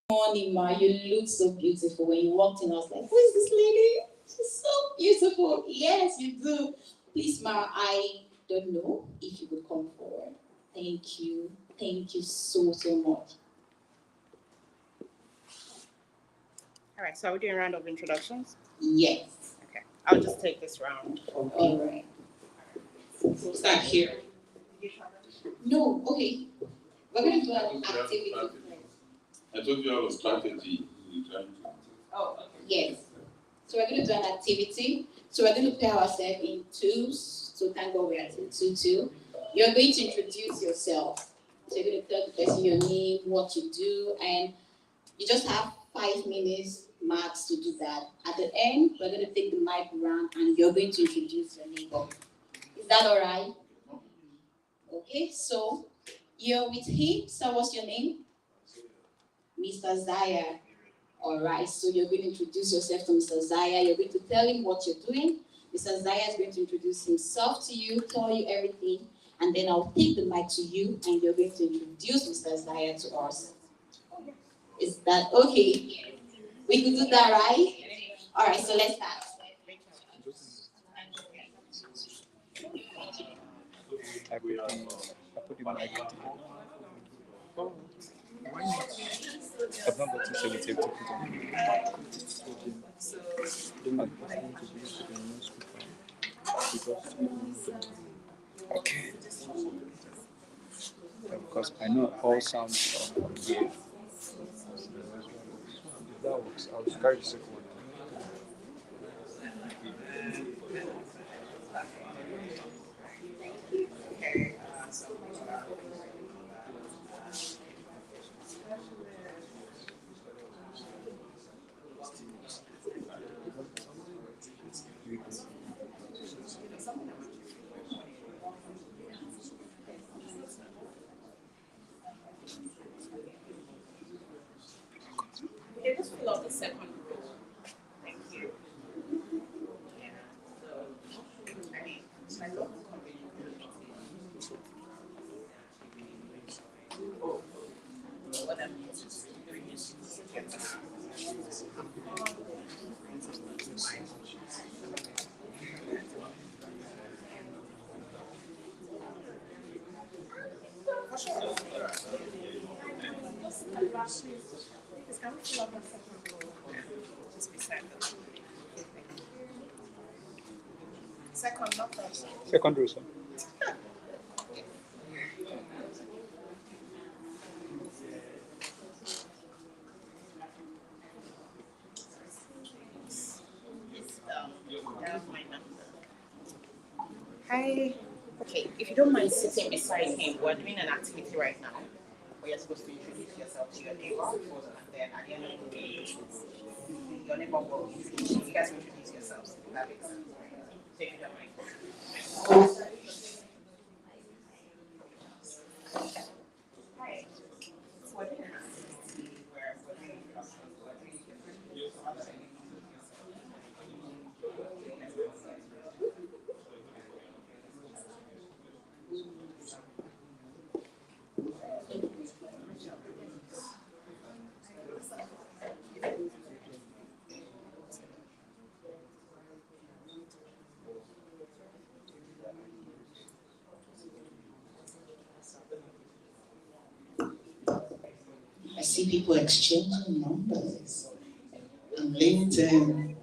Morning, Ma. You look so beautiful. When you walked in, I was like, who is this lady? She's so beautiful. Yes, you do. Please, Ma, I don't know if you could come forward. Thank you. Thank you so, so much. All right, so are we doing a round of introductions? Yes. Okay, I'll just take this round. All right. So start here. No, okay. We're going to do an activity. I told you I was strategy. Oh, okay. Yes. So we're going to do an activity. So we're going to pair ourselves in twos. So thank God we're at 2-2. You're going to introduce yourself. So you're going to tell the person your name, what you do, and you just have 5 minutes max to do that. At the end, we're going to take the mic around and you're going to introduce your neighbor. Is that all right? Okay, so you're with him. So what's your name? Mr. Zaya. All right, so you're going to introduce yourself to Mr. Zaya. You're going to tell him what you're doing. Mr. Zaya is going to introduce himself to you, tell you everything, and then I'll take the mic to you, and you're going to introduce Mr. Zaya to us. Is that okay? We could do that, right? All right, so let's start. I put the mic. Why not? I've not got to sellotape to put on. Don't want to be used to the new speaker because okay. Because I know all sounds from here. If that works, I'll carry the second one. Okay, just fill out the second row. Thank you. Yeah. So, I love what I'm just beside them. Second, not first. Second row, sir. That's my number. Hi. Okay, if you don't mind sitting beside him, we're doing an activity right now where you're supposed to introduce yourself to your neighbor, and then at the end of the day, your neighbor will you guys introduce yourselves. That makes sense. Take it away. Hi. So we're doing an activity where we're doing introductions, we're doing different so other than I see people exchanging numbers on LinkedIn.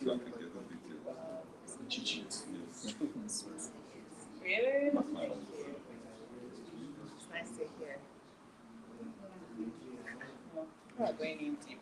Really? Thank you. It's nice to hear. We are going in deep.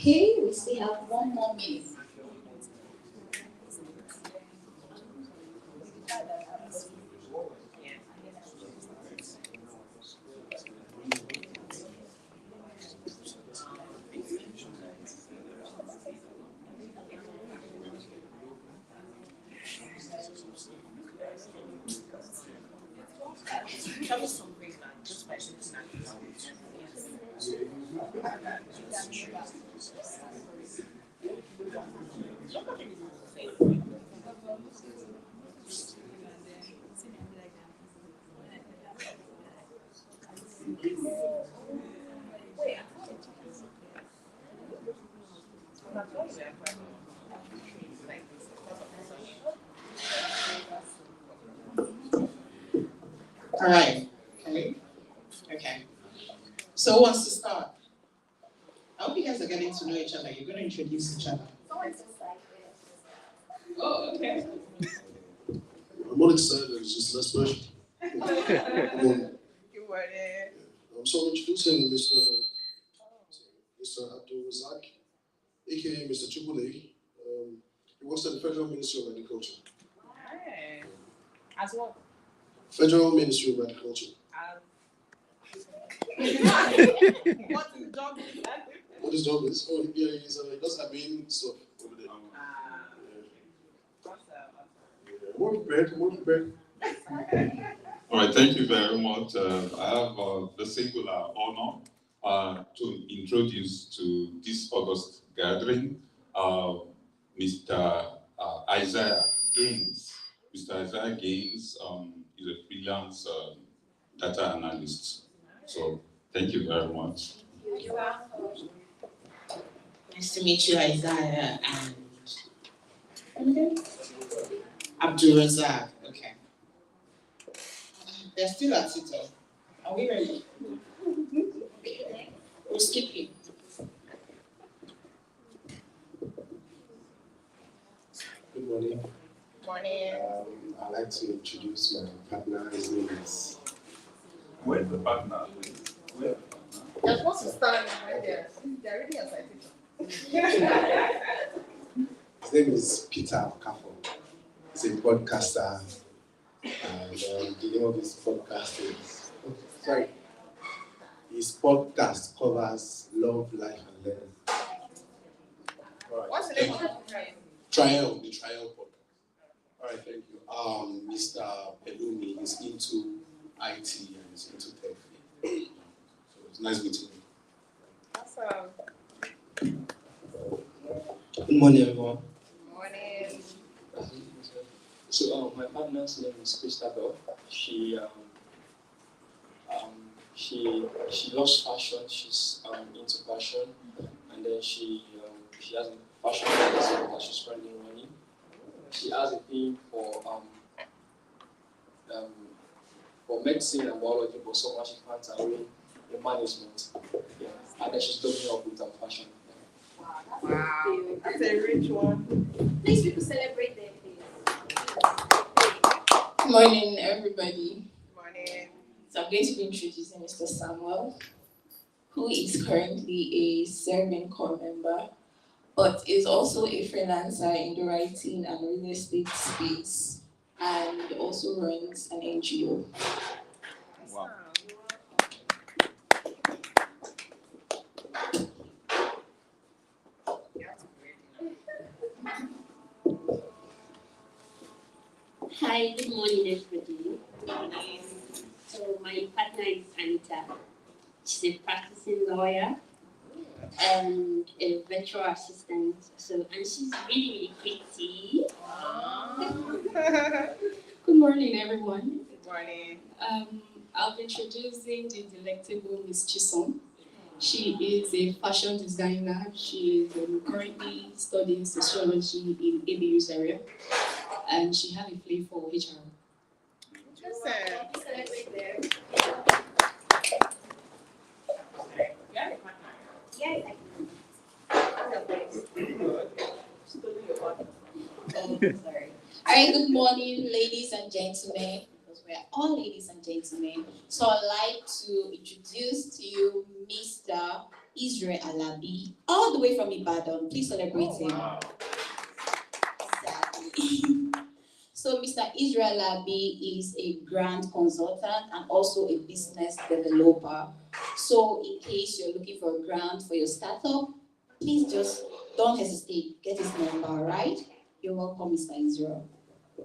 Okay, we still have 1 more minute. Tell us something that just by sitting at this. All right. Okay. So who wants to start? I hope you guys are getting to know each other. You're going to introduce each other. Oh, okay. I'm not excited, it's just less pressure. You were there. So I'm introducing Mr. Abdul Razak, aka Mr. Chukule. He works at the Federal Ministry of Agriculture. Hey. As well. Federal Ministry of Agriculture. What is the job? What his job is? Oh, yeah, he does admin stuff over there. More prepared. All right, thank you very much. I have the singular honor to introduce to this August gathering Mr. Isaiah Gaines. Mr. Isaiah Gaines is a freelance data analyst. So thank you very much. Nice to meet you, Isaiah and Abdul Razak. Okay. They're still at it. Are we ready? Okay. We'll skip it. Good morning. Morning. I'd like to introduce my partner. His name is. Where's the partner? You're supposed to stand right there. They're already outside. His name is Peter Kafo. He's a podcaster, and the name of his podcast is. His podcast covers love, life, and learning. All right. What's the name of the Trial podcast. All right, thank you. Mr. Pelumi is into IT and is into tech. So it's nice meeting you. Awesome. Good morning, everyone. Morning. So, my partner's name is Christabel. She loves fashion. She's into fashion, and then she has a fashion business that she's currently running. She has a thing for medicine and biology, but so much she finds her way in management. Yeah, and then she's doubling up with fashion. Wow, that's a rich one. Please, people celebrate their day. Good morning, everybody. Morning. So I'm going to be introducing Mr. Samuel, who is currently a serving corps member but is also a freelancer in the writing and real estate space, and also runs an NGO. Wow. Hi, good morning, everybody. So my partner is Anita. She's a practicing lawyer and a virtual assistant. So, and she's really, really pretty. Good morning, everyone. Good morning. I'll be introducing the delectable Miss Chisom. She is a fashion designer. She is currently studying sociology in ABU's area, and she has a flair for HR. Yes, Sorry. All right, good morning, ladies and gentlemen, because we're all ladies and gentlemen. So I'd like to introduce to you Mr. Israel Alabi, all the way from Ibadan. Please celebrate him. Exactly. So Mr. Israel Alabi is a grant consultant and also a business developer. So in case you're looking for a grant for your startup, please just don't hesitate. Get his number, right? You're welcome, Mr. Israel.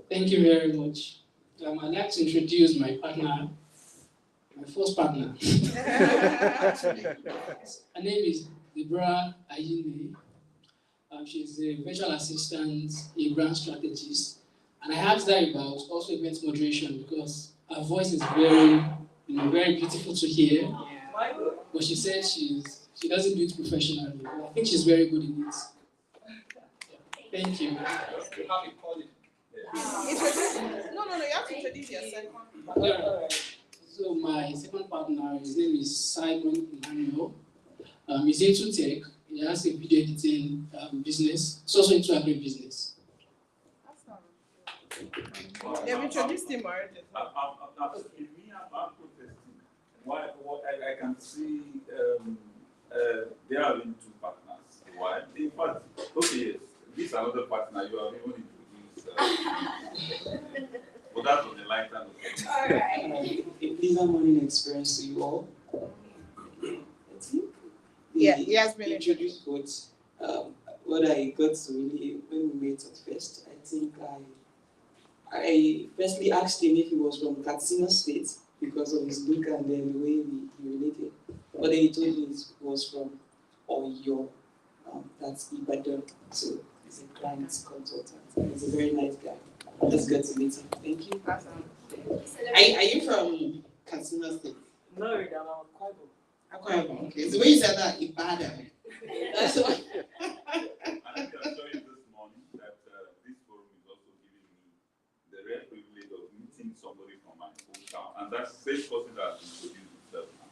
Thank you very much. I'd like to introduce my partner, my first partner. Her name is Deborah Ayine. She's a virtual assistant, a brand strategist. And I asked her about also event moderation because her voice is very, very beautiful to hear. But she said she doesn't do it professionally. But I think she's very good in it. Thank you. No, you have to introduce yourself. So my second partner, his name is Simon Emmanuel. He's into tech. He has a video editing business. He's also into agribusiness. They've introduced him already. I'm protesting. What I can see, there are only two partners. Why? In fact, okay, yes, this another partner you have even introduced. But that's on the lighter note. All right. A pleasant morning experience to you all. Yeah, he has been introduced, but what I got to really, when we met at first, I think I firstly asked him if he was from Katsina State because of his look and then the way he related. But then he told me he was from Oyo, that's Ibadan. So he's a client consultant. He's a very nice guy. Let's get to meet him. Thank you. Are you from Katsina State? No, I'm Akwa Akwa Ibom. Okay, the way you said that, Ibadan. That's why. And I can assure you this morning that this forum is also giving me the rare privilege of meeting somebody from my hometown, and that's the same person that has introduced himself now.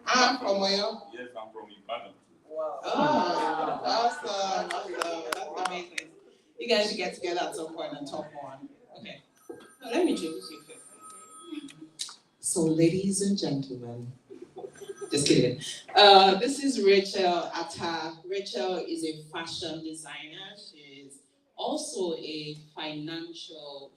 I'm from Oyo. Yes, I'm from Ibadan. Wow. Oh, awesome. That's amazing. You guys should get together at some point and talk more. Okay. Now, let me introduce you first. So, ladies and gentlemen, just kidding. This is Rachel Atta. Rachel is a fashion designer. She's also a financial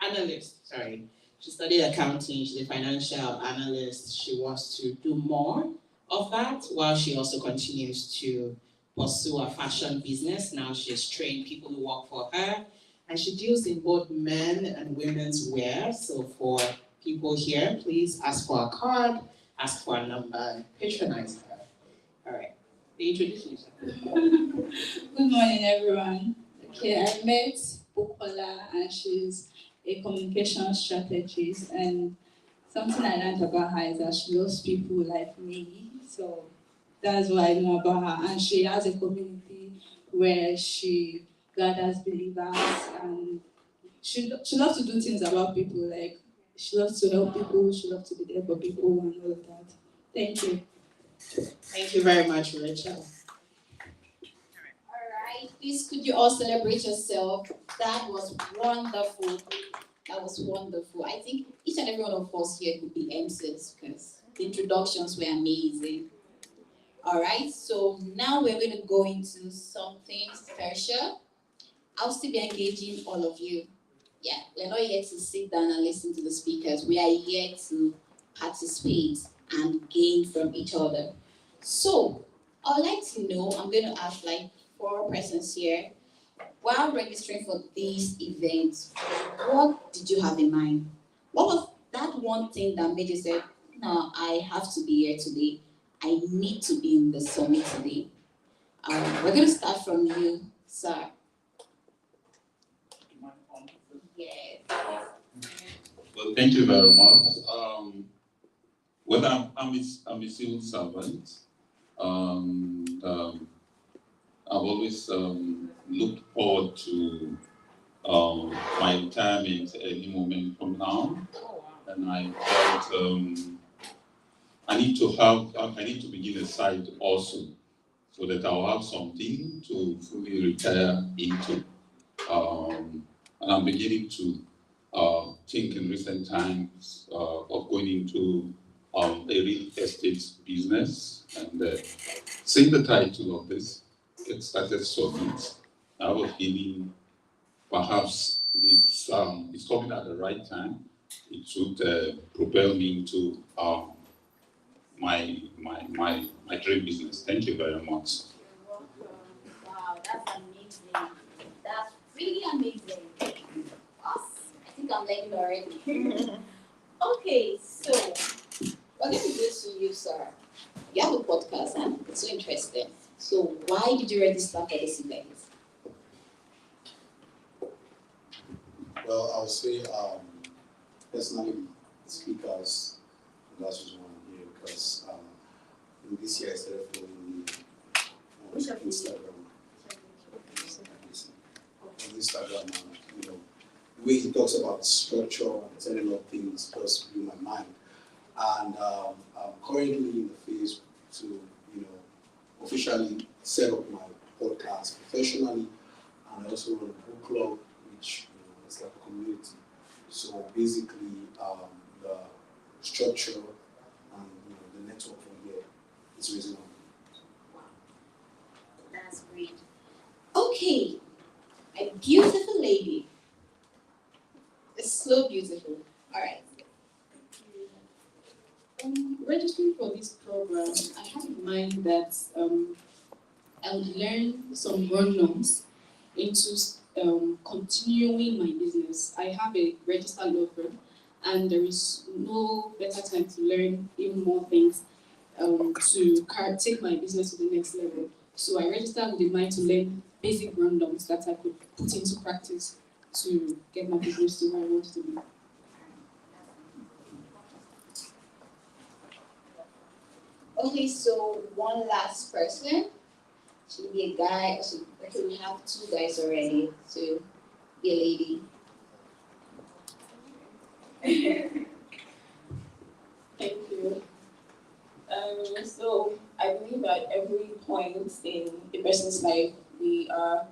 analyst. Sorry. She studied accounting. She's a financial analyst. She wants to do more of that while she also continues to pursue a fashion business. Now she's trained people who work for her, and she deals in both men and women's wear. So for people here, please ask for a card, ask for a number, and patronize her. All right, introduce yourself. Good morning, everyone. Okay, I met Bukola, and she's a communication strategist, and something I learned about her is that she loves people like me. So that's what I know about her. And she has a community where she gathers believers, and she loves to do things about people. Like, she loves to help people, she loves to be there for people and all of that. Thank you. Thank you very much, Rachel. All right, please could you all celebrate yourself? That was wonderful. That was wonderful. I think each and every one of us here could be MCs because the introductions were amazing. All right, so now we're going to go into something special. I'll still be engaging all of you. Yeah, we're not here to sit down and listen to the speakers. We are here to participate and gain from each other. So, I'd like to know, I'm going to ask like 4 persons here. While registering for this event, what did you have in mind? What was that one thing that made you say, no, I have to be here today. I need to be in the summit today. We're going to start from you, sir. Yes. Well, thank you very much. Well, I'm a civil servant. I've always looked forward to my retirement any moment from now, and I felt I need to begin a side also, so that I'll have something to fully retire into. And I'm beginning to think in recent times of going into a real estate business. And seeing the title of this, Get Started Summit, I have a feeling perhaps it's coming at the right time. It should propel me into my dream business. Thank you very much. Wow, that's amazing. That's really amazing. Awesome. I think I'm learning already. Okay, so we're going to do this to you, sir. You have a podcast, and it's so interesting. So why did you register for this event? Well, I'll say personally, the speakers, that's just one here because in this year I started following you on Instagram. On Instagram, and the way he talks about structure and setting up things just blew my mind. And I'm currently in the phase to, officially set up my podcast professionally, and I also run a book club, which it's like a community. So basically, the structure and the network from here is reasonable. That's great. Okay, a beautiful lady. It's so beautiful. All right. Registering for this program, I had in mind that I would learn some run-ons into continuing my business. I have a registered law firm, and there is no better time to learn even more things to take my business to the next level. So I registered with the mind to learn basic run-ons that I could put into practice to get my business to where I want it to be. Okay, so one last person. Should be a guy. Okay, we have 2 guys already. So be a lady. Thank you. So I believe at every point in a person's life, we are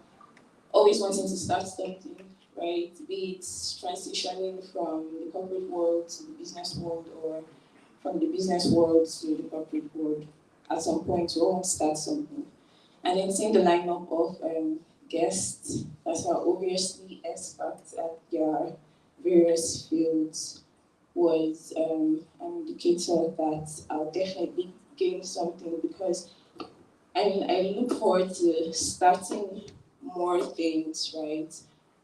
always wanting to start something, right? Be it transitioning from the corporate world to the business world, or from the business world to the corporate world. At some point, we all want to start something. And then seeing the lineup of guests that are obviously experts at their various fields was an indicator that I'll definitely gain something, because I look forward to starting more things, right?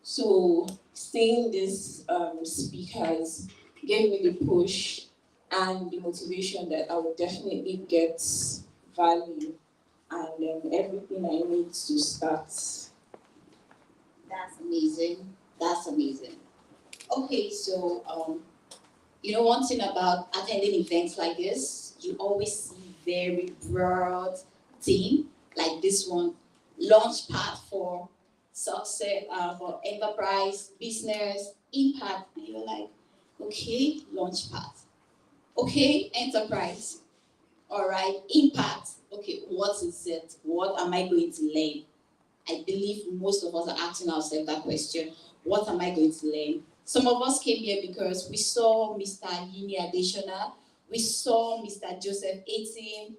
So seeing these speakers gave me the push and the motivation that I will definitely get value and everything I need to start. That's amazing. That's amazing. Okay, so one thing about attending events like this, you always see very broad theme like this one, Launchpad for success, for enterprise, business, impact, and you're like, okay, Launchpad. Okay, enterprise. All right, impact. Okay, what is it? What am I going to learn? I believe most of us are asking ourselves that question. What am I going to learn? Some of us came here because we saw Mr. Yini Adeshona, we saw Mr. Joseph Etin,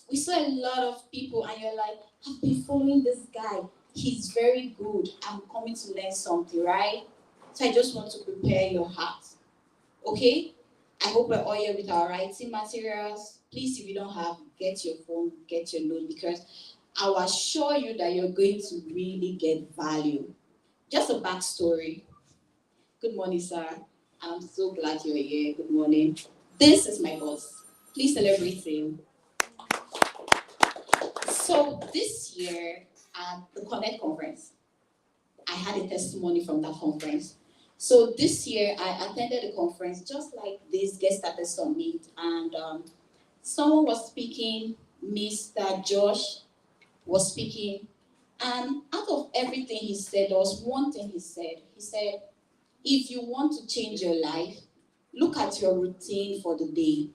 We saw a lot of people and you're like, I've been following this guy. He's very good. I'm coming to learn something, right? So I just want to prepare your heart. Okay? I hope we're all here with our writing materials. Please, if you don't have, get your phone, get your note, because I will assure you that you're going to really get value. Just a backstory. Good morning, sir. I'm so glad you're here. Good morning. This is my boss. Please celebrate him. So this year at the Connect conference, I had a testimony from that conference. So this year I attended the conference just like this Get Started Summit, and someone was speaking, Mr. Josh was speaking, and out of everything he said, there was one thing he said. He said, if you want to change your life, look at your routine for the day.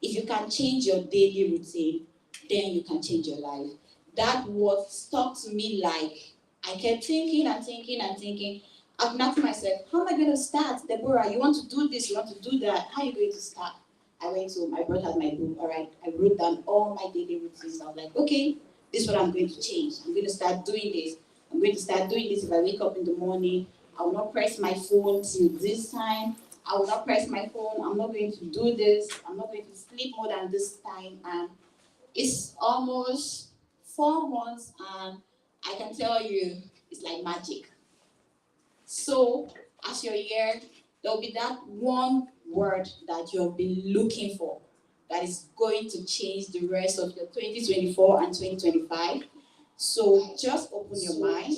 If you can change your daily routine, then you can change your life. That what stuck to me, like, I kept thinking and thinking and thinking. I've been asking myself, how am I going to start? Deborah, you want to do this, you want to do that. How are you going to start? I went home, I brought out my book, all right. I wrote down all my daily routines. I was like, okay, this is what I'm going to change. I'm going to start doing this. I'm going to start doing this if I wake up in the morning. I will not press my phone till this time. I will not press my phone. I'm not going to do this. I'm not going to sleep more than this time. And it's almost 4 months, and I can tell you, it's like magic. So, as you're here, there will be that one word that you have been looking for that is going to change the rest of your 2024 and 2025. So, just open your mind.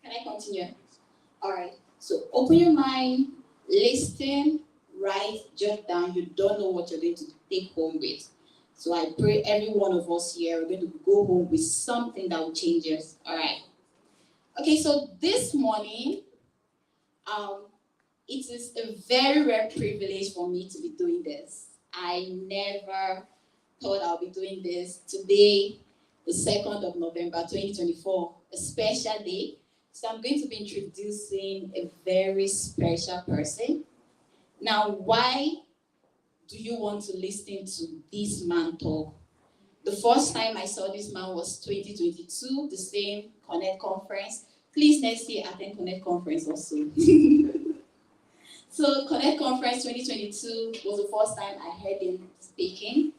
Can I continue? All right. So, open your mind, listen, write, jot down. You don't know what you're going to take home with. So I pray every one of us here, we're going to go home with something that will change us. All right. Okay, so this morning, it is a very rare privilege for me to be doing this. I never thought I'll be doing this. Today, the 2nd of November, 2024, a special day. So I'm going to be introducing a very special person. Now, why do you want to listen to this man talk? The first time I saw this man was 2022, the same Connect conference. Please next year attend Connect conference also. So Connect conference 2022 was the first time I heard him speaking,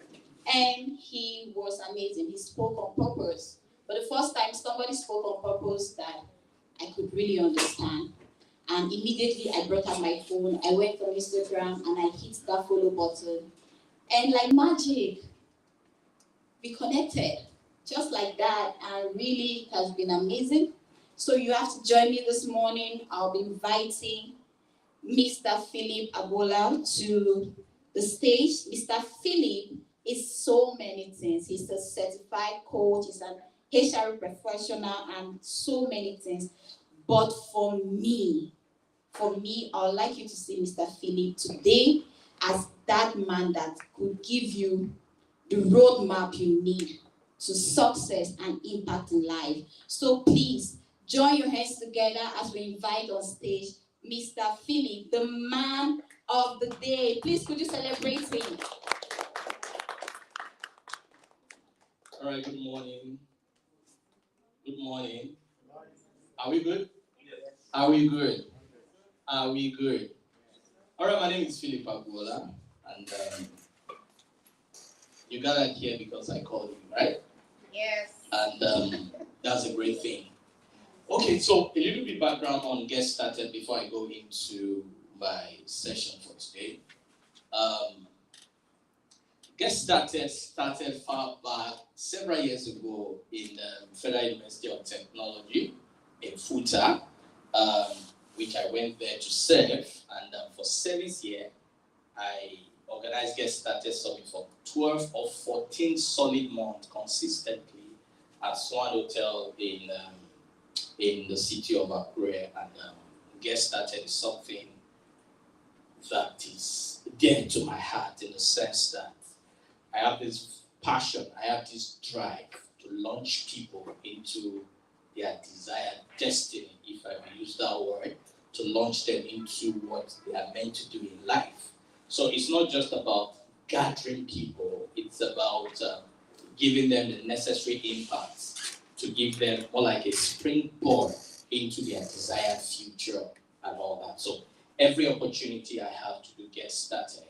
and he was amazing. He spoke on purpose. But the first time somebody spoke on purpose that I could really understand. And immediately I brought out my phone, I went on Instagram and I hit that follow button. And like magic, we connected just like that, and really it has been amazing. So you have to join me this morning. I'll be inviting Mr. Philip Abola to the stage. Mr. Philip is so many things. He's a certified coach, he's an HR professional, and so many things. But for me, I would like you to see Mr. Philip today as that man that could give you the roadmap you need to success and impact in life. So please, join your hands together as we invite on stage Mr. Philip, the man of the day. Please, could you celebrate him? All right, good morning. Good morning. Are we good? Yes. Are we good? Are we good? All right, my name is Philip Abola, and you gathered here because I called you, right? Yes. And that's a great thing. Okay, so a little bit background on Get Started before I go into my session for today. Get started far back several years ago in the Federal University of Technology in FUTA, which I went there to serve. And for service year, I organized Get Started Summit for 12 or 14 solid months consistently at Swan Hotel in the city of Akure. And Get Started is something that is dear to my heart in the sense that I have this passion, I have this drive to launch people into their desired destiny, if I may use that word. to launch them into what they are meant to do in life. So it's not just about gathering people, it's about giving them the necessary impacts to give them more like a springboard into their desired future and all that. So every opportunity I have to get started,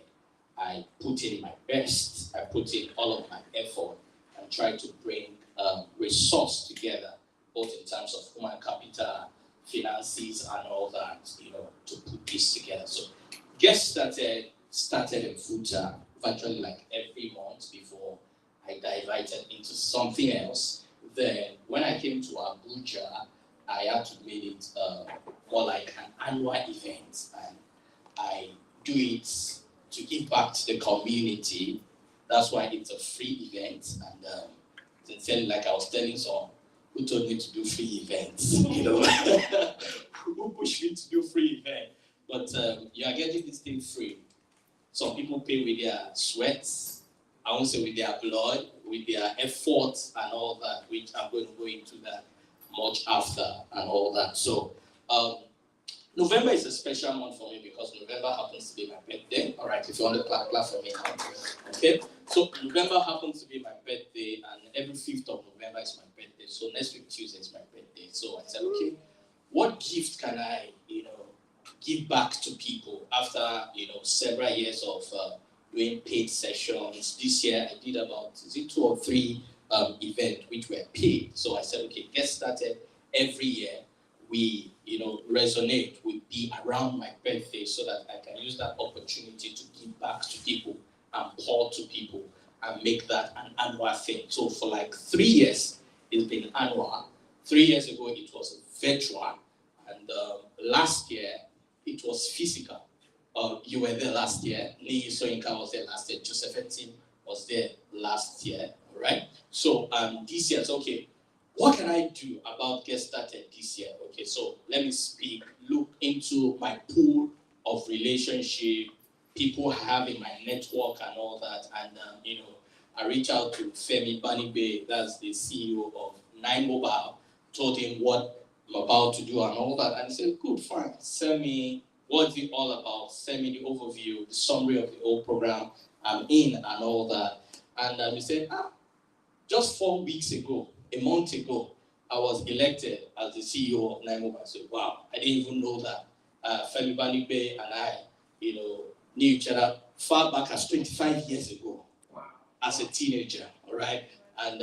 I put in my best, I put in all of my effort and try to bring resource together, both in terms of human capital, finances, and all that, to put this together. So Get Started in FUTA virtually like every month before I diverted into something else. Then when I came to Abuja, I had to make it more like an annual event, and I do it to give back to the community. That's why it's a free event, and sincerely, like I was telling someone who told me to do free events, who pushed me to do free event, but you are getting this thing free. Some people pay with their sweats, I won't say with their blood, with their efforts and all that, which I'm going to go into that much after and all that. So November is a special month for me because November happens to be my birthday. All right, if you want to clap for me now. Okay, so November happens to be my birthday, and every 5th of November is my birthday. So next week Tuesday is my birthday. So I said, okay, what gift can I, give back to people after, several years of doing paid sessions? This year I did about 2 or 3 events which were paid. So I said, okay, Get Started every year. We, resonate, we be around my birthday so that I can use that opportunity to give back to people and pour to people and make that an annual thing. So for like 3 years, it's been annual. 3 years ago, it was virtual. And last year, it was physical. You were there last year. Lee Soyinka was there last year. Joseph Etim was there last year, all right? So this year, it's okay. What can I do about Get Started this year? Okay, so let me look into my pool of relationship, people I have in my network and all that. And, I reached out to Femi Banibe, that's the CEO of 9Mobile, told him what I'm about to do and all that. And he said, good, fine, send me what's it all about, send me the overview, the summary of the whole program I'm in and all that. And he said, just 4 weeks ago, a month ago, I was elected as the CEO of 9Mobile. I said, wow, I didn't even know that. Femi Banibe and I, knew each other far back as 25 years ago, wow, as a teenager, all right? And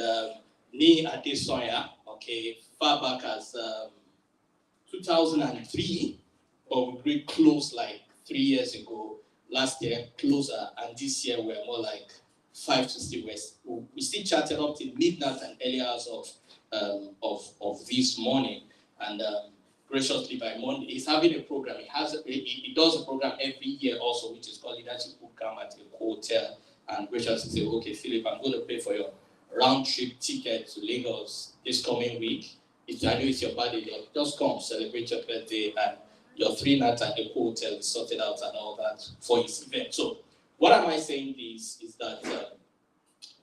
Ni Adesoya, okay, far back as 2003, but we grew close like 3 years ago. Last year, closer, and this year we're more like 5 to 6 west. We still chatted up till midnight and early hours of this morning, and graciously by Monday, he's having a program. He does a program every year also, which is called Leadership Bootcamp at a hotel. And graciously say, okay, Philip, I'm going to pay for your round trip ticket to Lagos this coming week. If I know it's your birthday, just come celebrate your birthday, and your 3 nights at the hotel is sorted out and all that for his event. So what am I saying this is that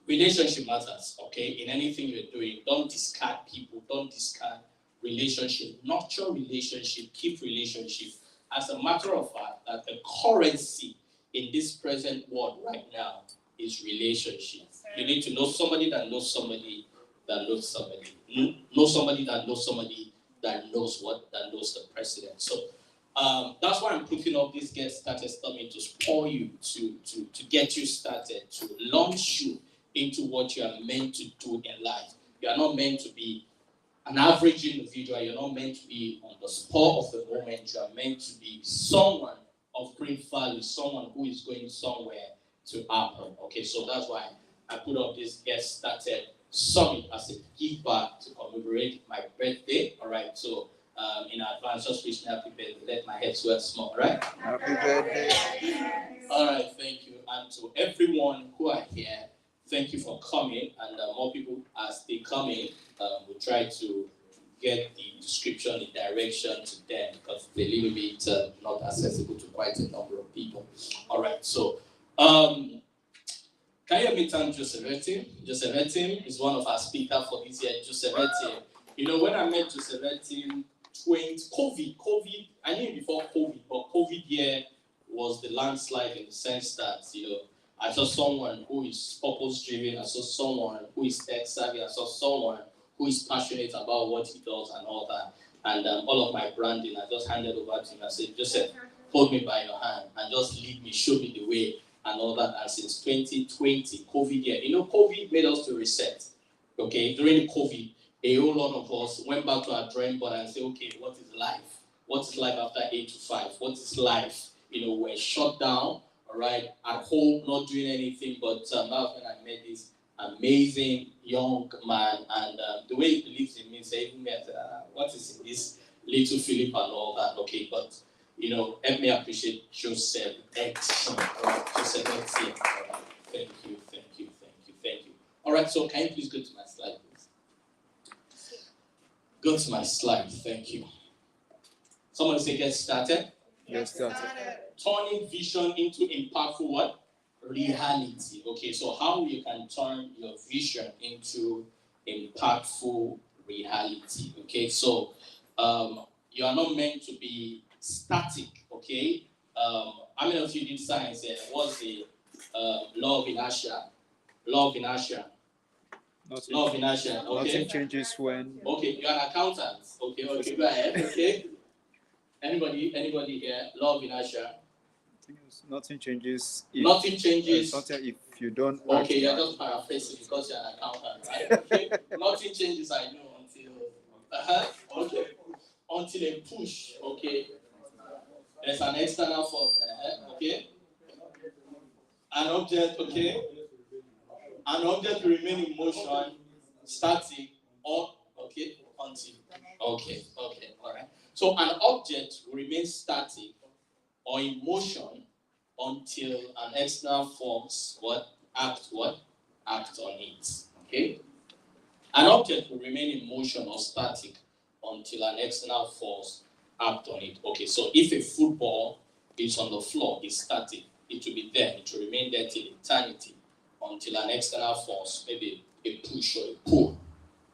relationship matters, okay? In anything you're doing, don't discard people, don't discard relationship, nurture relationship, keep relationship. As a matter of fact, that the currency in this present world right now is relationship. You need to know somebody that knows somebody that knows somebody. Know somebody that knows somebody that knows what, that knows the president. So that's why I'm putting up this Get Started Summit to spur you, to get you started, to launch you into what you are meant to do in life. You are not meant to be an average individual. You're not meant to be on the spur of the moment. You are meant to be someone of great value, someone who is going somewhere to happen. Okay, so that's why I put up this Get Started Summit as a give back to commemorate my birthday. All right, so in advance, just wish me happy birthday. Let my head swell small, all right? Happy birthday. All right, thank you. And to everyone who are here, thank you for coming. And more people as they come in, we'll try to get the description, the direction to them, because they're a little bit not accessible to quite a number of people. All right, so can you meet Joseph Etim? Joseph Etim is one of our speakers for this year. Joseph Etim, when I met Joseph Etim COVID, I knew before COVID, but COVID year was the landslide in the sense that, I saw someone who is purpose-driven, I saw someone who is tech-savvy, I saw someone who is passionate about what he does and all that. And all of my branding, I just handed over to him. I said, Joseph, hold me by your hand and just lead me, show me the way and all that. And since 2020, COVID year, COVID made us to reset. Okay, during COVID, a whole lot of us went back to our drawing board and said, okay, what is life? What is life after 8 to 5? What is life? We're shut down, all right, at home, not doing anything. But that was when I met this amazing young man, and the way he believes in me, saying, what is in this little Philip and all that? Okay, but help me appreciate Joseph X. Right? Joseph X. Thank you. All right, so can you please go to my slide, please? Go to my slide, thank you. Someone say get started. Get started. Turning vision into impactful what? Reality. Okay, so how you can turn your vision into impactful reality. Okay, so you are not meant to be static. Okay, how many of you did science? What's the law of inertia? Law of inertia. Law of inertia. Okay. Nothing changes when. Okay, you're an accountant. Okay, go ahead. Okay. Anybody here? Law of inertia. Nothing changes. Nothing changes. Something if you don't. Okay, you're just paraphrasing because you're an accountant, right? Okay. Nothing changes, I know, until okay, until a push. Okay. There's an external force. Okay. An object. Okay. An object will remain in motion, static, or until. Okay, all right. So an object will remain static or in motion until an external force act on it. Okay? An object will remain in motion or static until an external force act on it. Okay, so if a football is on the floor, it's static, it will be there, it will remain there till eternity until an external force, maybe a push or a pull,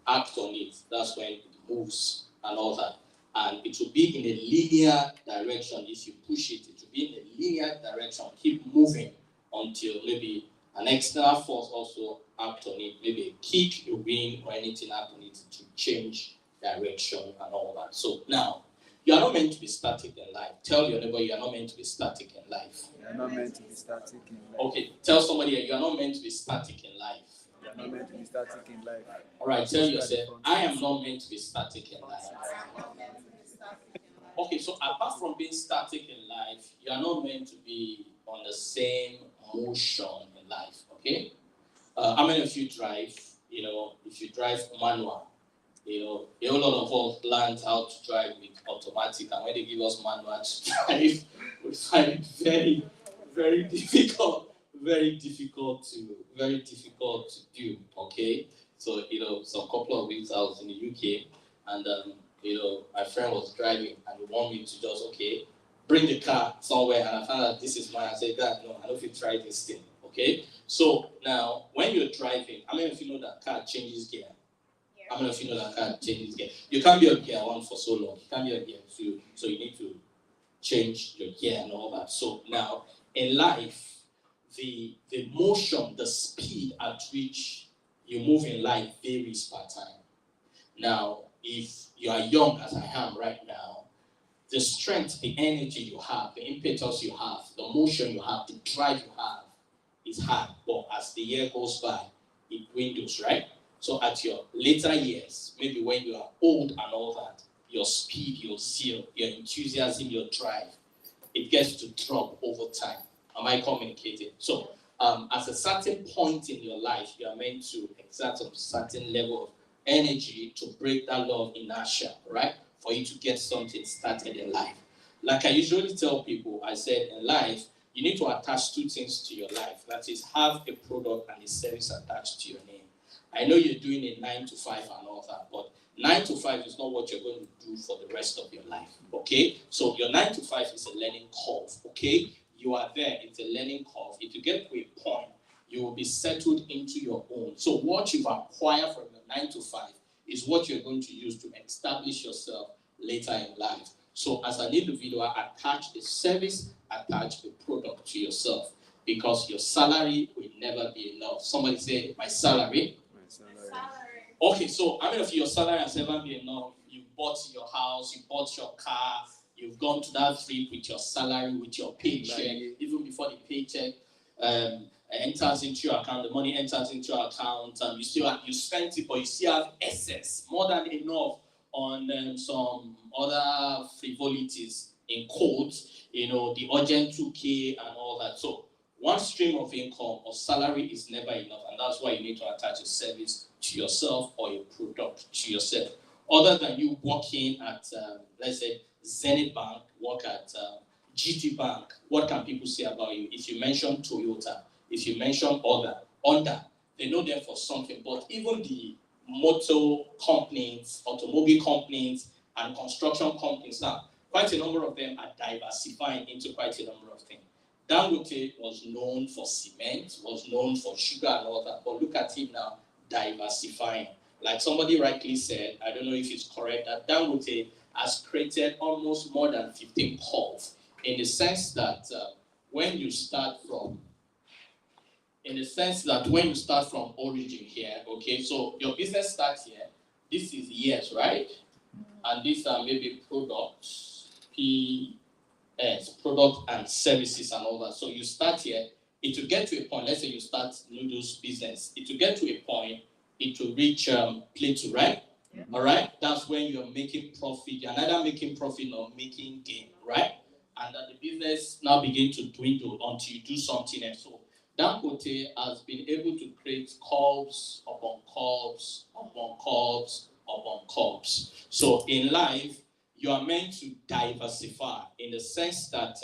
act on it. That's when it moves and all that. And it will be in a linear direction. If you push it, it will be in a linear direction. Keep moving until maybe an external force also act on it. Maybe a kick, a wind, or anything act on it to change direction and all that. So now, you are not meant to be static in life. Tell your neighbor you are not meant to be static in life. You are not meant to be static in life. Okay, tell somebody you are not meant to be static in life. You are not meant to be static in life. All right, tell yourself, I am not meant to be static in life. Okay, so apart from being static in life, you are not meant to be on the same motion in life, okay? How many of you drive? If you drive manual, a whole lot of us learned how to drive with automatic, and when they give us manual to drive, we find it very, very difficult to do, okay? So, some couple of weeks I was in the UK, and my friend was driving and he wanted me to just, bring the car somewhere, and I found out this is mine. I said, Dad, no, I don't feel try this thing, okay? So now, when you're driving, how many of you know that car changes gear? How many of you know that car changes gear? You can't be on gear 1 for so long. You can't be on gear 2, so you need to change your gear and all that. So now, in life, the motion, the speed at which you move in life varies per time. Now, if you are young as I am right now, the strength, the energy you have, the impetus you have, the motion you have, the drive you have is hard. But as the year goes by, it dwindles, right? So at your later years, maybe when you are old and all that, your speed, your zeal, your enthusiasm, your drive, it gets to drop over time. Am I communicating? So at a certain point in your life, you are meant to exert a certain level of energy to break that law of inertia, right? For you to get something started in life. Like I usually tell people, I said in life, you need to attach 2 things to your life. That is, have a product and a service attached to your name. I know you're doing a 9 to 5 and all that, but 9 to 5 is not what you're going to do for the rest of your life, okay? So your 9 to 5 is a learning curve, okay? You are there, it's a learning curve. If you get to a point, you will be settled into your own. So what you've acquired from your 9 to 5 is what you're going to use to establish yourself later in life. So as an individual, attach a service, attach a product to yourself, because your salary will never be enough. Somebody say, my salary. Okay, so how many of you, your salary has never been enough? You bought your house, you bought your car, you've gone to that trip with your salary, with your paycheck, even before the paycheck enters into your account, the money enters into your account, and you spent it, but you still have excess, more than enough on some other frivolities, in quotes, the urgent 2K and all that. So one stream of income or salary is never enough, and that's why you need to attach a service to yourself or a product to yourself. Other than you working at, let's say, Zenith Bank, work at GT Bank, what can people say about you? If you mention Toyota, if you mention Honda, they know them for something. But even the motor companies, automobile companies, and construction companies now, quite a number of them are diversifying into quite a number of things. Dangote was known for cement, was known for sugar and all that, but look at him now, diversifying. Like somebody rightly said, I don't know if it's correct, that Dangote has created almost more than 15 curves, in the sense that when you start from origin here, okay, so your business starts here, this is years, right? And these are maybe products, product and services and all that. So you start here, it will get to a point, let's say you start noodles business, it will get to a point, it will reach plateau, right? Yeah. All right, that's when you're making profit. You're neither making profit nor making gain, right? And that the business now begin to dwindle until you do something else. So Dangote has been able to create curves upon curves upon curves upon curves. So in life, you are meant to diversify in the sense that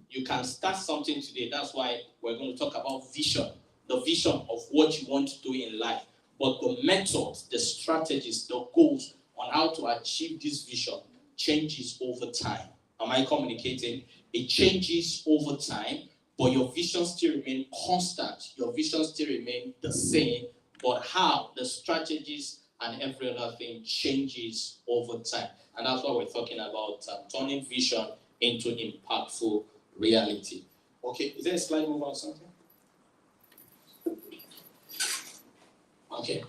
you can start something today. That's why we're going to talk about vision, the vision of what you want to do in life. But the methods, the strategies, the goals on how to achieve this vision changes over time. Am I communicating? It changes over time, but your vision still remains constant. Your vision still remains the same, but how the strategies and every other thing changes over time. And that's what we're talking about, turning vision into impactful reality. Okay, is there a slide move or something? Okay.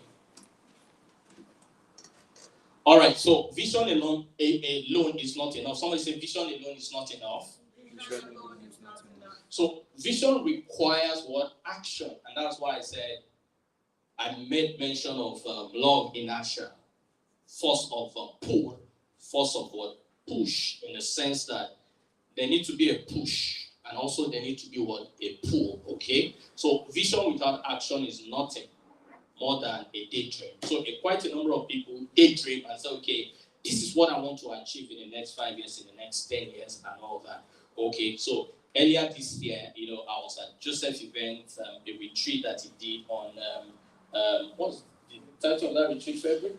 All right, so vision alone is not enough. Somebody say vision alone is not enough. So vision requires what? Action. And that's why I said, I made mention of law of inertia. Force of pull, force of what? Push, in the sense that there needs to be a push, and also there needs to be what? A pull, okay? So vision without action is nothing more than a daydream. So quite a number of people daydream and say, okay, this is what I want to achieve in the next 5 years, in the next 10 years, and all that. Okay, so earlier this year, I was at Joseph's event, a retreat that he did on, what's the title of that retreat, February?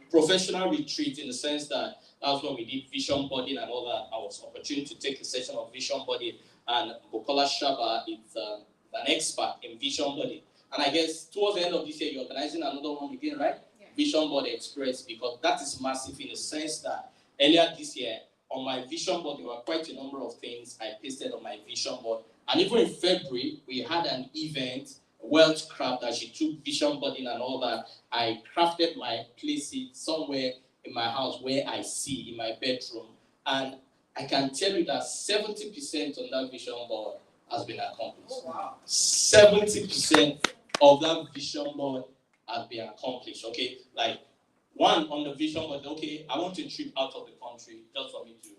Professional retreat, in the sense that that's when we did vision boarding and all that. I was opportunity to take a session of vision boarding, and Bukola Shaba is an expert in vision boarding. And I guess towards the end of this year, you're organizing another one again, right? Yeah. Vision Board Express, because that is massive in the sense that earlier this year, on my vision board, there were quite a number of things I pasted on my vision board. And even in February, we had an event, Wealth Craft, that she took vision boarding and all that. I crafted my place somewhere in my house where I see, in my bedroom. And I can tell you that 70% on that vision board has been accomplished. Oh, wow. 70% of that vision board has been accomplished, okay? Like, one on the vision board, okay, I want to trip out of the country just for me to,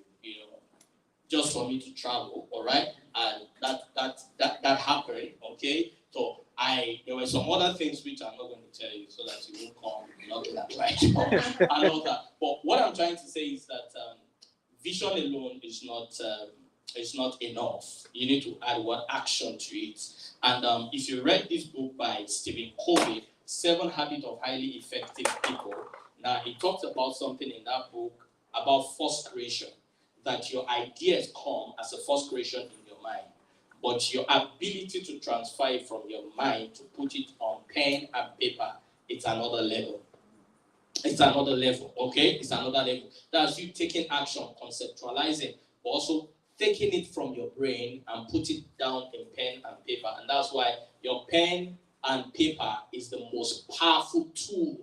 just for me to travel, all right? And that happened, okay? So there were some other things which I'm not going to tell you so that you won't come knocking at my door and all that. But what I'm trying to say is that vision alone is not enough. You need to add what? Action to it. And if you read this book by Stephen Covey, 7 Habits of Highly Effective People, now he talks about something in that book about first creation, that your ideas come as a first creation in your mind, but your ability to transfer it from your mind to put it on pen and paper, it's another level. It's another level, okay? It's another level. That's you taking action, conceptualizing, but also taking it from your brain and put it down in pen and paper. And that's why your pen and paper is the most powerful tool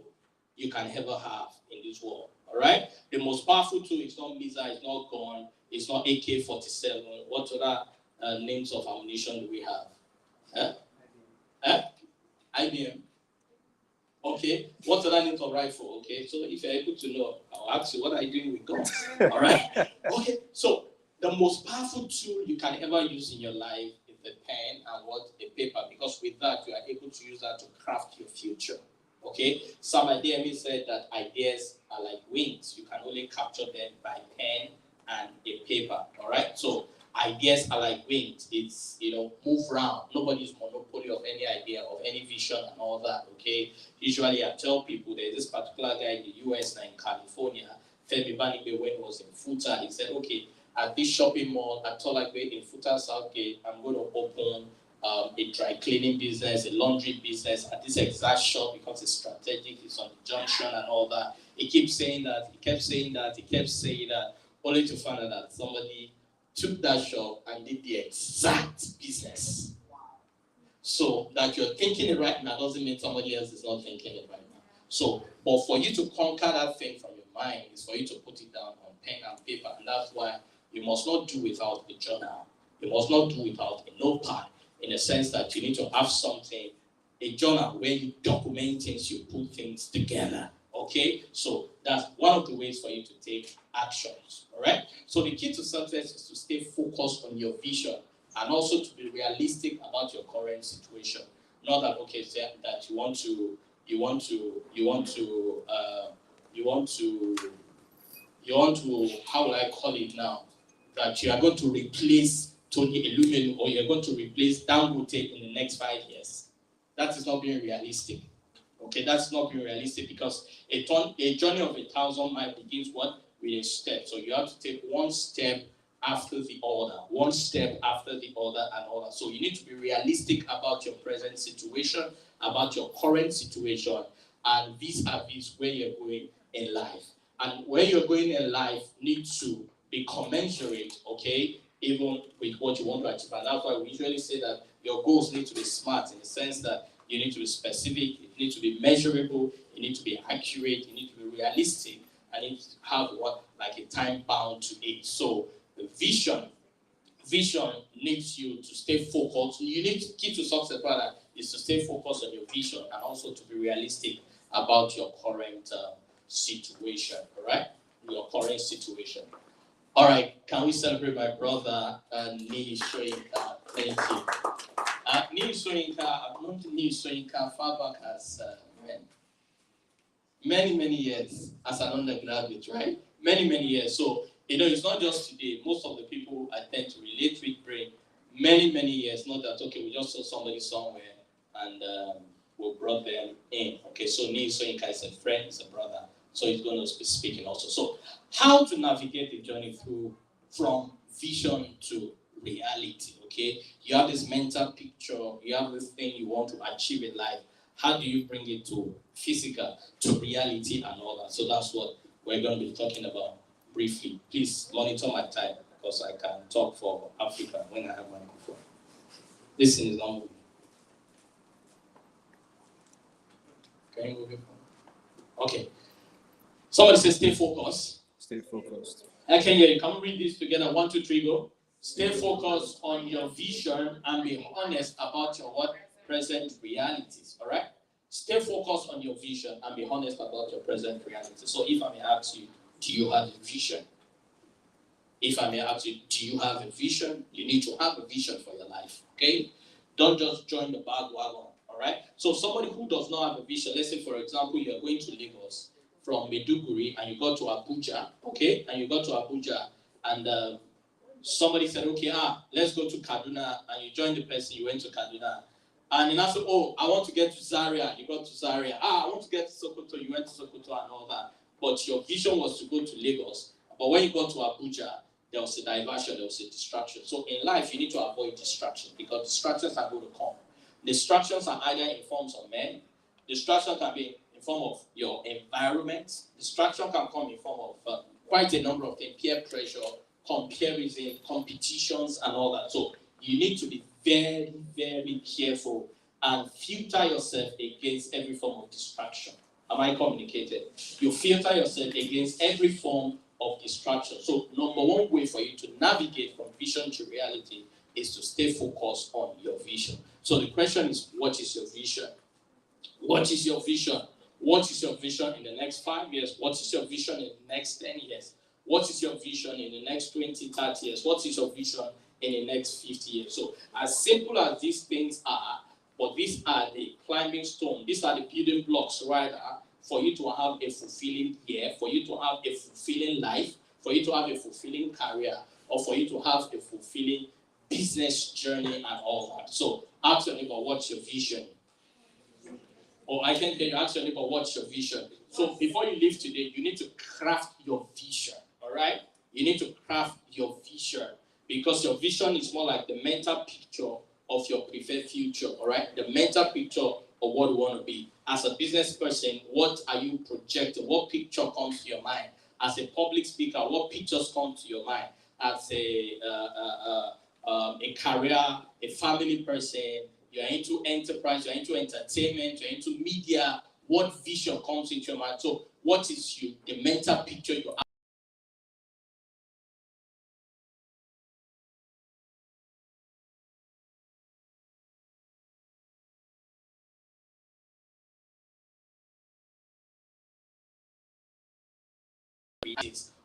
you can ever have in this world, all right? The most powerful tool is not missile, it's not gun, it's not AK-47. What other names of ammunition do we have? IBM. Okay, what other names of rifle? Okay, so if you're able to know, I'll ask you, what are you doing with guns? All right? Okay, so the most powerful tool you can ever use in your life is the pen and a paper, because with that, you are able to use that to craft your future. Okay, Sam Adeyemi said that ideas are like wings. You can only capture them by pen and a paper, all right? So ideas are like wings. It's, move around. Nobody's monopoly of any idea, of any vision and all that, okay? Usually I tell people there's this particular guy in the US and in California, Femi Banibe, when he was in Futa, he said, okay, at this shopping mall at Tolagwe in Futa Southgate, I'm going to open a dry cleaning business, a laundry business at this exact shop because it's strategic, it's on the junction and all that. He keeps saying that, he kept saying that, only to find out that somebody took that shop and did the exact business. So that you're thinking it right now doesn't mean somebody else is not thinking it right now. So, but for you to conquer that thing from your mind is for you to put it down on pen and paper, and that's why you must not do without a journal. You must not do without a notepad, in the sense that you need to have something, a journal where you document things, you put things together, okay? So that's one of the ways for you to take actions, all right? So the key to success is to stay focused on your vision and also to be realistic about your current situation. Not that, okay, that you want to, how will I call it now? That you are going to replace Tony Elumelu, or you're going to replace Dangote in the next 5 years. That is not being realistic. Okay, that's not being realistic, because a journey of 1,000 miles begins what? With a step. So you have to take one step after the other, one step after the other and all that. So you need to be realistic about your present situation, about your current situation, and vis-a-vis where you're going in life. And where you're going in life needs to be commensurate, okay, even with what you want to achieve. And that's why we usually say that your goals need to be smart, in the sense that you need to be specific, you need to be measurable, you need to be accurate, you need to be realistic, and you need to have like a time bound to it. So the vision needs you to stay focused. You need to key to success, rather, is to stay focused on your vision and also to be realistic about your current situation, all right? Your current situation. All right, can we celebrate my brother, Nii Soyinka? Thank you. Nii Soyinka, I've known Nii Soyinka far back as many years as an undergraduate, right? Many years. So, it's not just today. Most of the people I tend to relate with bring many years. Not that, okay, we just saw somebody somewhere and we brought them in. Okay, so Nii Soyinka is a friend, is a brother. So he's going to be speaking also. So how to navigate the journey from vision to reality, okay? You have this mental picture, you have this thing you want to achieve in life. How do you bring it to physical, to reality and all that? So that's what we're going to be talking about briefly. Please monitor my time, because I can talk for Africa when I have my microphone. This thing is not moving. Can you move it? Okay. Somebody say stay focused. Stay focused. I can hear you. Can we read this together? 1, 2, 3, go. Stay focused on your vision and be honest about your present realities. All right? Stay focused on your vision and be honest about your present realities. So if I may ask you, do you have a vision? If I may ask you, do you have a vision? You need to have a vision for your life. Okay? Don't just join the bandwagon. All right? So somebody who does not have a vision, let's say for example, you are going to Lagos from Maiduguri and you got to Abuja, okay? And you got to Abuja and somebody said, okay, let's go to Kaduna, and you joined the person, you went to Kaduna. And then I said, oh, I want to get to Zaria, you got to Zaria. I want to get to Sokoto, you went to Sokoto and all that. But your vision was to go to Lagos. But when you got to Abuja, there was a diversion, there was a distraction. So in life, you need to avoid distraction, because distractions are going to come. Distractions are either in forms of men, distractions can be in in form of your environment. Distraction can come in form of quite a number of things: peer pressure, comparison, competitions, and all that. So you need to be very, very careful and filter yourself against every form of distraction. Am I communicated? You filter yourself against every form of distraction. So number one way for you to navigate from vision to reality is to stay focused on your vision. So the question is, what is your vision? What is your vision? What is your vision in the next 5 years? What is your vision in the next 10 years? What is your vision in the next 20, 30 years? What is your vision in the next 50 years? So as simple as these things are, but these are the climbing stone. These are the building blocks, right? For you to have a fulfilling year, for you to have a fulfilling life, for you to have a fulfilling career, or for you to have a fulfilling business journey and all that. So ask your neighbor, what's your vision? Or I can tell you, ask your neighbor, what's your vision? So before you leave today, you need to craft your vision, all right? You need to craft your vision, because your vision is more like the mental picture of your preferred future, all right? The mental picture of what you want to be. As a business person, what are you projecting? What picture comes to your mind? As a public speaker, what pictures come to your mind? As a career, a family person, you're into enterprise, you're into entertainment, you're into media, what vision comes into your mind? So what is the mental picture you have?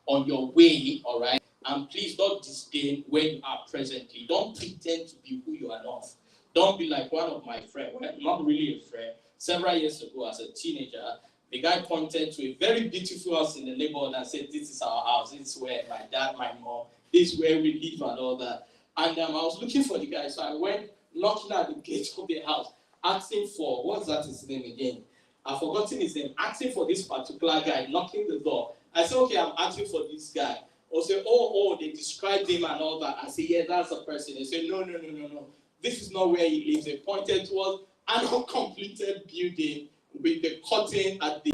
On your way, all right? And please don't disdain where you are presently. Don't pretend to be who you are not. Don't be like one of my friends, well, not really a friend. Several years ago, as a teenager, the guy pointed to a very beautiful house in the neighborhood and said, this is our house, this is where my dad, my mom, this is where we live and all that. And I was looking for the guy, so I went knocking at the gate of the house, asking for, what's that his name again? I've forgotten his name, asking for this particular guy, knocking the door. I said, okay, I'm asking for this guy. Or say, oh, they described him and all that. I said, yeah, that's the person. They said, no. This is not where he lives. They pointed towards an uncompleted building with the curtain at the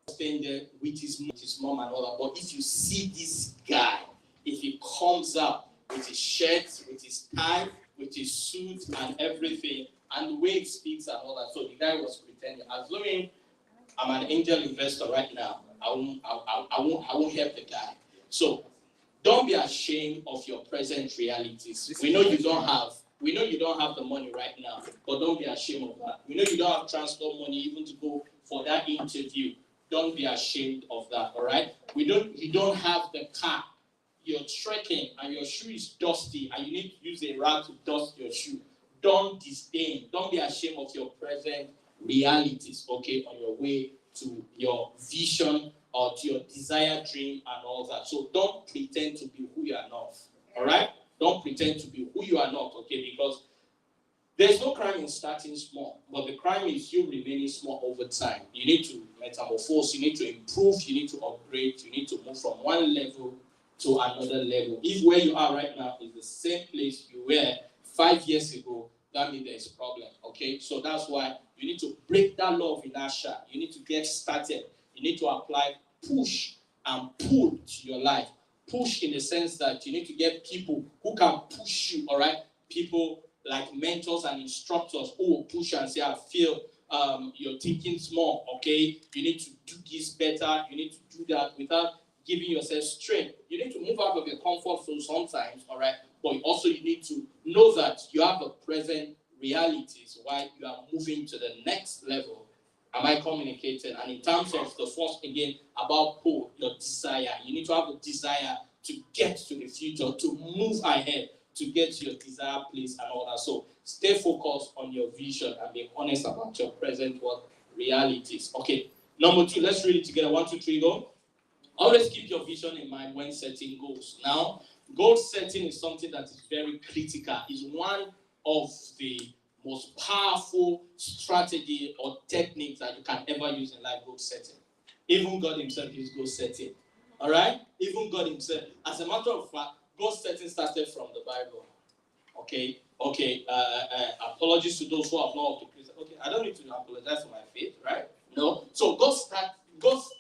staying there with his mom and all that. But if you see this guy, if he comes up with his shirt, with his tie, with his suit and everything, and the way he speaks and all that. So the guy was pretending. Assuming I'm an angel investor right now, I won't help the guy. So don't be ashamed of your present realities. We know you don't have the money right now, but don't be ashamed of that. We know you don't have transport money even to go for that interview. Don't be ashamed of that, all right? You don't have the car. You're trekking and your shoe is dusty and you need to use a rag to dust your shoe. Don't disdain. Don't be ashamed of your present realities, okay, on your way to your vision or to your desired dream and all that. So don't pretend to be who you are not, all right? Don't pretend to be who you are not, okay, because there's no crime in starting small, but the crime is you remaining small over time. You need to metamorphose, you need to improve, you need to upgrade, you need to move from one level to another level. If where you are right now is the same place you were 5 years ago, that means there's a problem, okay? So that's why you need to break that law of inertia. You need to get started. You need to apply push and pull to your life. Push in the sense that you need to get people who can push you, all right? People like mentors and instructors who will push and say, I feel you're thinking small, okay? You need to do this better. You need to do that without giving yourself strength. You need to move out of your comfort zone sometimes, all right? But also you need to know that you have a present realities while you are moving to the next level. Am I communicating? And in terms of the first, again, about pull, your desire. You need to have a desire to get to the future, to move ahead, to get to your desired place and all that. So stay focused on your vision and be honest about your present realities. Okay, number 2, let's read it together. 1, 2, 3, go. Always keep your vision in mind when setting goals. Now, goal setting is something that is very critical. It's one of the most powerful strategy or techniques that you can ever use in life, goal setting. Even God himself is goal setting. All right? Even God himself. As a matter of fact, goal setting started from the Bible. Okay? Apologies to those who have not up to Christ. Okay, I don't need to apologize for my faith, right? No. So God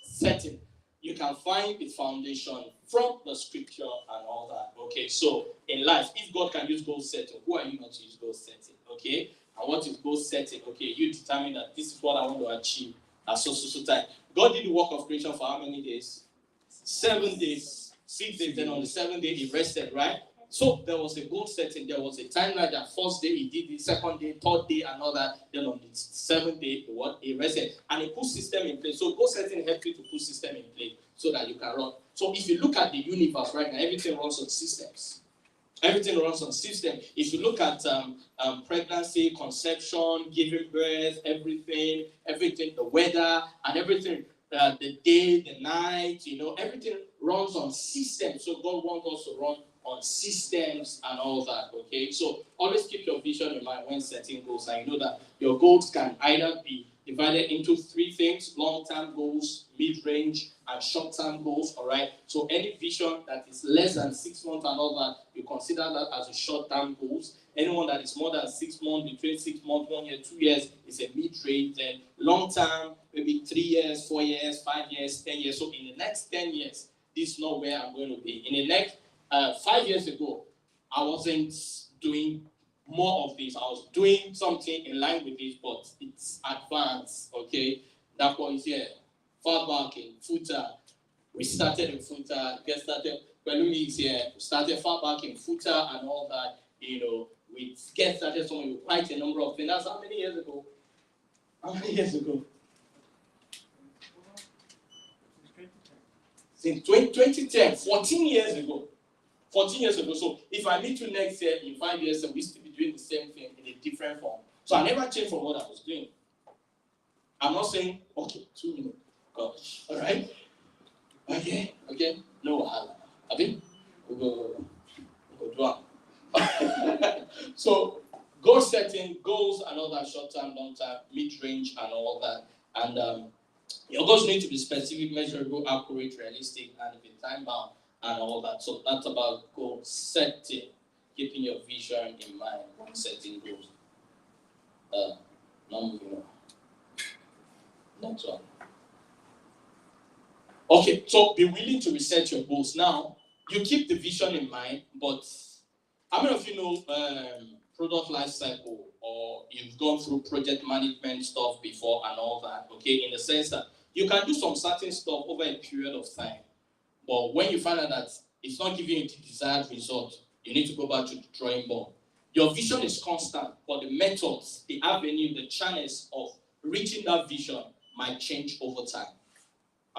setting, you can find the foundation from the scripture and all that. Okay, so in life, if God can use goal setting, who are you not to use goal setting? Okay? And what is goal setting? Okay, you determine that this is what I want to achieve at so time. God did the work of creation for how many days? 7 days. 6 days. Then on the 7th day, he rested, right? So there was a goal setting. There was a timeline that first day he did it, second day, third day, and all that. Then on the 7th day, he rested. And he put system in place. So goal setting helps you to put system in place so that you can run. So if you look at the universe right now, everything runs on systems. Everything runs on system. If you look at pregnancy, conception, giving birth, everything, the weather, and everything, the day, the night, everything runs on systems. So God wants us to run on systems and all that, okay? So always keep your vision in mind when setting goals. And you know that your goals can either be divided into 3 things: long-term goals, mid-range, and short-term goals, all right? So any vision that is less than 6 months and all that, you consider that as a short-term goals. Anyone that is more than 6 months, between 6 months, 1 year, 2 years, is a mid-range. Then long-term, maybe 3 years, 4 years, 5 years, 10 years. So in the next 10 years, this is not where I'm going to be. In the next 5 years ago, I wasn't doing more of this. I was doing something in line with this, but it's advanced, okay? That one is here. Far back in Futa, we started in Futa, get started, Pelumi is here, we started far back in Futa and all that, we get started somewhere with quite a number of things. That's how many years ago? How many years ago? Since 2010, 14 years ago. 14 years ago. So if I meet you next year, in 5 years, we still be doing the same thing in a different form. So I never changed from what I was doing. I'm not saying, okay, 2 minutes. Gosh, all right? Okay. No, I think we'll go do. So goal setting, goals and all that, short-term, long-term, mid-range and all that. And your goals need to be specific, measurable, accurate, realistic, and be time-bound and all that. So that's about goal setting, keeping your vision in mind when setting goals. Now moving on. Next one. Okay, so be willing to reset your goals. Now, you keep the vision in mind, but how many of you know product life cycle, or you've gone through project management stuff before and all that, okay, in the sense that you can do some certain stuff over a period of time, but when you find out that it's not giving you the desired result, you need to go back to the drawing board. Your vision is constant, but the methods, the avenue, the channels of reaching that vision might change over time.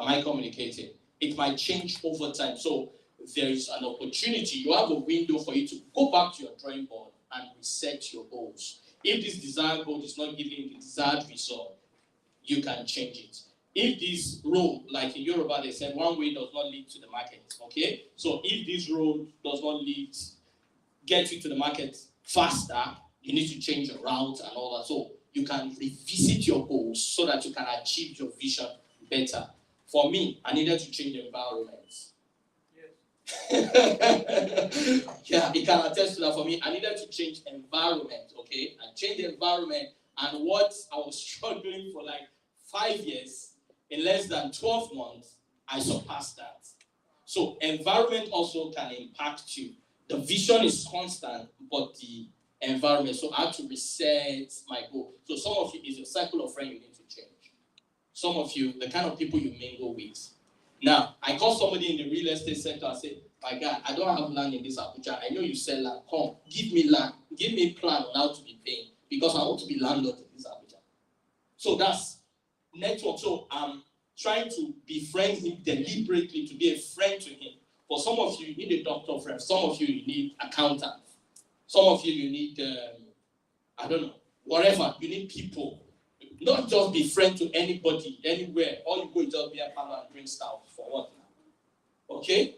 Am I communicating? It might change over time. So there is an opportunity. You have a window for you to go back to your drawing board and reset your goals. If this desired goal is not giving you the desired result, you can change it. If this road, like in Yoruba, they said one way does not lead to the market, okay? So if this road does not get you to the market faster, you need to change your route and all that. So you can revisit your goals so that you can achieve your vision better. For me, I needed to change the environment. Yes. Yeah, he can attest to that. For me, I needed to change environment, okay? I changed the environment, and what I was struggling for like 5 years, in less than 12 months, I surpassed that. So environment also can impact you. The vision is constant, but the environment. So I had to reset my goal. So some of you, is a cycle of friends you need to change. Some of you, the kind of people you mingle with. Now, I call somebody in the real estate sector and say, my God, I don't have land in this Abuja. I know you sell land. Come, give me land. Give me a plan on how to be paying, because I want to be landlord in this Abuja. So that's network. So I'm trying to befriend him deliberately, to be a friend to him. For some of you, you need a doctor friend. Some of you need accountant. Some of you need, I don't know, whatever. You need people. Not just be friend to anybody, anywhere. All you go is just be a panel and drink stuff. For what now? Okay?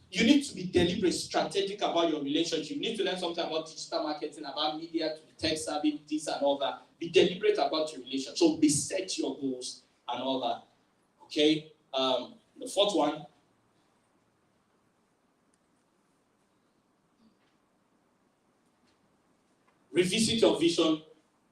You need to be deliberate, strategic about your relationship. You need to learn something about digital marketing, about media, to the tech savvy, this and all that. Be deliberate about your relationship. So set your goals and all that. Okay? The fourth one, revisit your vision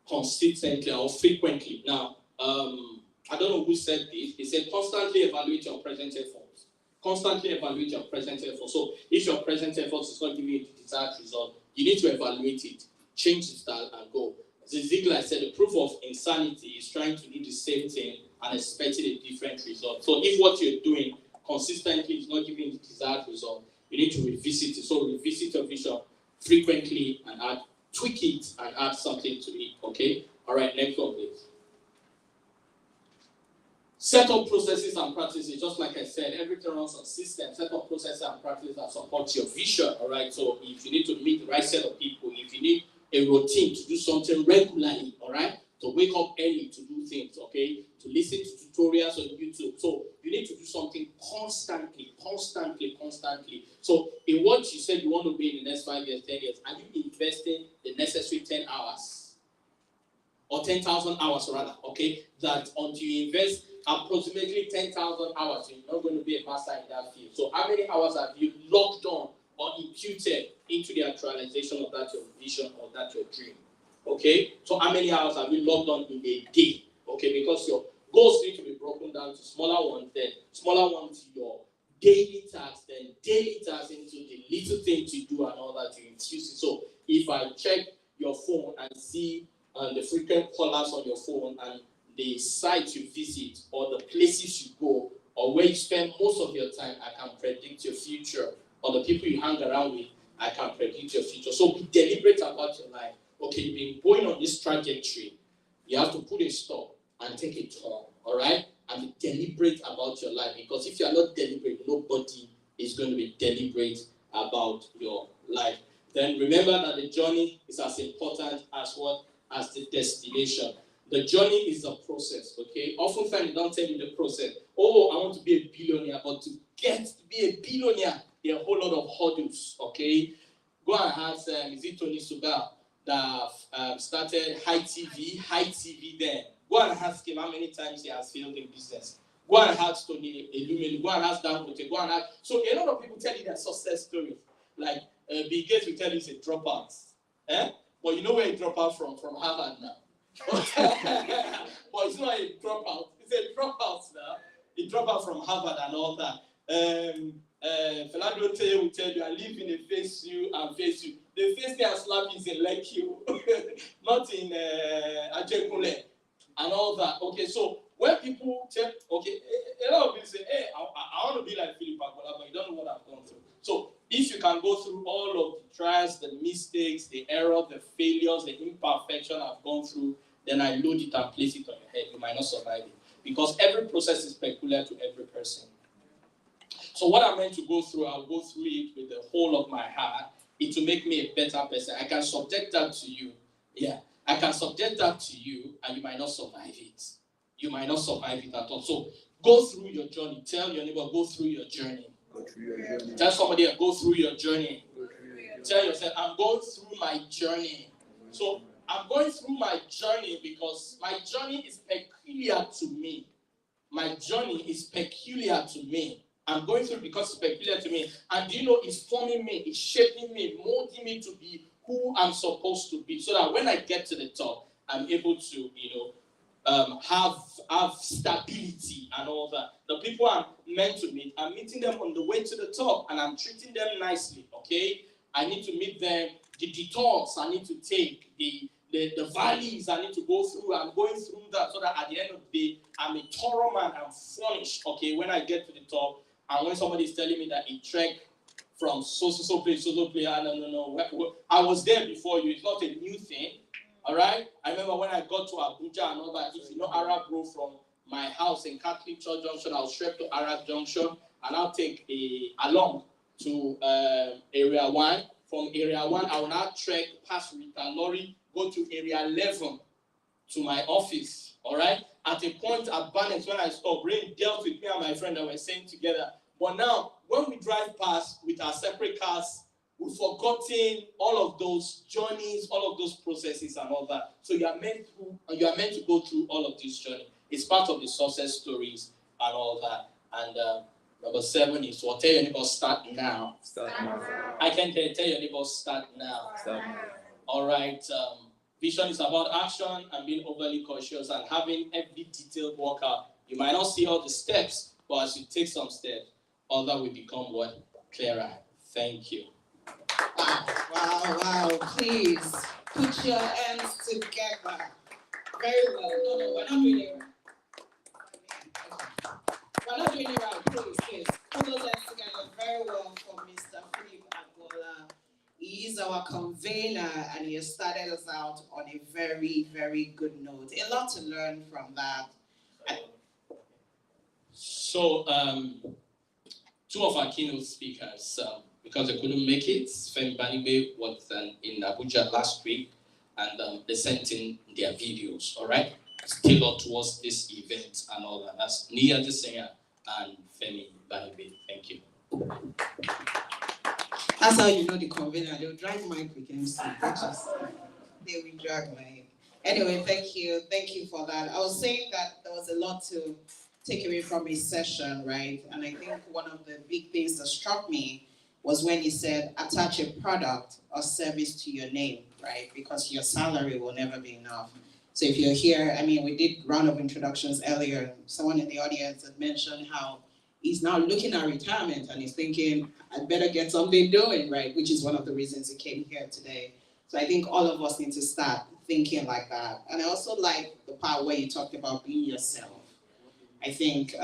consistently or frequently. Now, I don't know who said this. They said constantly evaluate your present efforts. Constantly evaluate your present efforts. So if your present efforts is not giving you the desired result, you need to evaluate it, change the style, and go. As Ziegler said, the proof of insanity is trying to do the same thing and expecting a different result. So if what you're doing consistently is not giving the desired result, you need to revisit it. So revisit your vision frequently and tweak it and add something to it. Okay? All right, next one, please. Set up processes and practices, just like I said, everything runs on systems. Set up processes and practices that support your vision, all right? So if you need to meet the right set of people, if you need a routine to do something regularly, all right? To wake up early to do things, okay? To listen to tutorials on YouTube. So you need to do something constantly. So in what you said you want to be in the next 5 years, 10 years, are you investing the necessary 10 hours? Or 10,000 hours rather, okay? That until you invest approximately 10,000 hours, you're not going to be a master in that field. So how many hours have you logged on or imputed into the actualization of that your vision or that your dream? Okay? So how many hours have you logged on in a day? Okay, because your goals need to be broken down to smaller ones, then smaller ones to your daily tasks, then daily tasks into the little things you do and all that you infuse it. So if I check your phone and see the frequent callers on your phone and the sites you visit or the places you go or where you spend most of your time, I can predict your future. Or the people you hang around with, I can predict your future. So be deliberate about your life. Okay, you've been going on this trajectory. You have to put a stop and take a turn, all right? And be deliberate about your life. Because if you are not deliberate, nobody is going to be deliberate about your life. Then remember that the journey is as important as what? As the destination. The journey is a process, okay? Oftentimes they don't tell you the process. Oh, I want to be a billionaire, but to get to be a billionaire, there are a whole lot of hurdles, okay? Go and ask, is it Tony Sugar that started High TV then? Go and ask him how many times he has failed in business. Go and ask Tony Elumelu, go and ask Dangote, go and ask. So a lot of people tell you their success stories. Like Bill Gates will tell you he's a dropout. But you know where he dropped out from? From Harvard now. But it's not a dropout. It's a dropout now. He dropped out from Harvard and all that. Philando will tell you, I live in a face you and face you. The face they are slapping is in Lekki, not in Ajekule and all that. Okay, so when people check, okay, a lot of people say, hey, I want to be like Philip Akola, but you don't know what I've gone through. So if you can go through all of the trials, the mistakes, the error, the failures, the imperfection I've gone through, then I load it and place it on your head. You might not survive it. Because every process is peculiar to every person. So what I'm meant to go through, I'll go through it with the whole of my heart. It will make me a better person. I can subject that to you. Yeah, I can subject that to you, and you might not survive it. You might not survive it at all. So go through your journey. Tell your neighbor, go through your journey. Tell somebody, go through your journey. Tell yourself, I'm going through my journey. So I'm going through my journey because my journey is peculiar to me. My journey is peculiar to me. I'm going through because it's peculiar to me. And do you know, it's forming me, it's shaping me, molding me to be who I'm supposed to be. So that when I get to the top, I'm able to, have stability and all that. The people I'm meant to meet, I'm meeting them on the way to the top and I'm treating them nicely, okay? I need to meet them, the detours I need to take, the valleys I need to go through. I'm going through that so that at the end of the day, I'm a thorough man, I'm furnished, okay, when I get to the top. And when somebody is telling me that a trek from so place, no, I was there before you. It's not a new thing. All right? I remember when I got to Abuja and all that, if you know Arab Road from my house in Catholic Church Junction, I'll straight to Arab Junction and I'll take along to Area 1. From Area 1, I will now trek past Rita Lorry, go to Area 11 to my office. All right? At a point at Barnes, when I stopped, rain dealt with me and my friend that were staying together. But now, when we drive past with our separate cars, we've forgotten all of those journeys, all of those processes and all that. So you are meant to go through all of this journey. It's part of the success stories and all that. And number 7 is what? Tell your neighbor, start now. Start now. I can tell your neighbor, start now. Start now. All right. Vision is about action and being overly cautious and having every detailed workout. You might not see all the steps, but as you take some steps, all that will become what? Clearer. Thank you. Wow. Please put your hands together. Very well. No, we're not doing it right. We're not doing it right. Please. Put those hands together. Very well for Mr. Philip Agbola. He is our convener and he has started us out on a very, very good note. A lot to learn from that. So, two of our keynote speakers, because they couldn't make it, Femi Banibe was in Abuja last week, and they sent in their videos, all right? Tailored towards this event and all that. That's Nia Desenya and Femi Banibe. Thank you. That's how you know the convener. They'll drag Mike with MC. They will drag Mike. Anyway, thank you. Thank you for that. I was saying that there was a lot to take away from his session, right? And I think one of the big things that struck me was when he said, attach a product or service to your name, right? Because your salary will never be enough. So if you're here, I mean, we did round of introductions earlier. Someone in the audience had mentioned how he's now looking at retirement and he's thinking, I'd better get something doing, right? Which is one of the reasons he came here today. So I think all of us need to start thinking like that. And I also like the part where you talked about being yourself. I think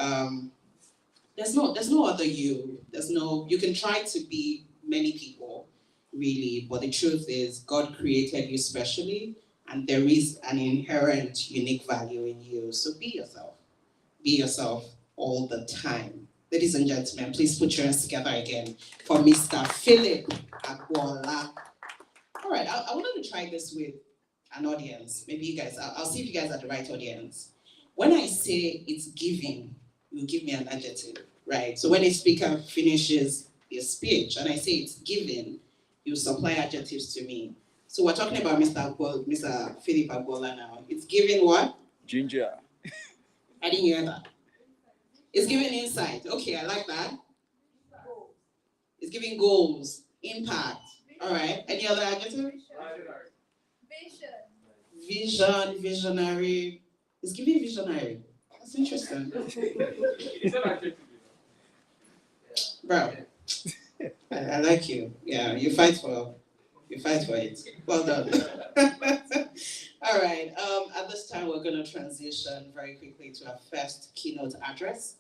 there's no other you. You can try to be many people, really, but the truth is God created you specially and there is an inherent unique value in you. So be yourself. Be yourself all the time. Ladies and gentlemen, please put your hands together again for Mr. Philip Agbola. All right, I wanted to try this with an audience. Maybe you guys, I'll see if you guys are the right audience. When I say it's giving, you give me an adjective, right? So when a speaker finishes their speech and I say it's giving, you supply adjectives to me. So we're talking about Mr. Philip Agbola now. It's giving what? Ginger. I didn't hear that. It's giving insight. Okay, I like that. It's giving goals, impact. All right. Any other adjective? Vision, visionary. It's giving visionary. That's interesting. Bro, I like you. Yeah, you fight for it. Well done. All right. At this time, we're going to transition very quickly to our first keynote address.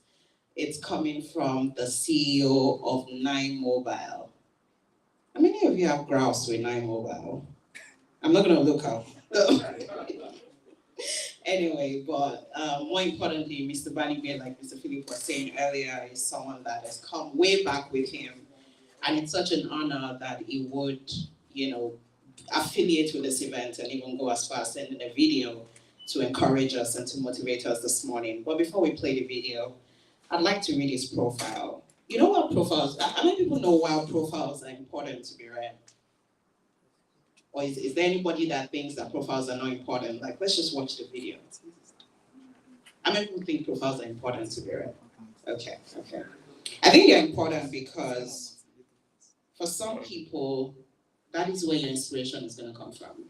It's coming from the CEO of Nine Mobile. How many of you have grouse with Nine Mobile? I'm not going to look up. Anyway, but more importantly, Mr. Banibe, like Mr. Philip was saying earlier, is someone that has come way back with him. And it's such an honor that he would, affiliate with this event and even go as far as sending a video to encourage us and to motivate us this morning. But before we play the video, I'd like to read his profile. You know what profiles, how many people know why profiles are important to be read? Or is there anybody that thinks that profiles are not important? Like, let's just watch the video. How many people think profiles are important to be read? Okay. I think they're important because for some people, that is where your inspiration is going to come from.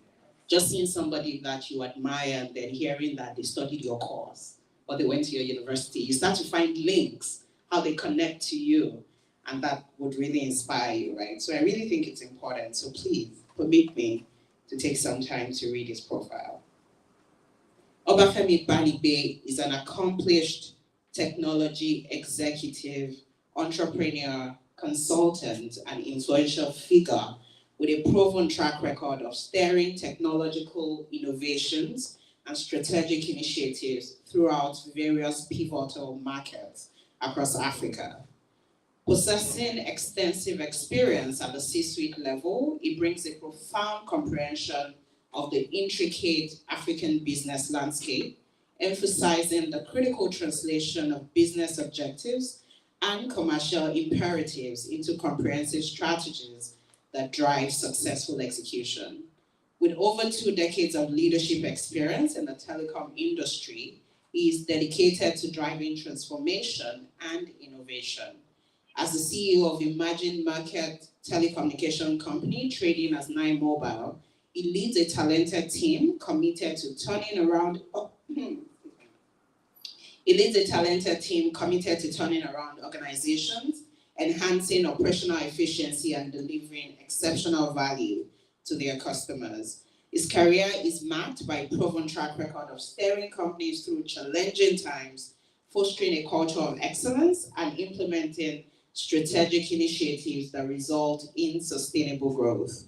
Just seeing somebody that you admire and then hearing that they studied your course or they went to your university, you start to find links, how they connect to you, and that would really inspire you, right? So I really think it's important. So please, permit me to take some time to read his profile. Obafemi Banibe is an accomplished technology executive, entrepreneur, consultant, and influential figure with a proven track record of steering technological innovations and strategic initiatives throughout various pivotal markets across Africa. Possessing extensive experience at the C-suite level, he brings a profound comprehension of the intricate African business landscape, emphasizing the critical translation of business objectives and commercial imperatives into comprehensive strategies that drive successful execution. With over 2 decades of leadership experience in the telecom industry, he is dedicated to driving transformation and innovation. As the CEO of Emerging Market Telecommunication Company, trading as Nine Mobile, He leads a talented team committed to turning around organizations, enhancing operational efficiency and delivering exceptional value to their customers. His career is marked by a proven track record of steering companies through challenging times, fostering a culture of excellence, and implementing strategic initiatives that result in sustainable growth.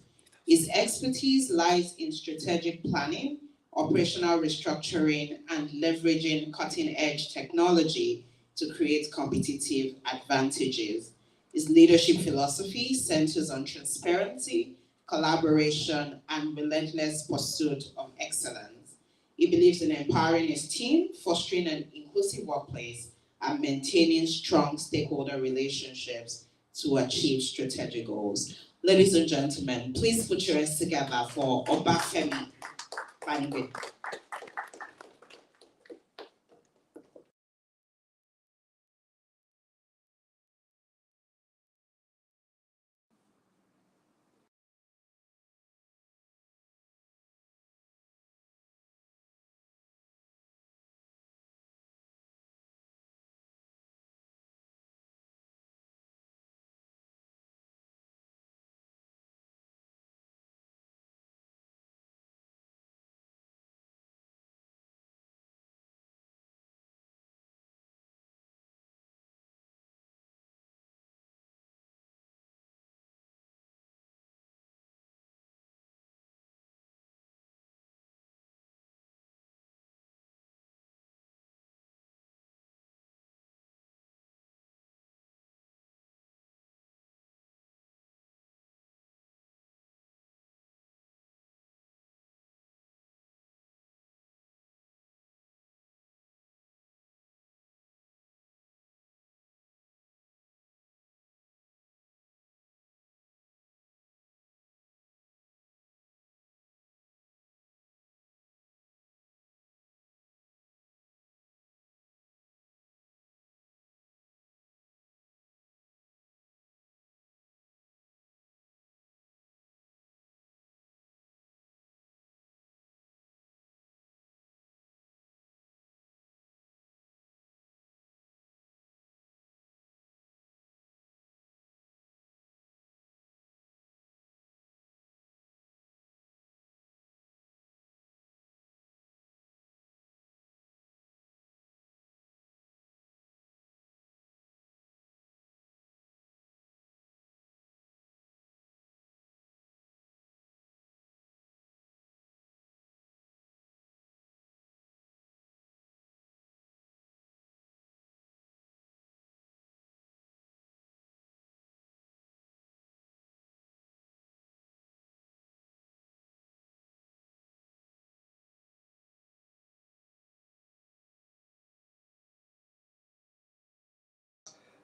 His expertise lies in strategic planning, operational restructuring, and leveraging cutting-edge technology to create competitive advantages. His leadership philosophy centers on transparency, collaboration, and relentless pursuit of excellence. He believes in empowering his team, fostering an inclusive workplace, and maintaining strong stakeholder relationships to achieve strategic goals. Ladies and gentlemen, please put your hands together for Obafemi Bangwe.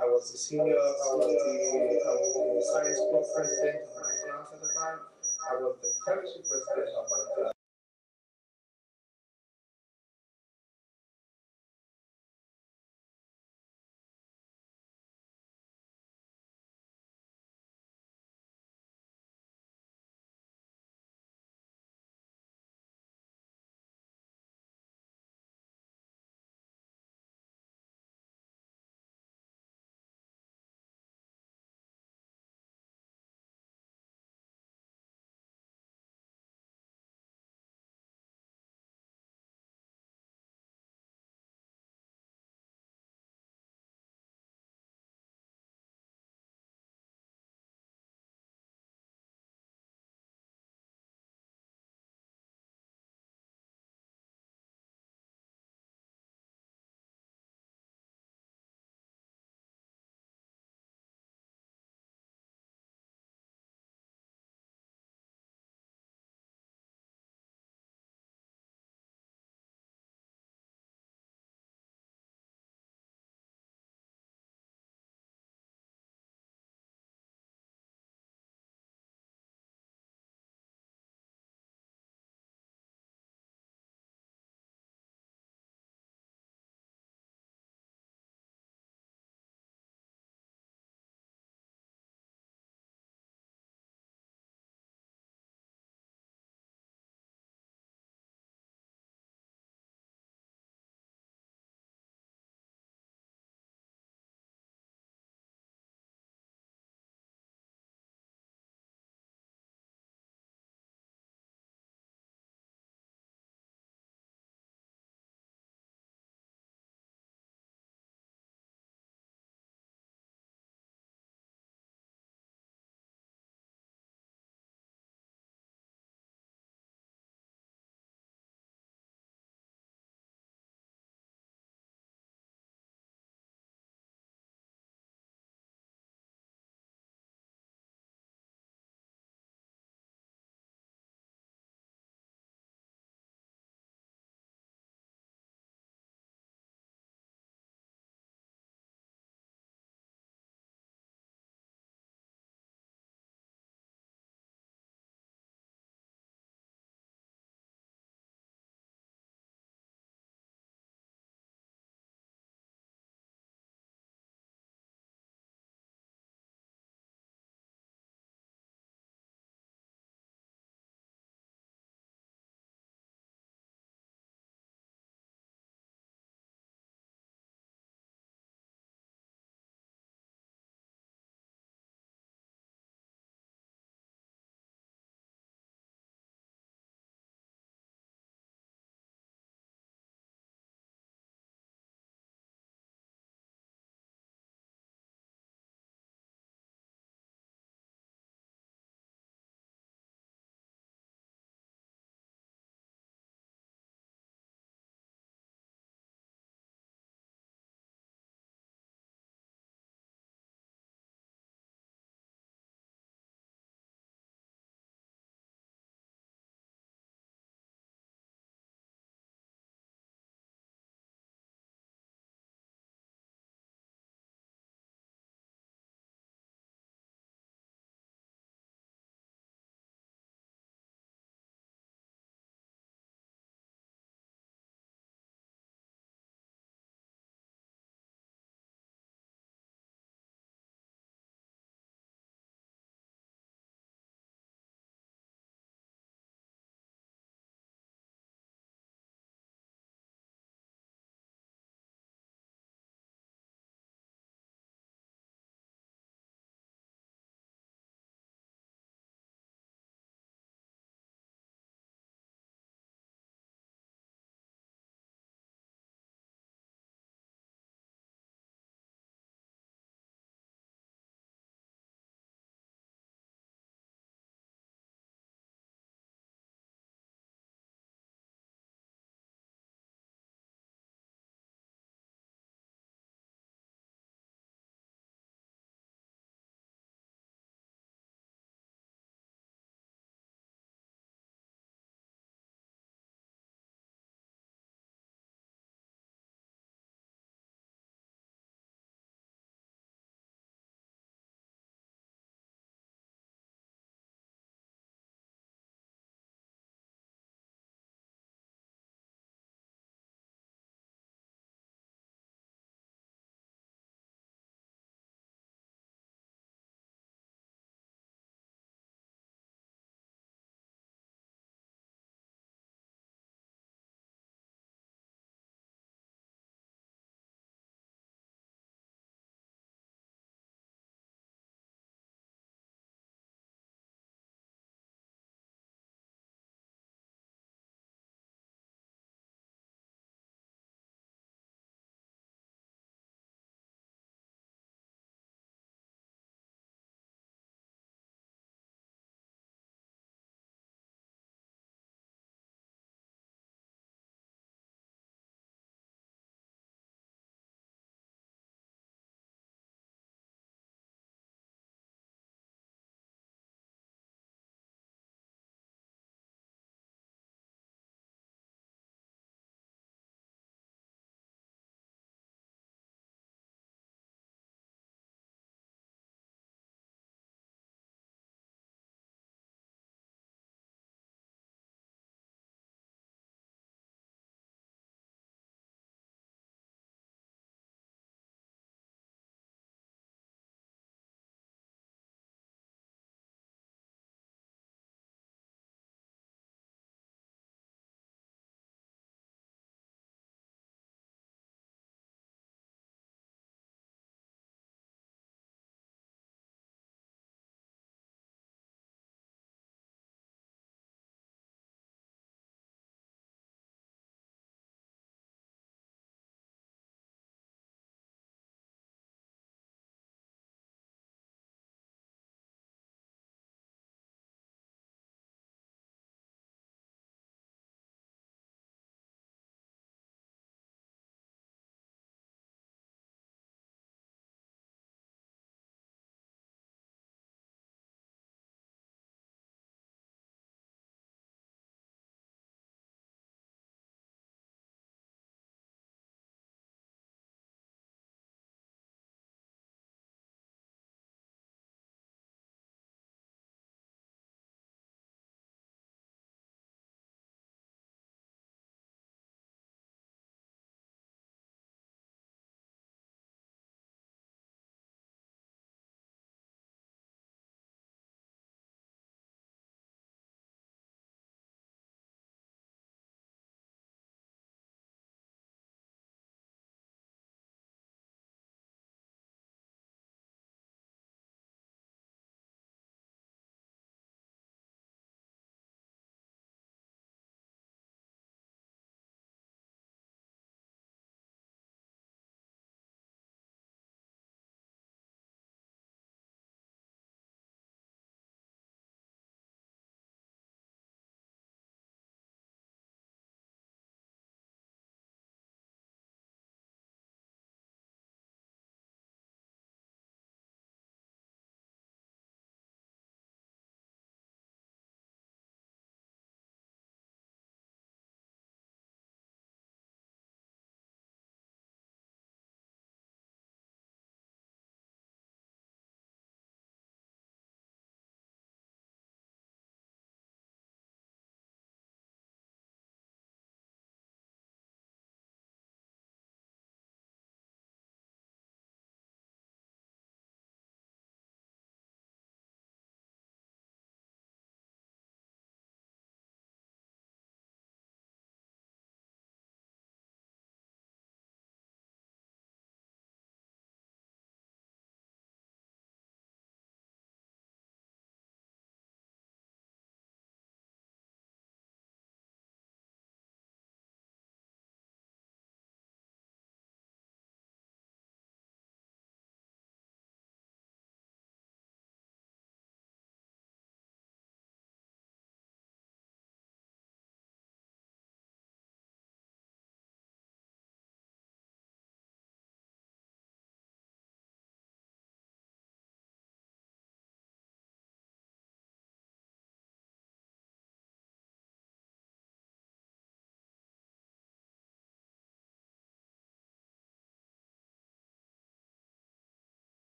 I was the science club president of my class at the time. I was the chemistry president of my class.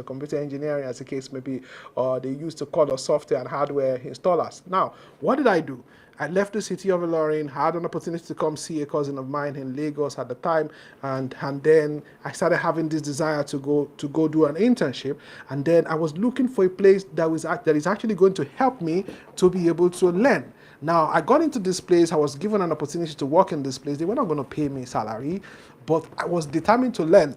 computer engineering as the case may be, or they used to call us software and hardware installers. Now, what did I do? I left the city of Ilorin, had an opportunity to come see a cousin of mine in Lagos at the time, and then I started having this desire to go do an internship, and then I was looking for a place that is actually going to help me to be able to learn. Now, I got into this place, I was given an opportunity to work in this place. They were not going to pay me salary, but I was determined to learn,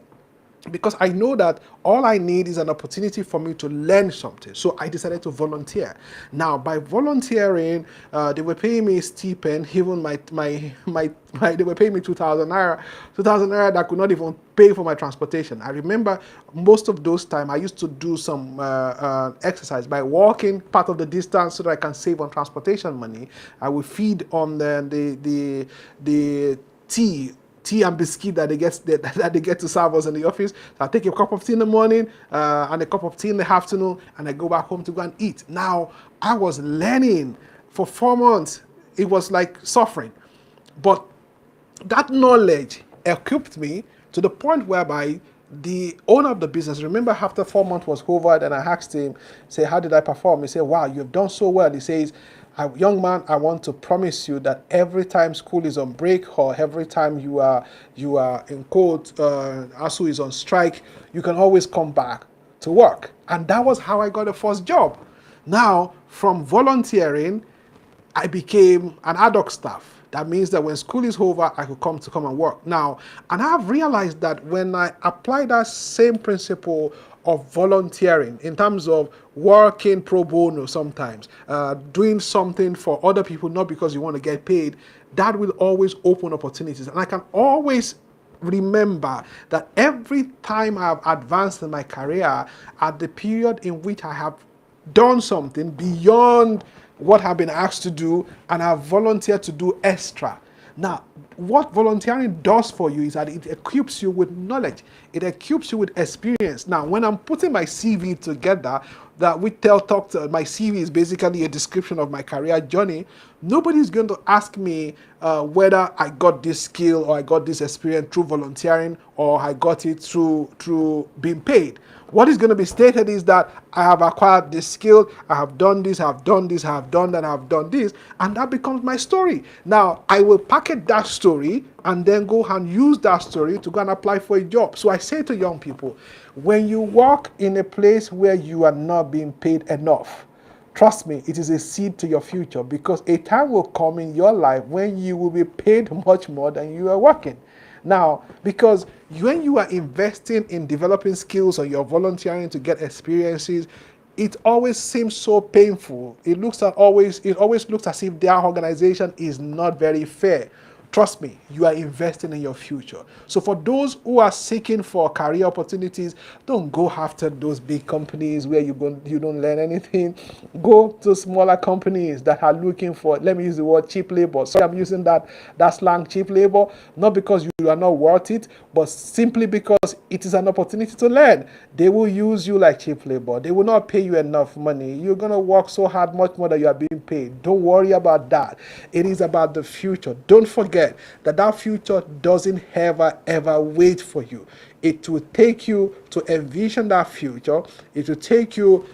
because I know that all I need is an opportunity for me to learn something. So I decided to volunteer. Now, by volunteering, they were paying me a stipend, even they were paying me 2,000 naira that could not even pay for my transportation. I remember most of those time I used to do some exercise by walking part of the distance so that I can save on transportation money. I would feed on the tea and biscuit that they get to serve us in the office. So I take a cup of tea in the morning and a cup of tea in the afternoon, and I go back home to go and eat. Now, I was learning for 4 months. It was like suffering. But that knowledge equipped me to the point whereby the owner of the business, remember after 4 months was over, and I asked him, say, how did I perform? He said, wow, you've done so well. He says, young man, I want to promise you that every time school is on break, or every time you are in quote, ASU is on strike, you can always come back to work. And that was how I got the first job. Now, from volunteering, I became an ad hoc staff. That means that when school is over, I could come and work. Now, and I've realized that when I apply that same principle of volunteering in terms of working pro bono sometimes, doing something for other people, not because you want to get paid, that will always open opportunities. And I can always remember that every time I have advanced in my career, at the period in which I have done something beyond what I've been asked to do, and I've volunteered to do extra. Now, what volunteering does for you is that it equips you with knowledge. It equips you with experience. Now, when I'm putting my CV together, my CV is basically a description of my career journey. Nobody's going to ask me whether I got this skill or I got this experience through volunteering or I got it through being paid. What is going to be stated is that I have acquired this skill, I have done this, I have done this, I have done that, I have done this, and that becomes my story. Now, I will package that story and then go and use that story to go and apply for a job. So I say to young people, when you work in a place where you are not being paid enough, trust me, it is a seed to your future, because a time will come in your life when you will be paid much more than you are working. Now, because when you are investing in developing skills or you're volunteering to get experiences, it always seems so painful. It always looks as if their organization is not very fair. Trust me, you are investing in your future. So for those who are seeking for career opportunities, don't go after those big companies where you don't learn anything. Go to smaller companies that are looking for, let me use the word cheap labor. Sorry, I'm using that slang, cheap labor, not because you are not worth it, but simply because it is an opportunity to learn. They will use you like cheap labor. They will not pay you enough money. You're going to work so hard, much more than you are being paid. Don't worry about that. It is about the future. Don't forget that future doesn't ever wait for you. It will take you to envision that future. It will take you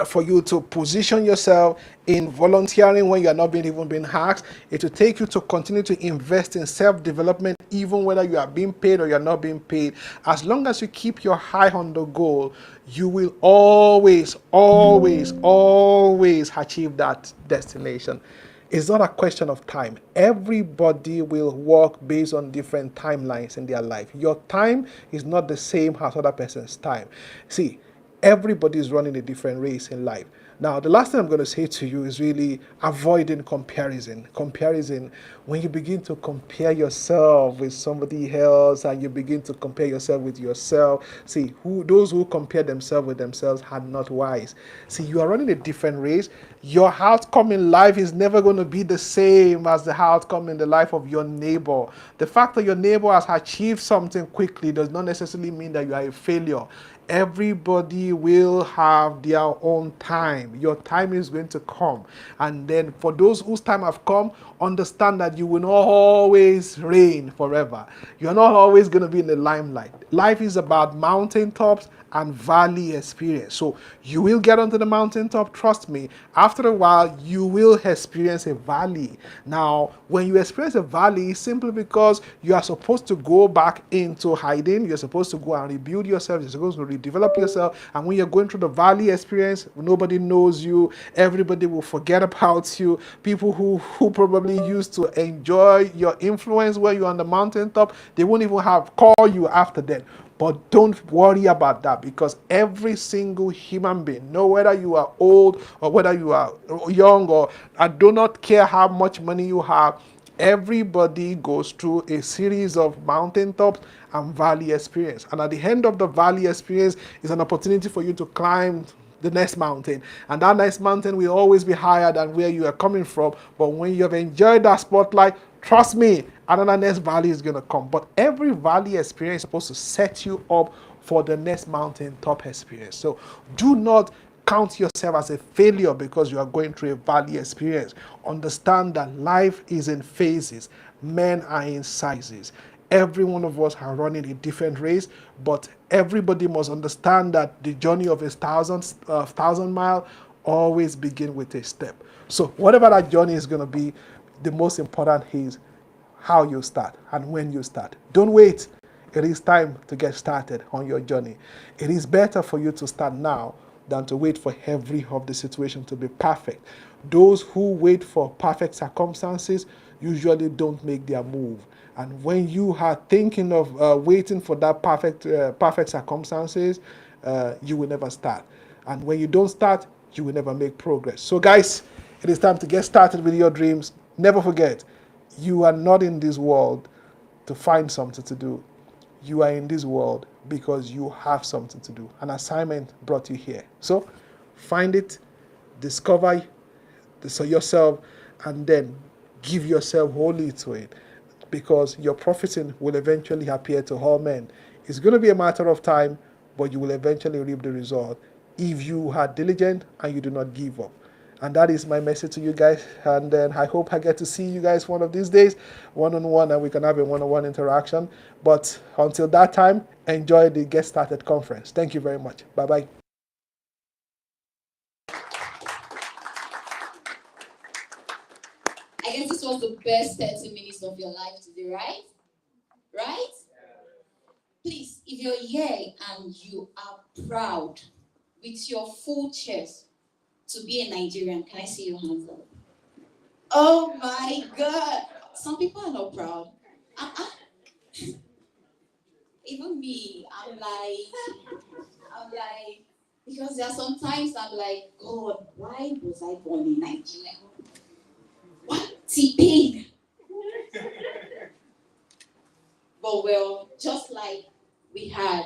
for you to position yourself in volunteering when you are not even being asked. It will take you to continue to invest in self-development, even whether you are being paid or you are not being paid. As long as you keep your eye on the goal, you will always achieve that destination. It's not a question of time. Everybody will work based on different timelines in their life. Your time is not the same as other person's time. See, everybody is running a different race in life. Now, the last thing I'm going to say to you is really avoiding comparison. Comparison, when you begin to compare yourself with somebody else and you begin to compare yourself with yourself, see, those who compare themselves with themselves are not wise. See, you are running a different race. Your outcome in life is never going to be the same as the outcome in the life of your neighbor. The fact that your neighbor has achieved something quickly does not necessarily mean that you are a failure. Everybody will have their own time. Your time is going to come. And then for those whose time have come, understand that you will not always reign forever. You're not always going to be in the limelight. Life is about mountaintops and valley experience. So you will get onto the mountaintop, trust me. After a while, you will experience a valley. Now, when you experience a valley, it's simply because you are supposed to go back into hiding. You're supposed to go and rebuild yourself. You're supposed to redevelop yourself. And when you're going through the valley experience, nobody knows you. Everybody will forget about you. People who probably used to enjoy your influence when you're on the mountaintop, they won't even have call you after that. But don't worry about that, because every single human being, no whether you are old or whether you are young, or I do not care how much money you have, everybody goes through a series of mountaintops and valley experience. And at the end of the valley experience is an opportunity for you to climb the next mountain. And that next mountain will always be higher than where you are coming from. But when you have enjoyed that spotlight, trust me, another next valley is going to come. But every valley experience is supposed to set you up for the next mountain top experience. So do not count yourself as a failure because you are going through a valley experience. Understand that life is in phases. Men are in sizes. Every one of us are running a different race, but everybody must understand that the journey of 1,000 miles always begin with a step. So whatever that journey is going to be, the most important is how you start and when you start. Don't wait. It is time to get started on your journey. It is better for you to start now than to wait for every of the situation to be perfect. Those who wait for perfect circumstances usually don't make their move. And when you are thinking of waiting for that perfect circumstances, you will never start. And when you don't start, you will never make progress. So guys, it is time to get started with your dreams. Never forget, you are not in this world to find something to do. You are in this world because you have something to do. An assignment brought you here. So find it, discover yourself, and then give yourself wholly to it, because your profiting will eventually appear to all men. It's going to be a matter of time, but you will eventually reap the result if you are diligent and you do not give up. And that is my message to you guys. And then I hope I get to see you guys one of these days, one-on-one, and we can have a one-on-one interaction. But until that time, enjoy the Get Started conference. Thank you very much. Bye-bye. I guess this was the best 30 minutes of your life today, right? Right? Please, if you're here and you are proud with your full chest to be a Nigerian, can I see your hands up? Oh my God. Some people are not proud. Even me, I'm like, because there are sometimes I'm like, God, why was I born in Nigeria? What? T-Pain. But well, just like we had,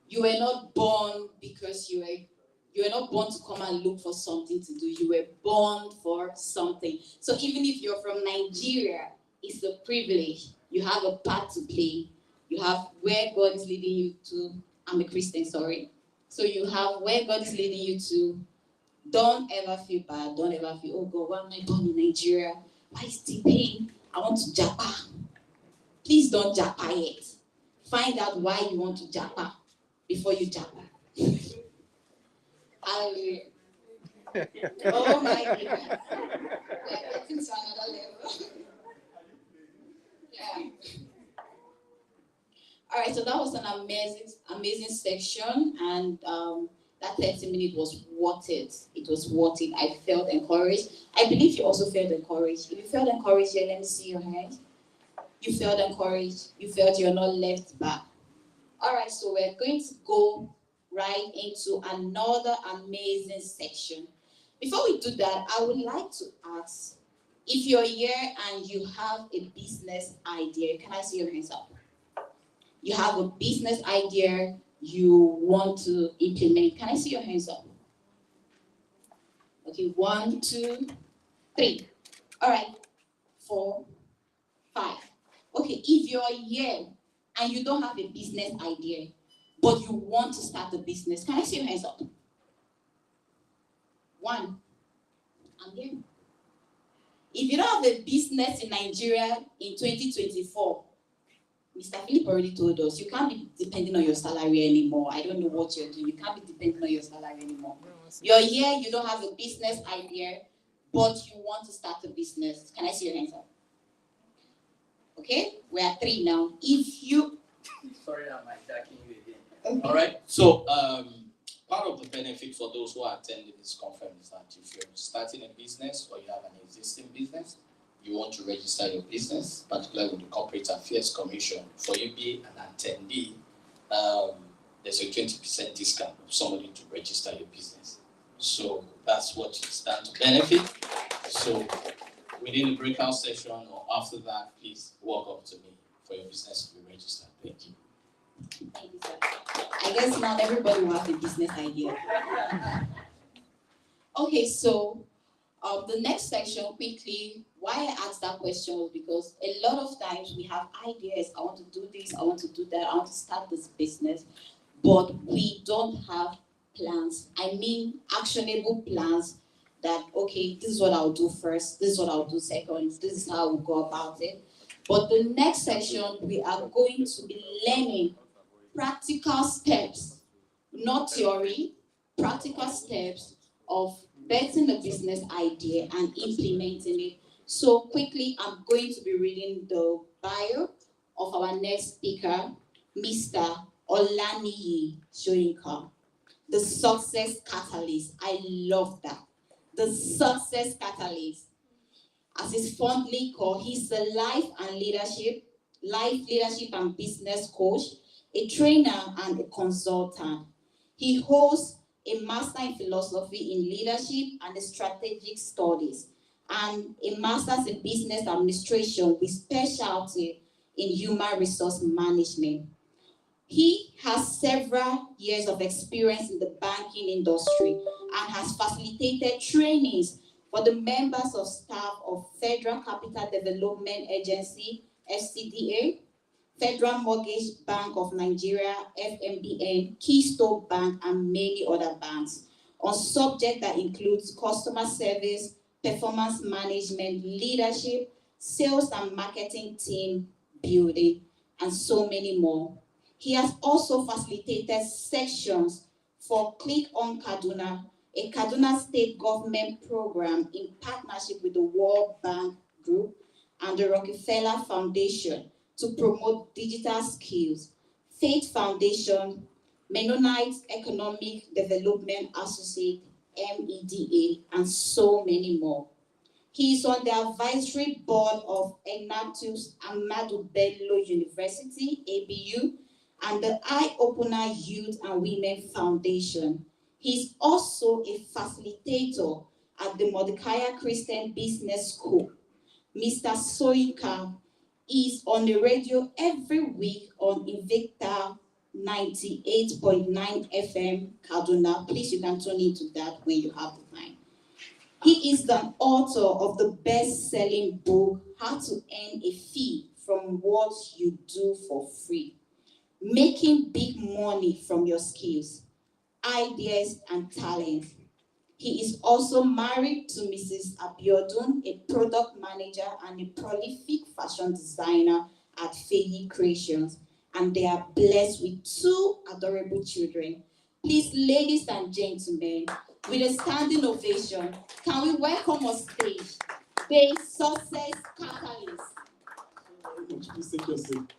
you were not born because you were not born to come and look for something to do. You were born for something. So even if you're from Nigeria, it's a privilege. You have a part to play. You have where God is leading you to. I'm a Christian, sorry. So you have where God is leading you to. Don't ever feel bad. Don't ever feel, oh God, why am I born in Nigeria? Why is T-Pain? I want to japa. Please don't japa yet. Find out why you want to japa before you japa. Hallelujah. Oh my God. We're getting to another level. Yeah. All right, so that was an amazing section, and that 30 minutes was worth it. It was worth it. I felt encouraged. I believe you also felt encouraged. If you felt encouraged here, let me see your hand. You felt encouraged. You felt you're not left back. All right, so we're going to go right into another amazing section. Before we do that, I would like to ask, if you're here and you have a business idea, can I see your hands up? You have a business idea you want to implement. Can I see your hands up? Okay, 1, 2, 3. All right, 4, 5. Okay, if you're here and you don't have a business idea, but you want to start a business? Can I see your hands up? One. I'm here. If you don't have a business in Nigeria in 2024, Mr. Philip already told us, you can't be depending on your salary anymore. I don't know what you're doing. You can't be depending on your salary anymore. You're here, you don't have a business idea, but you want to start a business. Can I see your hands up? Okay, we're at 3 now. If you... Sorry, I'm hijacking you again. Okay. All right, so part of the benefit for those who are attending this conference is that if you're starting a business or you have an existing business, you want to register your business, particularly with the Corporate Affairs Commission. For you being an attendee, there's a 20% discount for somebody to register your business. So that's what you stand to benefit. So within the breakout session or after that, please walk up to me for your business to be registered. Thank you. Thank you, sir. I guess now everybody will have a business idea. Okay, so the next section, quickly, why I asked that question was because a lot of times we have ideas. I want to do this, I want to do that, I want to start this business, but we don't have plans. I mean, actionable plans that, okay, this is what I'll do first, this is what I'll do second, this is how we'll go about it. But the next section, we are going to be learning practical steps, not theory, practical steps of betting a business idea and implementing it. So quickly, I'm going to be reading the bio of our next speaker, Mr. Olaniyi Soyinka, the success catalyst. I love that. The success catalyst. As he's fondly called, he's a life leadership and business coach, a trainer and a consultant. He holds a master in philosophy in leadership and strategic studies, and a master's in business administration with specialty in human resource management. He has several years of experience in the banking industry and has facilitated trainings for the members of staff of Federal Capital Development Agency, FCDA, Federal Mortgage Bank of Nigeria, FMBN, Keystone Bank, and many other banks on subjects that includes customer service, performance management, leadership, sales and marketing team building, and so many more. He has also facilitated sections for Click on Kaduna, a Kaduna state government program in partnership with the World Bank Group and the Rockefeller Foundation to promote digital skills, Faith Foundation, Mennonite Economic Development Associate, MEDA, and so many more. He is on the advisory board of Ignatius Ahmadu Bello University, ABU, and the Eye Opener Youth and Women Foundation. He's also a facilitator at the Mordecai Christian Business School. Mr. Soyinka is on the radio every week on Invicta 98.9 FM Kaduna. Please, you can tune into that when you have the time. He is the author of the best-selling book, How to Earn a Fee from What You Do for Free, Making Big Money from Your Skills, Ideas, and Talent. He is also married to Mrs. Abiodun, a product manager and a prolific fashion designer at Feyi Creations, and they are blessed with 2 adorable children. Please, ladies and gentlemen, with a standing ovation, can we welcome on stage the success catalyst? Please take your seat.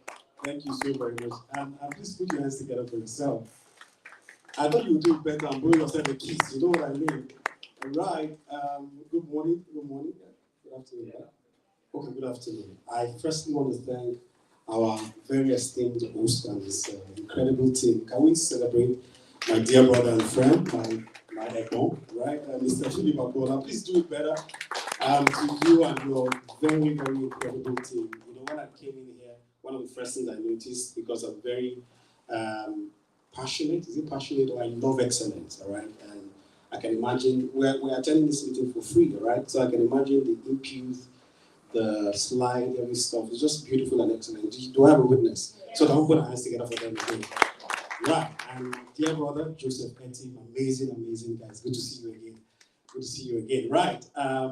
Thank you so very much. And please put your hands together for yourself. I know you do better and blow yourself a kiss. You know what I mean? All right. Good morning. Good morning. Good afternoon. Okay, good afternoon. I firstly want to thank our very esteemed host and this incredible team. Can we celebrate my dear brother and friend, my Ekon, right? Mr. Philip Akola. Please do it better to you and your very, very incredible team. You know, when I came in here, one of the first things I noticed, because I'm very passionate, is it passionate, or I love excellence, all right? And I can imagine, we're attending this meeting for free, all right? So I can imagine the input, the slide, every stuff. It's just beautiful and excellent. Do I have a witness? Yes. So don't put our hands together for them again. Right, and dear brother, Joseph Petty, amazing guys. Good to see you again. Good to see you again. Right, I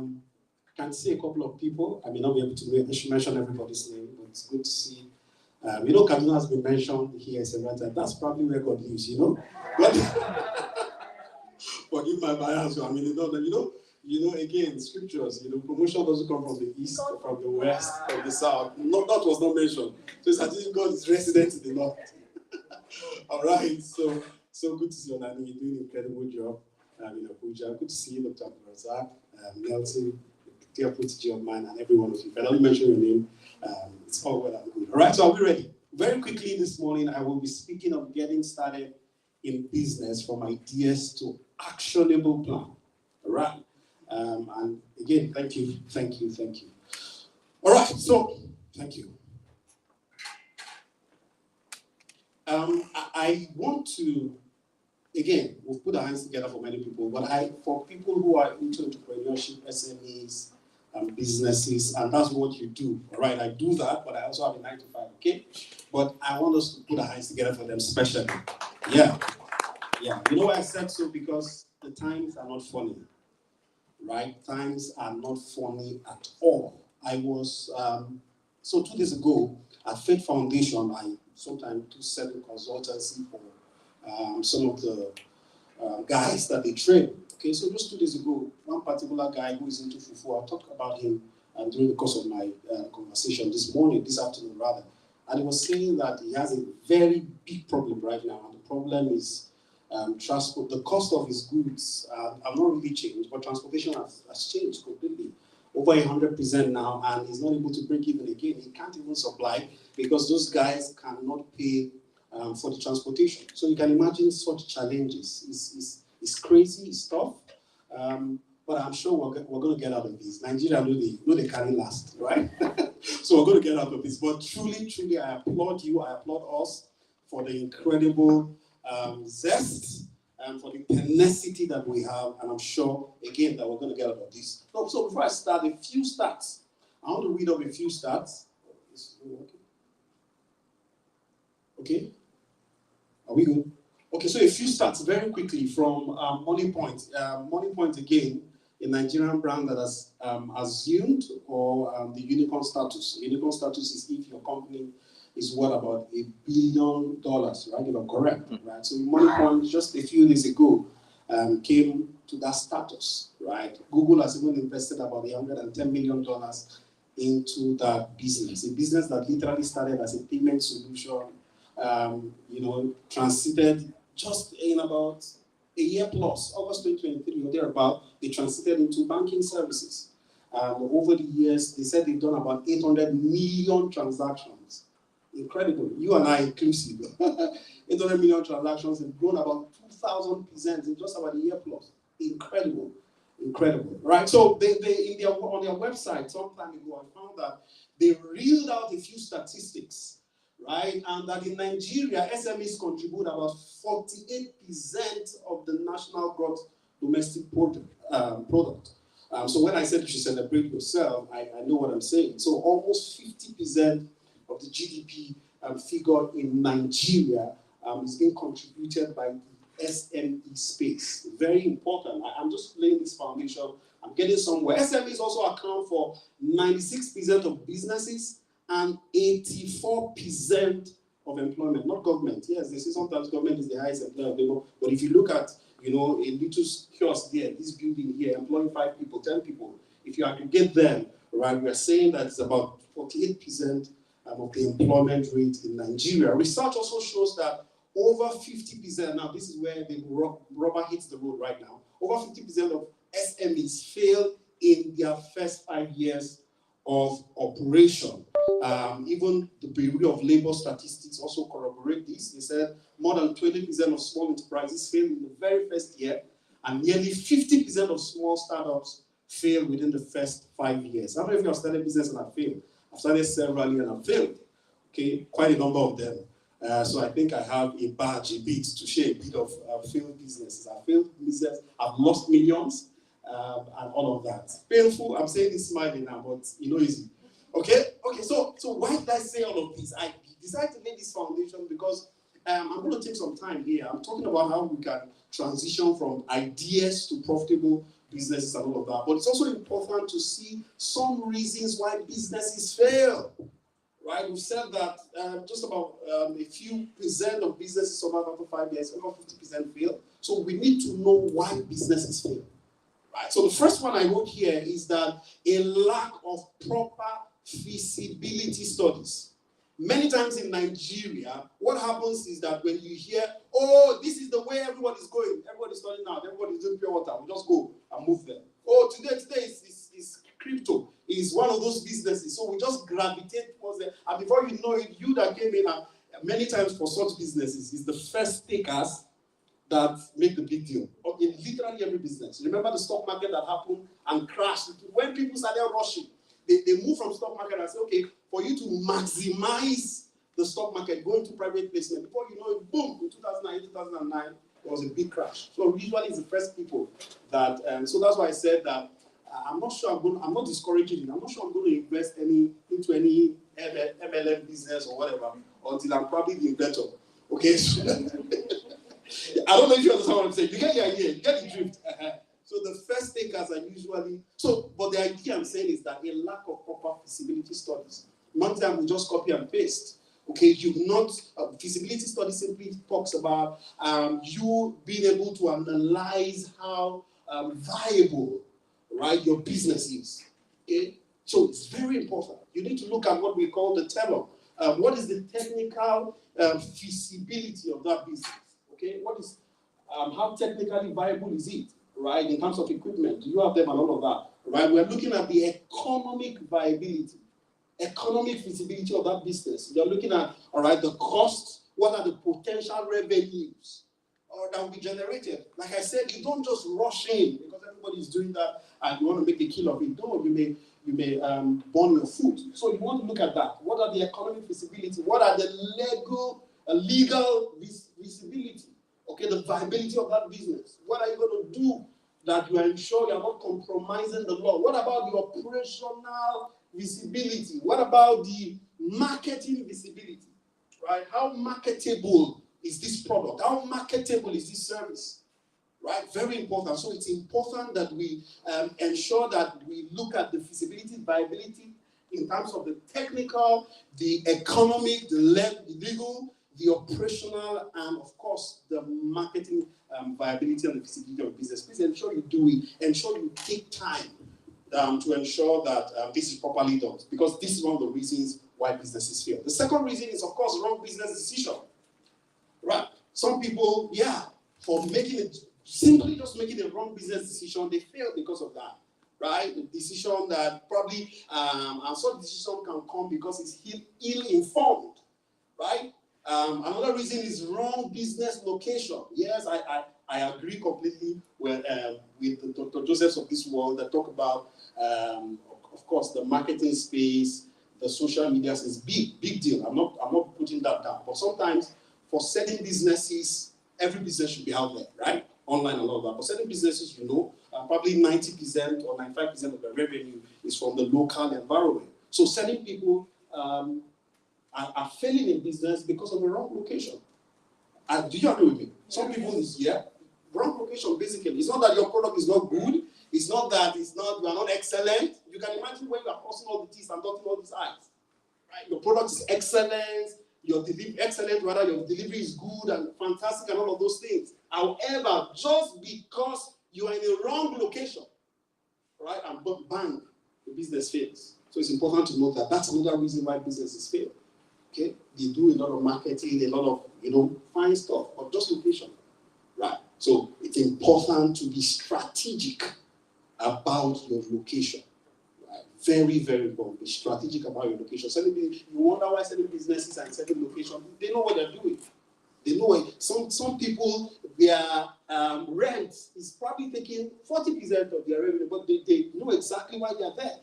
can see a couple of people. I may not be able to mention everybody's name, but it's good to see. Kaduna has been mentioned here several times. That's probably where God lives, But forgive my bias. I mean, again, scriptures. Promotion doesn't come from the east, or from the west, or the south. No, that was not mentioned. So it's as if God is resident in the north. All right, so good to see you, Nani. You're doing an incredible job in Abuja. Good to see you, Dr. Razak, Nelson, dear protege of mine, and every one of you. If I don't mention your name, it's all well and good. All right, so are we ready? Very quickly this morning, I will be speaking of getting started in business from ideas to actionable plan. All right, and again, thank you. All right, so thank you. I want to, again, we've put our hands together for many people, but for people who are into entrepreneurship, SMEs, businesses, and that's what you do, all right? I do that, but I also have a 9 to 5, okay? But I want us to put our hands together for them especially. Yeah. You know why I said so? Because the times are not funny, right? Times are not funny at all. I was, so 2 days ago, at Faith Foundation, I sometimes do selling consultancy for some of the guys that they train. Okay, so just 2 days ago, one particular guy who is into fufu, I'll talk about him during the course of my conversation this afternoon rather. And he was saying that he has a very big problem right now, and the problem is transport. The cost of his goods have not really changed, but transportation has changed completely. Over 100% now, and he's not able to break even again. He can't even supply because those guys cannot pay for the transportation. So you can imagine such challenges. It's crazy, it's tough, but I'm sure we're going to get out of this. Nigeria know they carry last, right? So we're going to get out of this. But truly, I applaud you. I applaud us for the incredible zest and for the tenacity that we have, and I'm sure, again, that we're going to get out of this. So before I start, a few stats. I want to read up a few stats. Okay? Are we good? Okay, so a few stats very quickly from Money Point. Money Point, again, a Nigerian brand that has assumed or the unicorn status. Unicorn status is if your company is worth about $1 billion, right? If I'm correct, right? So Money Point just a few days ago came to that status, right? Google has even invested about $110 million into that business. A business that literally started as a payment solution, transited just in about a year plus, August 2023 or thereabout, they transited into banking services. Over the years, they said they've done about 800 million transactions. Incredible. You and I inclusive. 800 million transactions have grown about 2,000% in just about a year plus. Incredible. Right? So on their website some time ago, I found that they reeled out a few statistics, right? And that in Nigeria, SMEs contribute about 48% of the national gross domestic product. So when I said you should celebrate yourself, I know what I'm saying. So almost 50% of the GDP figure in Nigeria is being contributed by the SME space. Very important. I'm just laying this foundation. I'm getting somewhere. SMEs also account for 96% of businesses and 84% of employment, not government. Yes, they say sometimes government is the highest employer of labor, but if you look at, a little kiosk there, this building here, employing 5 people, 10 people, if you aggregate them, right, we are saying that it's about 48% of the employment rate in Nigeria. Research also shows that over 50%, now this is where the rubber hits the road right now, over 50% of SMEs fail in their first 5 years of operation. Even the Bureau of Labor Statistics also corroborate this. They said more than 20% of small enterprises fail in the very first year, and nearly 50% of small startups fail within the first 5 years. How many of you have started business and have failed? I've started several and I've failed. Okay, quite a number of them. So I think I have a badge, a bit to share a bit of failed businesses. I've failed business, I've lost millions, and all of that. Painful, I'm saying this smiling now, but easy. Okay, so why did I say all of this? I decided to lay this foundation because I'm going to take some time here. I'm talking about how we can transition from ideas to profitable businesses and all of that. But it's also important to see some reasons why businesses fail. Right? We've said that just about a few percent of businesses survive after 5 years, over 50% fail. So we need to know why businesses fail. Right? So the first one I wrote here is that a lack of proper feasibility studies. Many times in Nigeria, what happens is that when you hear, oh, this is the way everybody's going, everybody's studying now, everybody's doing pure water, we just go and move there. Oh, today is crypto, is one of those businesses, so we just gravitate towards them, and before you know it, you that came in, many times for such businesses, is the first takers that make the big deal. In literally every business. Remember the stock market that happened and crashed? When people started rushing, they move from stock market and say, okay, for you to maximize the stock market, go into private placement. Before you know it, boom, in 2008, 2009, there was a big crash. So usually it's the first people that, so that's why I said that I'm not sure I'm not discouraging it. I'm not sure I'm going to invest into any MLM business or whatever until I'm probably the inventor. Okay? So, I don't know if you understand what I'm saying. You get the idea, you get the drift. So the first takers are usually, but the idea I'm saying is that a lack of proper feasibility studies. One time we just copy and paste. Okay, feasibility study simply talks about you being able to analyze how viable, right, your business is. Okay, so it's very important. You need to look at what we call the TELOM. What is the technical feasibility of that business? Okay, what is, how technically viable is it, right, in terms of equipment? Do you have them and all of that, right? We're looking at the economic viability, economic feasibility of that business. You're looking at, all right, the costs, what are the potential revenues that will be generated. Like I said, you don't just rush in because everybody's doing that and you want to make a kill of it. No, you may burn your foot. So you want to look at that. What are the economic feasibility? What are the legal visibility? Okay, the viability of that business. What are you going to do that you ensure you're not compromising the law? What about the operational visibility? What about the marketing visibility? Right? How marketable is this product? How marketable is this service? Right? Very important. So it's important that we ensure that we look at the feasibility, viability in terms of the technical, the economic, the legal, the operational, and of course, the marketing viability and the feasibility of business. Please ensure you do it. Ensure you take time to ensure that this is properly done, because this is one of the reasons why businesses fail. The second reason is, of course, wrong business decision. Right? Some people, for simply just making a wrong business decision, they fail because of that. Right? The decision that probably, and such decision can come because it's ill-informed. Right? Another reason is wrong business location. Yes, I agree completely with the Dr. Josephs of this world that talk about, of course, the marketing space, the social media is big deal. I'm not putting that down. But sometimes for certain businesses, every business should be out there, right? Online and all that. But certain businesses, probably 90% or 95% of the revenue is from the local environment. So certain people are failing in business because of the wrong location. Do you agree with me? Some people wrong location basically. It's not that your product is not good. It's not that you are not excellent. You can imagine when you are crossing all the T's and dotting all these I's. Right? Your product is excellent, your delivery is good and fantastic and all of those things. However, just because you are in a wrong location, right, and bang, the business fails. So it's important to note that that's another reason why businesses fail. Okay, they do a lot of marketing, a lot of fine stuff, but just location, right? So it's important to be strategic about your location, right? Very, very important. Be strategic about your location. You wonder why certain businesses are in certain locations. They know what they're doing. They know it. Some people, their rent is probably taking 40% of their revenue, but they know exactly why they're there,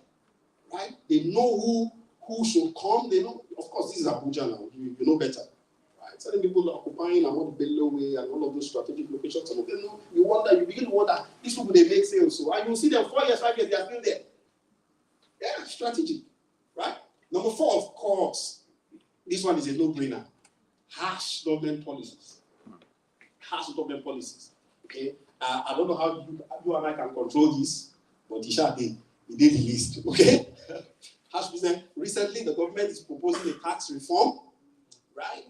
right? They know who should come. They know, of course, this is Abuja now. You know better, right? Certain people are occupying Ahmadu Bello Way and all of those strategic locations. Some of them know. You begin to wonder, these people, they make sales. So, and you see them 4 years, 5 years, they are still there. Yeah, strategic, right? Number 4, of course, this one is a no-brainer. harsh government policies. Harsh government policies. Okay? I don't know how you and I can control this, but Isha did. He did the list. Okay? Harsh business. Recently, the government is proposing a tax reform, right?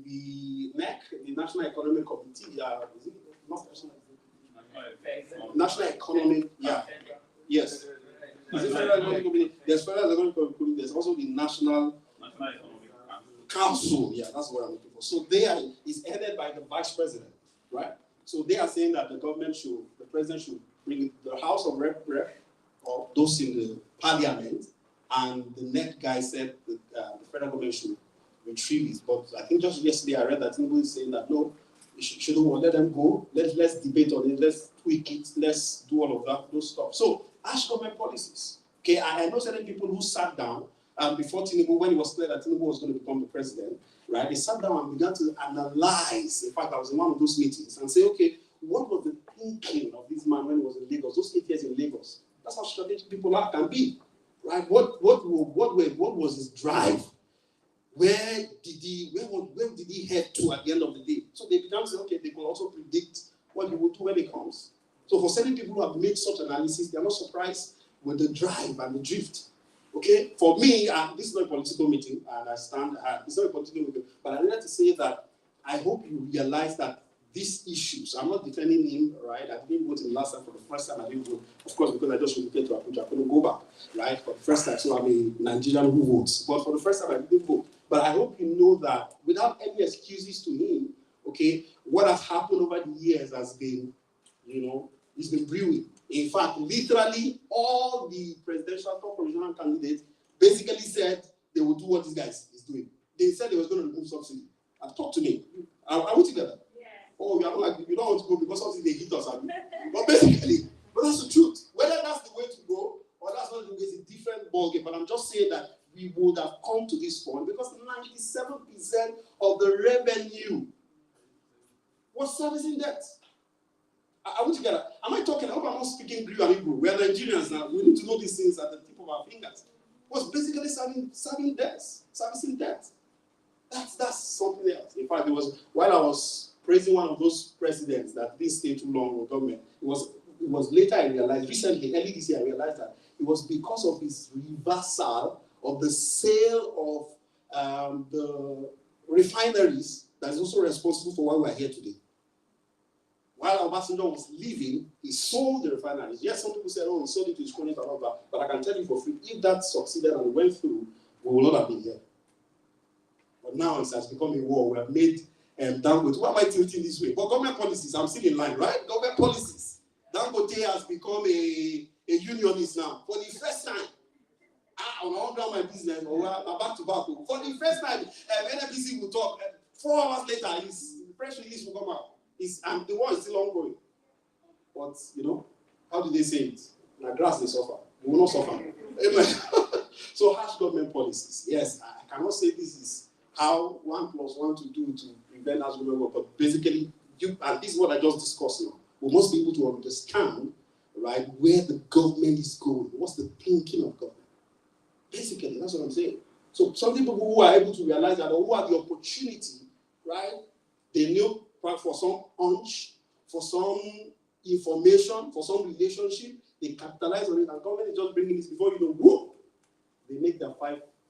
The NEC, the National Economic Committee, is it not National Economic, yeah. Yes. Is it Federal Economic Committee? There's Federal Economic Committee, there's also the National Council. Yeah, that's what I'm looking for. So is headed by the Vice President, right? So they are saying that the president should bring the House of Rep, or those in the Parliament, and the NEC guy said the federal government should retrieve it. But I think just yesterday I read that Tinubu is saying that no, we shouldn't let them go. Let's debate on it. Let's tweak it. Let's do all of that, those stuff. So, harsh government policies. Okay, I know certain people who sat down before Tinubu, when it was clear that Tinubu was going to become the president, right? They sat down and began to analyze. In fact, I was in one of those meetings and say, okay, what was the thinking of this man when he was in Lagos? Those 8 years in Lagos. That's how strategic people can be, right? What was his drive? Where did he head to at the end of the day? So they began to say, okay, they can also predict what he will do when he comes. So for certain people who have made such analysis, they are not surprised with the drive and the drift. Okay, for me, this is not a political meeting, and I stand. It's not a political meeting, but I wanted to say that I hope you realize that these issues. I'm not defending him, right? I didn't vote in last time for the first time. I didn't vote, of course, because I just relocated to Abuja. I couldn't go back, right? For the first time, so I'm a Nigerian who votes. But for the first time, I didn't vote. But I hope you know that without any excuses to him, okay, what has happened over the years has been, it's been brewing. In fact, literally, all the presidential top provisional candidates basically said they would do what this guy is doing. They said they was going to remove subsidy. Talk to me. Are we together? Yeah. Oh, you don't want to go because subsidy they hit us. But basically, that's the truth. Whether that's the way to go or that's not the way, is a different ballgame. But I'm just saying that we would have come to this point because 97% of the revenue was servicing debt. Are we together? Am I talking? I hope I'm not speaking Greek and Hebrew. We are Nigerians now. We need to know these things at the tip of our fingers. It was basically serving debts, servicing debt. That's something else. In fact, it was while I was praising one of those presidents that didn't stay too long with government. It was later I realized, recently, early this year, I realized that it was because of his reversal of the sale of the refineries that is also responsible for why we are here today. While Obasanjo was leaving, he sold the refineries. Yes, some people said, oh, he sold it to his cronies and all that. But I can tell you for free, if that succeeded and went through, we will not have been here. But now it has become a war. We have made Dangote. Why am I tilting this way? But government policies, I'm still in line, right? Government policies. Dangote has become a unionist now. For the first time, I won't run my business, but we're back to back. For the first time, NNPC will talk. 4 hours later, his press release will come out. And the war is still ongoing. But, how do they say it? Now, grass, they suffer. We will not suffer. Amen. So, harsh government policies. Yes, I cannot say this is how 1 + 1 to do to prevent harsh government work, but basically, and this is what I just discussed now. We must be able to understand, right, where the government is going. What's the thinking of government? Basically, that's what I'm saying. So, some people who are able to realize that, or who have the opportunity, right, they know for some hunch, for some information, for some relationship, they capitalize on it, and government is just bringing this before you know, whoop, they make their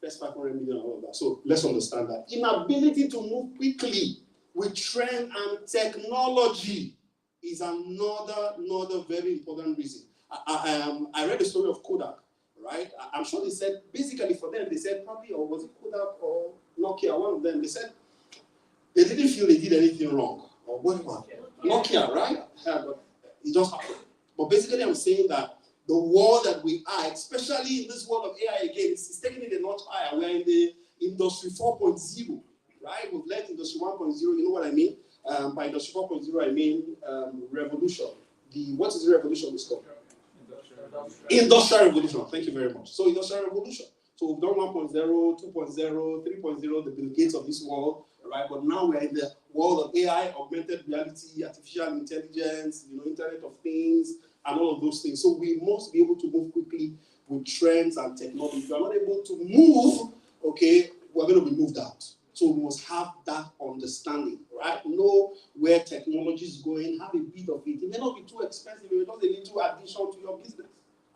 first 500 million and all of that. So let's understand that. Inability to move quickly with trend and technology is another very important reason. I read the story of Kodak, right? I'm sure they said, basically for them, they said probably, or was it Kodak or Nokia, one of them, they said, they didn't feel they did anything wrong, or whatever. Nokia, right? But it just happened. But basically, I'm saying that the world that we are, especially in this world of AI again, is taking it a notch higher. We're in the industry 4.0, right? We've left industry 1.0, you know what I mean? By industry 4.0, I mean revolution. What is the revolution it's called? Industrial revolution. Thank you very much. So industrial revolution. So we've done 1.0, 2.0, 3.0, the Bill Gates of this world, right? But now we're in the world of AI, augmented reality, artificial intelligence, Internet of Things, and all of those things. So we must be able to move quickly with trends and technology. If we're not able to move, okay, we're going to be moved out. So we must have that understanding, right? Know where technology is going, have a bit of it. It may not be too expensive, it may just a little addition to your business.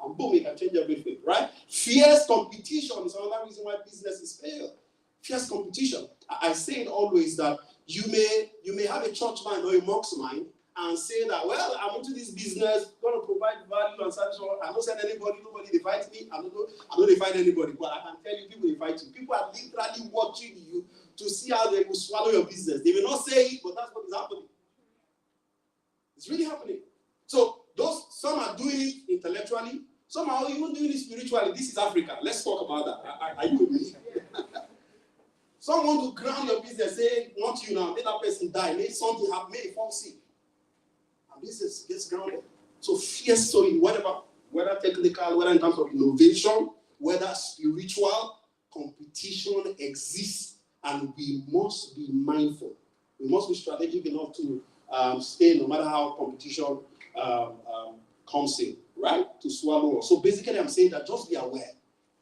And boom, it can change everything, right? Fierce competition is another reason why businesses fail. Fierce competition. I say it always that you may have a church mind or a mosque mind and say that, well, I'm into this business, going to provide value and service. I don't send anybody, nobody they fight me. I don't they fight anybody, but I can tell you, people they fight you. People are literally watching you to see how they will swallow your business. They will not say it, but that's what is happening. It's really happening. So some are doing it intellectually, some are even doing it spiritually. This is Africa. Let's talk about that. Are you with me? Some want to ground your business, say, want you now, make that person die, make something happen, make it fall sick. And business gets grounded. So fierce story, whether technical, whether in terms of innovation, whether spiritual, competition exists, and we must be mindful. We must be strategic enough to stay no matter how competition comes in, right? To swallow us. So basically, I'm saying that just be aware.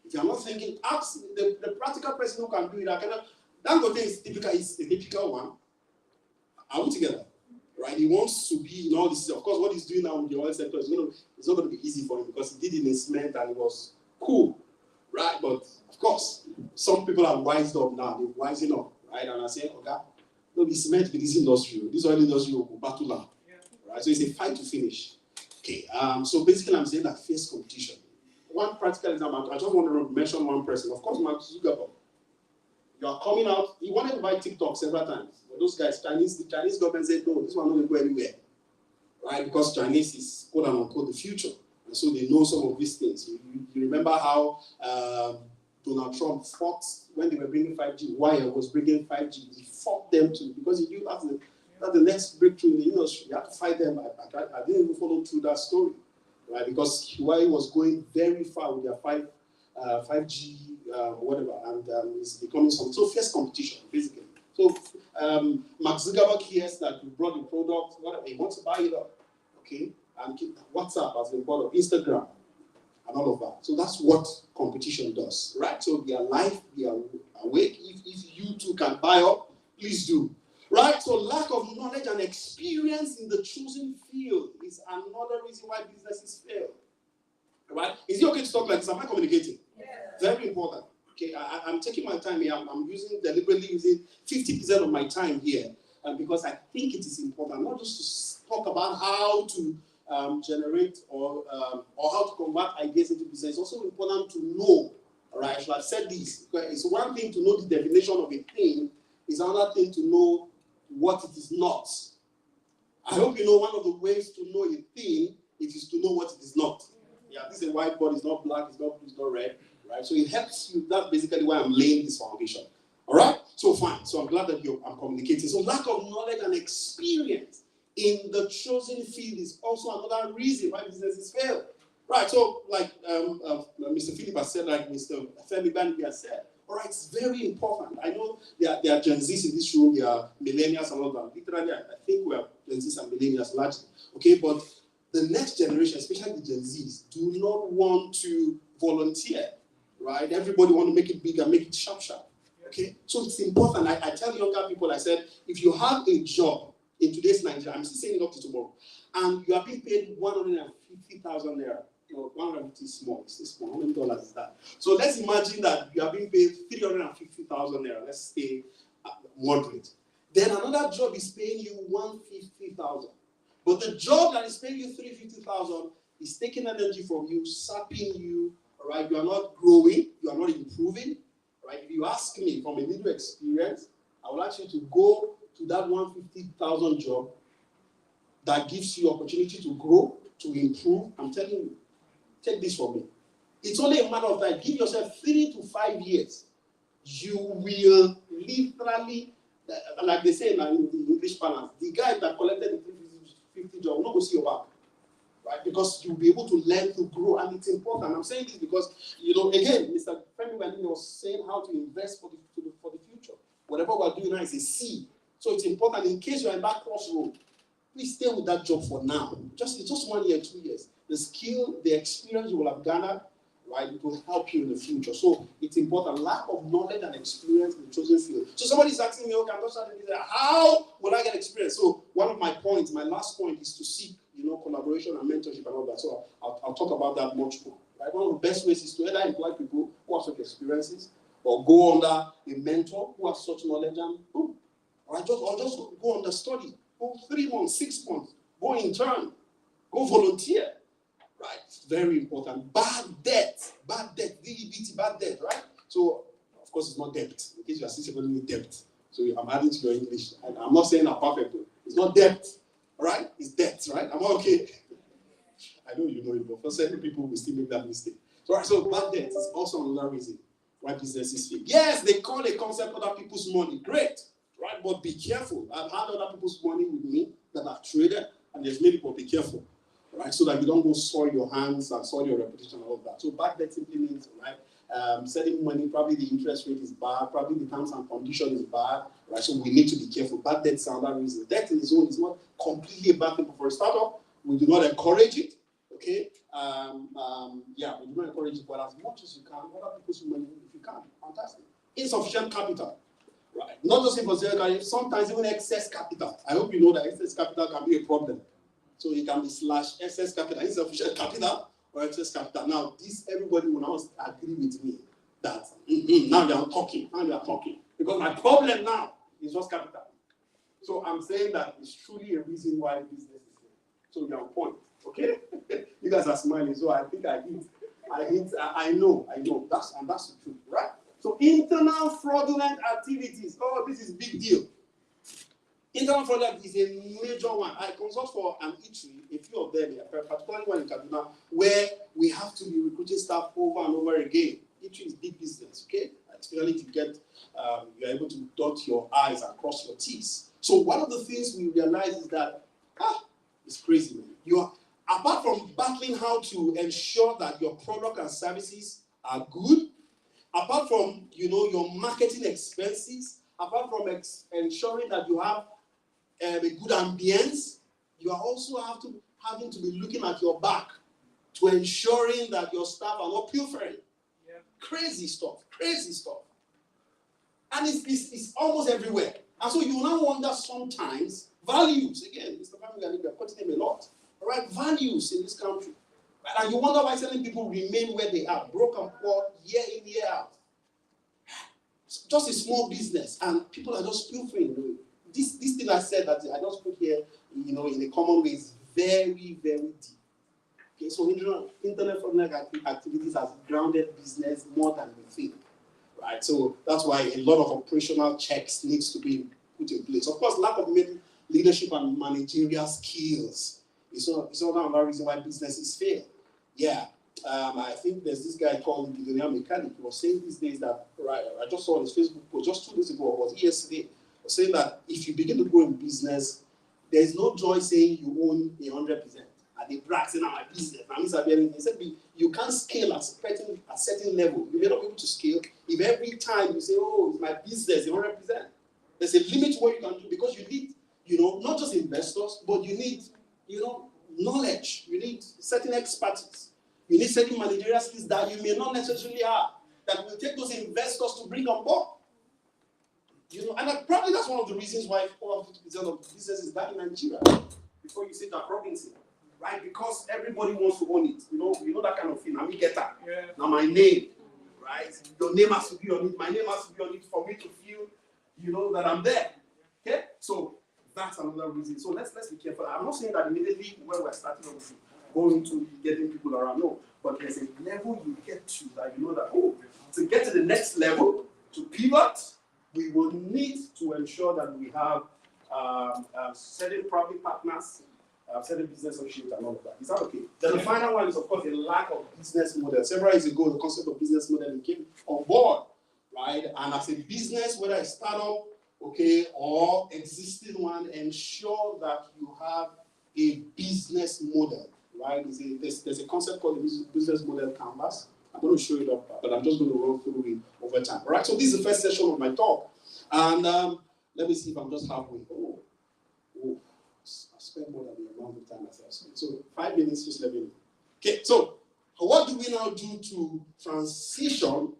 If you're not thinking, ask the practical person who can do it. Dangote is a typical one. Are we together? Right? He wants to be in all this. Of course, what he's doing now in the oil sector is it's not going to be easy for him because he did it in cement and it was cool, right? But of course, some people are wised up now. They're wising up, right? And I say, okay, no, be cement with this industry. This oil industry will battle now, right? So it's a fight to finish. Okay. So basically, I'm saying that fierce competition. One practical example, I just want to mention one person. Of course, Mark Zuckerberg. You are coming out, he wanted to buy TikTok several times. But those guys, the Chinese government said, no, this one not going to go anywhere. Right? Because Chinese is quote unquote the future. And so they know some of these things. You remember how Donald Trump fought when they were bringing 5G, Wire was bringing 5G. He fought them too, because he knew that's the next breakthrough in the industry. You have to fight them. I didn't even follow through that story. Right, because Huawei was going very far with their 5G, whatever, and it's becoming some so fierce competition, basically. So Mark Zuckerberg hears that we brought the product, whatever, he wants to buy it up, okay? And WhatsApp has been brought up, Instagram, and all of that. So that's what competition does, right? So be alive, be awake. If you too can buy up, please do. Right, so lack of knowledge and experience in the chosen field is another reason why businesses fail. Right? Is it okay to talk like this? Am I communicating? Yeah. Very important. Okay, I'm taking my time here. I'm deliberately using 50% of my time here because I think it is important, not just to talk about how to generate or how to convert ideas into business. It's also important to know. All right, so I've said this. It's one thing to know the definition of a thing. It's another thing to know what it is not. I hope you know one of the ways to know a thing is to know what it is not. Yeah, this is a whiteboard, it's not black, it's not blue, it's not red, right? So it helps you. That's basically why I'm laying this foundation. All right? So fine. So I'm glad that I'm communicating. So lack of knowledge and experience in the chosen field is also another reason why businesses fail. Right, so like Mr. Philip has said, like Mr. Femi Banbi has said, all right, it's very important. I know there are Gen Zs in this room, there are millennials and all that. Literally, I think we are Gen Zs and millennials largely. Okay, but the next generation, especially the Gen Zs, do not want to volunteer, right? Everybody want to make it bigger, make it sharp. Okay, so it's important. I tell younger people, I said, if you have a job in today's Nigeria, I'm still saying it up to tomorrow, and you are being paid 150,000 naira. 150 is small. It's small. How many dollars is that? So let's imagine that you are being paid 350,000 naira. Let's stay moderate. Then another job is paying you 150,000. But the job that is paying you 350,000 is taking energy from you, sapping you. All right, you are not growing. You are not improving. Right? If you ask me from a little experience, I will ask you to go to that 150,000 job that gives you opportunity to grow, to improve. I'm telling you. Take this from me. It's only a matter of time. Give yourself 3 to 5 years. You will literally, like they say in the English balance, the guy that collected the 350 job will not go see your back. Right? Because you'll be able to learn to grow. And it's important. I'm saying this because, again, Mr. Femi Banini was saying how to invest for the future. Whatever we're doing now is a seed. So it's important in case you're in that crossroad, please stay with that job for now. It's just 1 year, 2 years. The skill, the experience you will have garnered, right, it will help you in the future. So it's important. Lack of knowledge and experience in the chosen field. So somebody's asking me, okay, I'm just starting this. How will I get experience? So one of my points, my last point, is to seek, collaboration and mentorship and all that. So I'll talk about that much more. Right? One of the best ways is to either employ people who have such experiences or go under a mentor who has such knowledge and boom. Or just go under study. Go 3 months, 6 months. Go intern. Go volunteer. Right? Very important. Bad debt, DEBT, bad debt, right? So, of course, it's not debt. In case you are still with debt. So I'm adding to your English. And I'm not saying I'm perfect. It's not debt. All right? It's debt, right? I'm okay. I know you know it, but for certain people, we still make that mistake. So bad debt is also another reason why businesses fail. Yes, they call a concept other people's money. Great, right? But be careful. I've had other people's money with me that I've traded, and there's many people. Be careful, right? So that you don't go soil your hands and soil your reputation and all of that. So bad debt simply means, right? Selling money, probably the interest rate is bad, probably the terms and conditions is bad, right? So we need to be careful. Bad debt is another reason. Debt in its own is not completely a bad thing, but for a startup, we do not encourage it. Okay, we do not encourage it, but as much as you can, other people's money, if you can, fantastic. Insufficient capital, right? Not just insufficient, sometimes even excess capital. I hope you know that excess capital can be a problem. So it can be / excess capital, insufficient capital, or excess capital. Now, everybody will now agree with me that now they are talking, because my problem now is just capital. So I'm saying that it's truly a reason why business is here. So you're on point. Okay, you guys are smiling, so I think I know. That's the truth, right? So internal fraudulent activities. Oh, this is a big deal. Internal fraudulent is a major one. I consult for an eatery, a few of them, particularly one in Kaduna, where we have to be recruiting staff over and over again. Eatery is big business, okay? Especially to get, you're able to dot your I's and cross your T's. So one of the things we realize is that, it's crazy, man. Apart from battling how to ensure that your product and services are good, apart from your marketing expenses, apart from ensuring that you have a good ambience, you are also having to be looking at your back to ensuring that your staff are not pilfering. Yeah. Crazy stuff. And it's almost everywhere. And so you now wonder sometimes, values, again, Mr. Family, we are quoting him a lot. All right, values in this country. Right? And you wonder why certain people remain where they are, broken poor, year in, year out. It's just a small business, and people are just pilfering. This thing I said that I just put here, in a common way, is very, very deep. Okay, so internet fraudulent activities has grounded business more than we think. Right, so that's why a lot of operational checks needs to be put in place. Of course, lack of leadership and managerial skills. It's not another reason why businesses fail. Yeah, I think there's this guy called Billionaire Mechanic. He was saying these days that, right, I just saw on his Facebook post just 2 days ago, or was it yesterday, saying that if you begin to grow in business, there's no joy saying you own 100%. And they brag saying, my business. He said, you can't scale at a certain level. You may not be able to scale if every time you say, it's my business, 100%. There's a limit to what you can do, because you need, not just investors, but you need, knowledge. You need certain expertise. You need certain managerial skills that you may not necessarily have, that will take those investors to bring on board. And probably that's one of the reasons why 50% of business is back in Nigeria. Before you say that Robinson, right? Because everybody wants to own it. You know that kind of thing. I'm get that. Yeah. Now my name, right? Your name has to be on it. My name has to be on it for me to feel, that I'm there. Okay? So that's another reason. So let's be careful. I'm not saying that immediately when we're starting off, going to getting people around. No, but there's a level you get to that to get to the next level, to pivot, we will need to ensure that we have certain private partners, certain business associates, and all of that. Is that okay? Then the final one is, of course, the lack of business model. Several years ago, the concept of business model came on board, right? And as a business, whether a startup, okay, or existing one, ensure that you have a business model, right? There's a concept called the business model canvas. I'm going to show it up, but I'm just going to run through it over time. All right, so this is the first session of my talk. And let me see if I'm just halfway. I spent more than the amount of time I spent. So 5 minutes, just let me know. Okay, so what do we now do to transition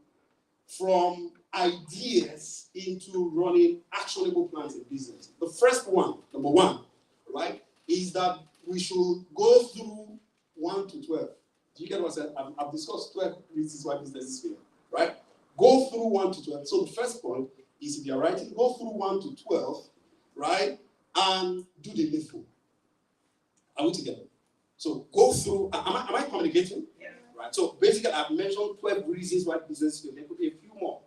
from ideas into running actionable plans in business. The first one, number one, right, is that we should go through 1 to 12. Do you get what I said? I've discussed 12 reasons why businesses fail, right? Go through 1 to 12. So the first point is, if you're writing, go through 1 to 12, right, and do the needful. Are we together? So go through, am I communicating? Yeah. Right. So basically, I've mentioned 12 reasons why business fail. There could be a few more,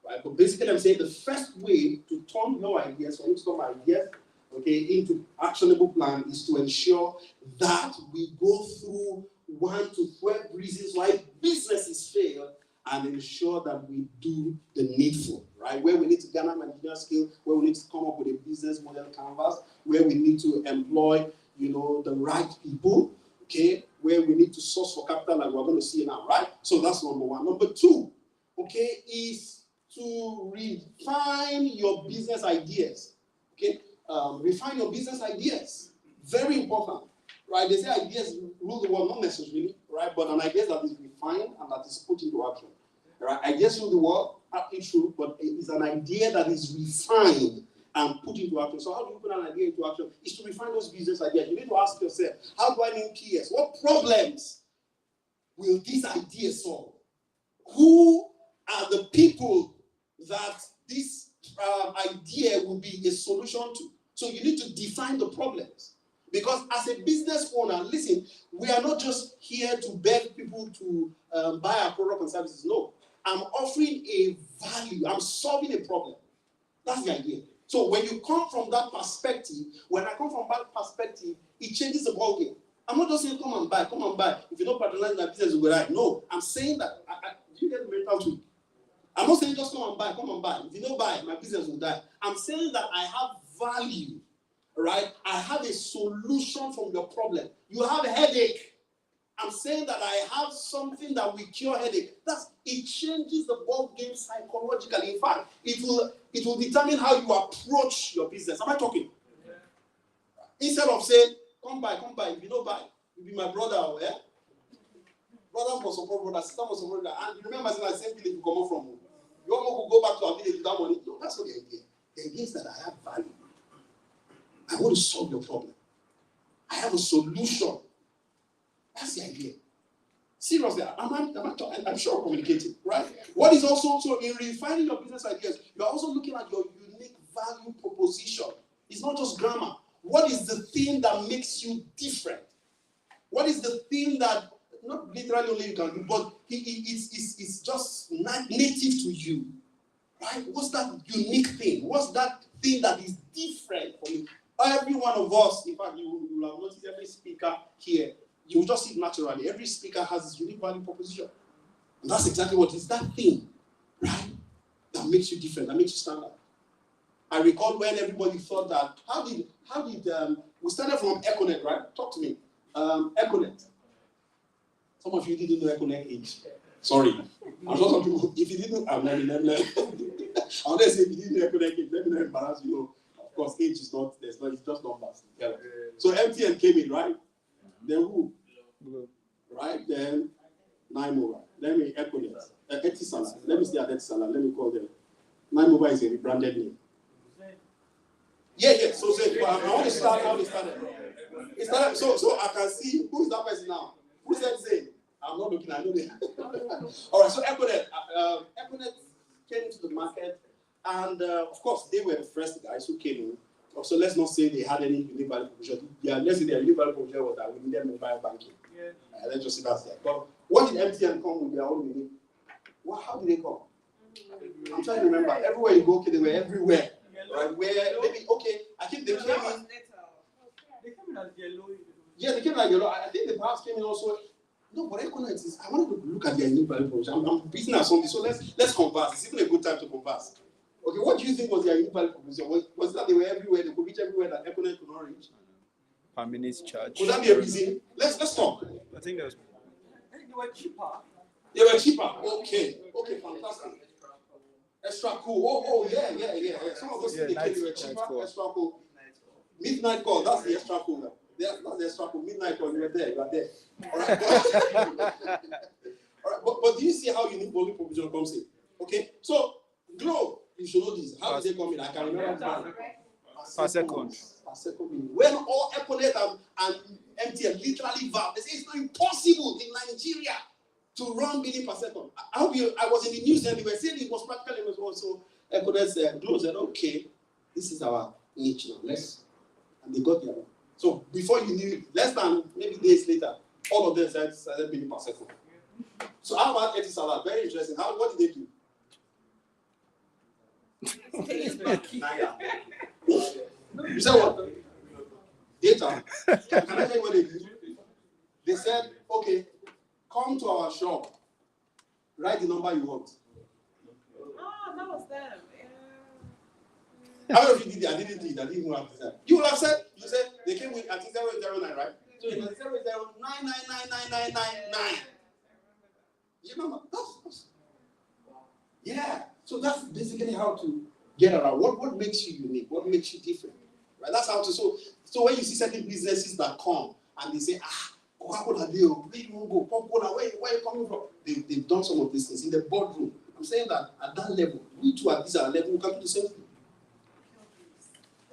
right? But basically, I'm saying the first way to turn your ideas, for you to turn my ideas, okay, into actionable plan is to ensure that we go through 1 to 12 reasons why businesses fail and ensure that we do the needful, right? Where we need to garner managerial skill, where we need to come up with a business model canvas, where we need to employ, the right people, okay? Where we need to source for capital, like we're going to see now, right? So that's number one. Number two, okay, is to refine your business ideas, okay? Refine your business ideas. Very important, right? They say ideas rule the world, not necessarily, right? But an idea that is refined and that is put into action, right? Ideas rule the world, absolutely true, but it is an idea that is refined and put into action. So how do you put an idea into action? Is to refine those business ideas. You need to ask yourself, how do I name PS? What problems will this idea solve? Who are the people that this idea will be a solution to? So you need to define the problems. Because as a business owner, listen, we are not just here to beg people to buy our product and services. No, I'm offering a value. I'm solving a problem. That's the idea. So when you come from that perspective, when I come from that perspective, it changes the ballgame. I'm not just saying come and buy. If you don't patronize my business, you will die. No, I'm saying that, do you get the mental tweak? I'm not saying just come and buy. If you don't buy, my business will die. I'm saying that I have value, right? I have a solution from your problem. You have a headache. I'm saying that I have something that will cure headache. It changes the ball game psychologically. In fact, it will determine how you approach your business. Am I talking? Yeah. Instead of saying, come buy. If you don't buy, you be my brother, yeah? Brother must support brother, sister must support brother. And you remember saying the same village you come from. You want to go back to our village without money? No, that's not the idea. The idea is that I have value. I want to solve your problem. I have a solution. That's the idea. Seriously, I'm sure I'm communicating, right? What is also, so in refining your business ideas, you're also looking at your unique value proposition. It's not just grammar. What is the thing that makes you different? What is the thing that, not literally only you can do, but it's just not native to you, right? What's that unique thing? What's that thing that is different from you? Every one of us, in fact, you will have noticed every speaker here, you will just see it naturally. Every speaker has his unique value proposition. And that's exactly what is that thing, right? That makes you different, that makes you stand out. I recall when everybody thought that, how did we started from Econet, right? Talk to me. Econet. Some of you didn't know Econet age. Sorry. I'm not some people, if you didn't, I'm not I want to say if you didn't know Econet age, let me not embarrass you. Of course, age is not, it's just numbers. Yeah. So MTN came in, right? Then who? Right? Then Nine Mobile. Let me echo this. Etisalat. Let me stay at Etisalat. Let me call them. Nine Mobile is a rebranded name. Yeah. So I want to start how they started. It started. So I can see who is that person now. Who said Zane? I'm not looking. I know they. All right. So Econet. Econet came into the market, and of course they were the first guys who came in. So let's not say they had any unique value proposition. Yeah, let's say their unique value proposition was that we needed mobile banking. Yeah. Let's just say that's there. But what did MTN come with their own unique? How did they come? I'm trying to remember. Everywhere you go, okay, they were everywhere. Right? Where maybe I think they came in. They came in as yellow. Yeah, they came like yellow. I think they perhaps came in also. No, but Econet is. I wanted to look at their unique value proposition. I'm beating at something. So let's converse. It's even a good time to converse. Okay, what do you think was their unique value proposition? Was that they were everywhere, they could reach everywhere that Econet could not reach? Per minute charge. Could that be a reason? Let's talk. I think they were cheaper. They were cheaper. Okay, fantastic. Extra cool. Oh, yeah. Some of us think they were cheaper, extra cool. Midnight call, that's the extra cool. That's the extra cool. Midnight call, you are there. All right. All right. But do you see how unique value proposition comes in? Okay, so Glow, you should know this. How did they come in? I can remember. Per second. Per second minute. When all Econet and MTN literally vowed, they say it's not impossible in Nigeria to run billing per second. I was in the news and they were saying it was practically also Econet Glow said, okay, this is our niche now. And they got their own. So before you knew it, less than maybe days later, all of them started billing per second. So how about Etisalat? Very interesting. What did they do? You said what? Data. Can I tell you what they did? They said, okay, come to our shop, write the number you want. Oh, that was them. How many of you did that? I didn't do it. I didn't even have to say. You would have said, they came with at 0809, right? So it was 009999999. You remember? Yeah. So that's basically how to get around. What makes you unique? What makes you different? Right? That's how to. So when you see certain businesses that come and they say, Coca-Cola deal, where you want to go? Coca-Cola, where you coming from? They've done some of these things in the boardroom. I'm saying that at that level, we too at this level, we can do the same thing.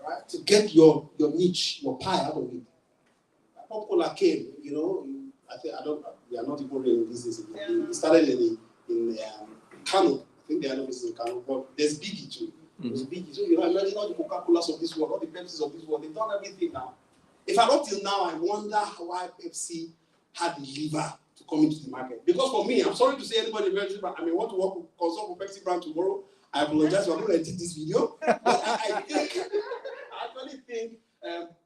Right? To get your niche, your pie out of it. Coca-Cola came, we are not even in business. It started in Kano. I think they are not business in Kano, but there's Biggie too. There's Biggie. So imagine all the Coca-Colas of this world, all the Pepsis of this world, they've done everything now. If I look till now, I wonder why Pepsi had the liver to come into the market. Because for me, I'm sorry to say anybody want to work with consult for Pepsi brand tomorrow. I apologize for going to edit this video. But I actually think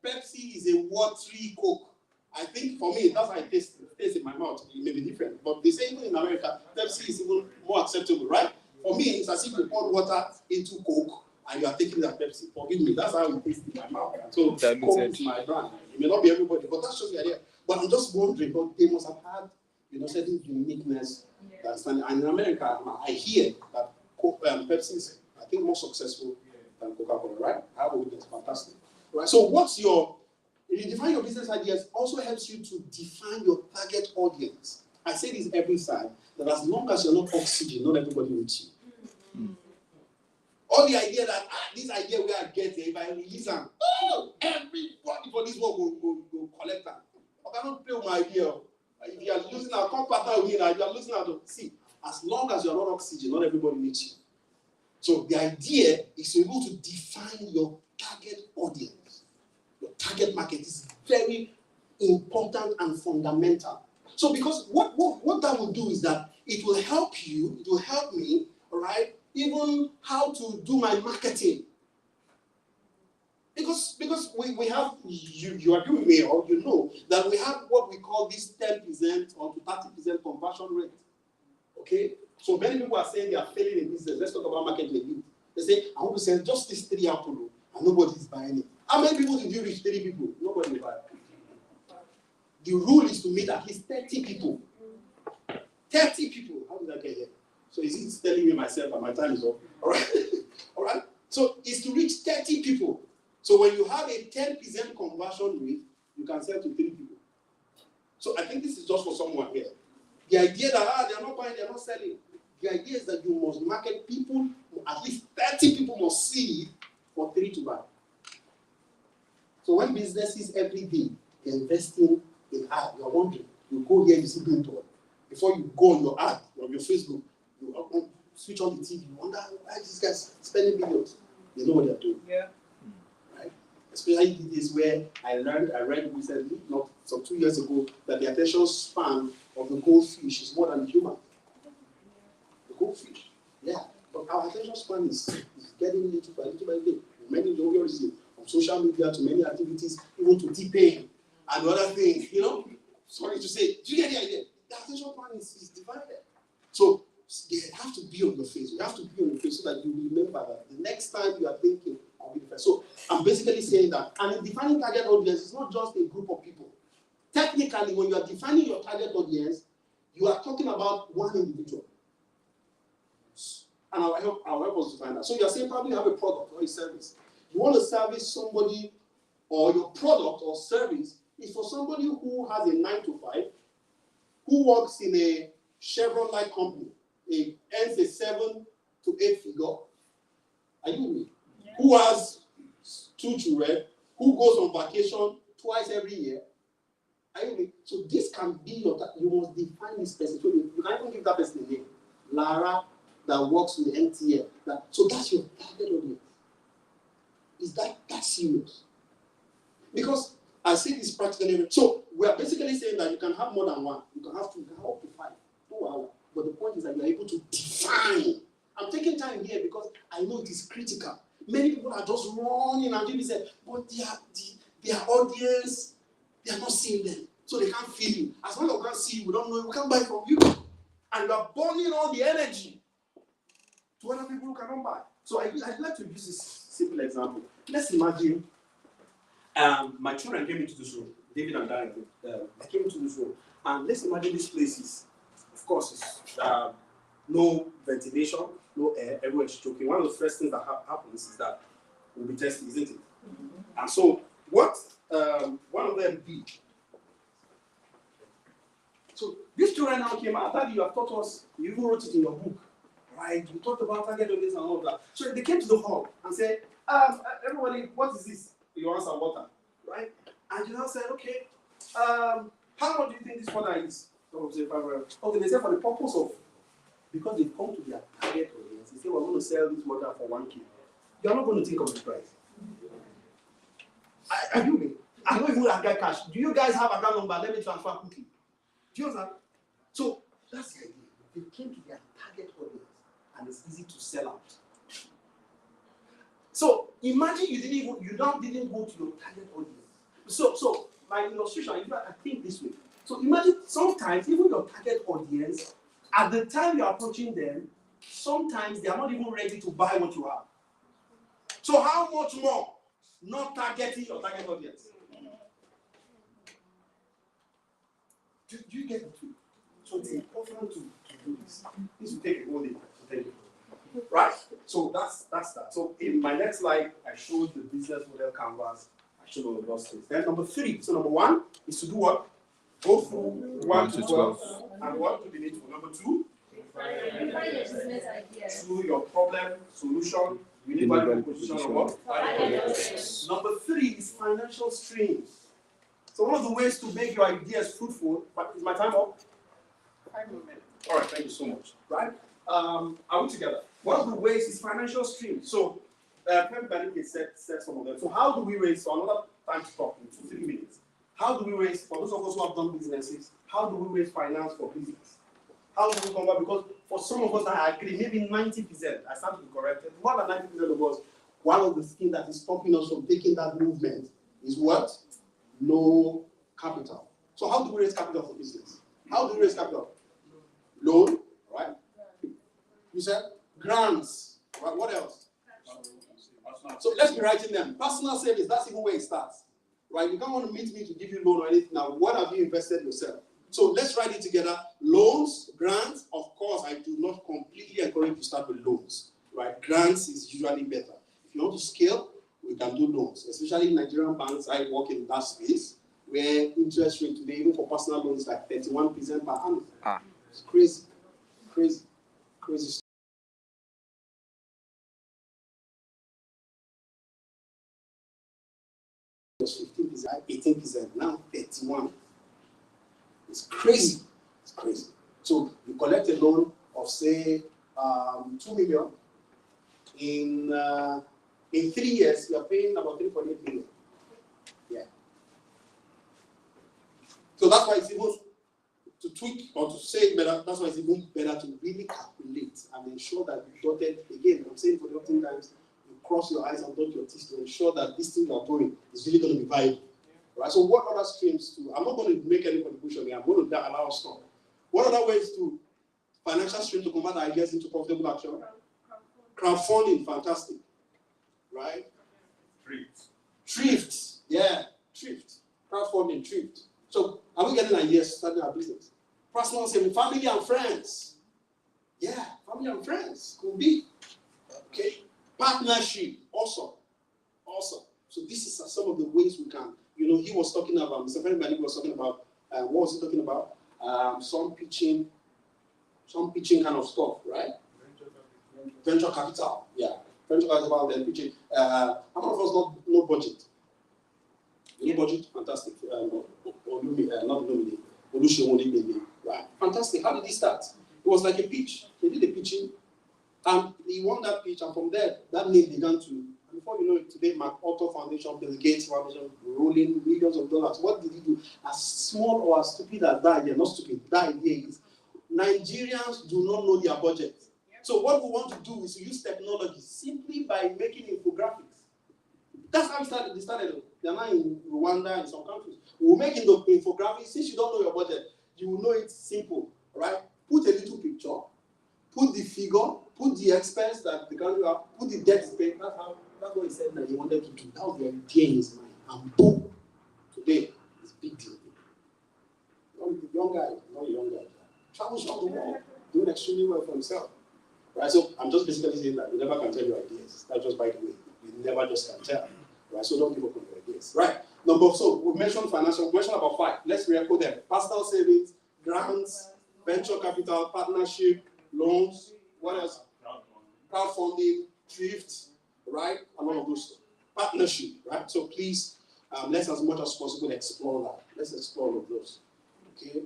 Pepsi is a watery Coke. I think for me, that's how it tastes in my mouth. It may be different. But they say even in America, Pepsi is even more acceptable, right? For me, it's as if you pour water into Coke and you are taking that Pepsi. Forgive me, that's how it tastes in my mouth. So Coke is my brand. It may not be everybody, but that shows the idea. But I'm just wondering, but they must have had, certain uniqueness. And in America, I hear that Pepsi is, I think, more successful than Coca-Cola, right? I have a witness, fantastic. Right? So if you define your business ideas, also helps you to define your target audience. I say this every time, that as long as you're not oxygen, not everybody needs you. All the idea that, this idea we are getting, if I release them, everybody for this world will collect them. I cannot play with my idea. If you are losing out, come partner with me now, you are losing out. See, as long as you're not oxygen, not everybody needs you. So the idea is to be able to define your target audience. Your target market is very important and fundamental. So because what that will do is that it will help me, right? Even how to do my marketing. Because we have, you agree with me, or you know, that we have what we call this 10% or to 30% conversion rate. Okay? So many people are saying they are failing in business. Let's talk about marketing. They say, I want to sell just this 3 apples, and nobody is buying it. How many people did you reach? 3 people. Nobody will buy it. The rule is to meet at least 30 people. 30 people. How did I get here? So is it telling me myself and my time is up? All right. All right. So it's to reach 30 people. So when you have a 10% conversion rate, you can sell to 3 people. So I think this is just for someone here. The idea that they're not buying, they're not selling. The idea is that you must market people, at least 30 people must see it for 3 to buy. So when businesses every day they're investing in ad, you're wondering, you go here, you see billboard. Before you go on your ad, on your Facebook, you switch on the TV, you wonder why these guys spending millions. They know what they're doing. Yeah. Right? Especially this where I read recently, not some 2 years ago, that the attention span of the goldfish is more than the human. The goldfish. Yeah. But our attention span is getting little by day. Many reasons. From social media to many activities, even to T-Pain and other things, Sorry to say, do you get the idea? The attention span is divided. So they have to be on your face. You have to be on your face so that you remember that the next time you are thinking, I'll be different. So I'm basically saying that, and in defining target audience, it's not just a group of people. Technically, when you are defining your target audience, you are talking about one individual. And I'll help us define that. So you're saying probably have a product or a service. You want to service somebody, or your product or service is for somebody who has a 9 to 5, who works in a Chevron-like company, it earns a 7 to 8 figure, Are you with me? Yeah. Who has 2 children, who goes on vacation twice every year. Are you with me? So this can be your, you must define this person. So you can even give that person a name. Lara, that works with the MTL. So that's your target audience. Is that serious? Because I see this practically. So we are basically saying that you can have more than one. You can have 2, you can have up to 5. 2 hours. But the point is that you are able to define. I'm taking time here because I know it is critical. Many people are just running and doing this, but their audience, they are not seeing them. So they can't feel you. As long as we can't see you, we don't know, we can't buy from you. And you are burning all the energy to other people who cannot buy. So I'd like to use this simple example. Let's imagine my children came into this room, David and Darren, they came into this room. And let's imagine this place is, of course, it's no ventilation, no air, everyone's choking. One of the first things that happens is that we'll be tested, isn't it? Mm-hmm. And so what one of them did. So these children now came out after you have taught us, you even wrote it in your book, right? You talked about target audience and all of that. So they came to the hall and said, everybody, what is this? You answer water, right? And you now said, okay, how much do you think this water is? Okay, they said for the purpose of, because they've come to their target audience, they say we're going to sell this water for 1 kilo. You're not going to think of the price. Are you with me? I don't even get cash. Do you guys have account number? Let me transfer quickly. Do you understand? So that's the idea. They came to their target audience and it's easy to sell out. So imagine you didn't go to your target audience. So my illustration, I think this way. So imagine sometimes even your target audience, at the time you're approaching them, sometimes they are not even ready to buy what you have. So how much more not targeting your target audience? Do you get it? So it's important to do this. This will take a whole day to take it. Right? So that's that. So in my next slide, I showed the business model canvas. I showed all of those things. Then number 3. So number 1 is to do what? Go through 1 to 12. And what do we need for? Number 2? Through your problem, solution, you need value proposition of what? Number 3 is financial streams. So one of the ways to make your ideas fruitful, but is my time up? 5 more minutes. All right, thank you so much. Right? Are we together? One of the ways is financial streams. So, everybody said some of them. So, how do we raise? So, another time to talk in 2-3 minutes. How do we raise, for those of us who have done businesses, how do we raise finance for business? How do we come back? Because for some of us, I agree, maybe 90%, I stand to be corrected, more than 90% of us, one of the things that is stopping us from taking that movement is what? No capital. So, how do we raise capital for business? How do we raise capital? Loan, right? You said grants, right? What else? So let's be writing them. Personal savings, that's even where it starts, right? You don't want to meet me to give you loan or anything. Now, what have you invested yourself? So let's write it together. Loans, grants, of course, I do not completely encourage you to start with loans, right? Grants is usually better. If you want to scale, we can do loans, especially in Nigerian banks. I work in that space where interest rate today, even for personal loans, is like 31% per annum. It's crazy, crazy, crazy. It was 15%, 18%, now 31%. It's crazy. It's crazy. So you collect a loan of say 2 million. In 3 years, you are paying about 3.8 million. Yeah. So that's why it's even to tweak or to say it better. That's why it's even better to really calculate and ensure that you got it. Again, I'm saying for the often times, you cross your eyes and dot your teeth to ensure that this thing you are doing is really going to be viable. Right? So what other streams to, I'm not going to make any contribution here, I'm going to allow us to stop. What other ways to financial stream to convert ideas into profitable action? Crowdfunding, fantastic. Right? Thrift. Yeah, thrift. Crowdfunding, thrift. So are we getting ideas starting our business? Personal saving, family and friends. Yeah, family and friends could be. Okay. Partnership, awesome. Awesome. So this is some of the ways we can, he was talking about, Mr. Ferry was talking about, what was he talking about? Some pitching kind of stuff, right? Venture capital, yeah. venture capital, then pitching. How many of us no budget? No budget? Fantastic. Not Lumini. Right. Fantastic. How did he start? It was like a pitch. They did a pitching, and he won that pitch, and from there, that name began to. And before you know it, today, MacArthur Foundation, Bill Gates Foundation, rolling millions of dollars. What did he do? As small or as stupid as that idea, not stupid, that idea is Nigerians do not know their budget. So what we want to do is to use technology simply by making infographics. That's how they started. They are now in Rwanda and some countries. We'll make infographics. Since you don't know your budget, you will know it's simple, right? Put a little picture, put the figure, put the expense that the country have, put the debt space. That's what he said that he wanted to do. That was the idea in his mind. And boom, today it's big deal. Young guy, not a young guy, travels around the world, doing extremely well for himself. Right? So I'm just basically saying that you never can tell your ideas. That's just by the way. You never just can tell. Right? So don't give up on your ideas. Right. So we mentioned financial, we mentioned about 5. Let's re-echo them. Personal savings, grants, venture capital, partnership, loans, what else? Crowdfunding, thrift, right? And all of those. Partnership, right? So please, let's as much as possible explore that. Let's explore all of those. Okay?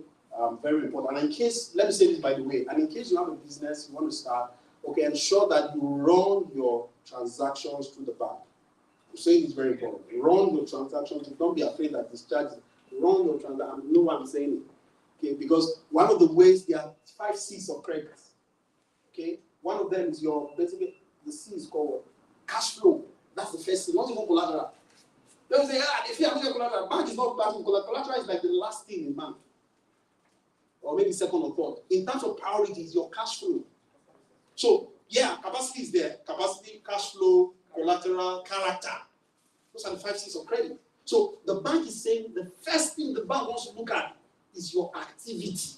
Very important. And in case, let me say this by the way, and in case you have a business, you want to start, okay, ensure that you run your transactions through the bank. I'm saying it's very important. Run your transactions. Don't be afraid that this charge. Run your transactions. I know what I'm saying. Okay, because one of the ways, there are 5 C's of credit. Okay, one of them is your, basically, the C is called cash flow. That's the first thing. Not even collateral. Don't say, if you have no collateral, bank is not backing collateral. Collateral is like the last thing in bank. Or maybe second or third. In terms of priorities, your cash flow. So, yeah, capacity is there. Capacity, cash flow, collateral, character. Those are the 5 C's of credit. So, the bank is saying the first thing the bank wants to look at is your activity.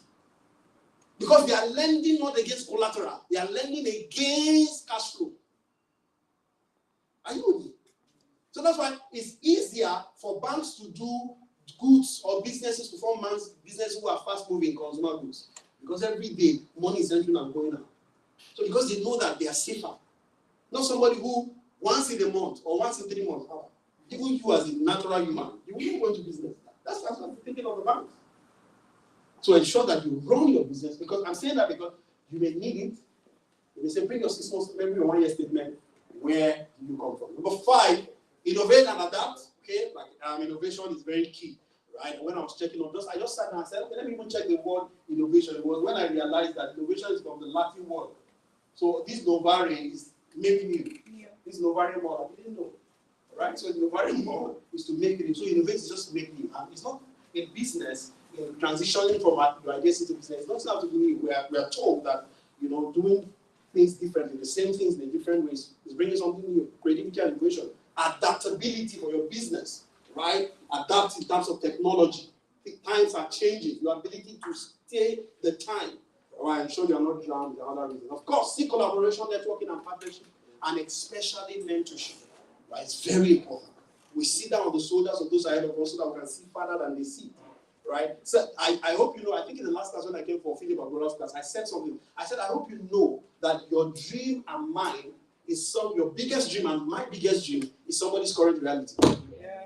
Because they are lending not against collateral. They are lending against cash flow. Are you with me? So that's why it's easier for banks to do goods or businesses to form businesses who are fast-moving consumer goods. Because every day, money is entering and going out. So because they know that they are safer. Not somebody who once in a month or once in 3 months, even you as a natural human, you will not go into business. That's what I'm thinking of the banks. So ensure that you run your business, because I'm saying that because you may need it. You may say, bring your 6 months, maybe your 1 year statement. Where do you come from? Number 5, innovate and adapt. Okay, like innovation is very key, right? When I was checking on this, I just sat down and said, okay, let me even check the word innovation. It was when I realized that innovation is from the Latin word. So this novare is make new. Yeah. This novare model, I didn't know. Right? So the novare model is to make new. So innovate is just to make new. And it's not a business. Transitioning from your ideas into business, it's not have to do new. We are told that, you know, doing things differently, the same things in different ways, is bringing something new. Creativity and innovation, adaptability for your business, right? Adapt in terms of technology. The times are changing. Your ability to stay the time. Right? I'm sure you are not drowned with other reasons. Of course, see collaboration, networking, and partnership, and especially mentorship. Right? It's very important. We sit down on the shoulders of those ahead of us so that we can see farther than they see. Right? So I hope you know, I think in the last class when I came for Philip Agola's class, I said something. I said, I hope you know that your dream and mine is your biggest dream and my biggest dream is somebody's current reality. Yeah.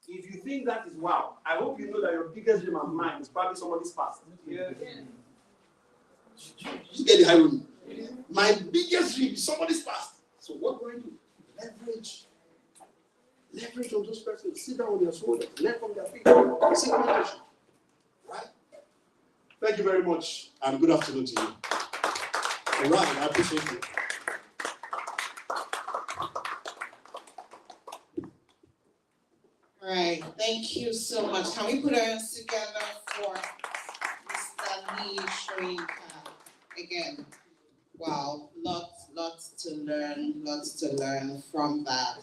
If you think that is wow, I hope you know that your biggest dream and mine is probably somebody's past. Yeah. You get the irony. Yeah. My biggest dream is somebody's past. So what do I do? Leverage on those persons. Sit down on their shoulders. Learn from their feet. See communication. Right? Thank you very much, and good afternoon to you. All right, I appreciate you. All right, thank you so much. Can we put our hands together for Mr. Lee Shoyinka? Again, wow, lots to learn from that.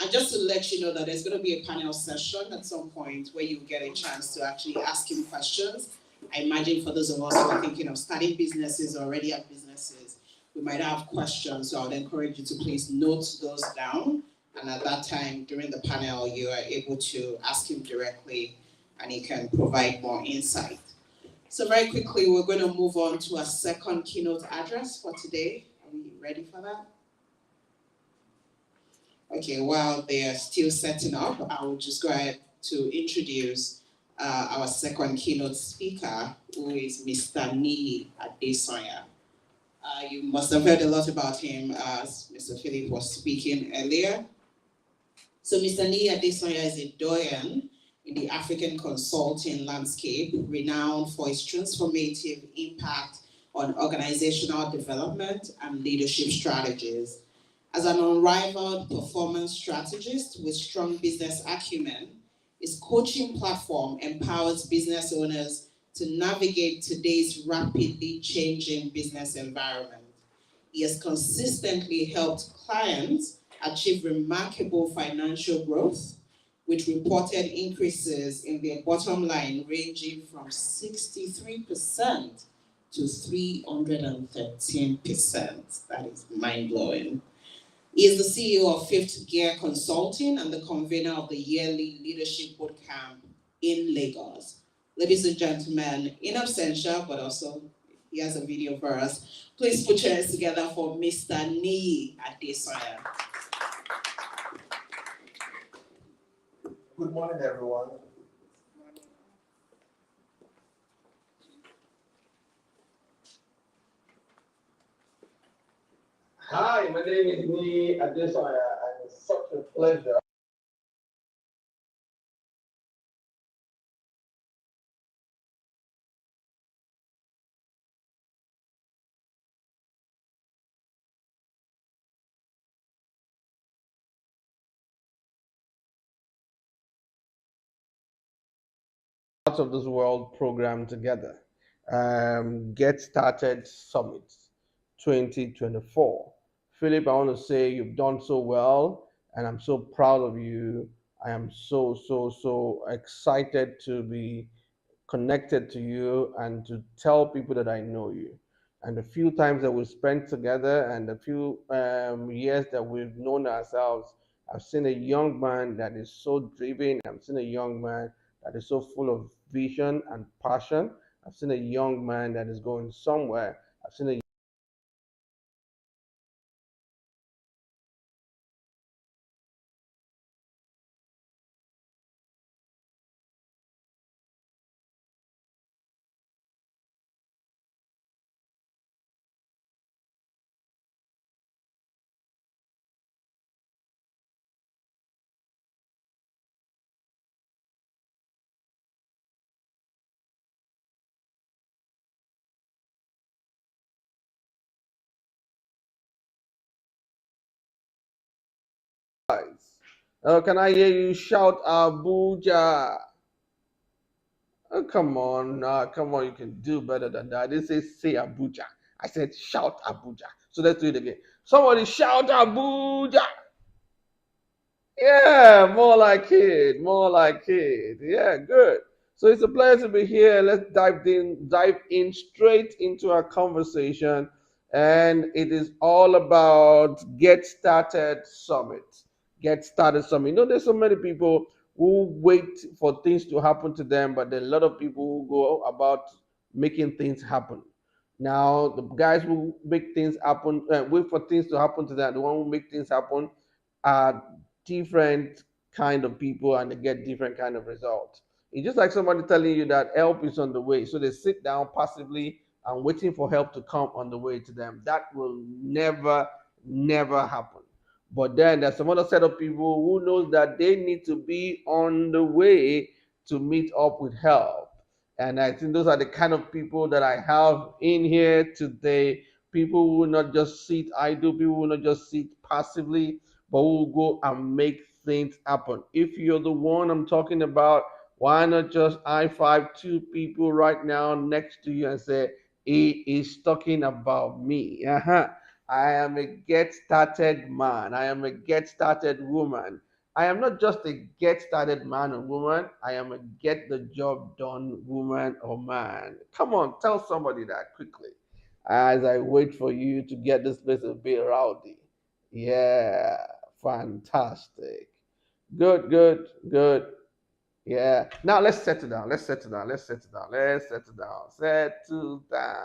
And just to let you know that there's going to be a panel session at some point where you get a chance to actually ask him questions. I imagine for those of us who are thinking of starting businesses or already have businesses, we might have questions. So I would encourage you to please note those down. And at that time, during the panel, you are able to ask him directly and he can provide more insight. So very quickly, we're going to move on to our second keynote address for today. Are we ready for that? Okay, while they are still setting up, I will just go ahead to introduce our second keynote speaker, who is Mr. Niyi Adesanya. You must have heard a lot about him as Mr. Philip was speaking earlier. So Mr. Niyi Adesanya is a doyen in the African consulting landscape, renowned for his transformative impact on organizational development and leadership strategies. As an unrivaled performance strategist with strong business acumen, his coaching platform empowers business owners to navigate today's rapidly changing business environment. He has consistently helped clients achieve remarkable financial growth, with reported increases in their bottom line ranging from 63% to 313%. That is mind-blowing. He is the CEO of Fifth Gear Consulting and the convener of the yearly Leadership Bootcamp in Lagos. Ladies and gentlemen, in absentia, but also he has a video for us, please put your hands together for Mr. Niyi Adesanya. Good morning, everyone. Hi, my name is Niyi Adesanya, and it's such a pleasure. Parts of this world program together. Get Started Summit 2024. Philip, I want to say you've done so well, and I'm so proud of you. I am so excited to be connected to you and to tell people that I know you. And the few times that we spent together and the few years that we've known ourselves, I've seen a young man that is so driven. I've seen a young man that is so full of vision and passion. I've seen a young man that is going somewhere. I've seen a can I hear you shout Abuja? Oh, come on, you can do better than that. I didn't say Abuja. I said shout Abuja. So let's do it again. Somebody shout Abuja. Yeah, more like it. Yeah, good. So it's a pleasure to be here. Let's dive in straight into our conversation. And it is all about Get Started Summit. Get Started Summit. You know, there's so many people who wait for things to happen to them, but there are a lot of people who go about making things happen. Now, the guys who make things happen, wait for things to happen to them, the one who make things happen, are different kind of people and they get different kind of results. It's just like somebody telling you that help is on the way. So they sit down passively and waiting for help to come on the way to them. That will never happen. But then there's some other set of people who knows that they need to be on the way to meet up with help. And I think those are the kind of people that I have in here today. People who will not just sit idle, people who will not just sit passively, but we'll go and make things happen. If you're the one I'm talking about, why not just high five two people right now next to you and say, he is talking about me. I am a get started man. I am a get started woman. I am not just a get started man or woman. I am a get the job done woman or man. Come on, tell somebody that quickly as I wait for you to get this place a bit rowdy. Yeah. Fantastic. Good. Yeah. Now let's settle down. Settle down.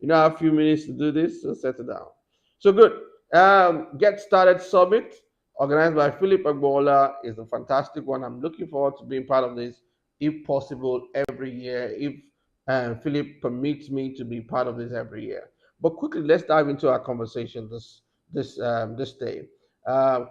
You know, I have a few minutes to do this, so settle down. So good. Get Started Summit organized by Philip Agbola. Is a fantastic one. I'm looking forward to being part of this, if possible, every year, if Philip permits me to be part of this every year. But quickly, let's dive into our conversation this day.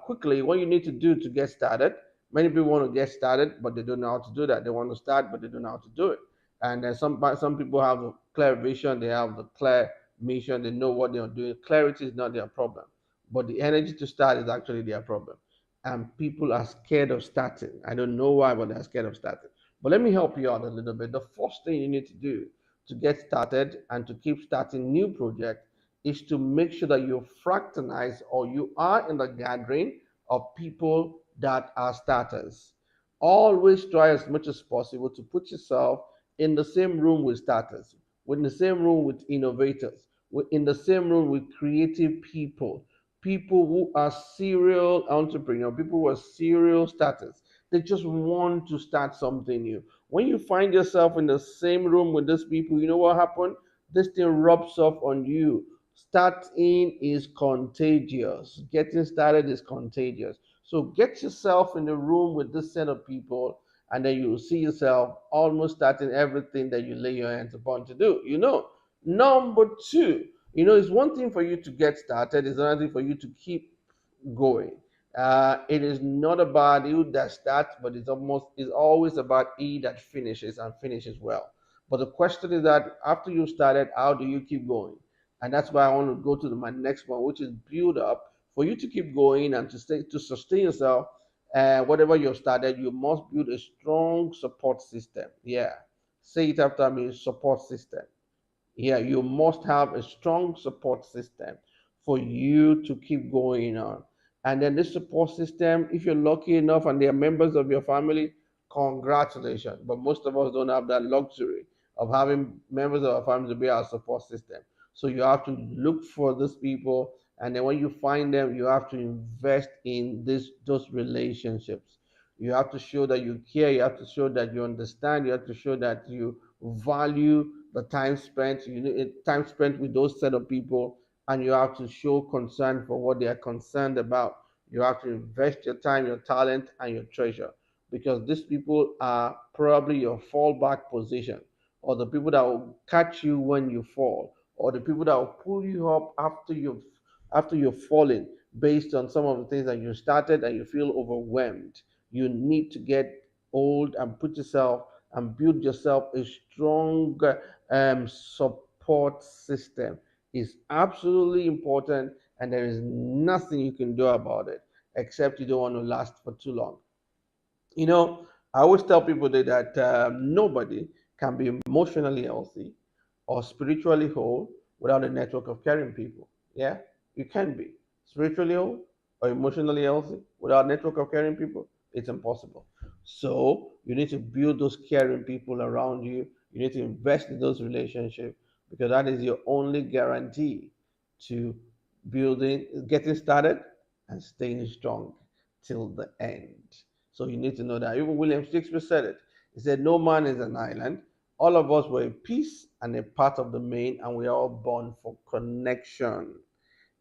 Quickly, what you need to do to get started. Many people want to get started, but they don't know how to do that. They want to start, but they don't know how to do it. And some people have a clear vision, they have the clear mission, they know what they are doing. Clarity is not their problem, but the energy to start is actually their problem. And people are scared of starting. I don't know why, but they're scared of starting. But let me help you out a little bit. The first thing you need to do to get started and to keep starting new projects is to make sure that you fraternize, or you are in the gathering of people that are starters. Always try as much as possible to put yourself in the same room with starters, in the same room with innovators, in the same room with creative people, people who are serial entrepreneurs, people who are serial starters. They just want to start something new. When you find yourself in the same room with these people, you know what happened? This thing rubs off on you. Starting is contagious. Getting started is contagious. So get yourself in the room with this set of people, and then you will see yourself almost starting everything that you lay your hands upon to do. Number two, it's one thing for you to get started, it's another thing for you to keep going. It is not about you that starts, but it's always about he that finishes, and finishes well. But the question is that after you started, how do you keep going? And that's why I want to go to my next one, which is build up. For you to keep going and to sustain yourself, whatever you've started, you must build a strong support system. Yeah, say it after me: support system. Yeah, you must have a strong support system for you to keep going on. And then this support system, if you're lucky enough and they are members of your family, congratulations. But most of us don't have that luxury of having members of our family to be our support system. So you have to look for these people, and then when you find them, you have to invest in those relationships. You have to show that you care, you have to show that you understand, you have to show that you value the time spent, time spent with those set of people, and you have to show concern for what they are concerned about. You have to invest your time, your talent, and your treasure, because these people are probably your fallback position, or the people that will catch you when you fall, or the people that will pull you up after you've fallen, based on some of the things that you started and you feel overwhelmed. You need to get old and put yourself and build yourself a strong support system. Is absolutely important, and there is nothing you can do about it, except you don't want to last for too long. I always tell people that nobody can be emotionally healthy or spiritually whole without a network of caring people. Yeah, you can be spiritually whole or emotionally healthy without a network of caring people. It's impossible. So you need to build those caring people around you. You need to invest in those relationships, because that is your only guarantee to getting started and staying strong till the end. So you need to know that. Even William Shakespeare said it. He said, "No man is an island. All of us were a piece and a part of the main, and we are all born for connection."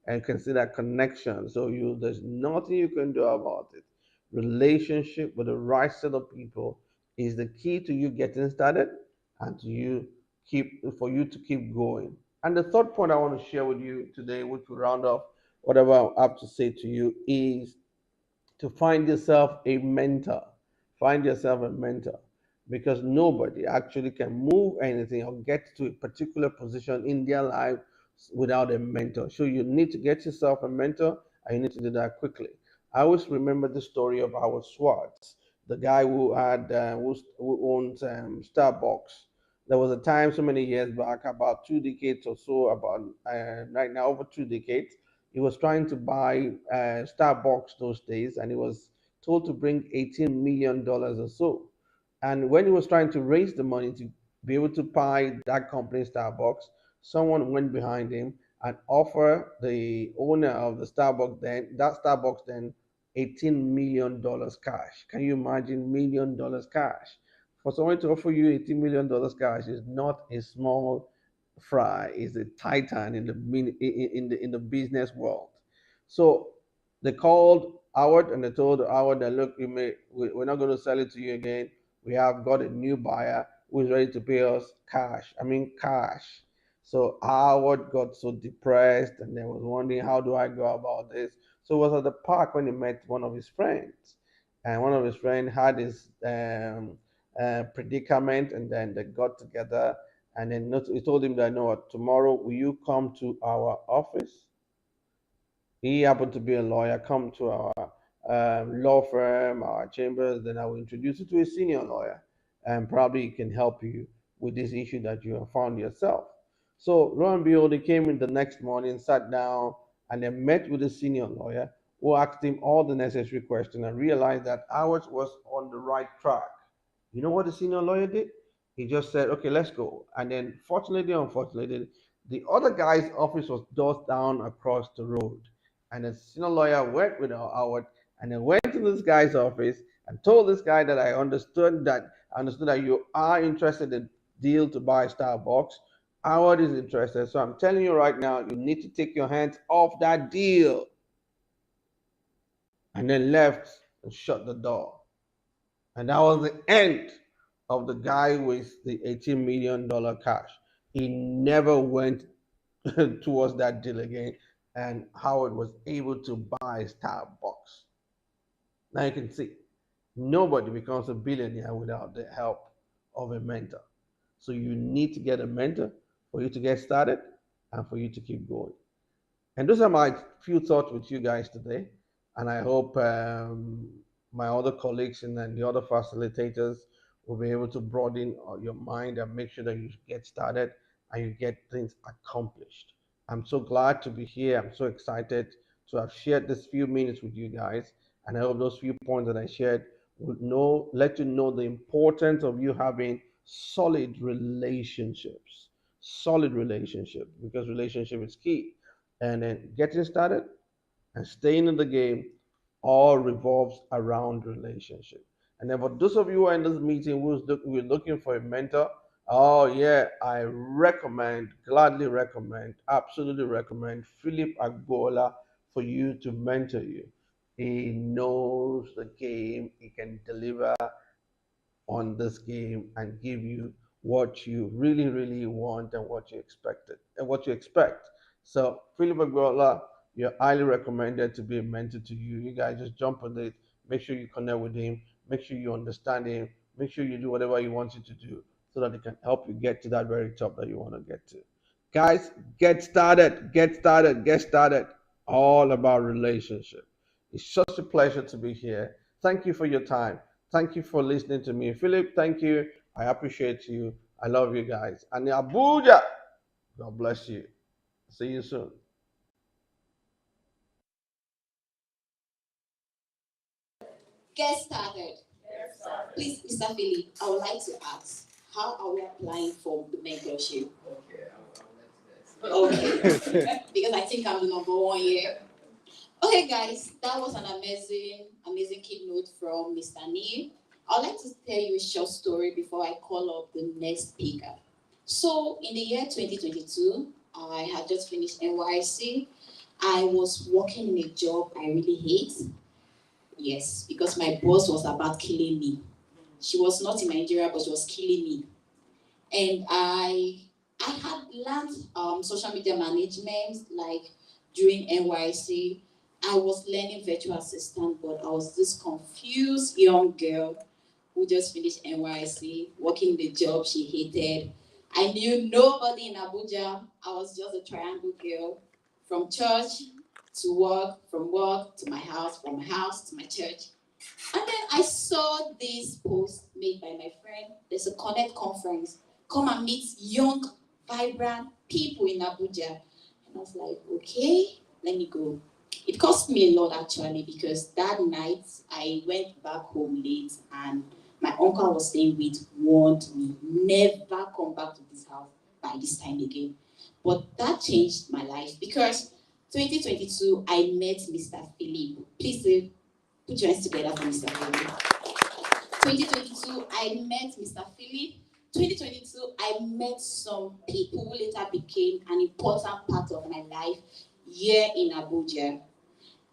And consider connection. So there's nothing you can do about it. Relationship with the right set of people is the key to you getting started, and for you to keep going. And the third point I want to share with you today, which will round off whatever I have to say to you, is to find yourself a mentor. Find yourself a mentor, because nobody actually can move anything or get to a particular position in their life without a mentor. So you need to get yourself a mentor, and you need to do that quickly. I always remember the story of Howard Schwartz, the guy who owns Starbucks. There was a time so many years back, about 2 decades or so, about right now over 2 decades, he was trying to buy Starbucks those days, and he was told to bring $18 million or so. And when he was trying to raise the money to be able to buy that company, Starbucks, someone went behind him and offered the owner of that Starbucks then, $18 million cash. Can you imagine $1 million cash? For someone to offer you $18 million cash is not a small fry, is a titan in the business world. So they called Howard, and they told Howard that, look, we're not going to sell it to you again. We have got a new buyer who is ready to pay us cash. I mean cash. So Howard got so depressed and then was wondering, how do I go about this? So he was at the park when he met one of his friends, and one of his friends had his predicament, and then they got together, and then he told him that, no, what, tomorrow will you come to our office? He happened to be a lawyer. Come to our law firm, our chambers, then I will introduce you to a senior lawyer, and probably he can help you with this issue that you have found yourself. So lo and behold, he came in the next morning, sat down, and then met with a senior lawyer who asked him all the necessary questions and realized that ours was on the right track. You know what the senior lawyer did? He just said, okay, let's go. And then fortunately, unfortunately, the other guy's office was just down across the road. And the senior lawyer went with Howard and then went to this guy's office and told this guy that I understood that you are interested in deal to buy Starbucks. Howard is interested. So I'm telling you right now, you need to take your hands off that deal. And then left and shut the door. And that was the end of the guy with the $18 million cash. He never went towards that deal again. And Howard was able to buy Starbucks. Now you can see, nobody becomes a billionaire without the help of a mentor. So you need to get a mentor for you to get started and for you to keep going. And those are my few thoughts with you guys today. And I hope my other colleagues and then the other facilitators will be able to broaden your mind and make sure that you get started and you get things accomplished. I'm so glad to be here. I'm so excited to have shared this few minutes with you guys. And I hope those few points that I shared will let you know the importance of you having solid relationships. Solid relationship, because relationship is key. And then getting started and staying in the game all revolves around relationship. And then for those of you who are in this meeting who's looking for a mentor, oh yeah, I gladly recommend, absolutely recommend Philip Agbola for you to mentor you. He knows the game. He can deliver on this game and give you what you really, really want and what you expect. So Philip Agbola, you're highly recommended to be a mentor to you. You guys just jump on it. Make sure you connect with him. Make sure you understand him. Make sure you do whatever he wants you to do so that he can help you get to that very top that you want to get to. Guys, get started. All about relationship. It's such a pleasure to be here. Thank you for your time. Thank you for listening to me. Philip, thank you. I appreciate you. I love you guys. And Abuja, God bless you. See you soon. Get started. Please, Mr. Philip, I would like to ask, how are we applying for the mentorship? Okay. Because I think I'm the number one here. Okay, guys, that was an amazing keynote from Mr. Neil. I'd like to tell you a short story before I call up the next speaker. So, in the year 2022, I had just finished NYSC. I was working in a job I really hate. Yes, because my boss was about killing me. She was not in Nigeria, but she was killing me. And I had learned social media management, like during NYSC. I was learning virtual assistant, but I was this confused young girl who just finished NYSC, working the job she hated. I knew nobody in Abuja. I was just a triangle girl, from church to work, from work to my house, from my house to my church. And then I saw this post made by my friend. There's a Connect conference. Come and meet young, vibrant people in Abuja. And I was like, okay, let me go. It cost me a lot actually, because that night I went back home late and my uncle I was staying with warned me, never come back to this house by this time again. But that changed my life, because 2022 I met Mr. Philip. Please put your hands together for Mr. Philip. 2022 I met Mr. Philip. 2022 I met some people who later became an important part of my life here in Abuja.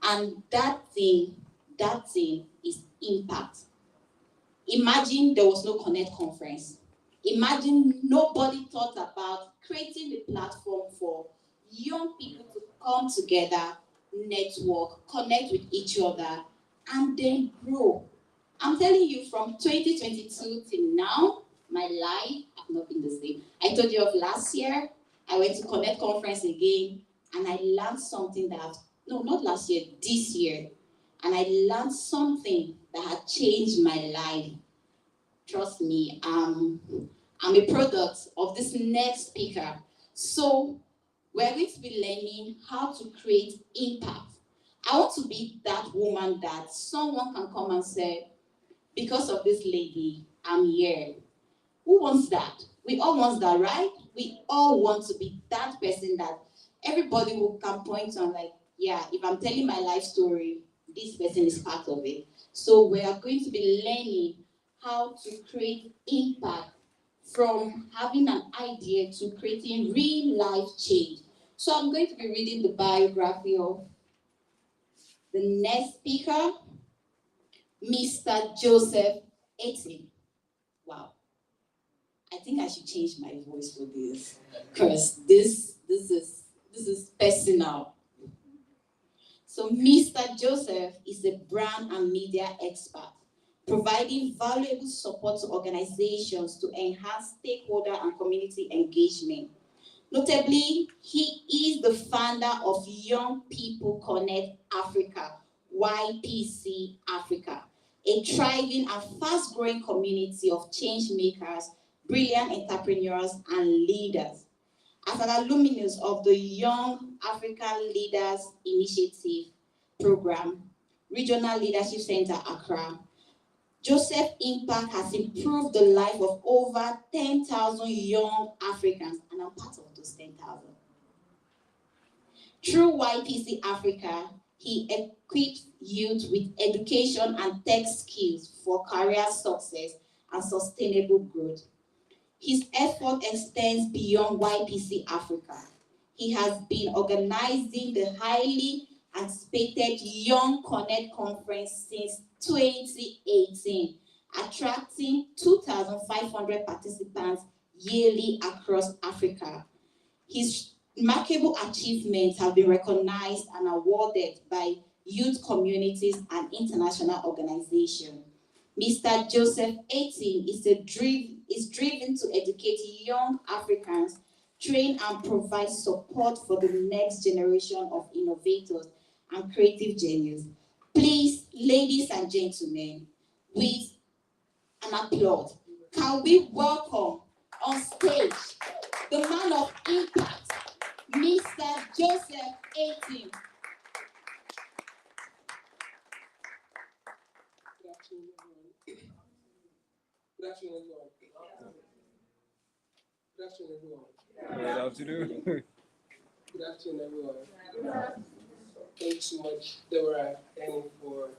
And that thing that thing is impact. Imagine there was no Connect conference. Imagine nobody thought about creating a platform for young people to come together, network, connect with each other, and then grow. I'm telling you, from 2022 till now, my life has not been the same. I told you of last year, I went to Connect conference again, and I learned something that, no, not last year, this year. And I learned something that had changed my life. Trust me, I'm a product of this next speaker. So we're going to be learning how to create impact. I want to be that woman that someone can come and say, because of this lady, I'm here. Who wants that? We all want that, right? We all want to be that person that everybody will can point on, like, yeah, if I'm telling my life story, this person is part of it. So we are going to be learning how to create impact from having an idea to creating real life change. So I'm going to be reading the biography of the next speaker, Mr. Joseph Etin. Wow. I think I should change my voice for this, because this is personal. So Mr. Joseph is a brand and media expert, providing valuable support to organizations to enhance stakeholder and community engagement. Notably, he is the founder of Young People Connect Africa, YPC Africa, a thriving and fast-growing community of change makers, brilliant entrepreneurs, and leaders. As an alumnus of the Young African Leaders Initiative Program, Regional Leadership Center, Accra, Joseph Impact has improved the life of over 10,000 young Africans, and I'm part of those 10,000. Through YPC Africa, he equips youth with education and tech skills for career success and sustainable growth. His effort extends beyond YPC Africa. He has been organizing the highly anticipated Young Connect Conference since 2018, attracting 2,500 participants yearly across Africa. His remarkable achievements have been recognized and awarded by youth communities and international organizations. Mr. Joseph Etin is driven to educate young Africans, train and provide support for the next generation of innovators and creative genius. Please, ladies and gentlemen, with an applause, can we welcome on stage the man of impact, Mr. Joseph Etin. Good afternoon, everyone. Good afternoon, everyone. Good afternoon. Good afternoon, everyone. Thank you so much, Deborah, Annie, for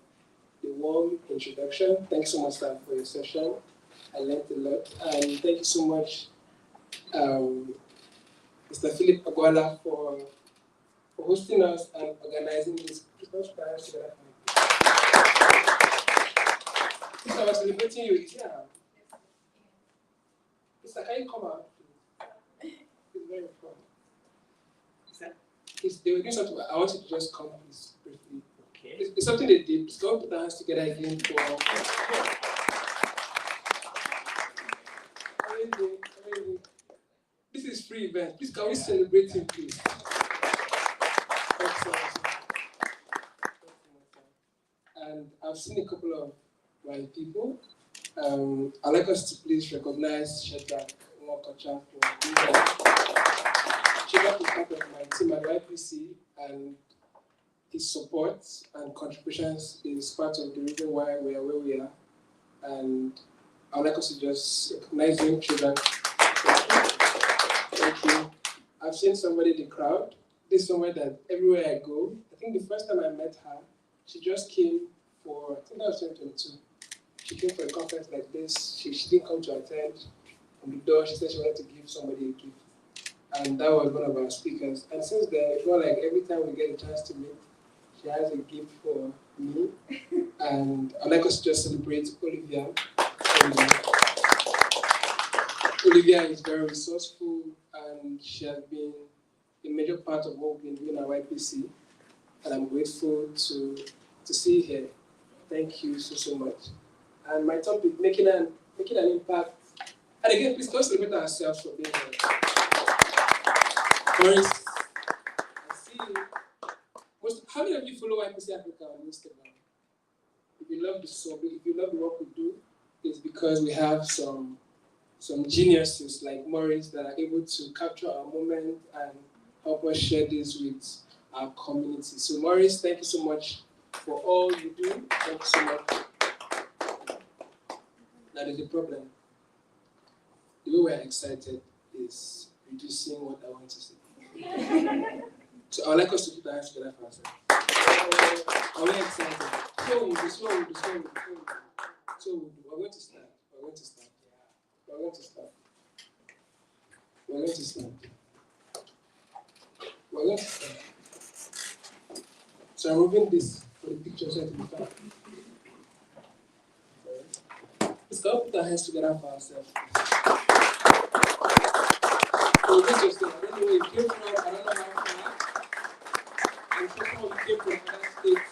the warm introduction. Thanks so much, Sam, for your session. I learned a lot. And thank you so much, Mr. Philip Agwala, for hosting us and organizing this Christmas parties together. Since I was celebrating you, is here. Mr. Can you come out? It's very fun. They were doing something. I want you to just come, please, briefly. Okay. It's something they did. Let's go put our hands together again for. Amazing. This is free event. Please, can we celebrate him, please? Thanks so much. And I've seen a couple of my people. I'd like us to please recognize Shedrack Nwakocha for being here. Shedrack is part of my team at YPC, and his support and contributions is part of the reason why we are where we are. And I'd like us to just recognize him, Shedrack. Thank you. I've seen somebody in the crowd. This is somewhere that everywhere I go, I think the first time I met her, she just came for, I think that was 2022. She came for a conference like this. She didn't come to attend. From the door, she said she wanted to give somebody a gift. And that was one of our speakers. And since then, it's not like every time we get a chance to meet, she has a gift for me. And I'd like us to just celebrate Olivia. Olivia is very resourceful and she has been a major part of what we've been doing at YPC. And I'm grateful to see her. Thank you so much. And my topic, making an impact. And again, please don't celebrate ourselves for being here. Maurice, I see how many of you follow YPC Africa on Instagram? If you love the song, if you love the work we do, it's because we have some geniuses like Maurice that are able to capture our moment and help us share this with our community. So Maurice, thank you so much for all you do. Thank you so much. That is the problem. The way we're excited is reducing what I want to say. So I'd like us to put our hands together for ourselves. Are we excited? So we're going to start. So I'm moving this for the picture so it will be fine. Let's go put our hands together for ourselves. So this is I don't know where it came from, I don't know how far. I'm sure some of you came from other states,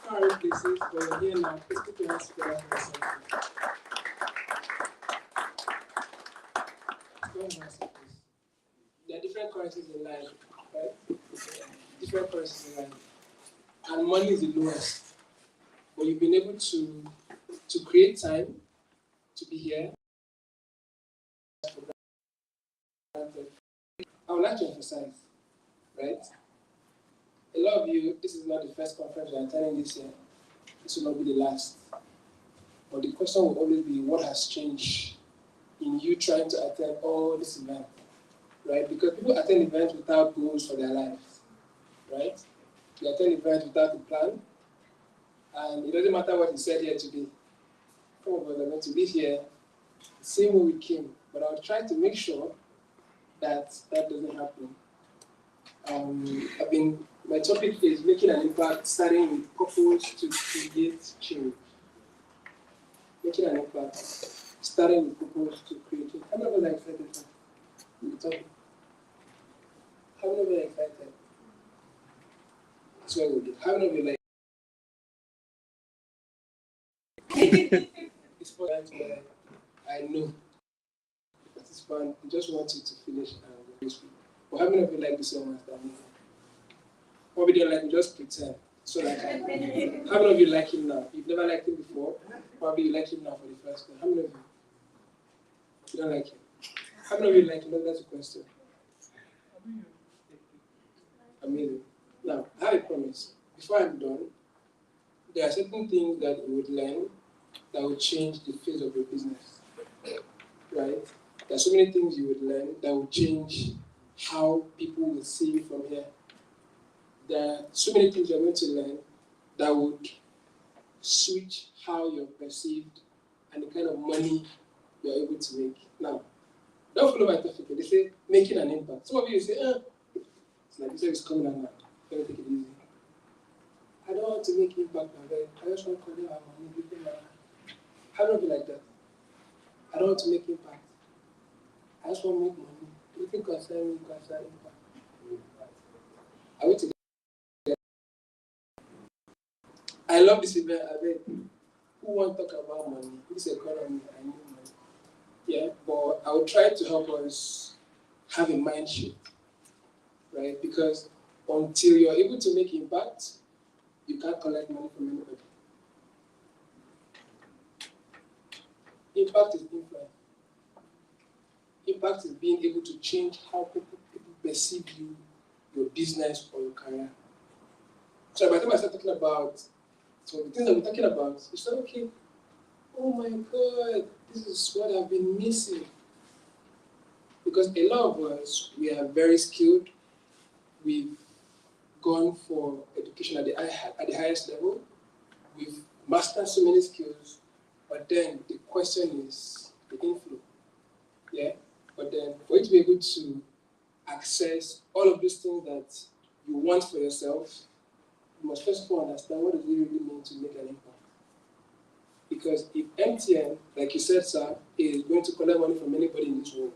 far away places, but you're here now. Please put your hands together for yourself. There are different currencies in life, right? Different currencies in life. And money is the lowest. But you've been able to create time to be here. I would like to emphasize, right? A lot of you, this is not the first conference you're attending this year. This will not be the last. But the question will always be, what has changed in you trying to attend all this event, right? Because people attend events without goals for their lives, right? You attend events without a plan, and it doesn't matter what you said here today. Some of us are going to be here the same way we came, but I'll try to make sure that doesn't happen. My topic is making an impact, starting with purpose to create change. Making an impact, starting with purpose to create change. How many of you are excited with the topic? How many of you are excited? That's what we'll do. How many of you like? It's fun. I know. It's fun. I just want you to finish and go. But how many of you like this so much that me? Or we don't like him, just pretend. So like, how many of you like him now? You've never liked him before. Probably you like him now for the first time. How many of you? You don't like him. How many of you like him? That's the question. Amazing. Now, I have a promise. Before I'm done, there are certain things that you would learn that will change the face of your business. Right? There are so many things you would learn that will change how people will see you from here. There are so many things you're going to learn that would switch how you're perceived and the kind of money you're able to make. Now, don't follow my topic. They say making an impact. Some of you say, it's like you said, it's coming out now. Let me take it easy. I don't want to make impact my life. I just want to collect my money, give them my life. How do you like that? I don't want to make impact. I just want to make money. Anything concern me, concern impact. I went to I love this event. I mean, who want to talk about money? This economy, I need money. Yeah, but I will try to help us have a mind shift, right? Because until you're able to make impact, you can't collect money from anybody. Impact is influence. Impact is being able to change how people perceive you, your business, or your career. So by the time I start talking about so the things that we're talking about, it's like, okay, oh my God, this is what I've been missing. Because a lot of us, we are very skilled. We've gone for education at the highest level. We've mastered so many skills. But then the question is the inflow. Yeah? But then for you to be able to access all of these things that you want for yourself you must first of all understand what does it really mean to make an impact. Because if MTN, like you said, sir, is going to collect money from anybody in this world,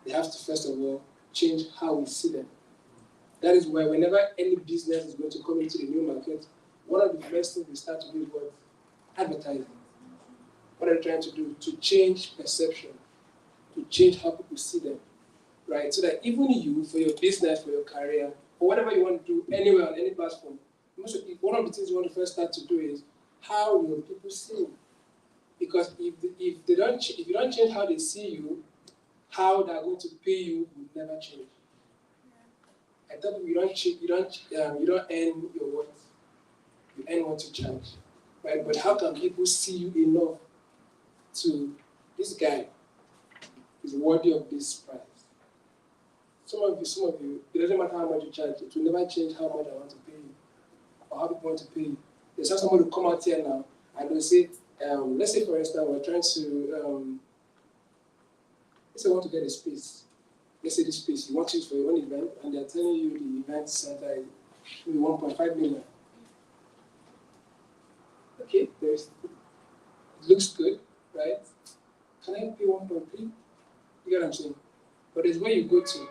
they have to first of all change how we see them. That is why whenever any business is going to come into the new market, one of the first things we start to do is what? Advertising. What are they trying to do? To change perception, to change how people see them, right? So that even you, for your business, for your career, or whatever you want to do anywhere on any platform, one of the things you want to first start to do is how will people see you? Because if you don't change how they see you, how they're going to pay you will never change. I tell people you don't earn your worth. You earn what you charge, right? But how can people see you enough to this guy is worthy of this price? Some of you, it doesn't matter how much you charge. It will never change how much I want to pay you or how people want to pay you. There's not somebody who come out here now and they'll say, let's say for instance, we're trying to, let's say we want to get a space. Let's say this space, you want to use for your own event, and they're telling you the event center is maybe 1.5 million. Okay, it looks good, right? Can I pay 1.3? You get what I'm saying? But there's where you go to,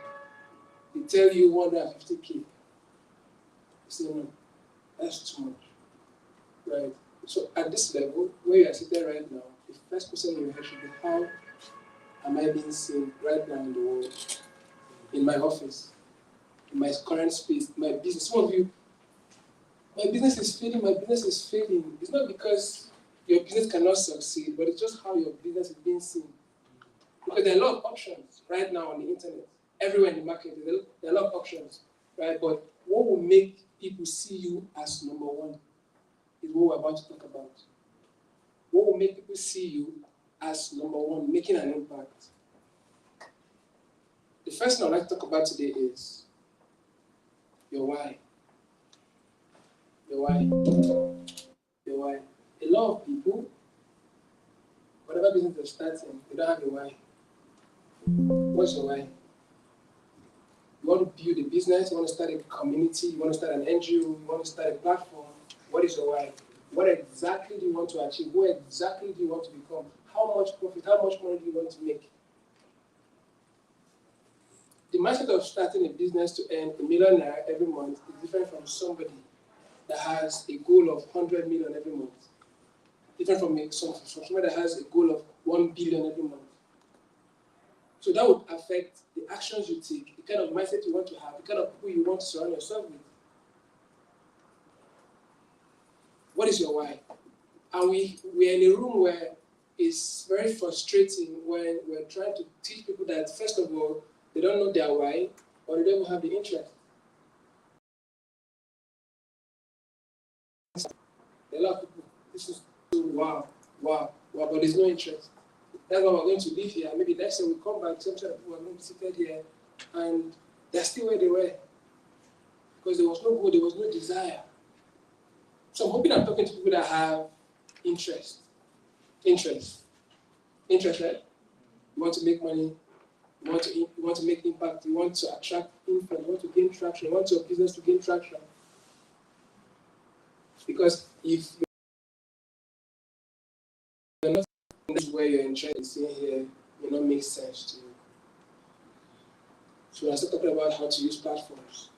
they tell you 150K. You say, no, that's too much, right? So at this level, where you are sitting right now, the first question in your head should be, how am I being seen right now in the world? In my office, in my current space, my business. Some of you, my business is failing. It's not because your business cannot succeed, but it's just how your business is being seen. Because there are a lot of options right now on the internet, everywhere in the market. There are a lot of options, right? But what will make people see you as number one is what we're about to talk about. What will make people see you as number one, making an impact? The first thing I'd like to talk about today is your why. Your why. Your why. A lot of people, whatever business they're starting, they don't have a why. What's your why? You want to build a business, you want to start a community, you want to start an NGO, you want to start a platform. What is your why? What exactly do you want to achieve? Who exactly do you want to become? How much profit, how much money do you want to make? The mindset of starting a business to earn $1 million every month is different from somebody that has a goal of 100 million every month. Different from somebody that has a goal of 1 billion every month. So that would affect the actions you take, the kind of mindset you want to have, the kind of people you want to surround yourself with. What is your why? And we're in a room where it's very frustrating when we're trying to teach people that, first of all, they don't know their why, or they don't even have the interest. A lot of people, this is so wow, but there's no interest. That's why we're going to live here. Maybe next time we come back, some people are going to be seated here, and they're still where they were. Because there was no goal, there was no desire. So I'm hoping I'm talking to people that have interest. Interest, right? You want to make money. You want to make impact, you want to attract influence, you want to gain traction, you want your business to gain traction. Because if you're not in this where you're interested in here, it will not make sense to you. So when I start talking about how to use platforms,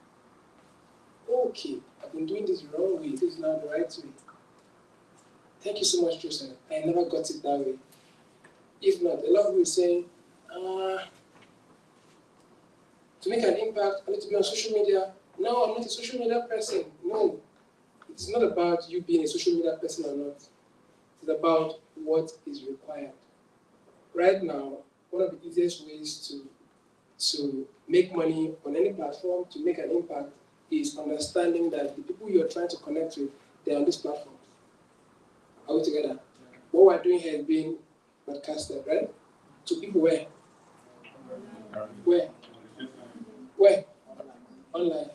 okay, I've been doing this the wrong way, this is now the right way. Thank you so much, Joseph. I never got it that way. If not, a lot of people say, to make an impact, I need to be on social media. No, I'm not a social media person. No. It's not about you being a social media person or not. It's about what is required. Right now, one of the easiest ways to make money on any platform, to make an impact, is understanding that the people you're trying to connect with, they're on this platform. Are we together? What we're doing here is being broadcasted, right? To people where? Where? Where? Online.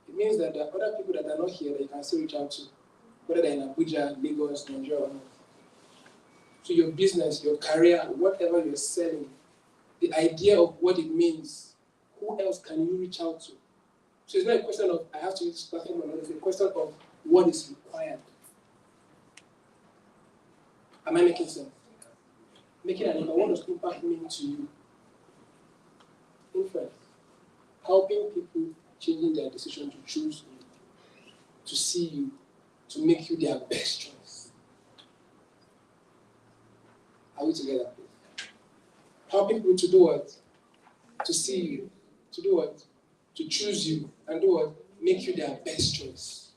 It means that there are other people that are not here that you can still reach out to, whether they're in Abuja, Lagos, Nigeria, or not. So your business, your career, whatever you're selling, the idea of what it means, who else can you reach out to So it's not a question of I have to use this platform or not, it's a question of what is required. Am I making sense? Making an impact. What does impact mean to you? Influence. Helping people changing their decision to choose you, to see you, to make you their best choice. Are we together, please? Helping people to do what? To see you. To do what? To choose you. And do what? Make you their best choice.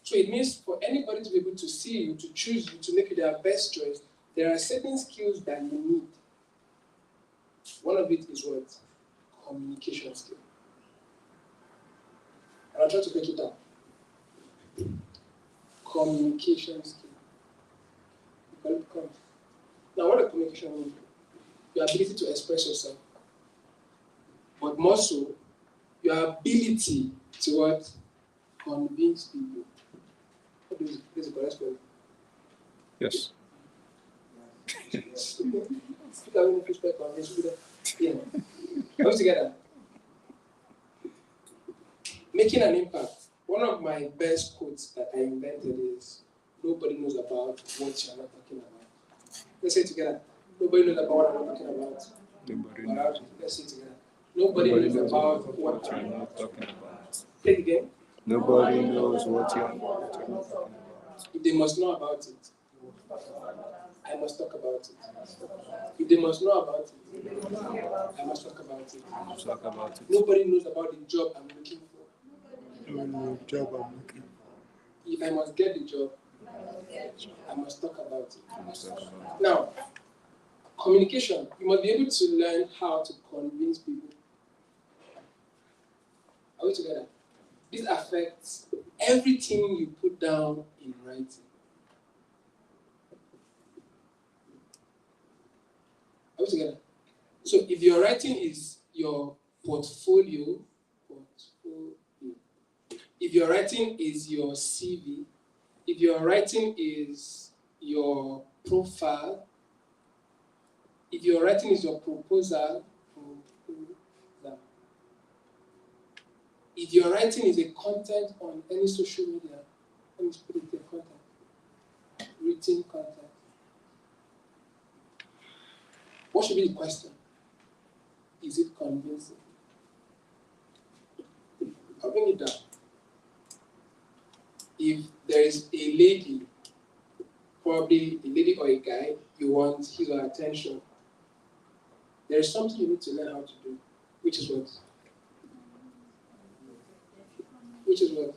So it means for anybody to be able to see you, to choose you, to make you their best choice, there are certain skills that you need. One of it is what? Communication skill. And I'll try to break it down. Communication skill. Now, what does communication mean? Your ability to express yourself. But more so, your ability to what? Convince people. What is the correct spelling? Yes. Speak out in respect convince people. Yeah. Are we together? Making an impact. One of my best quotes that I invented is, nobody knows about what you're not talking about. Let's say it together. Nobody knows about what I'm not talking about. Nobody knows. Let's say it together. Nobody knows about what you're not talking about. Say it again. Nobody knows what you're not talking about. If they must know about it, I must talk about it. If they must know about it, I must talk about it. I must talk about it. Nobody knows about the job I'm looking for. Job I'm looking for. If I must get the job, I must talk about it. I must talk about it. Now, communication. You must be able to learn how to convince people. Are we together? This affects everything you put down in writing. Are we together? So if your writing is your portfolio, if your writing is your CV, if your writing is your profile, if your writing is your proposal, if your writing is a content on any social media, let me put it there, content, written content. What should be the question? Is it convincing? I'll bring it down. If there is a lady, probably a lady or a guy, you want his or her attention, there is something you need to learn how to do, which is what? Which is what?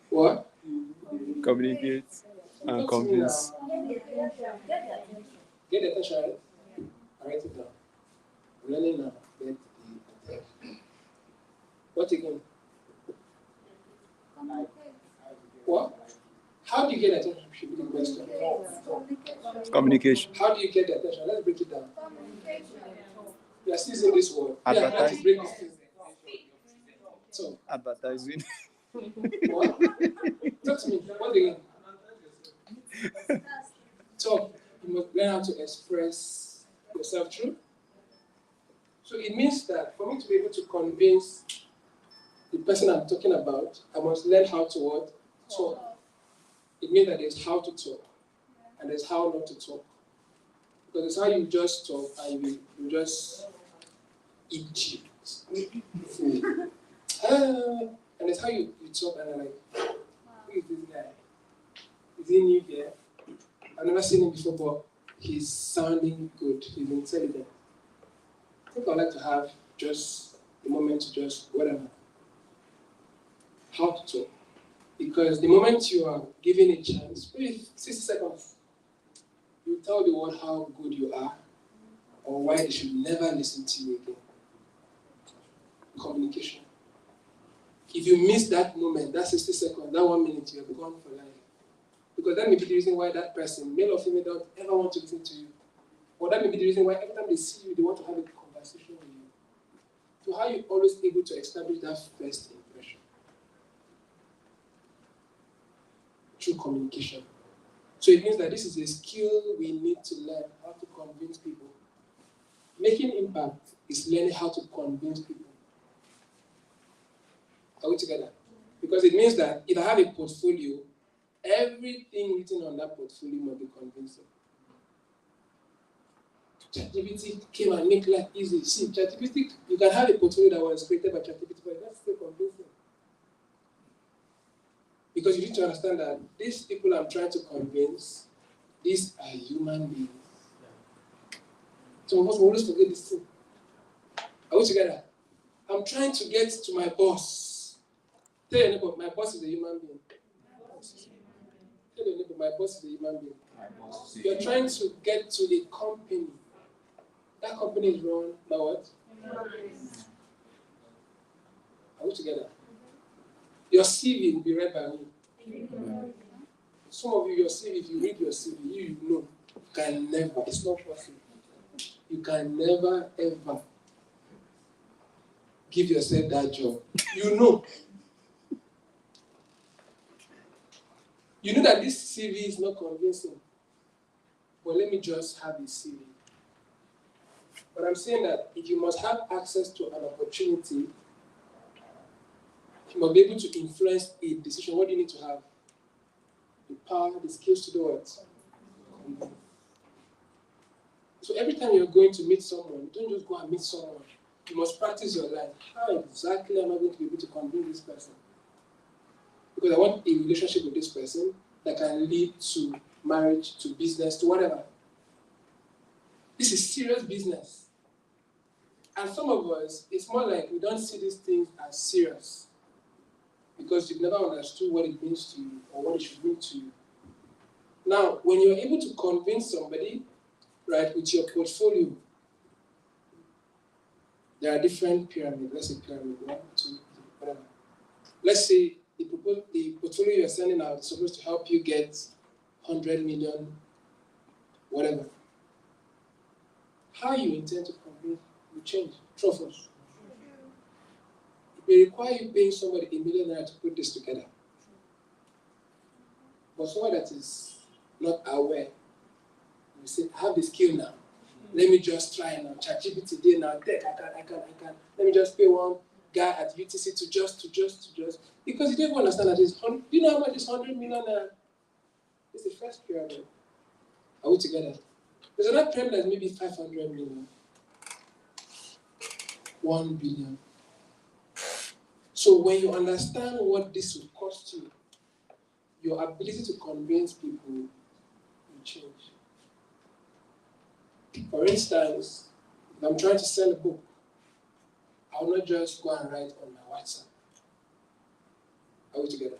What? Communicate and convince. Get the attention, right? I write it down. I'm learning now. Get the attention. What again? What? How do you get attention? Should be the question. Communication. How do you get the attention? Let's break it down. You are still using this word. Advertising. Break this thing. So. Advertising. What? Talk to me. What again? Talk. You must learn how to express yourself through. So it means that for me to be able to convince the person I'm talking about, I must learn how to what? Talk. It means that there's how to talk and there's how not to talk. Because it's how you just talk and you just eat food. And it's how you talk and I'm like, who is this guy? Is he new here? I've never seen him before, but he's sounding good. He's intelligent. I think I'd like to have just a moment to just whatever. How to talk. Because the moment you are given a chance, maybe 60 seconds, you tell the world how good you are or why they should never listen to you again. Communication. If you miss that moment, that 60 seconds, that 1 minute, you're gone for life. Because that may be the reason why that person, male or female, don't ever want to listen to you. Or that may be the reason why every time they see you, they want to have a conversation with you. So how are you always able to establish that first impression? Through communication. So it means that this is a skill we need to learn, how to convince people. Making impact is learning how to convince people. Are we together? Because it means that if I have a portfolio, everything written on that portfolio must be convincing. ChatGPT came and make life easy. See, ChatGPT, you can have a portfolio that was created by ChatGPT, but that's still convincing. Because you need to understand that these people I'm trying to convince, these are human beings. So we must always forget this thing. Are we together? I'm trying to get to my boss. Tell your neighbor, my boss is a human being. Tell your neighbor, my boss is a human being. You're trying to get to a company. That company is run by what? Are we together? Your CV will be read by me. Some of you, your CV, if you read your CV, you know, you can never, it's not possible. You can never, ever give yourself that job. You know. You know that this CV is not convincing. But let me just have a CV. But I'm saying that if you must have access to an opportunity, you must be able to influence a decision. What do you need to have? The power, the skills to do what? So every time you're going to meet someone, don't just go and meet someone. You must practice your life. How exactly am I going to be able to convince this person? Because I want a relationship with this person that can lead to marriage, to business, to whatever. This is serious business. And some of us, it's more like we don't see these things as serious because you've never understood what it means to you or what it should mean to you. Now, when you're able to convince somebody, right, with your portfolio, there are different pyramids. Let's say pyramid 1, 2, 3, whatever. Let's say the portfolio you're sending out is supposed to help you get 100 million, whatever. How you intend to convince will change. Trust us. It may require you paying somebody $1 million to put this together. But someone that is not aware, you say, I have the skill now. Let me just try now. ChatGPT today now. Tech, I can. Let me just pay one guy at UTC to just. Because you don't even understand that it's 100. Do you know how much is 100 million? It's the first pyramid. Are we together? There's another pyramid that's maybe 500 million. 1 billion. So when you understand what this will cost you, your ability to convince people will change. For instance, if I'm trying to sell a book, I will not just go and write on my WhatsApp. Are we together?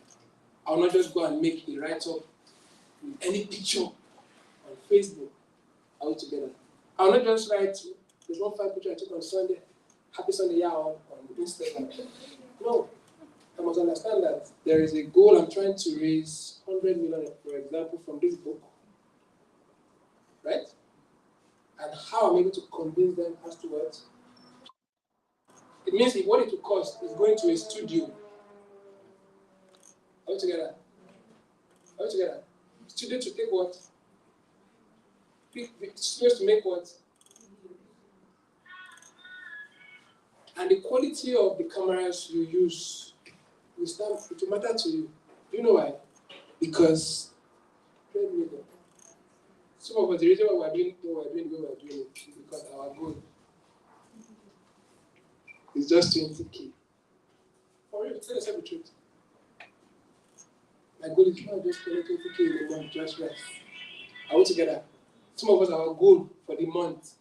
I will not just go and make a write-up with any picture on Facebook. Are we together? I will not just write, there's one fine picture I took on Sunday, happy Sunday, yeah, on Instagram. No. I must understand that there is a goal. I'm trying to raise 100 million, for example, from this book. Right? And how I'm able to convince them as to what? It means if what it will cost is going to a studio. Are we together? Are we together? Studio to take what? Studios to make what? And the quality of the cameras you use will matter to you. Do you know why? Because some of us, the reason why we're doing what we're doing it is because our goal is just 20K. For real, tell yourself the truth. My goal is not just 20K in a month, just rest. Are we together? Some of us, our goal for the month,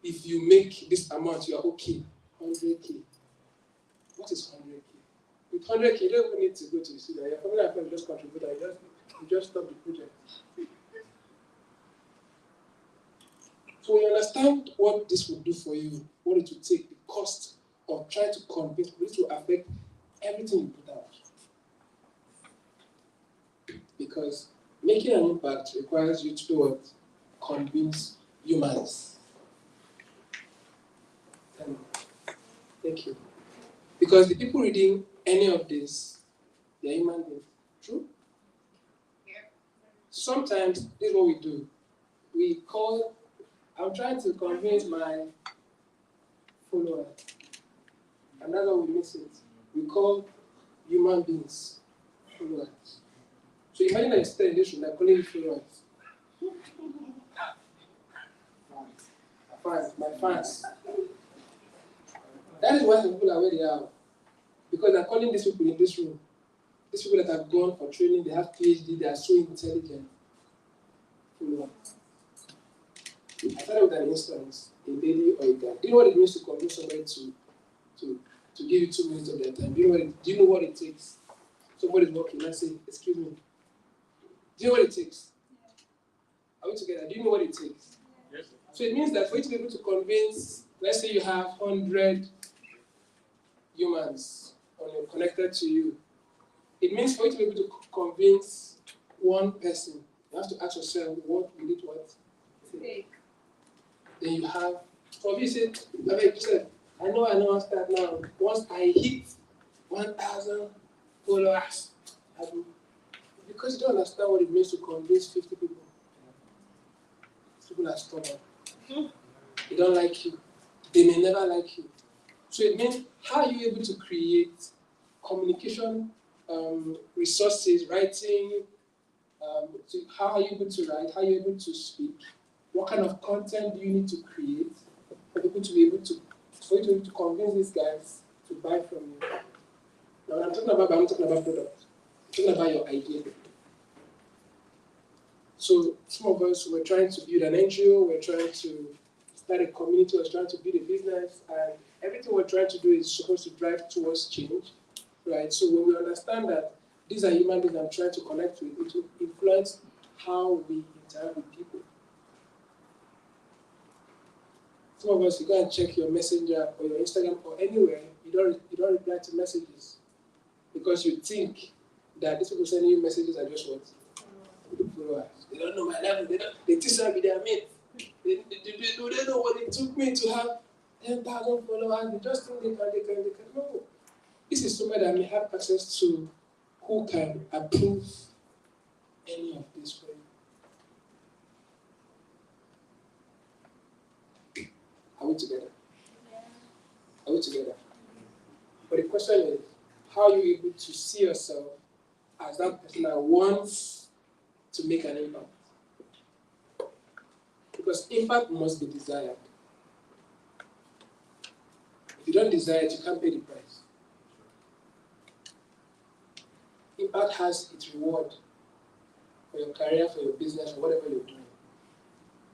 if you make this amount, you are okay. 100K. What is 100K? With 100K, you don't even need to go to the studio. Your family and friends just contribute. You just stop the project. So when you understand what this will do for you, what it will take, the cost of trying to convince, this will affect everything you put out. Because making an impact requires you to do what? Convince humans. Thank you. Because the people reading any of this, they're human beings. True? Yeah. Sometimes this is what we do. I'm trying to convince my followers. And that's how we miss it. We call human beings followers. So imagine that you stay in this room, they're calling you followers. My fans. That is why some people are where they are. Because they're calling these people in this room. These people that have gone for training, they have PhD, they are so intelligent. Followers. I started with an instance, a lady or a guy. Do you know what it means to convince somebody to give you 2 minutes of their time? Do you know what it takes? Somebody's walking, I say, excuse me. Do you know what it takes? Are we together? Do you know what it takes? Yes. So it means that for you to be able to convince, let's say you have 100 humans connected to you. It means for you to be able to convince one person, you have to ask yourself, what will it take? Then you have, for me, say, I know I'll start now. Once I hit 1,000 followers, I do. Because you don't understand what it means to convince 50 people. People are stubborn. They don't like you. They may never like you. So it means, how are you able to create communication resources, writing, how are you able to write, how are you able to speak, what kind of content do you need to create for people to be able to, for you to be able to convince these guys to buy from you. Now when I'm talking about product, I'm talking about your idea. So some of us were trying to build an NGO, we're trying to start a community, we're trying to build a business, and everything we're trying to do is supposed to drive towards change, right? So when we understand that these are human beings I'm trying to connect with, it will influence how we interact with people. Some of us, you go and check your Messenger or your Instagram or anywhere, you don't reply to messages because you think that these people sending you messages are just what? Followers. They don't know my level. They teach me their mate. Do they know what it took me to have 10,000 followers? They just think they can. No. This is somebody that may have access to who can approve any of this for you. Are we together? Are we together? But the question is, how are you able to see yourself as that person that wants to make an impact? Because impact must be desired. If you don't desire it, you can't pay the price. Impact has its reward for your career, for your business, for whatever you're doing.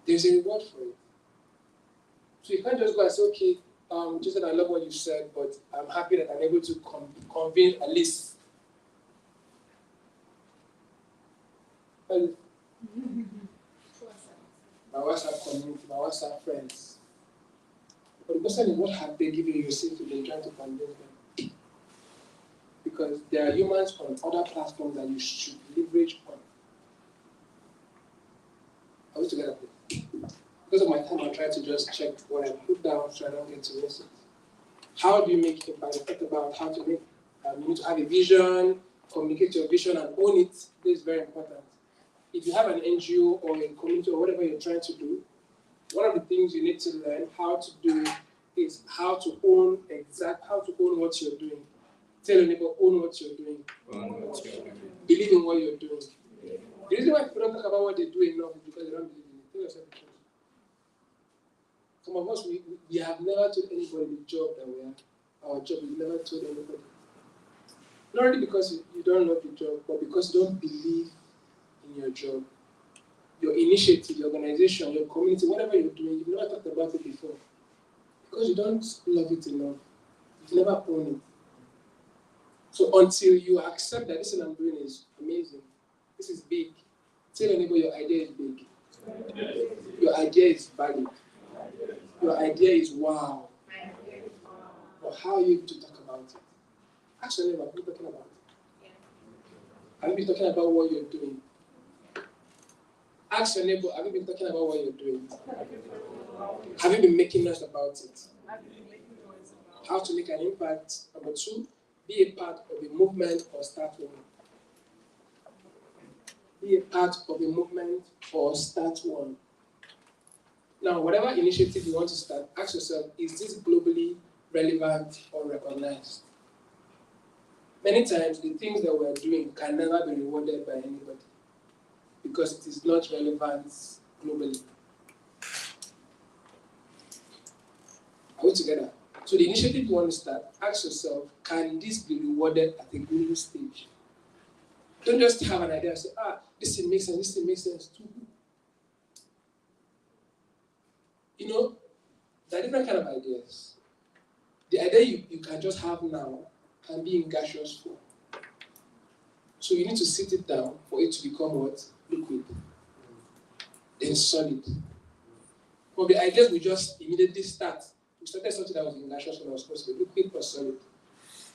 There's a reward for it. So you can't just go and say, okay, just that I love what you said, but I'm happy that I'm able to convene at least. My WhatsApp community, my WhatsApp friends. But the question is, what have they given you since you've been trying to convince them? Because there are humans on other platforms that you should leverage on. Are we together? Because of my time, I try to just check what I put down so I don't get to miss it. How do you make impact? I talked about how to make, you need to have a vision, communicate your vision and own it. This is very important. If you have an NGO or a community or whatever you're trying to do, one of the things you need to learn how to do is how to own what you're doing. Tell your neighbor, own what you're doing. Believe in what you're doing. The reason why people don't talk about what they do enough is because they don't believe in it. Tell yourself the truth. Some of us, we have never told anybody the job that we have. Our job, we've never told anybody. Not only because you don't love the job, but because you don't believe in your job. Your initiative, your organization, your community, whatever you're doing, you've never talked about it before. Because you don't love it enough. You've never owned it. So until you accept that this thing I'm doing is amazing, this is big, tell your neighbor your idea is big. Your idea is valid. Your idea is wow. But how are you able to talk about it? Ask your neighbor, what are you talking about? Have you been talking about what you're doing? Ask your neighbor, have you been talking about what you're doing? Have you been making noise about it? How to make an impact. Number 2, be a part of a movement or start one. Be a part of a movement or start one. Now, whatever initiative you want to start, ask yourself, is this globally relevant or recognized? Many times, the things that we're doing can never be rewarded by anybody because it is not relevant globally. Are we together? So the initiative you want to start, ask yourself, can this be rewarded at a global stage? Don't just have an idea and say, this thing makes sense, this thing makes sense too. You know, there are different kind of ideas. The idea you can just have now can be in gaseous form. So you need to sit it down for it to become what? Liquid. Then solid. But the ideas we just immediately start. We started something that was in gaseous form, that was supposed to be liquid or solid.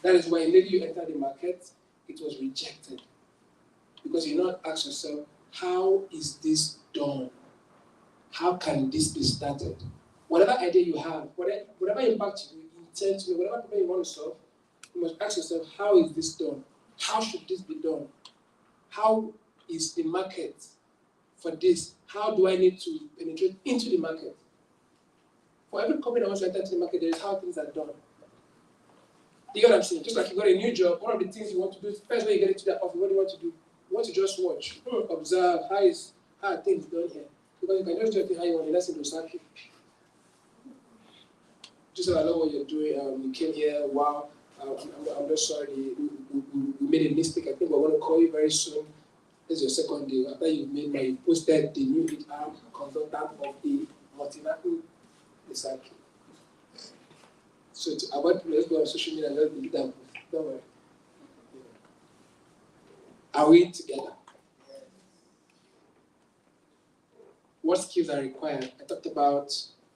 That is why immediately you enter the market, it was rejected. Because you not ask yourself, how is this done? How can this be started? Whatever idea you have, whatever impact you intend to make, whatever problem you want to solve, you must ask yourself, how is this done? How should this be done? How is the market for this? How do I need to penetrate into the market? For every company that wants to enter into the market, there is how things are done. You get what I'm saying? Just like you got a new job, one of the things you want to do, first when you get into that office, what do you want to do? You want to just watch, observe, how are things done here? Because you can just do everything how you want, the next thing to sack you. Just so I know what you're doing, you came here, wow, I'm just sorry, we made a mistake, I think we're going to call you very soon. This is your second day. After you posted the new HR consultant of the multinational, the sack. So to avoid, let's go on social media and let's do that. Don't worry. Are we together? What skills are required? I talked about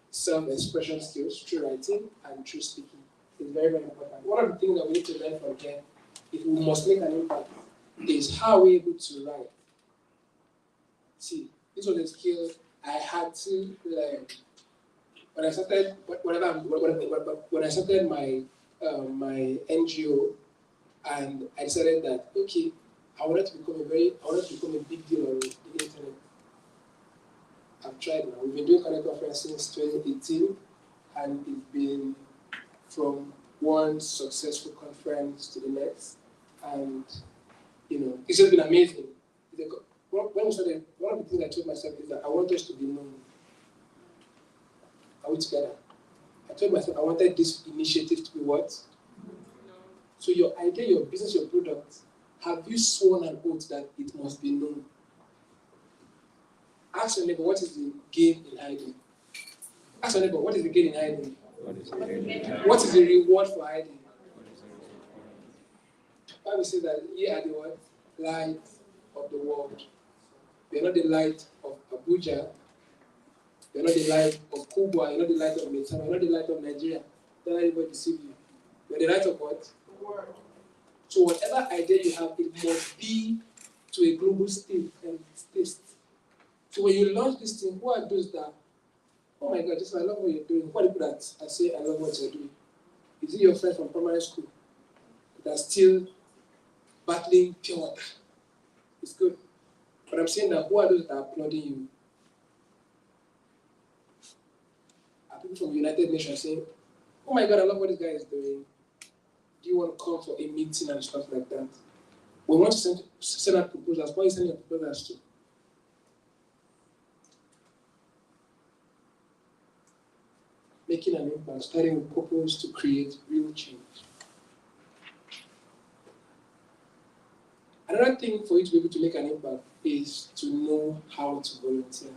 self-expression skills through writing and through speaking. It's very, very important. One of the things that we need to learn from here, if we must make an impact, is how we're able to write. See, this was a skill I had to learn. When I started, when I started my my NGO, and I decided that okay, I wanted to become a big deal on the internet. I've tried now. We've been doing Connect Conference since 2018, and it's been from one successful conference to the next, and it's just been amazing. When we started, one of the things I told myself is that I want us to be known. Are we together? I told myself I wanted this initiative to be what? So your idea, your business, your product, have you sworn an oath that it must be known? Ask your neighbor, what is the gain in hiding? Ask your neighbor, what is the gain in hiding? What is the reward for hiding? Bible says that ye are the what? Light of the world. You're not the light of Abuja. You're not the light of Kubwa. You're not the light of Meta. You're not the light of Nigeria. Don't let anybody deceive you. You're the light of what? The world. So whatever idea you have, it must be to a global state and taste. So when you launch this thing, who are those that, oh my God, I love what you're doing? Who are the people that I say, I love what you're doing? Is it your friend from primary school that's still battling pure water? It's good. But I'm saying that who are those that are applauding you? Are people from the United Nations saying, oh my God, I love what this guy is doing. Do you want to come for a meeting and stuff like that? We want to send out proposals. What are you sending your proposals to? Making an impact, starting with purpose to create real change. Another thing for you to be able to make an impact is to know how to volunteer.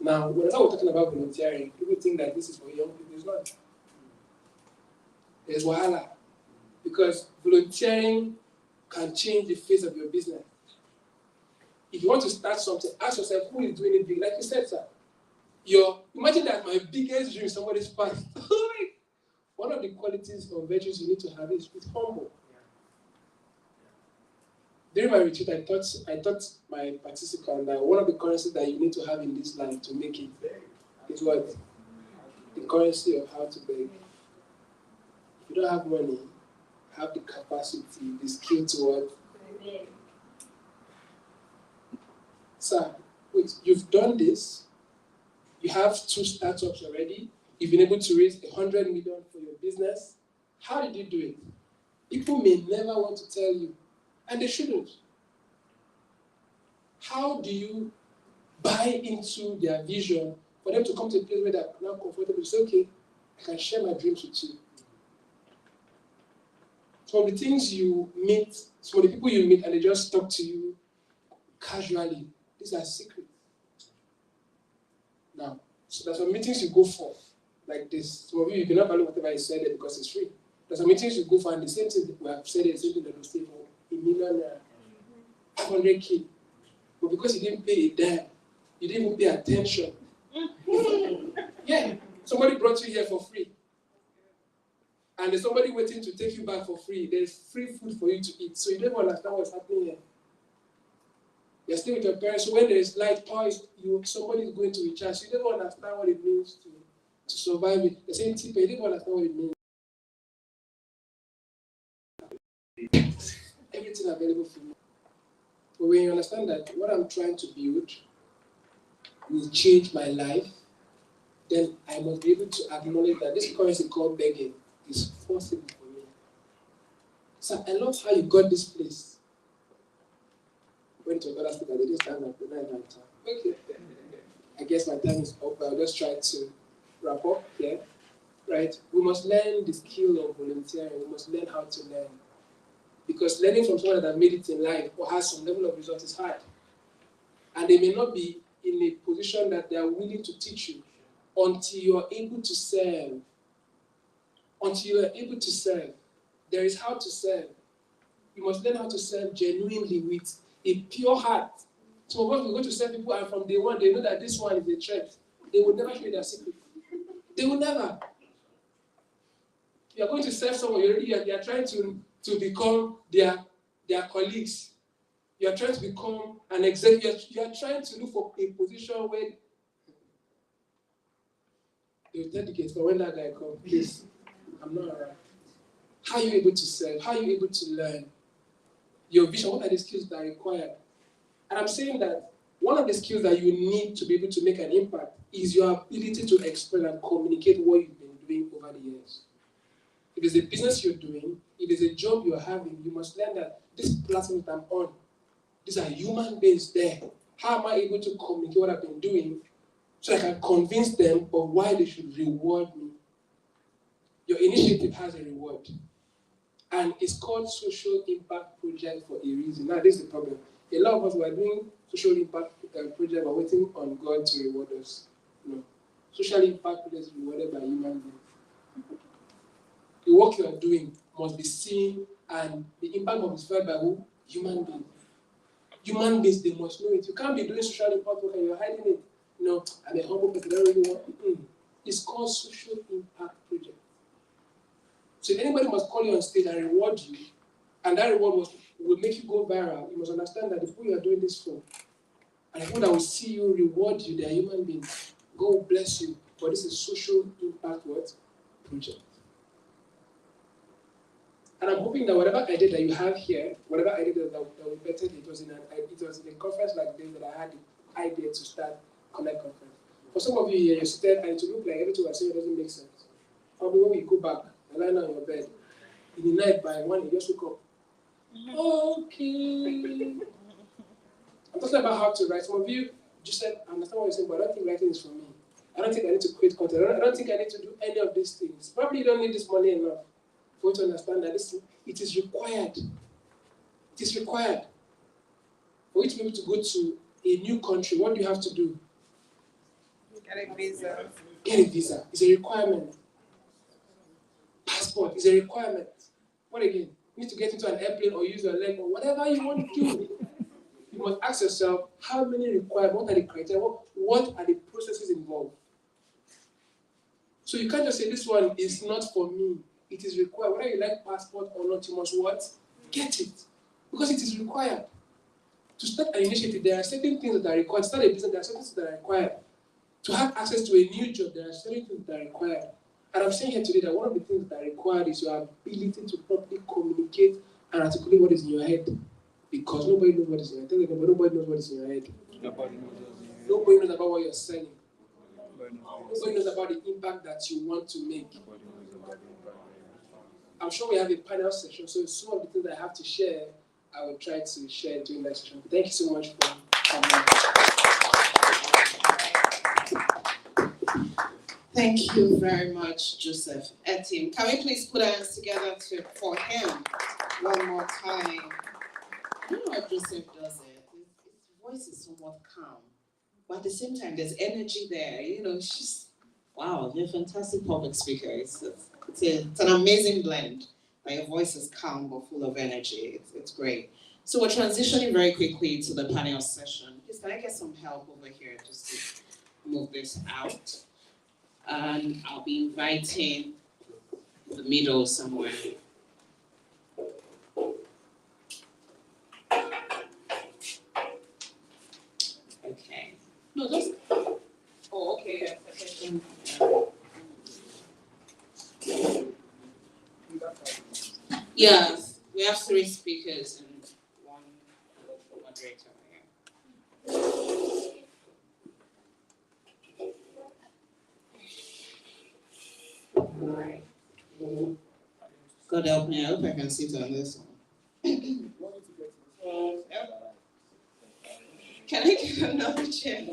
Now, whenever we're talking about volunteering, people think that this is for young people. It's not. There's wahala. Because volunteering can change the face of your business. If you want to start something, ask yourself who is doing it big. Like you said, sir, imagine that my biggest dream is somebody's past. One of the qualities or virtues you need to have is with humble. During my retreat, I taught my participants that one of the currencies that you need to have in this life to make it is what? The currency of how to beg. If you don't have money, have the capacity, the skill to what? Sir, wait, you've done this, You have 2 startups already. You've been able to raise 100 million for your business. How did you do it? People may never want to tell you, and they shouldn't. How do you buy into their vision for them to come to a place where they're now comfortable to say, okay, I can share my dreams with you? Some of the things you meet, some of the people you meet, and they just talk to you casually, these are secrets. Now, so there's some meetings you go for, like this. Some of you cannot value whatever I said there because it's free. There's some meetings you go for, and the same thing we have said, the same thing that will stay for $1 million, 500K. But because you didn't pay a dime, you didn't even pay attention. Yeah, somebody brought you here for free. And there's somebody waiting to take you back for free. There's free food for you to eat. So you don't understand what's happening here. You're still with your parents. So when there is light, power, somebody is going to recharge. So you don't understand what it means to survive it. The same tip, you don't understand what it means. Everything available for you. But when you understand that what I'm trying to build will change my life, then I must be able to acknowledge that this currency called begging is possible for me. So I love how you got this place. Went to another speaker, they didn't stand up, the night and time. Okay. I guess my time is up, but I'll just try to wrap up here. Right? We must learn the skill of volunteering. We must learn how to learn. Because learning from someone that made it in life or has some level of result is hard. And they may not be in a position that they are willing to teach you until you are able to serve. Until you are able to serve. There is how to serve. You must learn how to serve genuinely with a pure heart. So when we go to serve people and from day one, they know that this one is a threat. They will never show you their secret. They will never. You are going to serve someone, you are trying to become their colleagues. You are trying to become an executive. You are trying to look for a position where they will dedicate. But when that guy comes, please, I'm not around. How are you able to serve? How are you able to learn? Your vision, what are the skills that are required? And I'm saying that one of the skills that you need to be able to make an impact is your ability to express and communicate what you've been doing over the years. If it's a business you're doing, if it's a job you're having, you must learn that this platform that I'm on, these are human beings there. How am I able to communicate what I've been doing so I can convince them of why they should reward me? Your initiative has a reward. And it's called Social Impact Project for a reason. Now, this is the problem. A lot of us who are doing social impact project are waiting on God to reward us. No. Social impact project is rewarded by human beings. The work you are doing must be seen, and the impact must be felt by who? Human beings. Human beings, they must know it. You can't be doing social impact work and you're hiding it. No, I'm a humble person, I don't really want it. It's called Social Impact Project. So if anybody must call you on stage and reward you, and that reward will make you go viral, you must understand that the people you are doing this for, and the people that will see you reward you, they are human beings. God bless you. But this is Social Impact Project. And I'm hoping that whatever idea that you have here, whatever idea that we bettered, it was in a conference like this that I had the idea to start Connect Conference. For some of you here, you're seated and to look like everything we're saying doesn't make sense. Probably when we go back, you lie down on your bed, in the night by 1, you just wake up. Okay. I'm talking about how to write. Some of you just said, I understand what you're saying, but I don't think writing is for me. I don't think I need to create content. I don't think I need to do any of these things. Probably you don't need this money enough for you to understand that it is required. It is required. For you to be able to go to a new country, what do you have to do? Get a visa. Get a visa. It's a requirement. Passport is a requirement. What again? You need to get into an airplane or use your leg or whatever you want to do. You must ask yourself, how many require, what are the criteria, what are the processes involved? So you can't just say this one is not for me. It is required. Whether you like passport or not, you must what? Get it. Because it is required. To start an initiative, there are certain things that are required. To start a business, there are certain things that are required. To have access to a new job, there are certain things that are required. And I'm saying here today that one of the things that are required is your ability to properly communicate and articulate what is in your head. Because nobody knows what is in your head. Nobody knows what is in your head. Nobody knows about what you're saying. Nobody knows about the impact that you want to make. I'm sure we have a panel session, so some of the things I have to share, I will try to share during that session. Thank you so much for coming. Thank you very much, Joseph. Team, can we please put our hands together for him one more time? I don't know how Joseph does it. His voice is somewhat calm, but at the same time, there's energy there. You know, wow, you're a fantastic public speaker. It's an amazing blend. Like, your voice is calm but full of energy. It's great. So we're transitioning very quickly to the panel session. Please, can I get some help over here just to move this out? And I'll be inviting the middle somewhere. Okay. No, just. Oh, okay. Yes, we have 3 speakers and 1 moderator here. Alright. God help me, I hope I can sit on this one. Can I get another chair?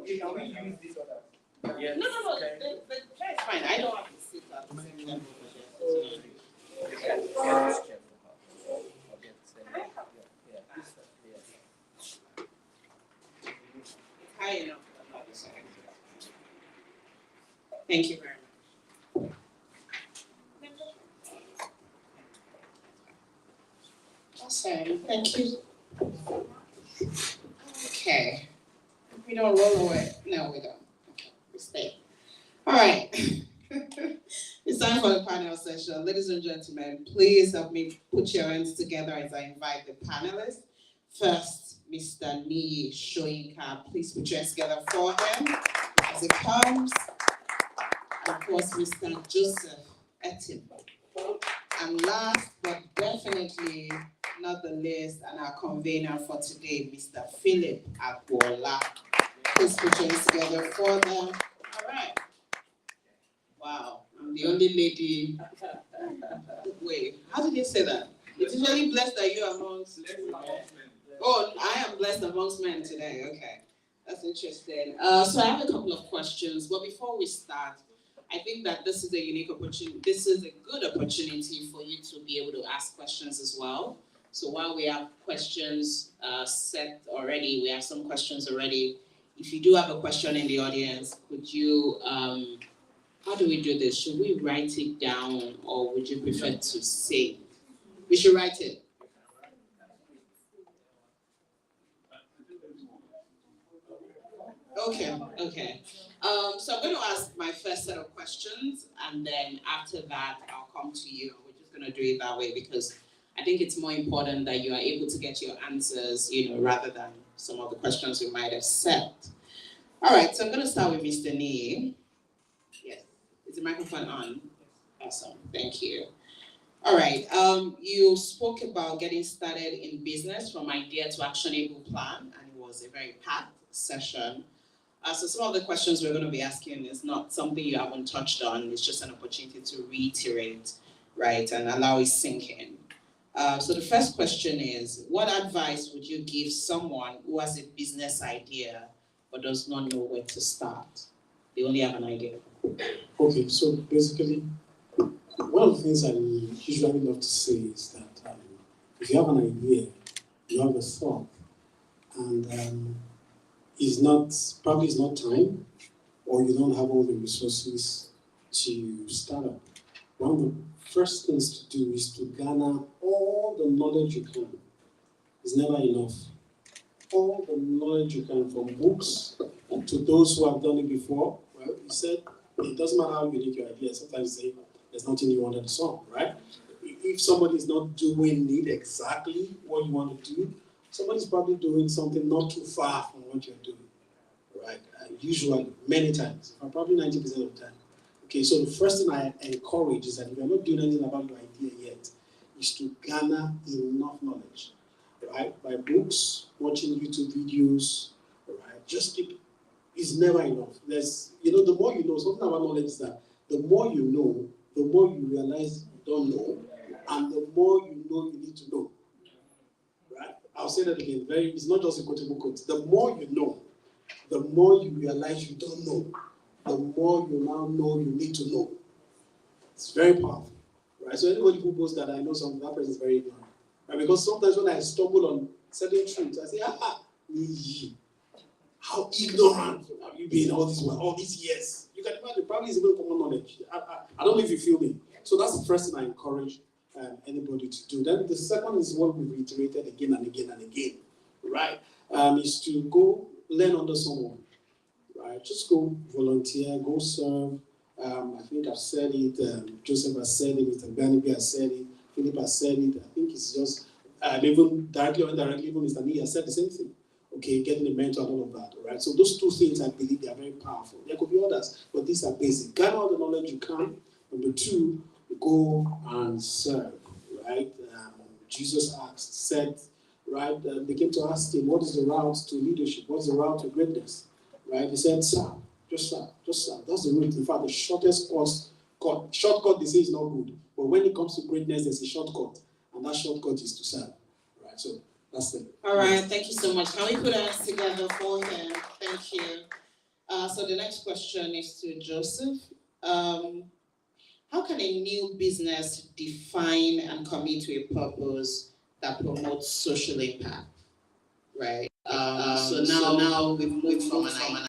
Can we use this other? Yeah. No, the chair is fine. I don't have to sit at the same level. High enough. Thank you very much. Awesome. Thank you. Okay. We don't roll away. No, we don't. Okay, we stay. All right. It's time for the panel session. Ladies and gentlemen, please help me put your hands together as I invite the panelists. First, Mr. Niyi Soyinka. Please put your hands together for him as he comes. And of course, Mr. Joseph Etim. And last but definitely not the least, and our convener for today, Mr. Philip Agbola. Please put your hands together for them. All right. Wow, I'm the only lady. Wait, how did you say that? It's usually blessed that you are amongst men. Oh, I am blessed amongst men today. Okay, that's interesting. So I have a couple of questions, but before we start, I think that this is a unique opportunity. This is a good opportunity for you to be able to ask questions as well. So while we have questions set already, we have some questions already. If you do have a question in the audience, could you, how do we do this? Should we write it down or would you prefer to say? We should write it. Okay. So I'm going to ask my first set of questions, and then after that, I'll come to you. We're just going to do it that way because I think it's more important that you are able to get your answers, rather than some of the questions we might have set. All right, so I'm going to start with Mr. Niyi. Yes, is the microphone on? Awesome, thank you. All right, you spoke about getting started in business from idea to actionable plan, and it was a very packed session. So some of the questions we're going to be asking is not something you haven't touched on. It's just an opportunity to reiterate, right, and allow it sink in. So the first question is, what advice would you give someone who has a business idea but does not know where to start? They only have an idea. Okay, so basically, one of the things I usually love to say is that if you have an idea, you have a thought, and probably it's not time, or you don't have all the resources to start up. One of the first things to do is to garner all the knowledge you can. It's never enough. All the knowledge you can, from books to those who have done it before. Well, you said it doesn't matter how unique your idea is. Sometimes you say there's nothing you want under the sun, right? If somebody is not doing it exactly what you want to do, somebody's probably doing something not too far from what you're doing, right? Usually, many times, probably 90% of the time. Okay, so the first thing I encourage is that if you're not doing anything about your idea yet, is to garner enough knowledge. right? By books, watching YouTube videos, right? Just keep, it's never enough. There's, the more you know, something about knowledge is that the more you know, the more you realize you don't know, and the more you know you need to know, right? I'll say that again, it's not just a quotable quote. The more you know, the more you realize you don't know, the more you now know you need to know. It's very powerful, right? So anybody who knows that I know something, that person is very ignorant, right? Because sometimes when I stumble on certain truths, I say, how ignorant have you been all these years? You can imagine, probably it's even common knowledge. I don't know if you feel me. So that's the first thing I encourage anybody to do. Then the second is what we've reiterated again and again and again, right? Is to go learn under someone, right? Just go volunteer, go serve. I think I've said it, Joseph has said it, Mr. Barnaby has said it, Philip has said it. I think it's just, even directly or indirectly, even Mr. Nee has said the same thing. Okay, getting a mentor and all of that, right? So those two things, I believe, they are very powerful. There could be others, but these are basic. Gather all the knowledge you can. Number two, go and serve, right? Jesus said, right? They came to ask him, what is the route to leadership? What's the route to greatness? Right? He said, serve, just serve, just serve. That's the route. In fact, the shortest shortcut, they say, is not good. But when it comes to greatness, there's a shortcut, and that shortcut is to serve, right? So that's it. All right, thank you so much. Can we put our hands together for him? Thank you. So the next question is to Joseph. How can a new business define and commit to a purpose that promotes social impact? Right. So now we've moved from an idea.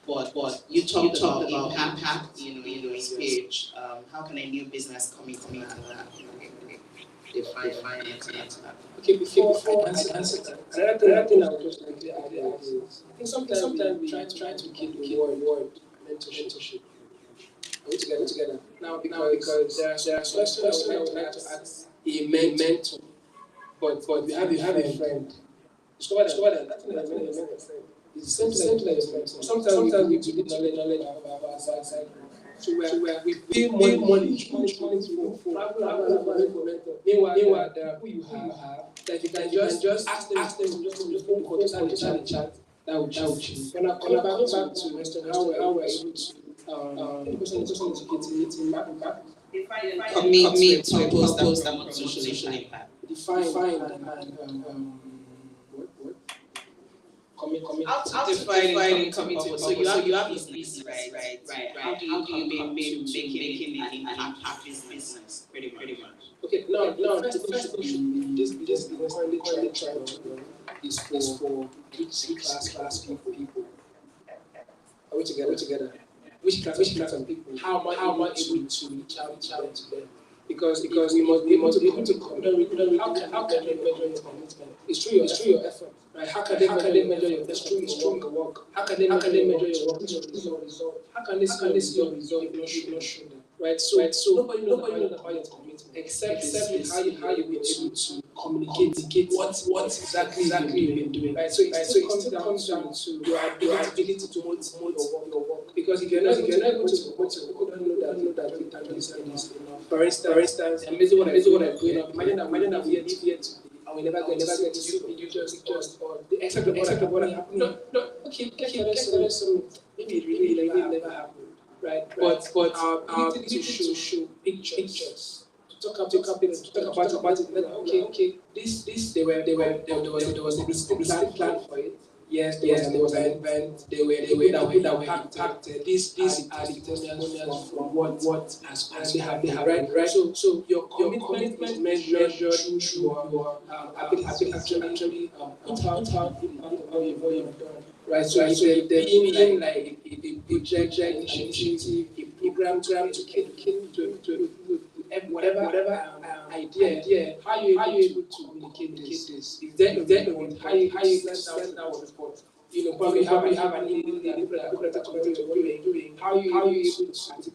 But you talked about impact, in your speech. How can a new business commit to that? Define it. Okay, before I answer that, another thing I would just like to add is, I think sometimes we try to keep the word mentorship. Are we together? Now, because there are questions I would like to ask a mentor, but we have a friend. Discover that that's not a mentor. It's the same like a mentor. Sometimes we need knowledge of our side. So we pay money for mentor. Meanwhile, there are who you have that you can just ask them just on the phone call to chat. That will change. When I come back to Western, how we're able to person educating impact. Commit to a purpose that promotes social impact. Define and Define and commit to. So you have this list, right? How do you make making an impact business? Pretty much. Okay, now the first thing this business currently trying to do is for class people. Are we together? Which class of people? How am I able to reach out to them? Because we must be able to communicate. How can they measure your commitment? It's through your effort. Right? How can they measure your effort? It's through your work. How can they measure your work? It's your result. How can they see your result if you not show them? Right? So nobody knows about your commitment except how you be able to communicate what exactly you've been doing. Right? So it comes down to your ability to promote your work. Because if you're not able to promote your work, people don't know that you actually said this enough. For instance, amazing what I'm doing. Imagine that we are yet and we never get to see you just or the except of what happened. No, okay, get some. Maybe it really never happened. Right, but our ability to show pictures, to talk about it. Okay. This there was a specific plan for it. Yes, there was an event. They were impacted. This are the testimonials from what has happened. Right. So your commitment is measured through your ability actually put out what you've done. Right, so if there being like a project initiative, a program to whatever idea, how you able to communicate this? Is there how you send out report? Probably have an different doing. How you able to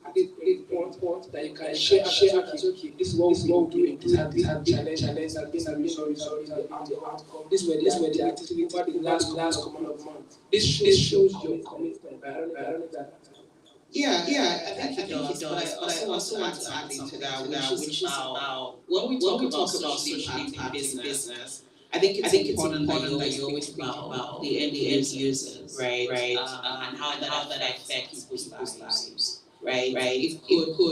articulate report that you can share. Okay, this is what we're doing. This has been challenge. Has been the outcome. This were the activity over the last couple of months. This shows your commitment. I don't know that. Yeah, I think it does. But I also want to add into that, which is about when we talk about social impact in business. I think it's important that you always think about the end users, right? And how that affects people's lives, right?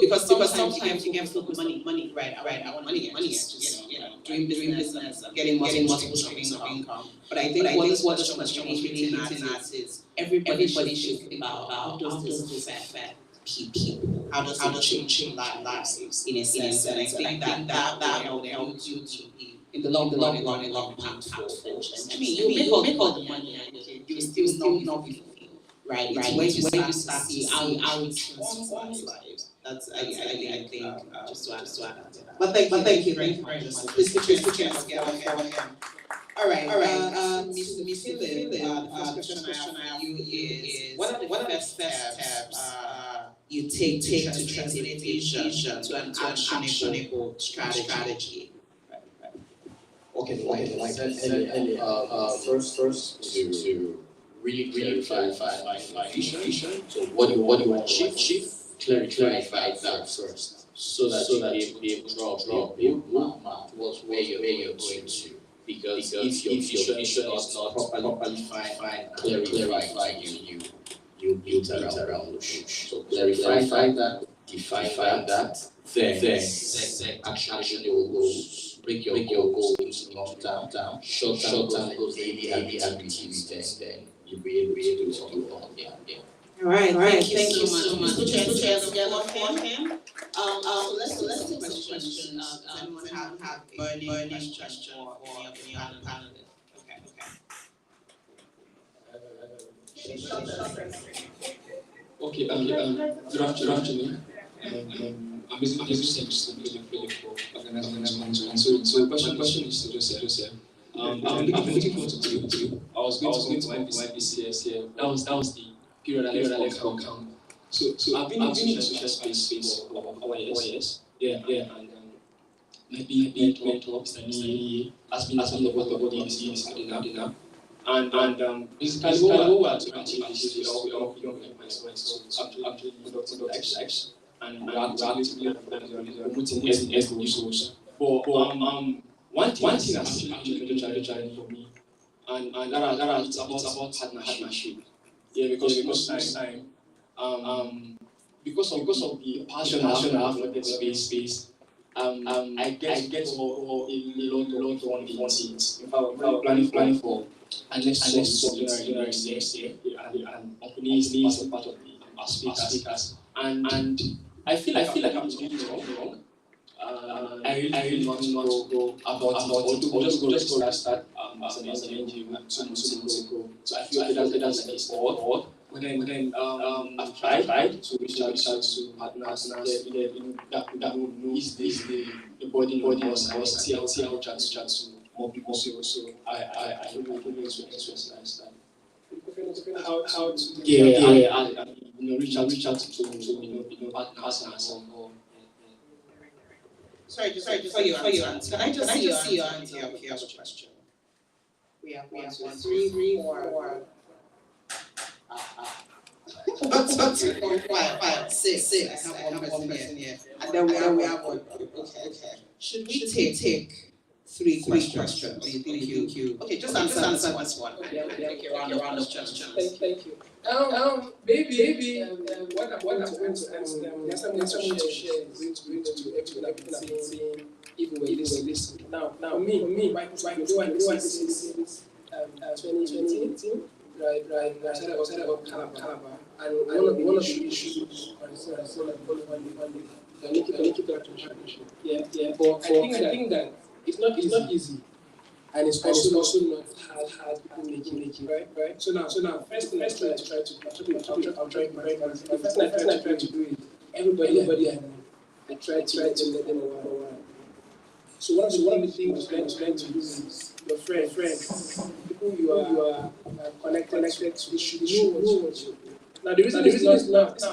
Because sometimes you get focused on money, right? I want money, just doing business, getting multiple streams of income. But I think what this question was really hitting at is everybody should think about how does this affect people? How does it change lives in a sense? And I think that will help you to be in the long run impactful. I mean, you make all the money and you still not feel, right? It's when you start to see how it transforms lives. That's I think just to add to that. But thank you very much. Please put your hands together. All right. Ms. Philip, the first question I have for you is what are the first steps you take to translate vision to an actionable strategy? Okay, like I said earlier, first to really clarify my vision. So what do you want to achieve? Clarify that first, so that you be able to draw a map towards where you're going to. Because if your vision is not properly defined, clarify, you build around the bush. So clarify that, define that, then set actionable goals. Break your goals into long-term, short-term goals, daily activities, then you'll be able to do something on it. All right. Thank you so much. Put your hands together for him. Let's do questions. Does anyone have a burning question for any of the panelists? Okay. Good afternoon. I'm using for organizing. So the question is to Joseph. I'm looking forward to you. I was going to YBCS here. That was the period I left our camp. So I've been in the social space for our years. Yeah. And my big mentor, Mr. Nii, has been the work of the DDC and basically what we are to achieve is we all young minds, so actually conducting the X and we are actively promoting SDGs. But one thing that's actually challenging for me, and that it's about partnership. Yeah, because time, because of the passion I have for this space, I get more a lot of one things. In fact, we're planning for and next next year, and Onkuni is part of the speakers, and I feel like I'm doing wrong. I really want to go about it, or just go start as an NGO 2 months ago. So I feel that's like a sport. But then I've tried to reach out to partners that know is this the body was see how chat to more people. So I really express that. How to reach out to partners or. Sorry, just before you answer. Can I just see your hand here with a question? We have 1, 2, 3, 4. 1, 2, 3, 4, 5, 6. I have one person here. And then we have one. Okay. Should we take 3 questions? Or you think you? Okay, just answer this one. Take a round of questions. Thank you. Maybe what I'm going to ask them, there's something to share to everyone I've been saying, even when listening. Now, me, my doing since 2018, right, I said about Calabar, and one of the issues the Nikki championship. Yeah. But I think that it's not easy. And it's also not hard people making right? So now, first thing I try to do is everybody I know, I try to let them know one. So one of the things we're trying to do is your friends, people you are connected to, should know what you do. Now the reason is not the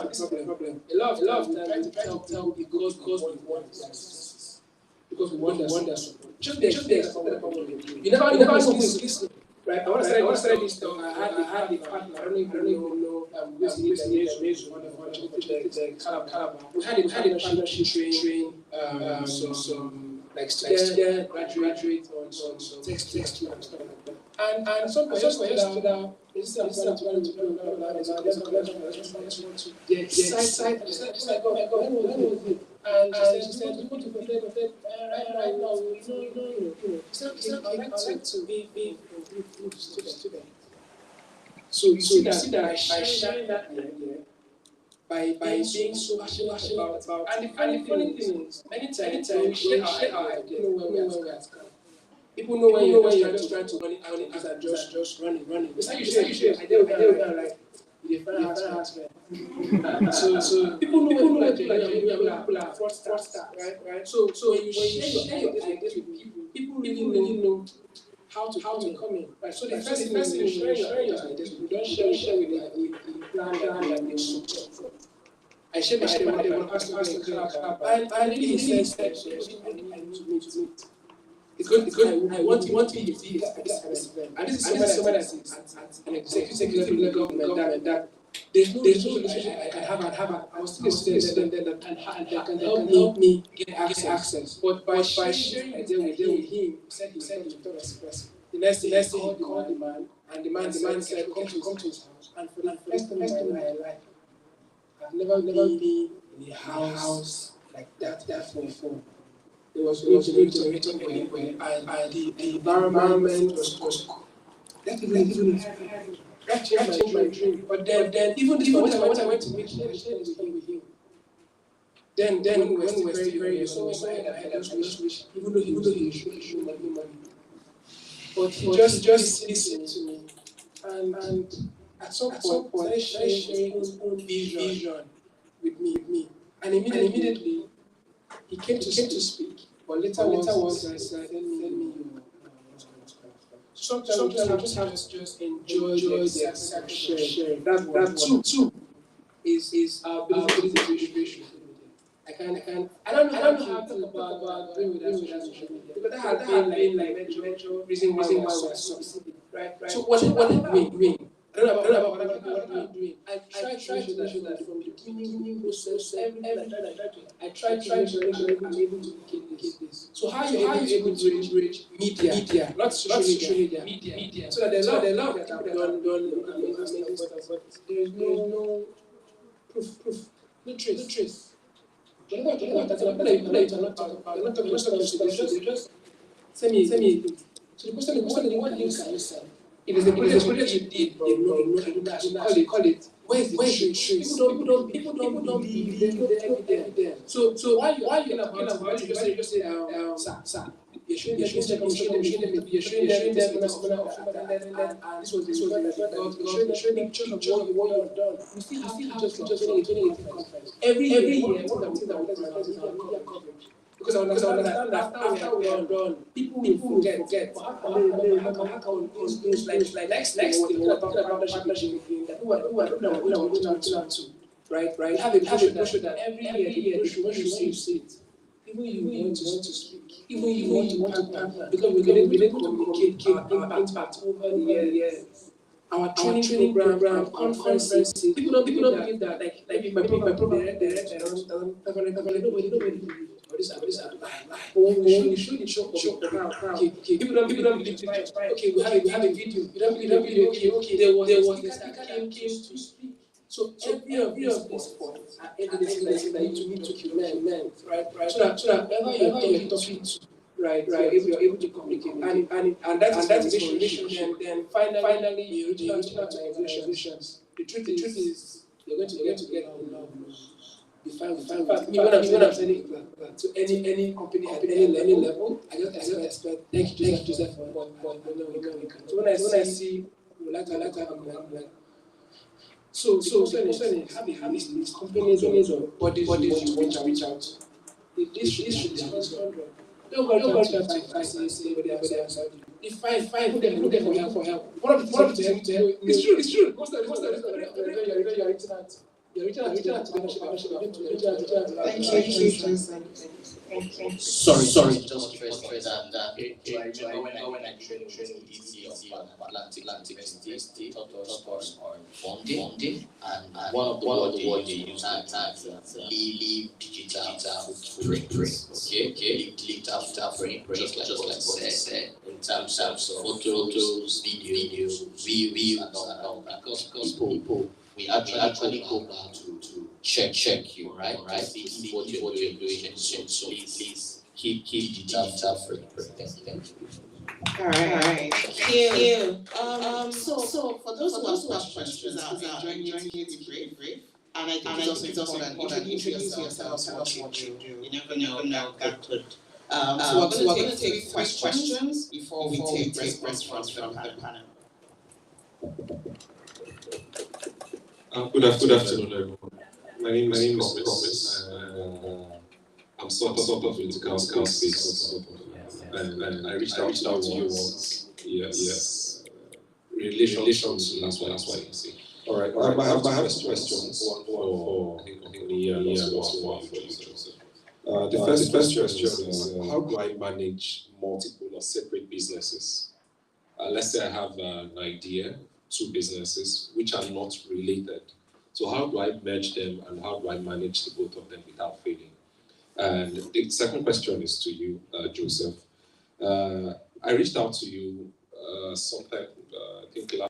problem. A lot of times we try to tell because we want this. Because we want their support. Just there. You never know who's listening, Right, I want to say this talk. I had the partner. I don't even know. This is one of the Calabar. We had a partnership train. Some like student graduate on some text and stuff like that. And some just stood out. This is what I want to do. To get excited. Just like go. And she said, you want to be there, right now, I like to be student. So you see that I shine that idea by being so passionate about and the funny thing is, many times we share our idea, people know when you're just trying to run it as I just running. It's like you share idea with like you find out. So people know what people are first start, right? So when you share your ideas with people really know how to come in, right? So the first thing is sharing your ideas. You don't share with the plan that they support. I share my idea when they want to ask and he says I need to meet. It's good. I want to be this at this event. And this is somebody that is at an executive level government that there's no relationship I can have. I was still a student and that can help me get access. But by sharing idea with him, he said he thought was expressive. The next day he called the man, and the man said come to his house. And for the first time in my life, I've never been in a house like that before. It was really where the environment was cool. That changed my dream. But then even when I went to meet him, I shared with him. Then when we were still very young, so I had a wish, even though he shouldn't have me money. But he just listened to me. And at some point, he shared his own vision with me. And immediately, he came to speak. But later I said, send me your sometimes I just have to just enjoy the sharing. That too is our ability to distribution. I don't know how to talk about doing without social media. Because that has been like major reason why we're succeeding. Right. So what it mean? I don't know about what I'm doing. I try to make sure that from the beginning process, I try to make sure that I'm able to communicate this. So how you able to reach media, not social media, so that there's a lot of people that have done amazing stuff, but there is no proof, no trace. They're not talking about just send me. So the question is, what news can you sell? If it's a project you did, call it. Where's the truth? People don't believe them. So why you just say sir, you're showing them, and this was showing pictures of what you've done. We still have just 2018 conference. Every year, one of the things that we do is media coverage. Because I understand that after we are done, people will forget. How can those like next thing about partnership that who are reaching out to, right? Have a brochure that every year you see it. Even you want to speak, even you want to partner, because we didn't communicate our impact over the years. Our training program, conferences, people don't believe that. Like my director, nobody believe. But when we show the crowd, people don't believe it. Okay, we have a video. You don't believe the video. Okay, there was this that came to speak. So every of these points are evidence that you need to learn, right? So that whenever you're talking to, right, if you're able to communicate, and that's the relationship. Then finally you reach out to organizations. The truth is you're going to get a lot of define. In fact, when I'm saying that to any company at any level, I just expect thank you Joseph for we can. So when I see we like to have like so have these companies or bodies you reach out. This should be 100. Don't go to say if five look for help. One of the things it's true. Most of you're reaching out. You're reaching out to the partnership. Thank you. Sorry, just first that I remember when I trained EC of Atlantic University, taught us on funding, and one of the words they use is leave digital footprint. Okay, leave digital footprint, just like I said, in terms of photos, videos, and all that. Because people, we actually go back to check you, right? See what you're doing. So please keep digital footprint. Thank you. All right. Thank you. So for those who have questions, I'm enjoying you to brief. And I think it's also important to introduce yourself, what you do. You never know that could. So we're going to take questions before we take response from the panel. Good afternoon, everyone. My name is Promise. I'm sort of political space, and I reached out to you once. Yes. Relation to last one. All right. I have two questions. One for Nia and one for Joseph. The first question is how do I manage multiple or separate businesses? Let's say I have an idea, two businesses which are not related. So how do I merge them and how do I manage the both of them without failing? And the second question is to you, Joseph. I reached out to you sometime, I think last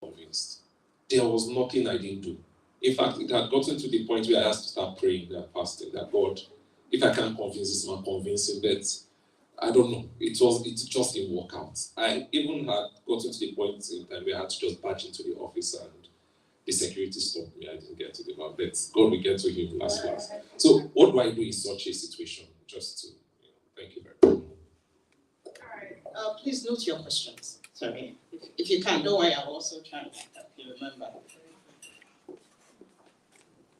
convinced. There was nothing I didn't do. In fact, it had gotten to the point where I had to start praying and fasting that God, if I can't convince this man, convince him. But I don't know. It just didn't work out. I even had gotten to the point in time where I had to just barge into the office and the security stopped me. I didn't get to the man. But God will get to him last. So what do I do in such a situation? Just to, thank you very much. All right. Please note your questions. Sorry. If you can, don't worry, I'll also try to help you remember. All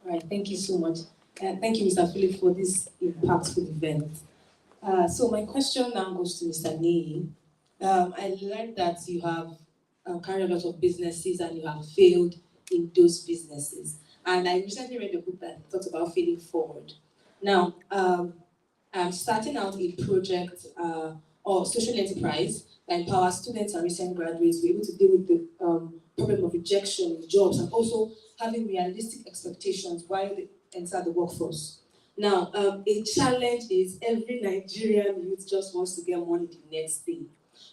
right, thank you so much. Thank you, Mr. Philip, for this impactful event. So my question now goes to Mr. Nei. I learned that you have carried a lot of businesses and you have failed in those businesses. And I recently read a book that talks about failing forward. Now, I'm starting out a project or social enterprise that empowers students and recent graduates to be able to deal with the problem of rejection in jobs and also having realistic expectations while they enter the workforce. Now, a challenge is every Nigerian youth just wants to get money the next day.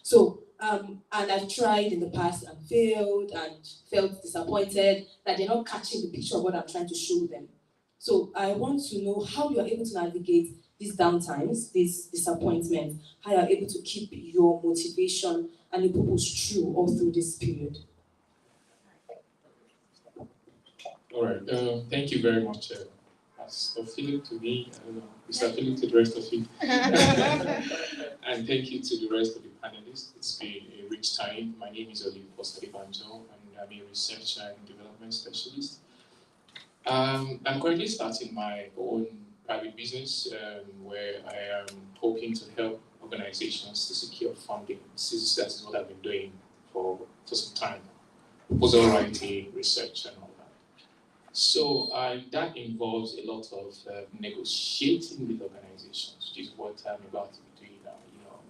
So, and I've tried in the past and failed and felt disappointed that they're not catching the picture of what I'm trying to show them. So I want to know how you are able to navigate these downtimes, these disappointments, how you are able to keep your motivation and your purpose true all through this period. All right, thank you very much. Mr. Philip to me, I don't know, Mr. Philip to the rest of you. And thank you to the rest of the panelists. It's been a rich time. My name is Olive Postolibanjo, and I'm a research and development specialist. I'm currently starting my own private business where I am hoping to help organizations to secure funding. That is what I've been doing for some time. Proposal writing, research, and all that. So that involves a lot of negotiating with organizations, which is what I'm about to be doing now.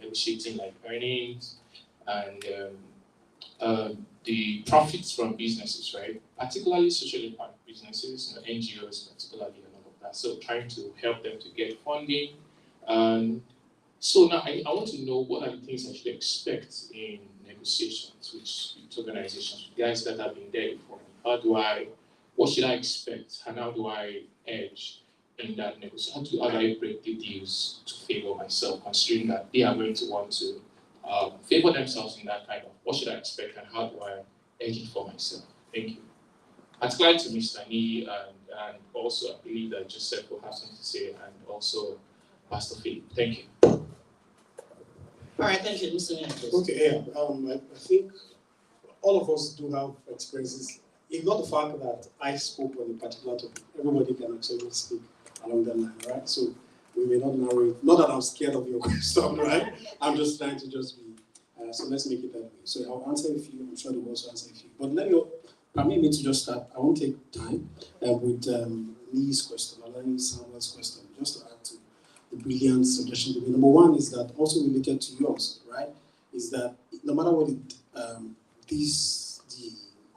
Negotiating like earnings and the profits from businesses, right? Particularly social impact businesses, NGOs particularly, and all of that. So trying to help them to get funding. So now I want to know what are the things I should expect in negotiations with organizations, with guys that have been there before me. What should I expect, and how do I edge in that negotiation? How do I break the deals to favor myself, considering that they are going to want to favor themselves in that kind of, what should I expect, and how do I edge it for myself? Thank you. particularly to Mr. Nee, and also I believe that Joseph will have something to say, and also Pastor Philip. Thank you. All right, thank you, Mr. Nee. Okay, yeah, I think all of us do have experiences. Ignore the fact that I spoke on a particular topic. Everybody can actually speak along that line, right? So we may not narrate. Not that I'm scared of your question, right? I'm just trying to just be. So let's make it that way. So I'll answer a few. I'm sure they will also answer a few. But permit me to just start. I won't take time with Lee's question or Samuel's question, just to add to the brilliant suggestion. Number one is that also related to yours, right? Is that no matter what the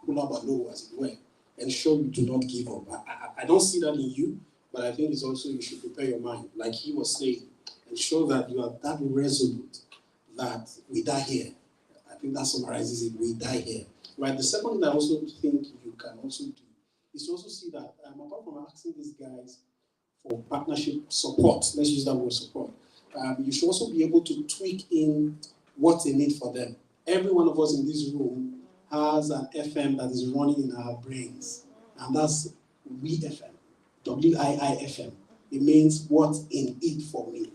hula baloo, as it were, ensure you do not give up. I don't see that in you, but I think it's also you should prepare your mind, like he was saying, ensure that you are that resolute that we die here. I think that summarizes it. We die here, right? The second thing I also think you can also do is to also see that apart from asking these guys for partnership support, let's use that word support, you should also be able to tweak in what's in it for them. Every one of us in this room has an FM that is running in our brains, and that's WIFM, WIIFM. It means what's in it for me,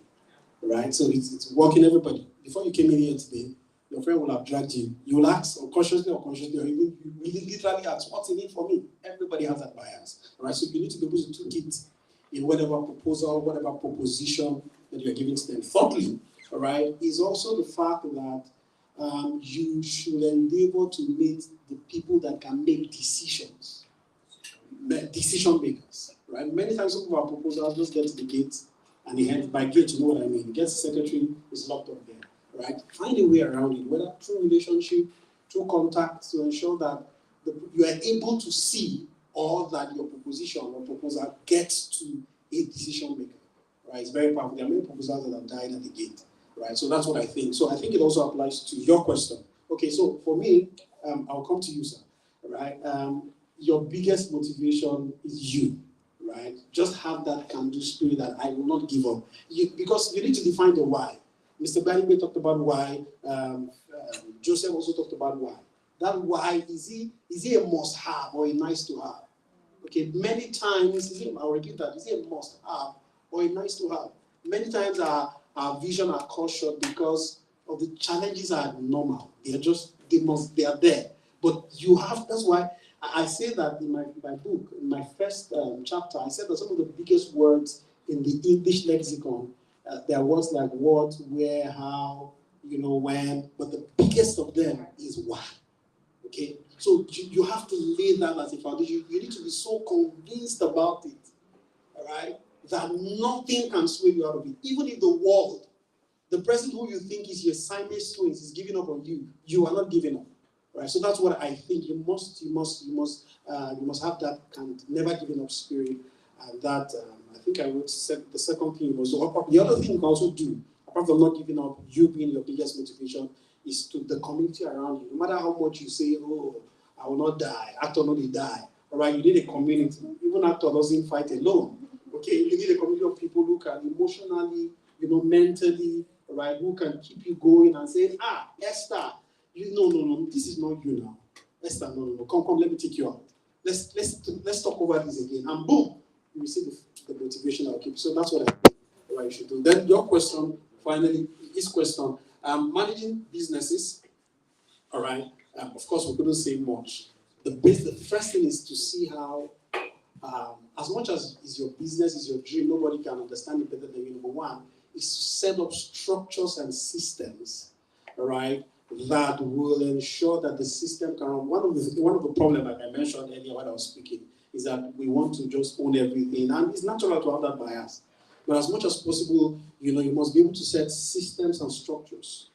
right? So it's working, everybody. Before you came in here today, your friend will have dragged you. You will ask, unconsciously or consciously, or even you really literally ask, what's in it for me? Everybody has that bias, right? So you need to be able to tweak it in whatever proposal, whatever proposition that you're giving to them. Thirdly, all right, is also the fact that you should endeavor to meet the people that can make decisions, decision makers, right? Many times some of our proposals just get to the gate, and by gate, you know what I mean. Get the secretary is locked up there, right? Find a way around it, whether through relationship, through contact, to ensure that you are able to see or that your proposition or proposal gets to a decision maker, right? It's very powerful. There are many proposals that have died at the gate. Right, so that's what I think. So I think it also applies to your question. Okay, so for me, I'll come to you, sir. Right, your biggest motivation is you. Right, just have that can-do spirit that I will not give up. Because you need to define the why. Mr. Banigbe talked about why. Joseph also talked about why. That why is he a must-have or a nice-to-have? Okay, many times I'll repeat that. Is he a must-have or a nice-to-have? Many times our vision are cut short because of the challenges are normal. They are there. But you have, that's why I say that in my book, in my first chapter, I said that some of the biggest words in the English lexicon, there are words like what, where, how, when, but the biggest of them is why. Okay? So you have to lay that as a foundation. You need to be so convinced about it, all right, that nothing can sway you out of it. Even if the world, the person who you think is your Siamese twins is giving up on you, you are not giving up, right? So that's what I think. You must have that kind of never giving up spirit, and that I think I would say the second thing was the other thing you can also do, apart from not giving up, you being your biggest motivation, is to the community around you. No matter how much you say, oh, I will not die, actor not they die. All right, you need a community. Even actor doesn't fight alone. Okay, you need a community of people who can emotionally, mentally, right, who can keep you going and say, Esther, no, this is not you now. Esther, no, come, let me take you out. Let's talk over this again. And boom, you see the motivation I'll keep. So that's what I think you should do. Then your question, finally, his question, managing businesses, all right, of course we couldn't say much. The first thing is to see how, as much as is your business, is your dream, nobody can understand it better than you. Number one is to set up structures and systems, right, that will ensure that the system can run. One of the problems, like I mentioned earlier when I was speaking, is that we want to just own everything, and it's natural to have that bias. But as much as possible, you must be able to set systems and structures,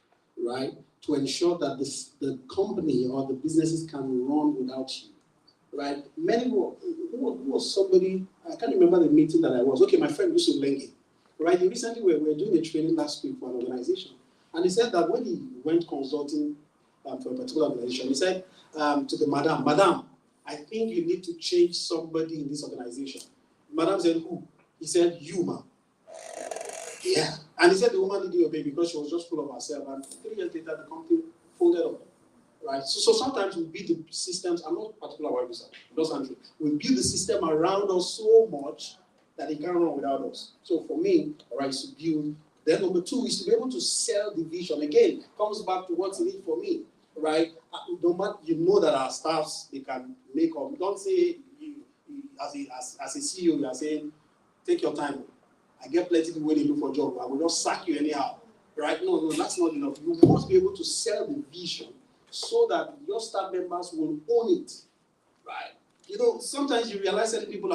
right, to ensure that the company or the businesses can run without you. Right? Many who was somebody, I can't remember the meeting that I was. Okay, my friend Yusuf Lengi. Right? Recently we were doing a training last week for an organization. And he said that when he went consulting for a particular organization, he said to the Madam, I think you need to change somebody in this organization. Madam said, who? He said, you, ma'am. Yeah. And he said the woman didn't obey because she was just full of herself. And 3 years later, the company folded up. right? So sometimes we build the systems, I'm not particular about this, just Andrew. We build the system around us so much that it can't run without us. So for me, all right, is to build. Then number two is to be able to sell the vision. Again, comes back to what's in it for me, right? No matter, you know that our staffs, they can make up. Don't say, as a CEO, you are saying, take your time. I get plenty of people when they look for a job. I will not sack you anyhow, right? No, that's not enough. You must be able to sell the vision so that your staff members will own it, right? You know, sometimes you realize that people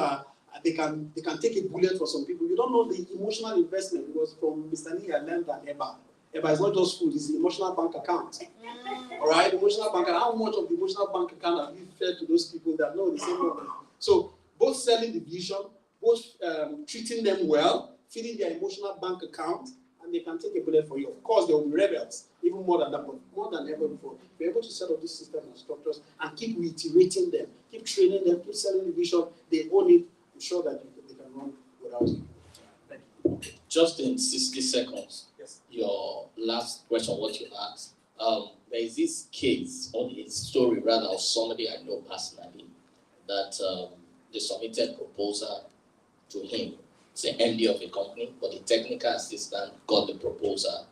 they can take a bullet for some people. You don't know the emotional investment. Because from Mr. Lee, I learned that EBA is not just food, it's the emotional bank account. All right, emotional bank account. How much of the emotional bank account have you fed to those people that know the same money? So both selling the vision, both treating them well, feeding their emotional bank account, and they can take a bullet for you. Of course, there will be rebels, even more than that, but more than ever before. Be able to set up these systems and structures and keep reiterating them, keep training them, keep selling the vision. They own it. I'm sure that they can run without you. Just in 60 seconds, yes. Your last question, what you asked, there is this case, or a story rather, of somebody I know personally, that they submitted proposal to him. It's the MD of a company, but the technical assistant got the proposal,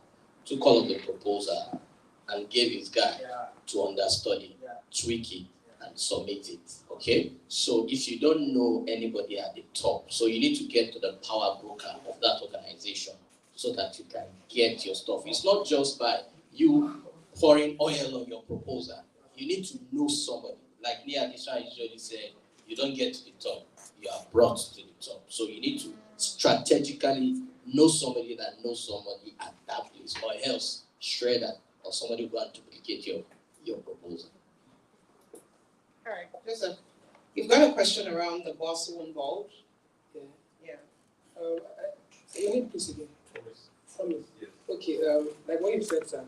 took all of the proposal, and gave his guy to understudy, tweak it, and submit it. Okay? So if you don't know anybody at the top, so you need to get to the power broker of that organization so that you can get your stuff. It's not just by you pouring oil on your proposal. You need to know somebody. Like Nia Adisha usually said, you don't get to the top, you are brought to the top. So you need to strategically know somebody that knows somebody at that place, or else shredder or somebody who want to duplicate your proposal. All right, Joseph, you've got a question around the boss who involved. Yeah. You need this again. Promise. Yes. Okay. Like what you said, sir.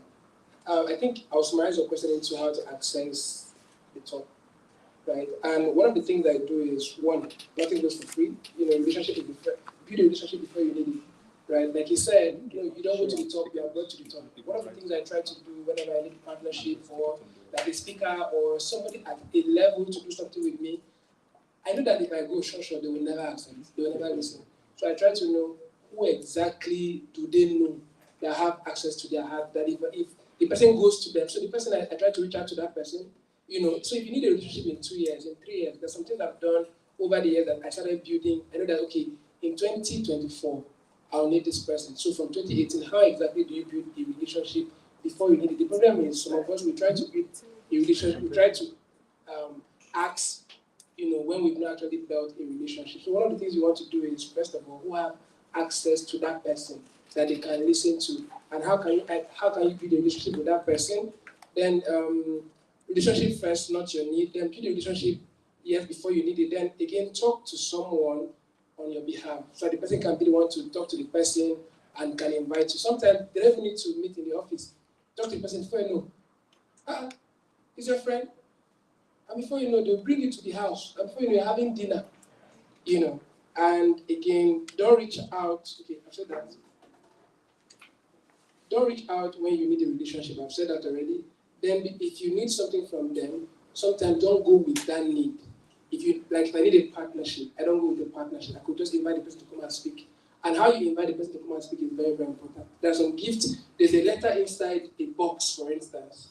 I think I'll summarize your question into how to access the top, right? And one of the things I do is one, nothing goes for free. You know, relationship is different. Build a relationship before you need it, right? Like you said, you know, you don't go to the top, you are brought to the top. One of the things I try to do whenever I need a partnership for like a speaker or somebody at a level to do something with me, I know that if I go short, they will never accept, they will never listen. So I try to know who exactly do they know that have access to their heart, that if the person goes to them, so the person I try to reach out to that person, you know, so if you need a relationship in 2 years, in 3 years, there's something I've done over the years that I started building. I know that, okay, in 2024, I'll need this person. So from 2018, how exactly do you build a relationship before you need it? The problem is some of us, we try to build a relationship, we try to ask, you know, when we've not actually built a relationship. So one of the things you want to do is, first of all, who have access to that person that they can listen to, and how can you build a relationship with that person? Then relationship first, not your need. Then build a relationship yes before you need it. Then again, talk to someone on your behalf, so the person can be the one to talk to the person and can invite you. Sometimes they don't even need to meet in the office. Talk to the person before you know. He's your friend. And before you know, they'll bring you to the house. And before you know, you're having dinner. You know. And again, don't reach out. Okay, I've said that. Don't reach out when you need a relationship. I've said that already. Then if you need something from them, sometimes don't go with that need. If you like, if I need a partnership, I don't go with a partnership. I could just invite the person to come and speak. And how you invite the person to come and speak is very, very important. There's some gift. There's a letter inside a box, for instance.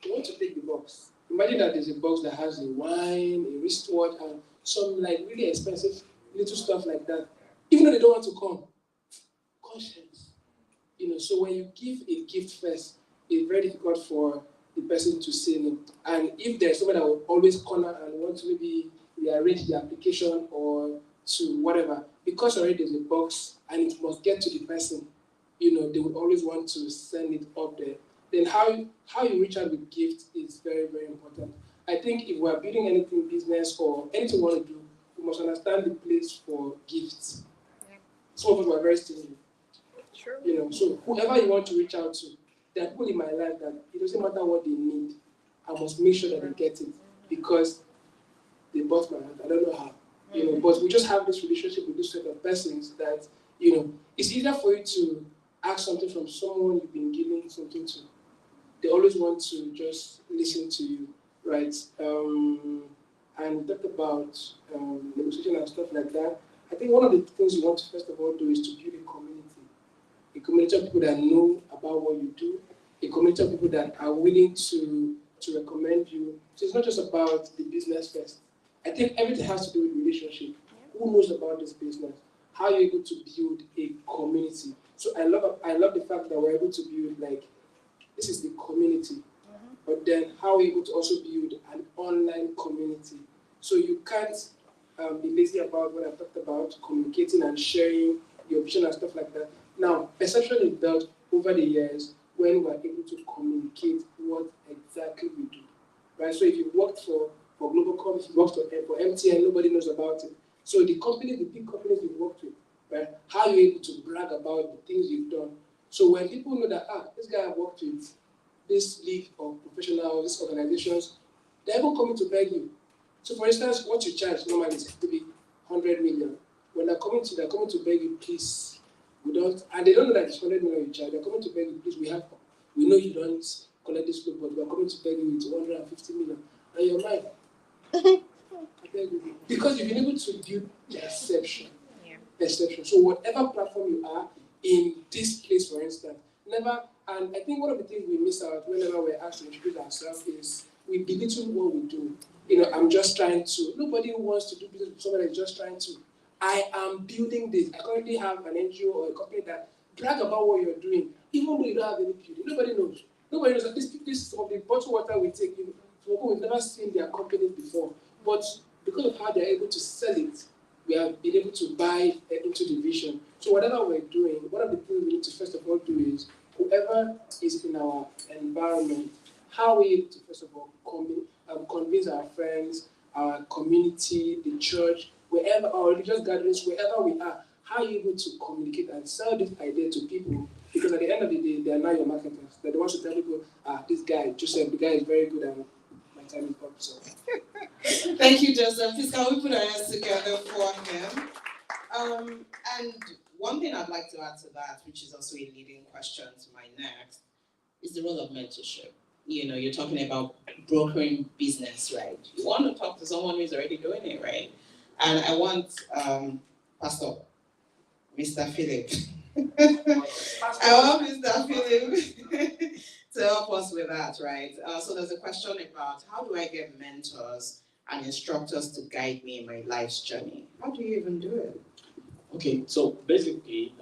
You want to take the box. Imagine that there's a box that has a wine, a wristwatch, and some like really expensive little stuff like that. Even though they don't want to come. Conscience. You know, so when you give a gift first, it's very difficult for the person to say no. And if there's someone that will always corner and want to maybe rearrange the application or to whatever, because already there's a box and it must get to the person, you know, they would always want to send it up there. Then how you reach out with gifts is very, very important. I think if we're building anything business or anything we want to do, we must understand the place for gifts. Some of us were very stingy. Sure. You know, so whoever you want to reach out to, there are people in my life that it doesn't matter what they need, I must make sure that they get it because they bought my heart. I don't know how. You know, but we just have this relationship with this set of persons that, you know, it's easier for you to ask something from someone you've been giving something to they always want to just listen to you, right? And talk about negotiation and stuff like that. I think one of the things you want to first of all do is to build a community of people that know about what you do, a community of people that are willing to recommend you. So it's not just about the business first. I think everything has to do with relationship. Who knows about this business? How are you able to build a community? So I love the fact that we're able to build, like, this is the community. But then how are we able to also build an online community? So you can't be lazy about what I talked about, communicating and sharing your vision and stuff like that. Now, perception is built over the years when we're able to communicate what exactly we do, right? So if you worked for Globalcom, if you worked for MTN, nobody knows about it. So the big companies you've worked with, right? How are you able to brag about the things you've done? So when people know that, this guy worked with this league of professionals, these organizations, they're even coming to beg you. So for instance, what you charge normally is to be 100 million. When they're coming to beg you, please, we don't, and they don't know that it's 100 million you charge, they're coming to beg you, please, we know you don't collect this loan, but we're coming to beg you with 150 million. And you're like, I beg you. Because you've been able to build perception. Perception. So whatever platform you are, in this place, for instance, and I think one of the things we miss out whenever we're asked to introduce ourselves is we belittle what we do. I'm just trying to, nobody who wants to do business with somebody is just trying to. I am building this. I currently have an NGO or a company that brag about what you're doing, even though you don't have any building. Nobody knows. Nobody knows that this is of the bottled water we take. Some people we've never seen their companies before. But because of how they're able to sell it, we have been able to buy into the vision. So whatever we're doing, one of the things we need to first of all do is, whoever is in our environment, how are we able to first of all convince our friends, our community, the church, wherever, our religious gatherings, wherever we are, how are you able to communicate and sell this idea to people? Because at the end of the day, they are now your marketers. They're the ones who tell people, this guy, Joseph, the guy is very good and my time is up. So. Thank you, Joseph. Please, can we put our hands together for him? And one thing I'd like to add to that, which is also a leading question to my next, is the role of mentorship. You're talking about brokering business, right? You want to talk to someone who's already doing it, right? And I want Pastor, Mr. Philip. I want Mr. Philip to help us with that, right? So there's a question about how do I get mentors and instructors to guide me in my life's journey? How do you even do it? Okay, so basically,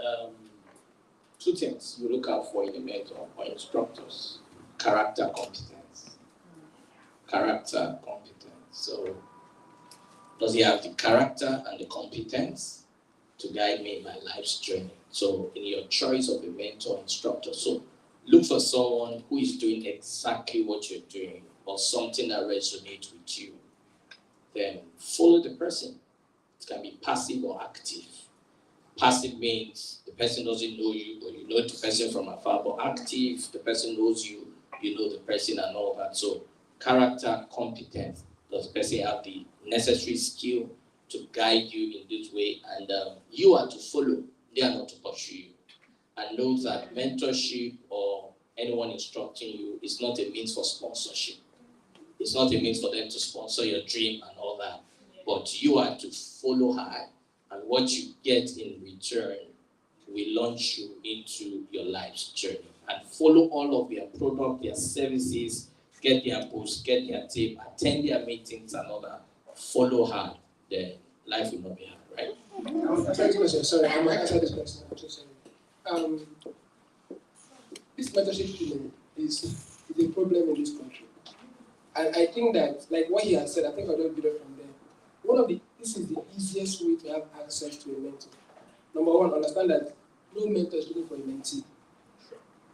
two things you look out for in a mentor or instructors: character, competence. Character, competence. So, does he have the character and the competence to guide me in my life's journey? So, in your choice of a mentor, instructor, so look for someone who is doing exactly what you're doing or something that resonates with you. Then follow the person. It can be passive or active. Passive means the person doesn't know you, or you know the person from afar, but active, the person knows you, you know the person and all that. So character, competence, does the person have the necessary skill to guide you in this way? And you are to follow, they are not to pursue you. And know that mentorship or anyone instructing you is not a means for sponsorship. It's not a means for them to sponsor your dream and all that. But you are to follow her, and what you get in return will launch you into your life's journey. And follow all of their product, their services, get their posts, get their tape, attend their meetings and all that. Follow her, then life will not be hard, right? I'll answer this question. Sorry, I might answer this question. I'm so sorry. This mentorship thing is a problem in this country. And I think that, like what he has said, I think I'll just build it from there. This is the easiest way to have access to a mentor. Number one, understand that no mentor is looking for a mentee.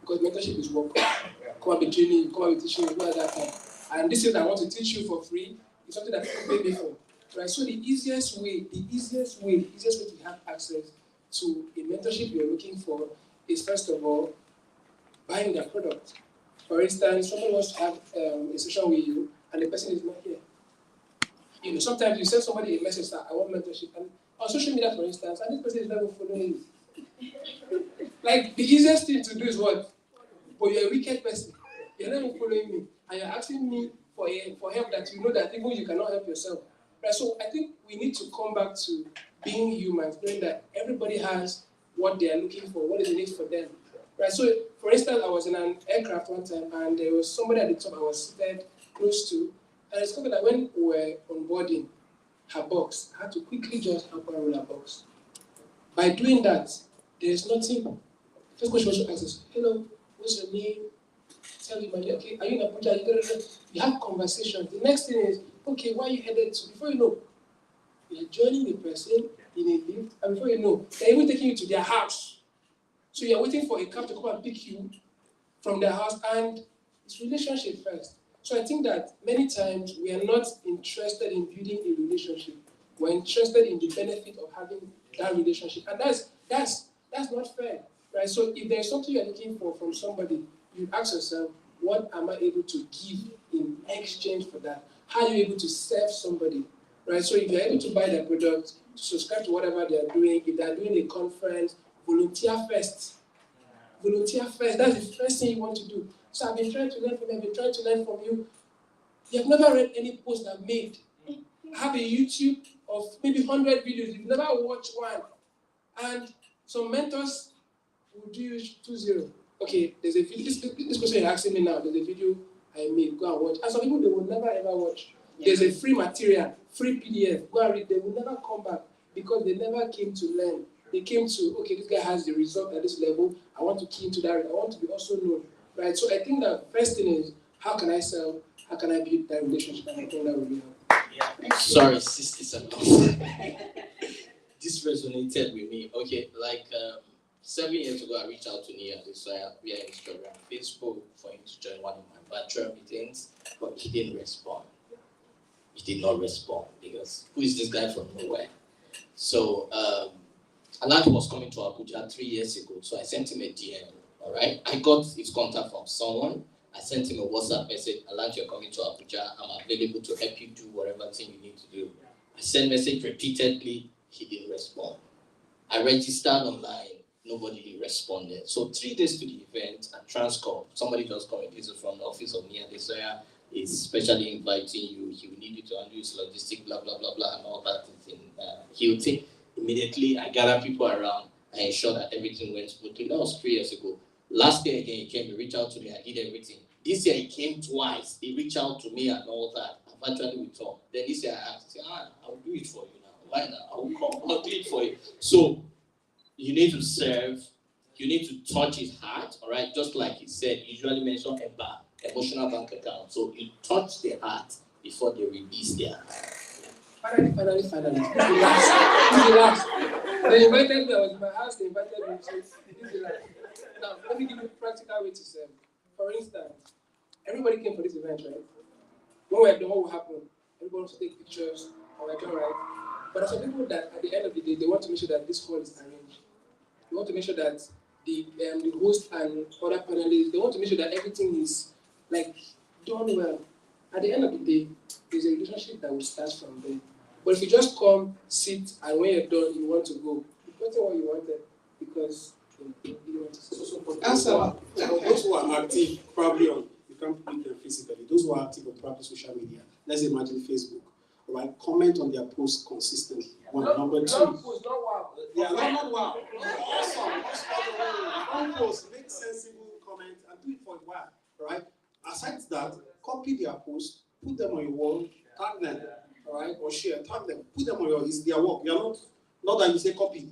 Because mentorship is work. Come and be training you, come and be teaching you, go at that time. And this thing I want to teach you for free is something that people pay me for. Right? So the easiest way to have access to a mentorship you're looking for is, first of all, buying their product. For instance, someone wants to have a session with you and the person is not here. Sometimes you send somebody a message that I want mentorship, and on social media, for instance, and this person is never following you. Like, the easiest thing to do is what? But you're a wicked person. You're not even following me, and you're asking me for help that you know that even you cannot help yourself. Right? So I think we need to come back to being humans, knowing that everybody has what they are looking for, what is the need for them. Right? So, for instance, I was in an aircraft one time, and there was somebody at the top I was seated close to, and I discovered that when we were onboarding her box, I had to quickly just help her roll her box. By doing that, there is nothing. First question she asks is, hello, what's your name? Tell you, my dear, okay, are you in Abuja? You have conversations. The next thing is, okay, where are you headed to? Before you know, you're joining the person in a lift, and before you know, they're even taking you to their house. So you're waiting for a cab to come and pick you from their house, and it's relationship first. So I think that many times we are not interested in building a relationship. We're interested in the benefit of having that relationship, and that's not fair, right? So if there's something you're looking for from somebody, you ask yourself, what am I able to give in exchange for that? How are you able to serve somebody, right? So if you're able to buy their product, subscribe to whatever they're doing, if they're doing a conference, volunteer first. Volunteer first, that's the first thing you want to do. So I've been trying to learn from you, I've been trying to learn from you. You've never read any post I've made. I have a YouTube of maybe 100 videos, you've never watched one. And some mentors will do you 2-0. Okay, there's a video, this question you're asking me now, there's a video I made, go and watch. And some people, they will never ever watch. There's a free material, free PDF, go and read, they will never come back because they never came to learn. They came to, okay, this guy has the result at this level, I want to key into that, I want to be also known, right? So I think the first thing is, how can I sell, how can I build that relationship, and I think that will be helpful. Yeah. Sorry, 60 seconds. This resonated with me. Okay, like 7 years ago, I reached out to Nia via Instagram, Facebook for him to join one of my virtual meetings, but he didn't respond. He did not respond because who is this guy from nowhere? So Alanti was coming to Abuja 3 years ago, so I sent him a DM. All right, I got his contact from someone. I sent him a WhatsApp message. Alanti, you're coming to Abuja. I'm available to help you do whatever thing you need to do. I sent message repeatedly. He didn't respond. I registered online. Nobody responded. So 3 days to the event at Transcorp, somebody just commented, this is from the office of Nia Desoya, is specially inviting you. He will need you to undo his logistic, blah, blah, blah, blah, and all that in Hilton. Immediately, I gathered people around. I ensured that everything went smoothly. That was 3 years ago. Last year again, he came, he reached out to me, I did everything. This year, he came twice. He reached out to me and all that. Eventually, we talked. Then this year, I asked, I said, I will do it for you now. Why not? I will come, I'll do it for you. So, you need to serve, you need to touch his heart, all right? Just like he said, you usually mention EBA, emotional bank account. So you touch their heart before they release their heart. Finally. This is the last. They invited me, I was in my house, they invited me, so this is the last. Now, let me give you a practical way to serve. For instance, everybody came for this event, right? When we're done, what will happen? Everybody wants to take pictures, and we're done, right? But there are some people that at the end of the day, they want to make sure that this hall is arranged. They want to make sure that the host and other panelists, they want to make sure that everything is like done well. At the end of the day, there's a relationship that will start from there. But if you just come, sit, and when you're done, you want to go, it's not what you wanted because you want to so Answer. Those who are active, probably on, you can't meet them physically. Those who are active on probably social media, let's imagine Facebook. Right, comment on their posts consistently. One, number two. Yeah, not wow. Awesome. One post, make sensible comments and do it for a while. Right. Aside that, copy their posts, put them on your wall, tag them, all right, or share, tag them, put them on your. It's their work. You're not that you say copy.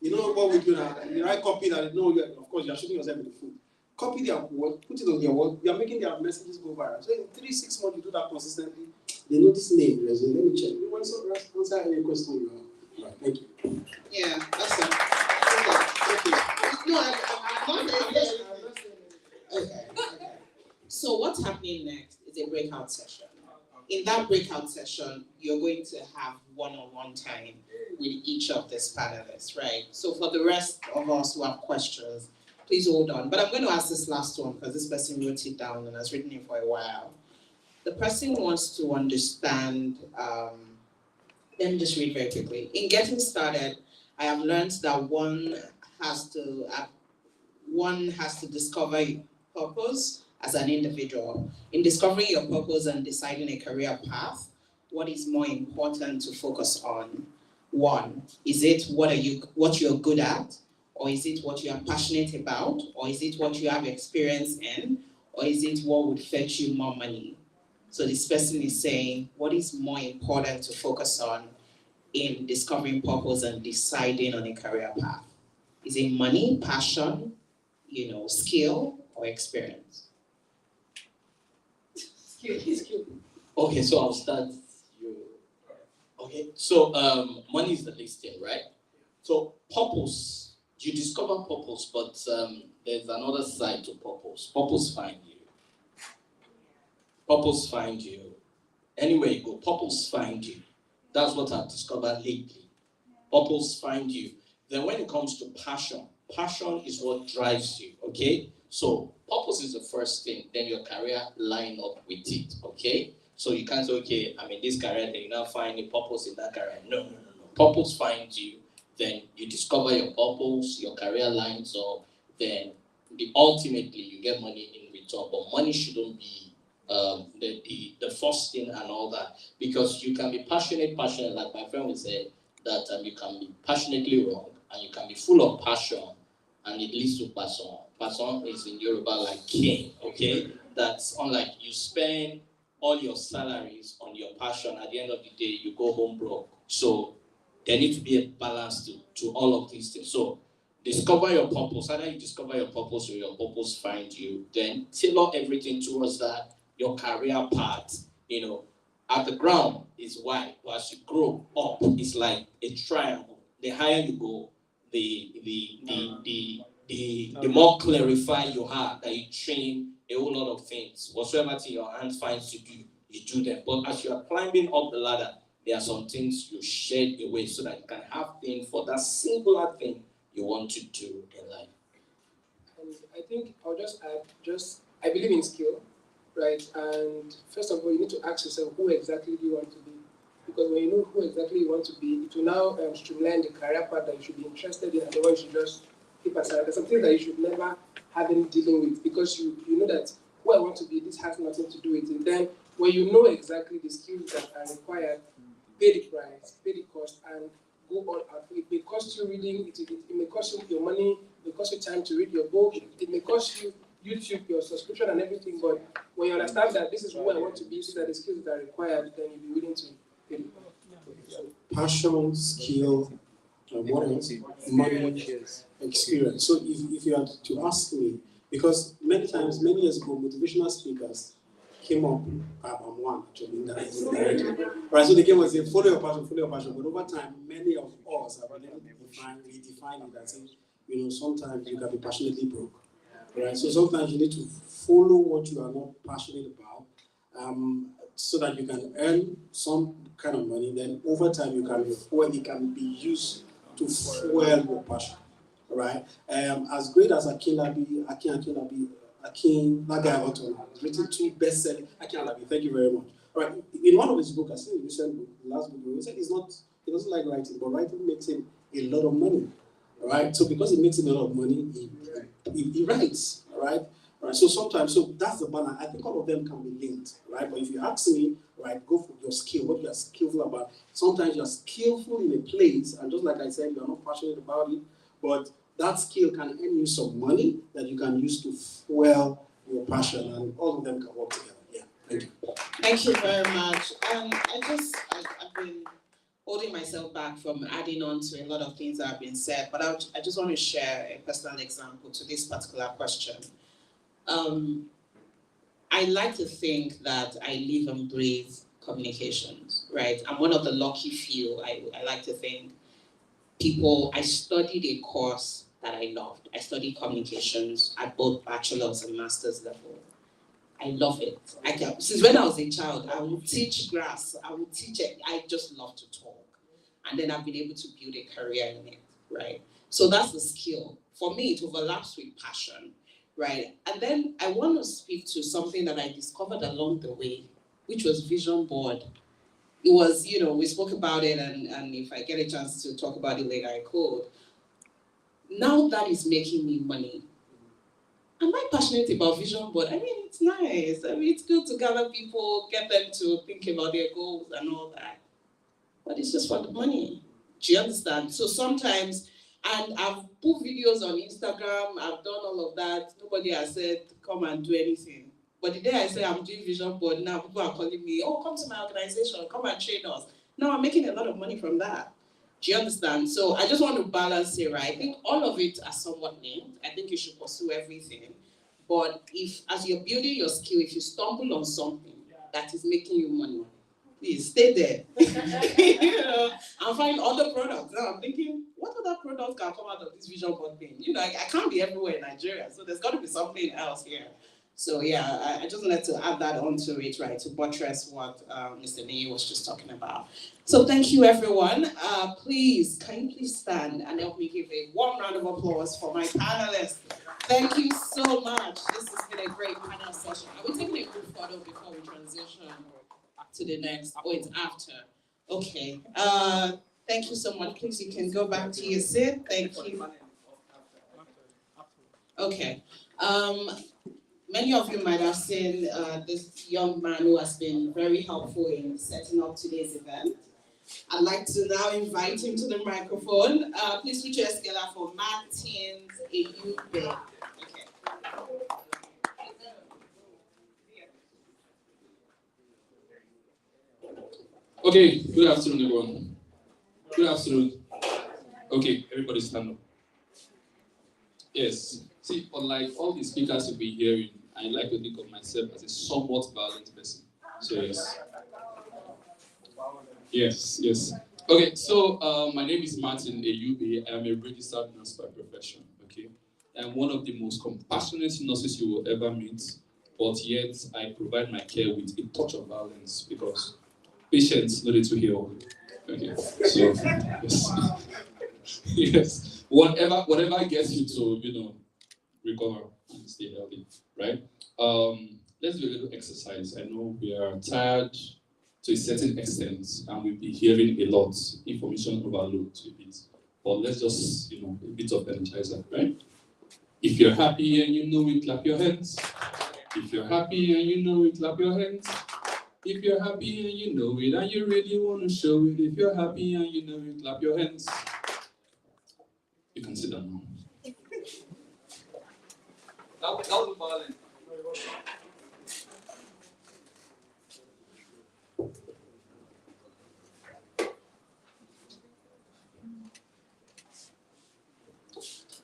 You know what we do now? You write copy that no, of course you're shooting yourself in the foot. Copy their word, put it on their wall. You're making their messages go viral. So in 3-6 months, you do that consistently. They know this name. Let me check. You want to answer any question you have? Right, thank you. Yeah, that's it. Okay. No, I'm not saying okay. So what's happening next is a breakout session. In that breakout session, you're going to have one-on-one time with each of these panelists, right? So for the rest of us who have questions, please hold on. But I'm going to ask this last one because this person wrote it down and has written it for a while. The person wants to understand, let me just read very quickly. In getting started, I have learned that one has to discover purpose as an individual. In discovering your purpose and deciding a career path, what is more important to focus on? One, is it what you're good at? Or is it what you are passionate about? Or is it what you have experience in? Or is it what would fetch you more money? So this person is saying, what is more important to focus on in discovering purpose and deciding on a career path? Is it money, passion, skill, or experience? Skill. Okay, so I'll start. Okay, so money is the listing, right? So purpose, you discover purpose, but there's another side to purpose. Purpose find you. Purpose find you. Anywhere you go, purpose find you. That's what I've discovered lately. Purpose find you. Then when it comes to passion, passion is what drives you, okay? So purpose is the first thing, then your career line up with it, okay? So you can't say, okay, I'm in this career, then you now find a purpose in that career. No. Purpose finds you, then you discover your purpose, your career lines up, then ultimately you get money in return. But money shouldn't be the first thing and all that, because you can be passionate, like my friend would say, that you can be passionately wrong, and you can be full of passion, and it leads to passion. Passion is in Yoruba like king, okay? That's unlike you spend all your salaries on your passion, at the end of the day, you go home broke. So there needs to be a balance to all of these things. So discover your purpose. Either you discover your purpose or your purpose finds you, then tailor everything towards that, your career path, at the ground is wide, but as you grow up, it's like a triangle. The higher you go, the more clarified you are, that you train a whole lot of things. Whatsoever thing your hand finds to do, you do them. But as you are climbing up the ladder, there are some things you shed away so that you can have things for that singular thing you want to do in life. And I think I'll just add, I believe in skill, right? And first of all, you need to ask yourself, who exactly do you want to be? Because when you know who exactly you want to be, it will now streamline the career path that you should be interested in, and the one you should just keep aside. There's some things that you should never have any dealing with, because you know that who I want to be, this has nothing to do with it. Then when you know exactly the skills that are required, pay the price, pay the cost, and go all out. It may cost you reading, it may cost you your money, it may cost you time to read your book, it may cost you YouTube, your subscription and everything, but when you understand that this is who I want to be, these are the skills that are required, then you'll be willing to pay the price. Passion, skill, what else? Money, experience. So if you had to ask me, because many years ago, motivational speakers came up, I'm one actually, in that. Right, so they came and said, follow your passion, but over time, many of us have been able to redefine it and say, sometimes you can be passionately broke. Right, so sometimes you need to follow what you are not passionate about, so that you can earn some kind of money. Then over time, it can be used to fuel your passion. Right, as great as Akin Alabi, that guy Otto, has written 2 best-selling. Akin Alabi, thank you very much. All right, in one of his books, I think the recent book, the last book, he said he doesn't like writing, but writing makes him a lot of money. Right, so because it makes him a lot of money, he writes. Right, so sometimes, that's the balance. I think all of them can be linked. Right, but if you ask me, right, go for your skill, what you are skillful about. Sometimes you are skillful in a place, and just like I said, you are not passionate about it, but that skill can earn you some money that you can use to fuel your passion, and all of them can work together. Yeah, thank you. Thank you very much. I've been holding myself back from adding on to a lot of things that have been said, but I just want to share a personal example to this particular question. I like to think that I live and breathe communications, right? I'm one of the lucky few, I like to think. I studied a course that I loved. I studied communications at both bachelor's and master's level. I love it. Since when I was a child, I would teach grass. I just love to talk. And then I've been able to build a career in it, right? So that's the skill. For me, it overlaps with passion, right? And then I want to speak to something that I discovered along the way, which was vision board. It was, we spoke about it, and if I get a chance to talk about it later, I could. Now that is making me money. am I passionate about vision board? I mean, it's nice. I mean, it's good to gather people, get them to think about their goals and all that. But it's just for the money. Do you understand? So sometimes, and I've put videos on Instagram, I've done all of that. Nobody has said, come and do anything. But the day I say I'm doing vision board, now people are calling me, oh, come to my organization, come and train us. Now I'm making a lot of money from that. Do you understand? So I just want to balance it, right? I think all of it are somewhat linked. I think you should pursue everything. But if, as you're building your skill, if you stumble on something that is making you money, please stay there. You know, and find other products. Now I'm thinking, what other products can come out of this vision board thing? You know, I can't be everywhere in Nigeria, so there's got to be something else here. So yeah, I just wanted to add that onto it, right, to buttress what Mr. Nee was just talking about. So thank you, everyone. Please, can you please stand and help me give a warm round of applause for my panelists. Thank you so much. This has been a great panel session. Are we taking a group photo before we transition to the next? Oh, it's after. Okay. Thank you so much. Please, you can go back to your seat. Thank you. Okay. Many of you might have seen this young man who has been very helpful in setting up today's event. I'd like to now invite him to the microphone. Please put your hands together for Martins Eyube. Okay, good afternoon, everyone. Good afternoon. Okay, everybody stand up. Yes, see, unlike all the speakers you'll be hearing, I like to think of myself as a somewhat violent person. So yes. Okay, so my name is Martin Eyube. I am a registered nurse by profession, okay? I'm one of the most compassionate nurses you will ever meet, but yet I provide my care with a touch of violence because patients need to heal. Okay, so yes, whatever gets you to, recover and stay healthy, right? Let's do a little exercise. I know we are tired to a certain extent, and we'll be hearing a lot, information overload a bit. But let's just, a bit of energizer, right? If you're happy and you know it, clap your hands. If you're happy and you know it, clap your hands. If you're happy and you know it, and you really want to show it, if you're happy and you know it, clap your hands. You can sit down now. That was violent.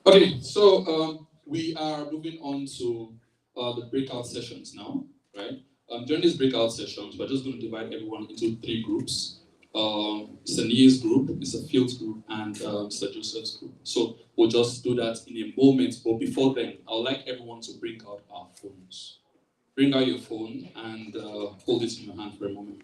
Okay, so we are moving on to the breakout sessions now, right? During these breakout sessions, we're just going to divide everyone into 3 groups. Mr. Nee's group, Mr. Field's group, and Mr. Joseph's group. So we'll just do that in a moment, but before then, I would like everyone to bring out our phones. Bring out your phone and hold it in your hand for a moment.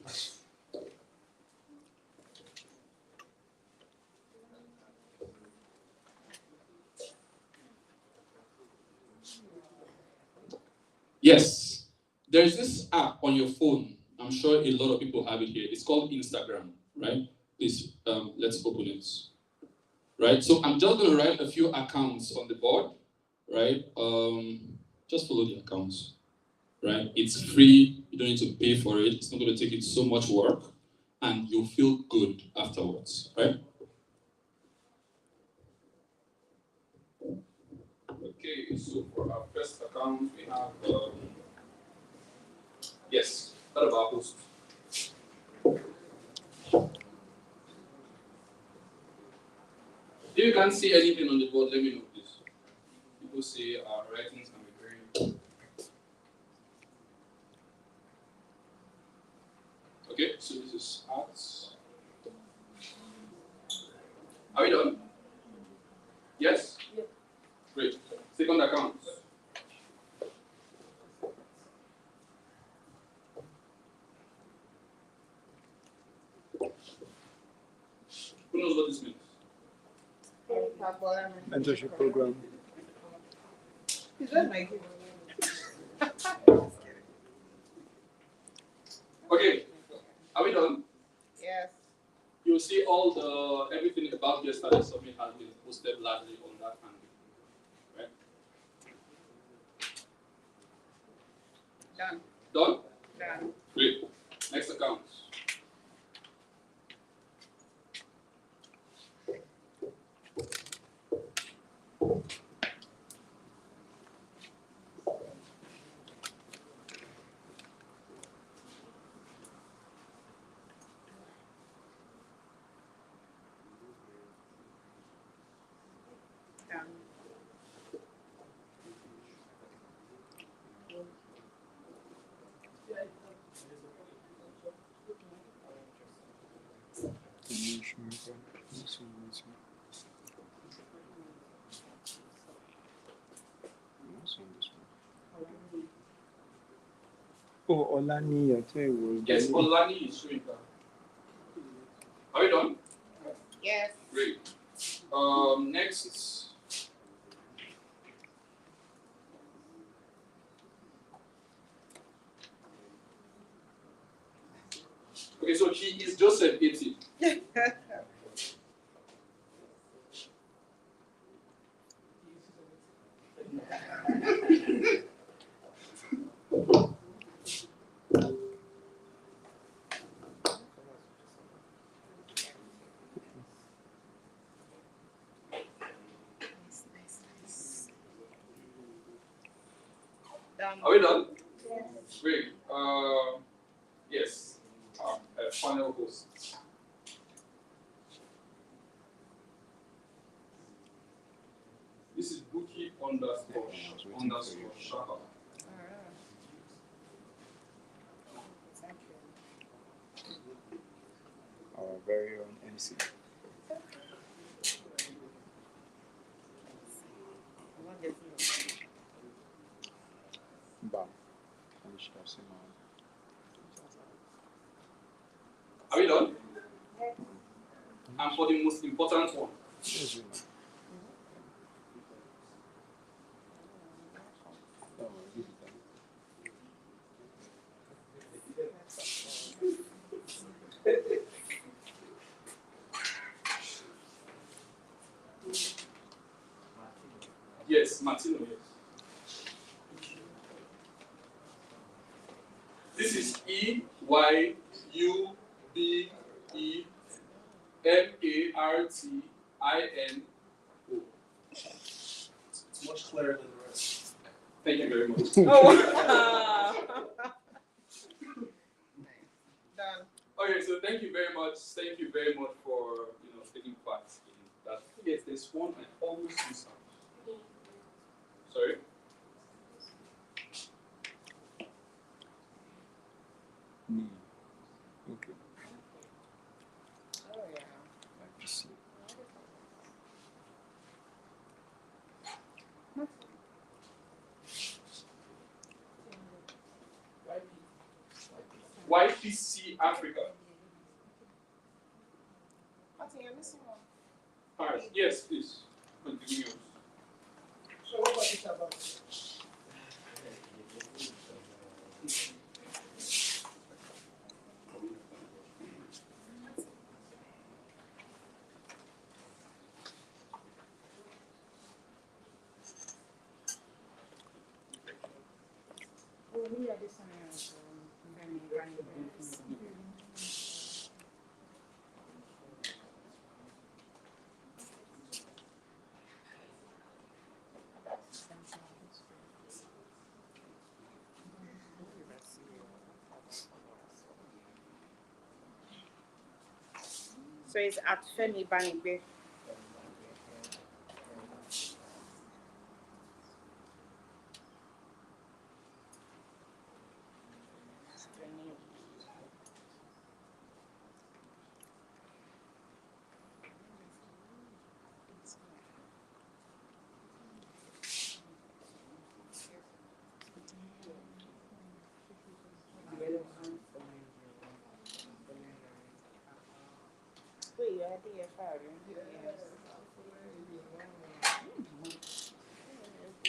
Yes, there's this app on your phone. I'm sure a lot of people have it here. It's called Instagram, right? Please, let's open it. Right, so I'm just going to write a few accounts on the board, right? Just follow the accounts, right? It's free. You don't need to pay for it. It's not going to take you so much work, and you'll feel good afterwards, right? Okay, so for our first account, we have, yes, that about host. If you can't see anything on the board, let me know, please. People say our writings can be very... Okay, so this is arts. Are we done? Yes? Yep. Great. Second account. Who knows what this means? Mentorship program. Is that my Okay, are we done? Yes. You'll see all everything about yesterday's summit has been posted largely on that handle, right? Done. Done? Done. Great. Next account. Done. Oh, Olani, I tell you, Yes, Olani is showing that. Are you done? Yes. Great. Next. Okay, so she is Joseph 80. Done. Are we done? Yes. Great. Yes. Final host. This is Buki underscore Shaka. Our very own MC. Bam. Are we done? And for the most important one. Yes, Martino, yes. This is EYUBEMARTINO. It's much clearer than the rest. Thank you very much. Done. Okay, so thank you very much. Thank you very much for taking part in that. Yes, there's one I almost missed out. Sorry. Okay. Oh yeah. Like to see. YPC Africa. Martin, you're missing one. Alright, yes, please. Continue. So what was it about? So it's at Femi Banigbe.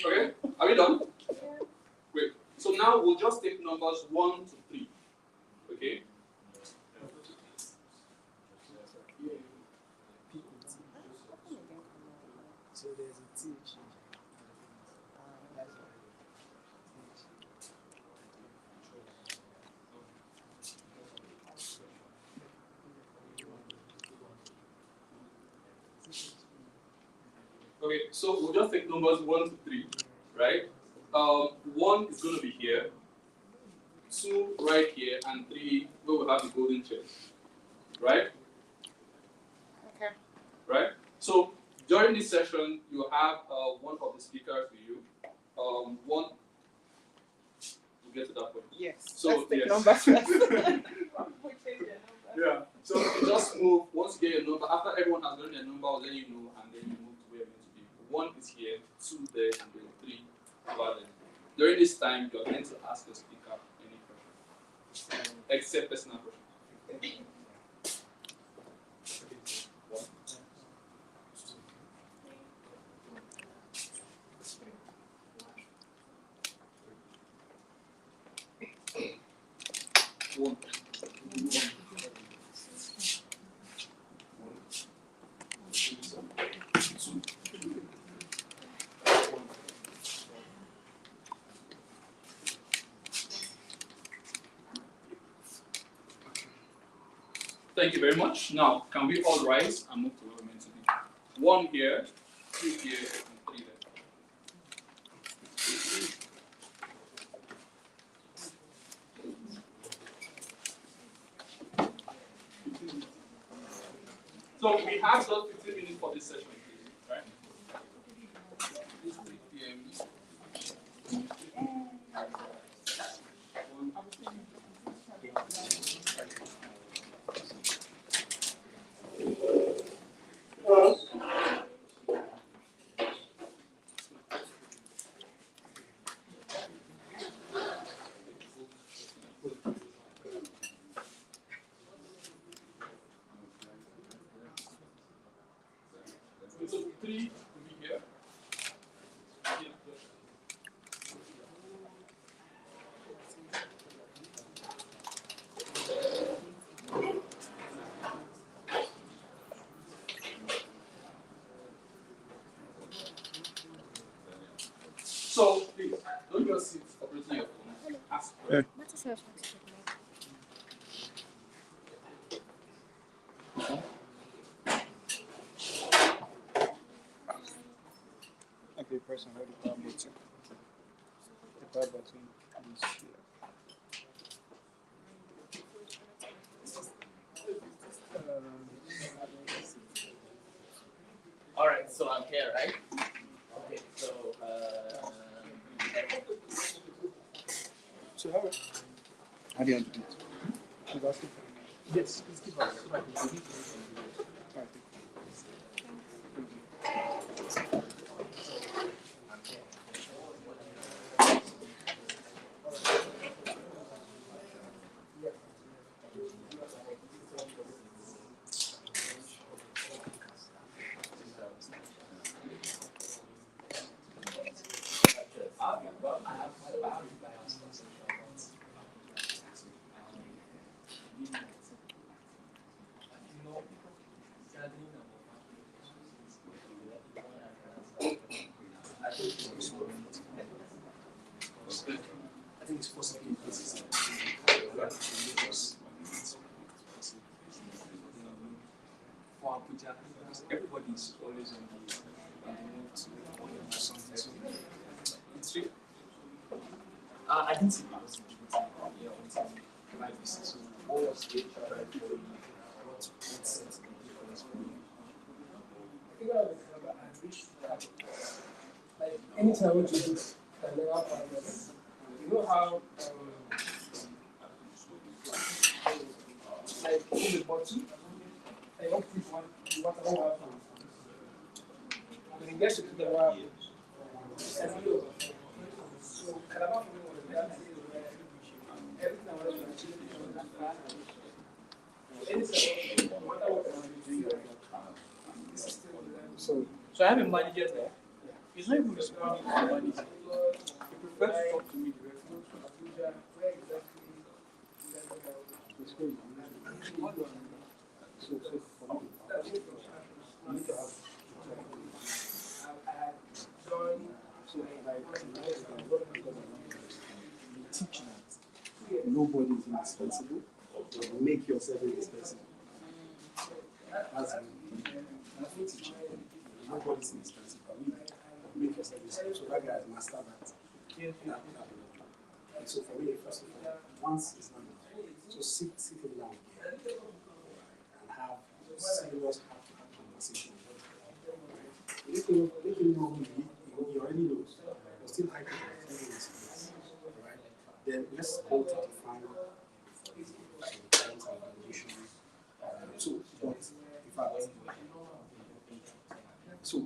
Okay, are we done? Great. So now we'll just take numbers 1 to 3. Okay? So there's a teach. Okay, so we'll just take numbers 1 to 3, right? 1 is going to be here, 2 right here, and 3 where we have the golden chairs, right? Okay. Right? So during this session, you have one of the speakers with you. One, we'll get to that point. Yes. So let's take yes. numbers first. Yeah. So you just move, once you get your number, after everyone has gotten their number, I'll let you know, and then you move to where you're meant to be. 1 is here, 2 there, and then 3 over there. During this time, you're going to ask the speaker any question, except personal question. One. Thank you very much. Now, can we all rise and move to where we're meant to be? 1 here, 2 here, and 3 there. So we have just 15 minutes for this session, right? It's 3 p.m. So 3 will be here. So please, don't just sit operating your phone. Ask questions. Okay, person, hold the power button. The power button is here. All right, so I'm here, right? Okay, so So how do you undo it? Keep asking. Yes, please keep asking. Alright. I think it's 4 seconds. For Abuja, everybody is always on the move to something. So it's true. I didn't see my husband until my visit. So what was the drive for you? What sense of difference for you? I think I reached like anytime I want to do I never find this. You know how like in the bottle, I want to put one water over when it gets to the water, so Calabar for me was that everything I wanted to achieve was that fast. Anything no matter what I want to do, this is still so I have a manager there. He's not even responding to the manager. He prefers to talk to me directly. Where exactly? Nobody is indispensable. Make yourself indispensable. That's teaching. nobody's inexpensive, but make yourself useful. So that guy is master that. And so for me, first of all, once it's not enough, so sit it down and have serious heart-to-heart conversation. Let him know who he already knows, but still hype it up. Right? Then let's go to define terms and conditions. So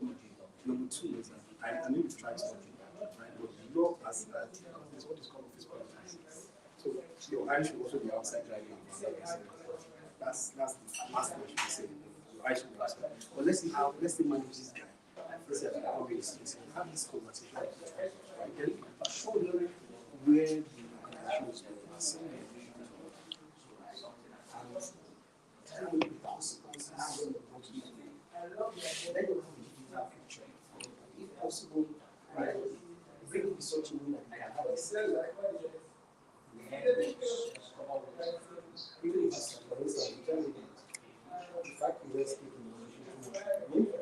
number two is that I need to try something, right? But the law as that is what is called office politics. So your eyes should also be outside driving. That's the last thing I should say. Your eyes should be outside. But let's see manage this guy. Let's say that have this conversation, right? Then show them where the organization is going. And tell them the consequences of what you do. Let them have a picture. If possible, right? Bring it in such a way that we can have a say. Even if it's for instance, you tell me the fact that let's keep in relation to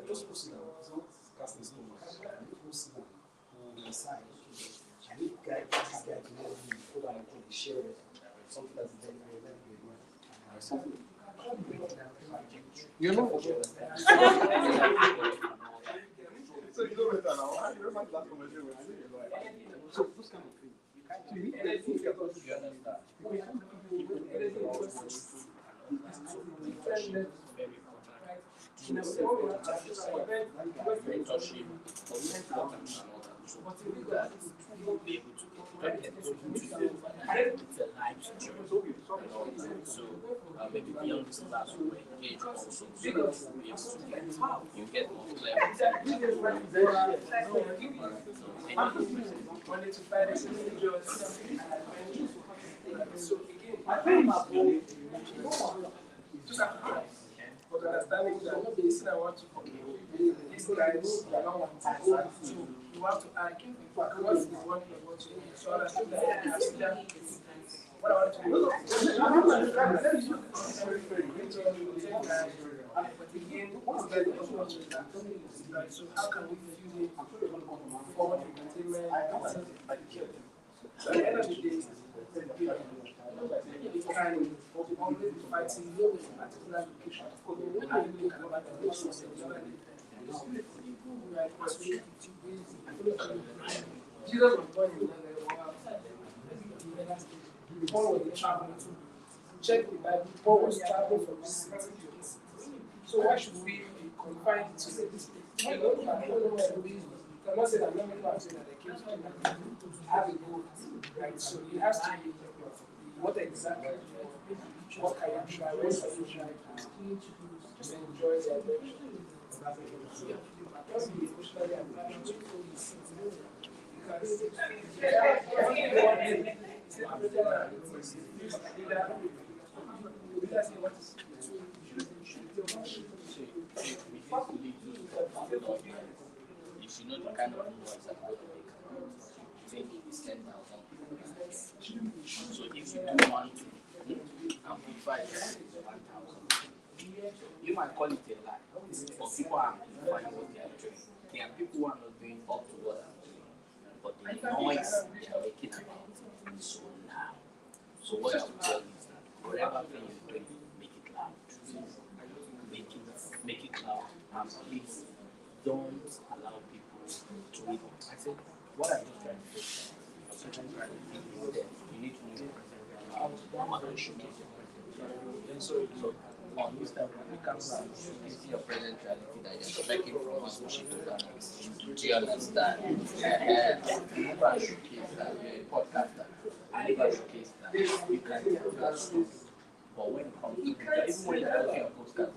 just go sit down, it's not casting stones. Go sit down on the side. I need this guy to know me, put on the share something that's very, very, very good. Something. You know? So you know better now. I remember that conversation when I knew you know. So those kind of things. You need to think about it. So maybe beyond this class, we engage also so that you get more But understanding that this I want to these guys are not want to go to you have to act what's the one you want to do. So I understand that what I want to do but again, so how can we fuse it for entertainment? So at the end of the day, it can only be fighting with a particular location. Jesus was born in Paul was traveling to check the Bible. Paul was traveling from city to city. So why should we be confined to this? I don't know where to be. I'm not saying I'm not making that they came to have a goal, right? So it has to be what exactly, what can you try, what can you try, just enjoy the adventure. Just be emotionally attached if you know the kind of numbers that they think is 10,000 people. So if you do 1, 2, amplify 1,000, you might call it a lie, but people are amplifying what they are doing. There are people who are not doing up to what I'm doing, but the noise they are making about it is so loud. So what I would tell you is that whatever thing you're doing, make it loud. Make it loud, and please don't allow people to read. I said, what I'm just trying to do, you need to know your present reality. So on this time, when it comes out, you see your present reality that you're making from one machine to another. Do you understand? You never showcase that. You're a podcaster. You never showcase that. You can tell that story. But when it comes to even when you're talking about postcards,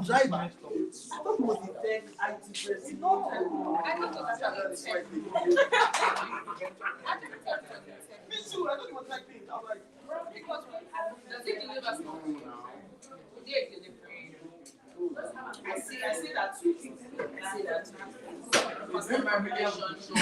Driver, I thought he was the tech IT person. No, I thought me too, I thought he was like me. I was like, because does it deliver something? I see that too. I see that too. Because in my relationship.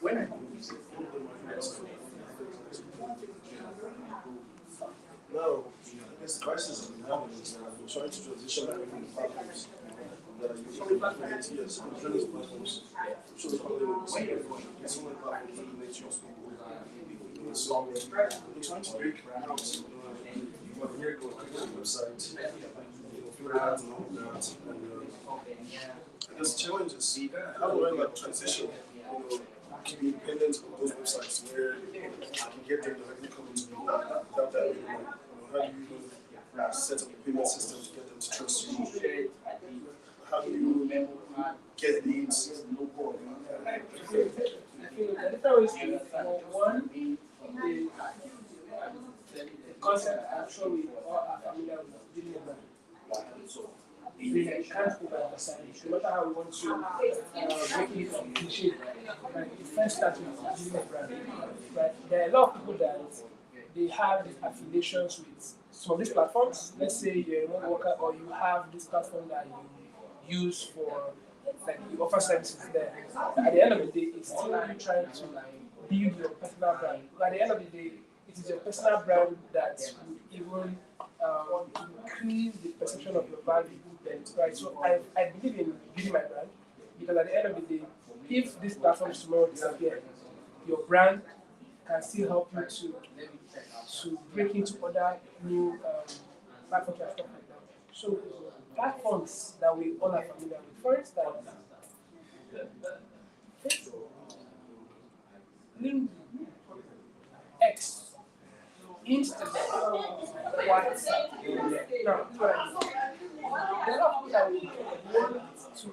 When I now, this crisis in having is I'm trying to transition away from the platforms that are usually platforms. Yes, I'm trying to platforms. So it's probably it's only platforms that make you so I'm trying to break out what here go website, figure out and all that. And there's challenges. How do I like transition? To be independent of those websites where I can get them directly coming to me without that middleman. How do you even set up a payment system to get them to trust you? How do you get leads? I think the different ways to one, the concept I'm sure we all are familiar with dealing with that. You can't overemphasize it. No matter how we want to make it cliche, right? It first starts with dealing with brand. Right? There are a lot of people that they have these affiliations with some of these platforms. Let's say you're a remote worker or you have this platform that you use for, like you offer services there. At the end of the day, it's still you trying to like build your personal brand. But at the end of the day, it is your personal brand that will even increase the perception of your value. Right? So I believe in building my brand because at the end of the day, if these platforms tomorrow disappear, your brand can still help you to break into other new platforms and stuff like that. So platforms that we all are familiar with, for instance, Facebook, X, Instagram, WhatsApp. Now, there are a lot of people that want to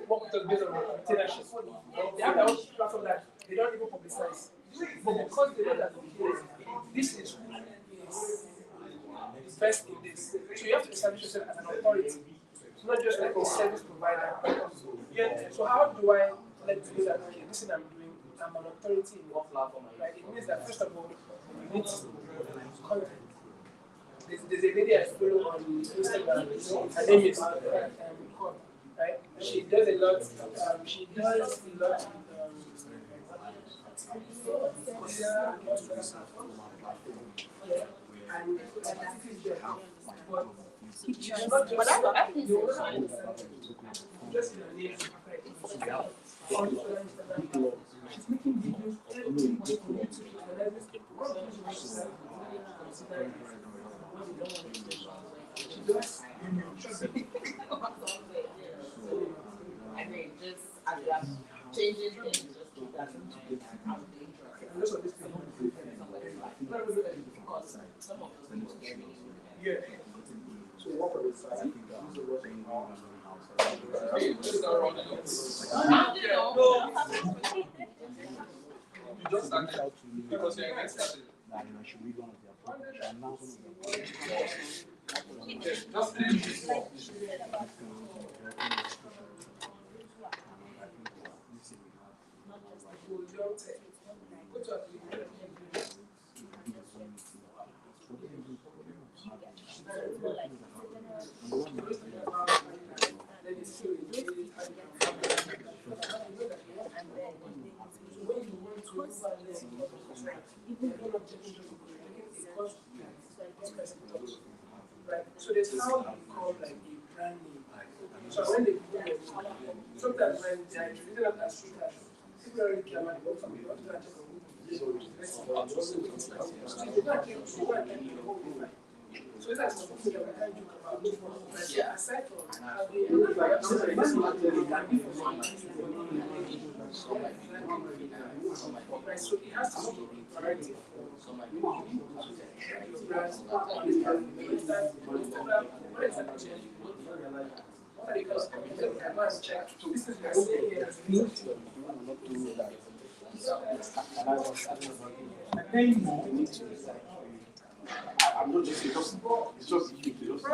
work with us based on retainership. They have their own platform that they don't even publicize. But because they know that this is who is best in this, so you have to establish yourself as an authority. It's not just like a service provider. Yeah. So how do I let you know that okay, this thing I'm doing, I'm an authority in what platform? Right? It means that first of all, you need content. There's a lady I follow on Instagram. Her name is right? She does a lot. She does a lot. And just she's making videos every I mean, just as you are changing things, just yeah. So what were the sides? You just started because you're excited. So there's how you call like a brand name. So when they put it, sometimes when they are introducing us as streeters, people don't really care about the family. What do I check on? So that's something that I can't joke about. Yeah. Aside from so it has to be variety for your brands. Because I must check. This is the same here as I'm not just, it's just you, just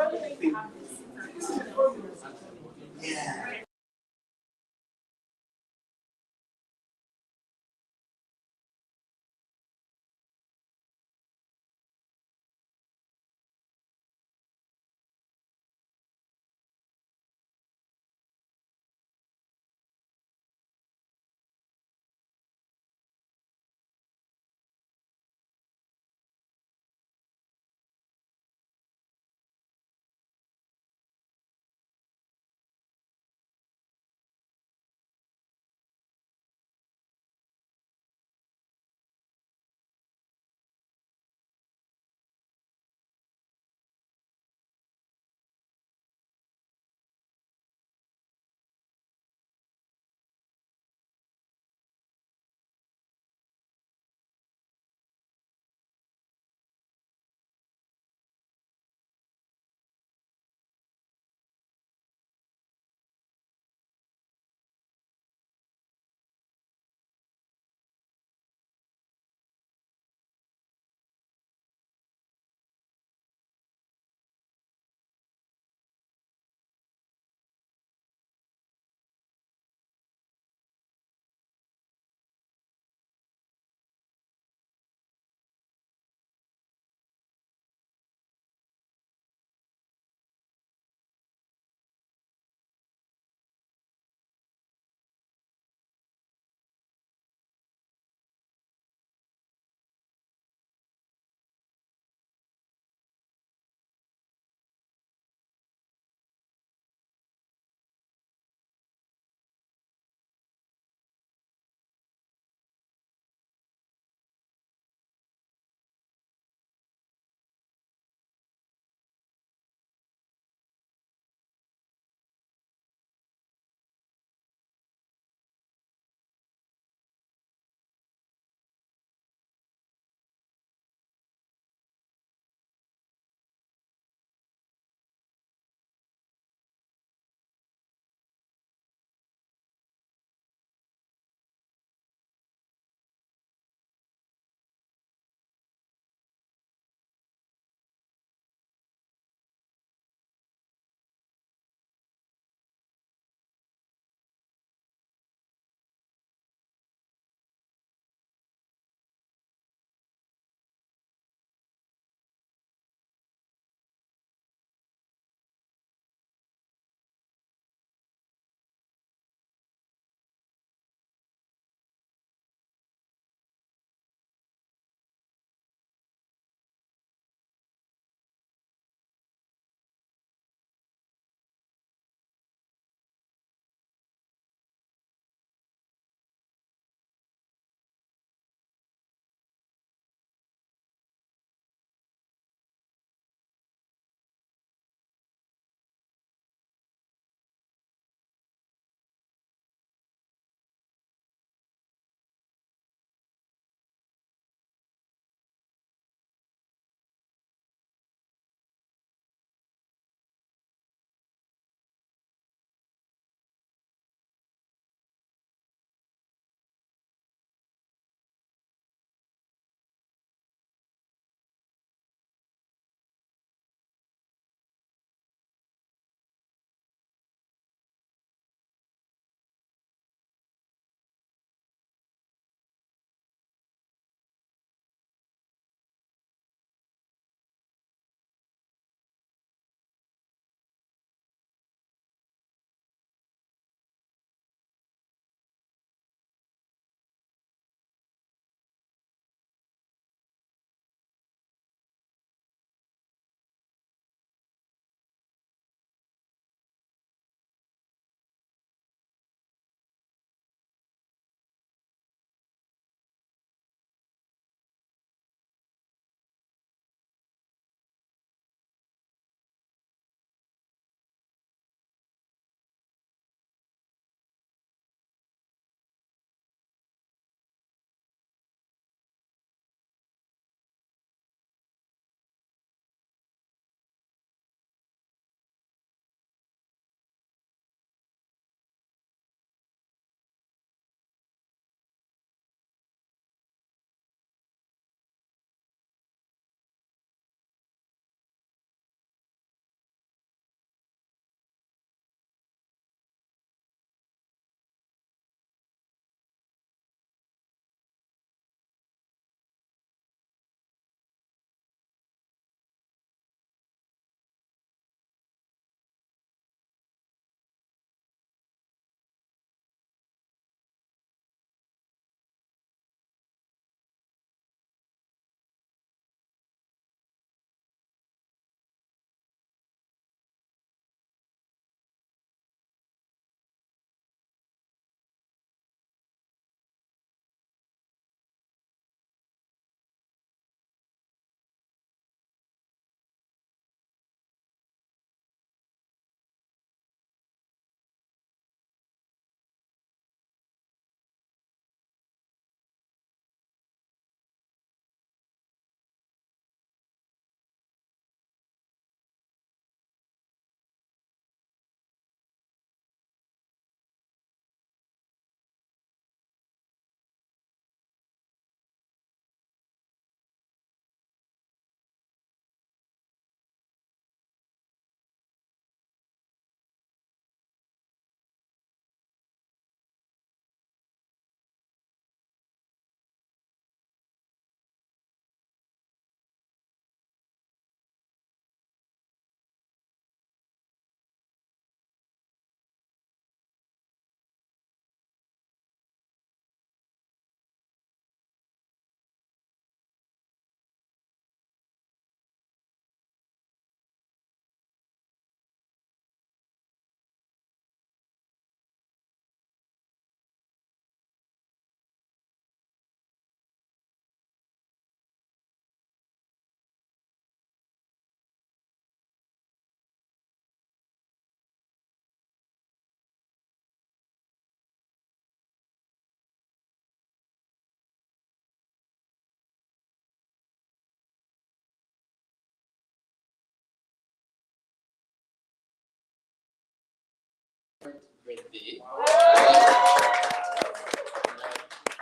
3rd birthday.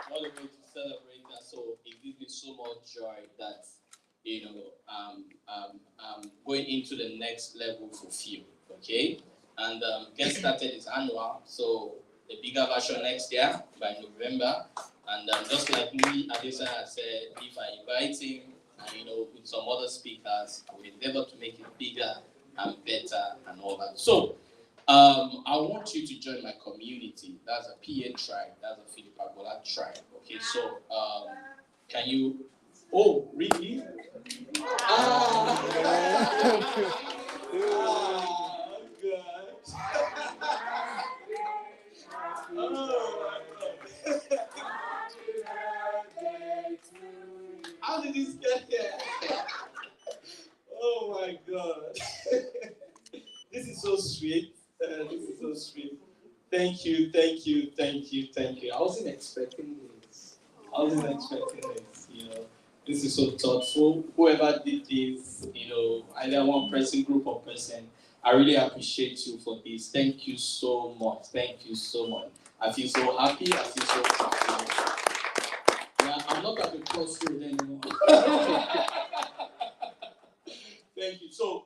What a way to celebrate that. So it gives me so much joy that, going into the next level fulfilled. Okay? And Get Started is annual, so the bigger version next year by November. And just like me, Adesanya said, if I invite him, with some other speakers, I will endeavor to make it bigger and better and all that. So, I want you to join my community. That's a PA tribe. That's a Philip Agbola tribe. Okay, so can you? Oh, really? Good. How did this get here? Oh my God. This is so sweet. This is so sweet. Thank you. I wasn't expecting this. This is so thoughtful. Whoever did this, either one person, group or person, I really appreciate you for this. Thank you so much. I feel so happy. I feel so happy. Yeah, I'm not at the crossroad anymore. Thank you. So,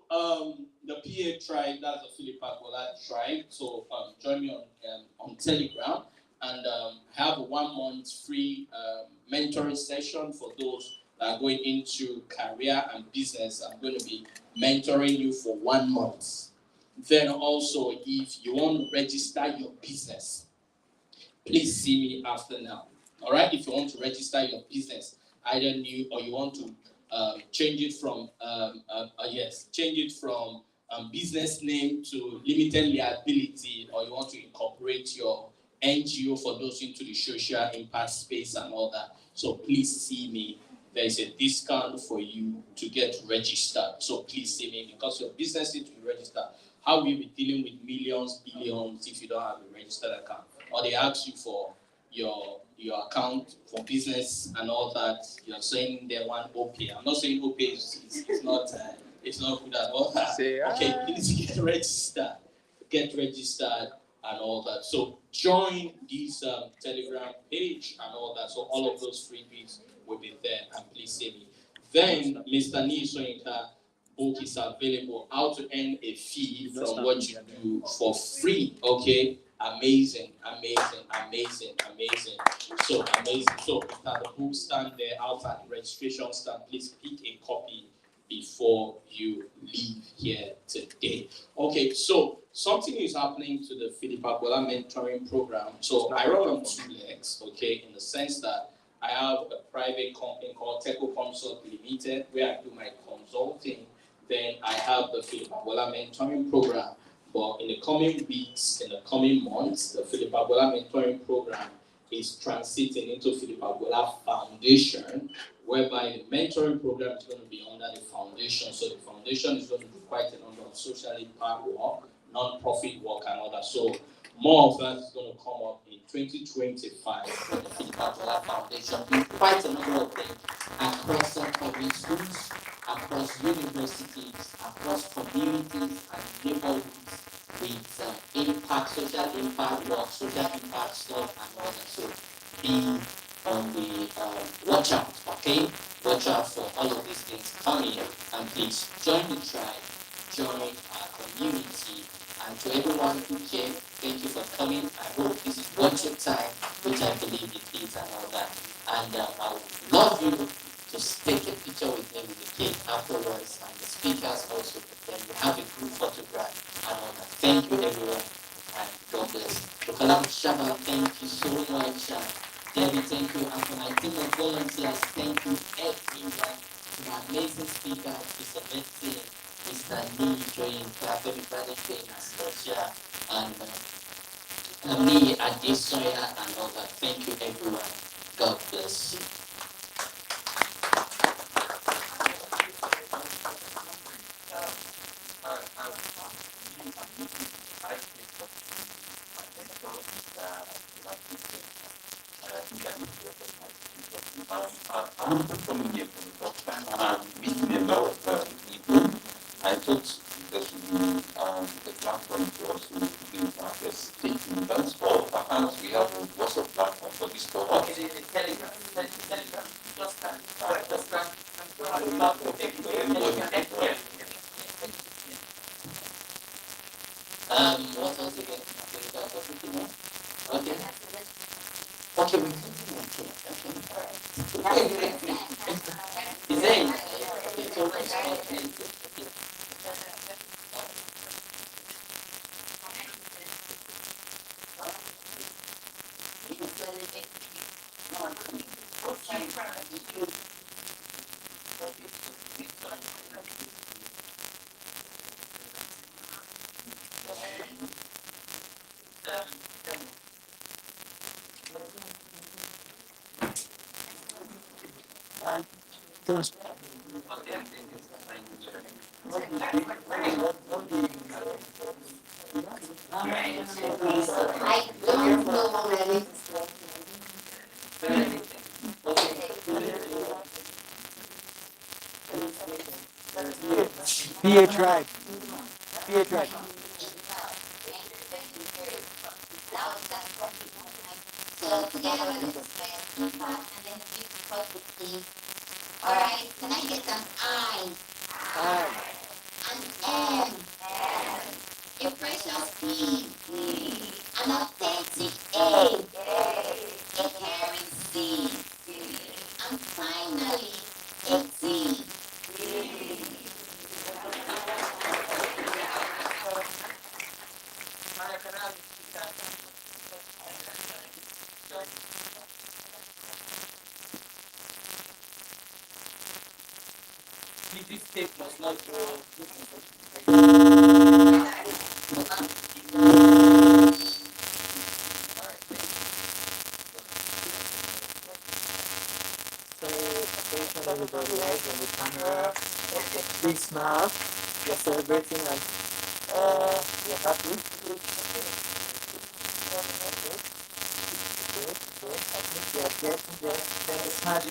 the PA tribe, that's the Philip Agbola tribe. So, join me on Telegram, and I have a 1 month free mentoring session for those that are going into career and business. I'm going to be mentoring you for 1 month. Then also, if you want to register your business, please see me after now. All right? If you want to register your business, either new or you want to change it from business name to limited liability, or you want to incorporate your NGO for those into the social impact space and all that. So please see me. There is a discount for you to get registered. So please see me, because your business needs to be registered. How will you be dealing with millions, billions if you don't have a registered account? Or they ask you for your account for business and all that. You're saying they want OPay. I'm not saying OPay is not good at all. Okay, please get registered and all that. So join this Telegram page and all that. So all of those freebies will be there, and please save me. Then Mr. Nisoyinka book is available. How to earn a fee from what you do for free. Okay. Amazing. So amazing. So it's at the book stand there, outside the registration stand. Please pick a copy before you leave here today. Okay, so something is happening to the Philip Agbola mentoring program. So I run on 2 legs, okay, in the sense that I have a private company called Teco Consult Limited, where I do my consulting. Then I have the Philip Agbola mentoring program. But in the coming weeks, in the coming months, the Philip Agbola mentoring program is transiting into Philip Agbola Foundation, whereby the mentoring program is going to be under the foundation. So the foundation is going to do quite a number of social impact work, non-profit work, and all that. So more of that is going to come up in 2025 for the Philip Agbola Foundation. Quite a number of things across some public schools, across universities, across communities and neighborhoods, with impact, social impact work, social impact stuff, and all that. So be on the watch out, okay? Watch out for all of these things coming, and please join the tribe, join our community, and to everyone who came, thank you for coming. I hope this is worth your time, which I believe it is, and all that. And I would love you to take a picture with me with the cake afterwards, and the speakers also. Then we have a group photograph and all that. Thank you, everyone, and God bless. Kalam Shaba, thank you so much. Debbie, thank you. And for my team of volunteers, thank you, everyone. To my amazing speaker, Mr. Betsy, Mr. Lee, Join, everybody, famous, Roger, and me, Adesoya, and all that. Thank you, everyone. God bless you. I thought there should be the platform to also Just thinking that's all. Perhaps we have a WhatsApp platform for this program. Okay, the Telegram. Telegram. Just that. Right, just that. What else again? Okay. Okay, we continue. Okay. Is there I don't know really. PH right. PH right. So together with the space, impact, and then beautiful please. Alright, can I get an I? An M? A precious P? An authentic A? A caring C? And finally, a T? This tape must not go. So, attention everybody eyes on the camera. Big smile. You're celebrating and you're happy. Good. I think you're getting there. Then the smash.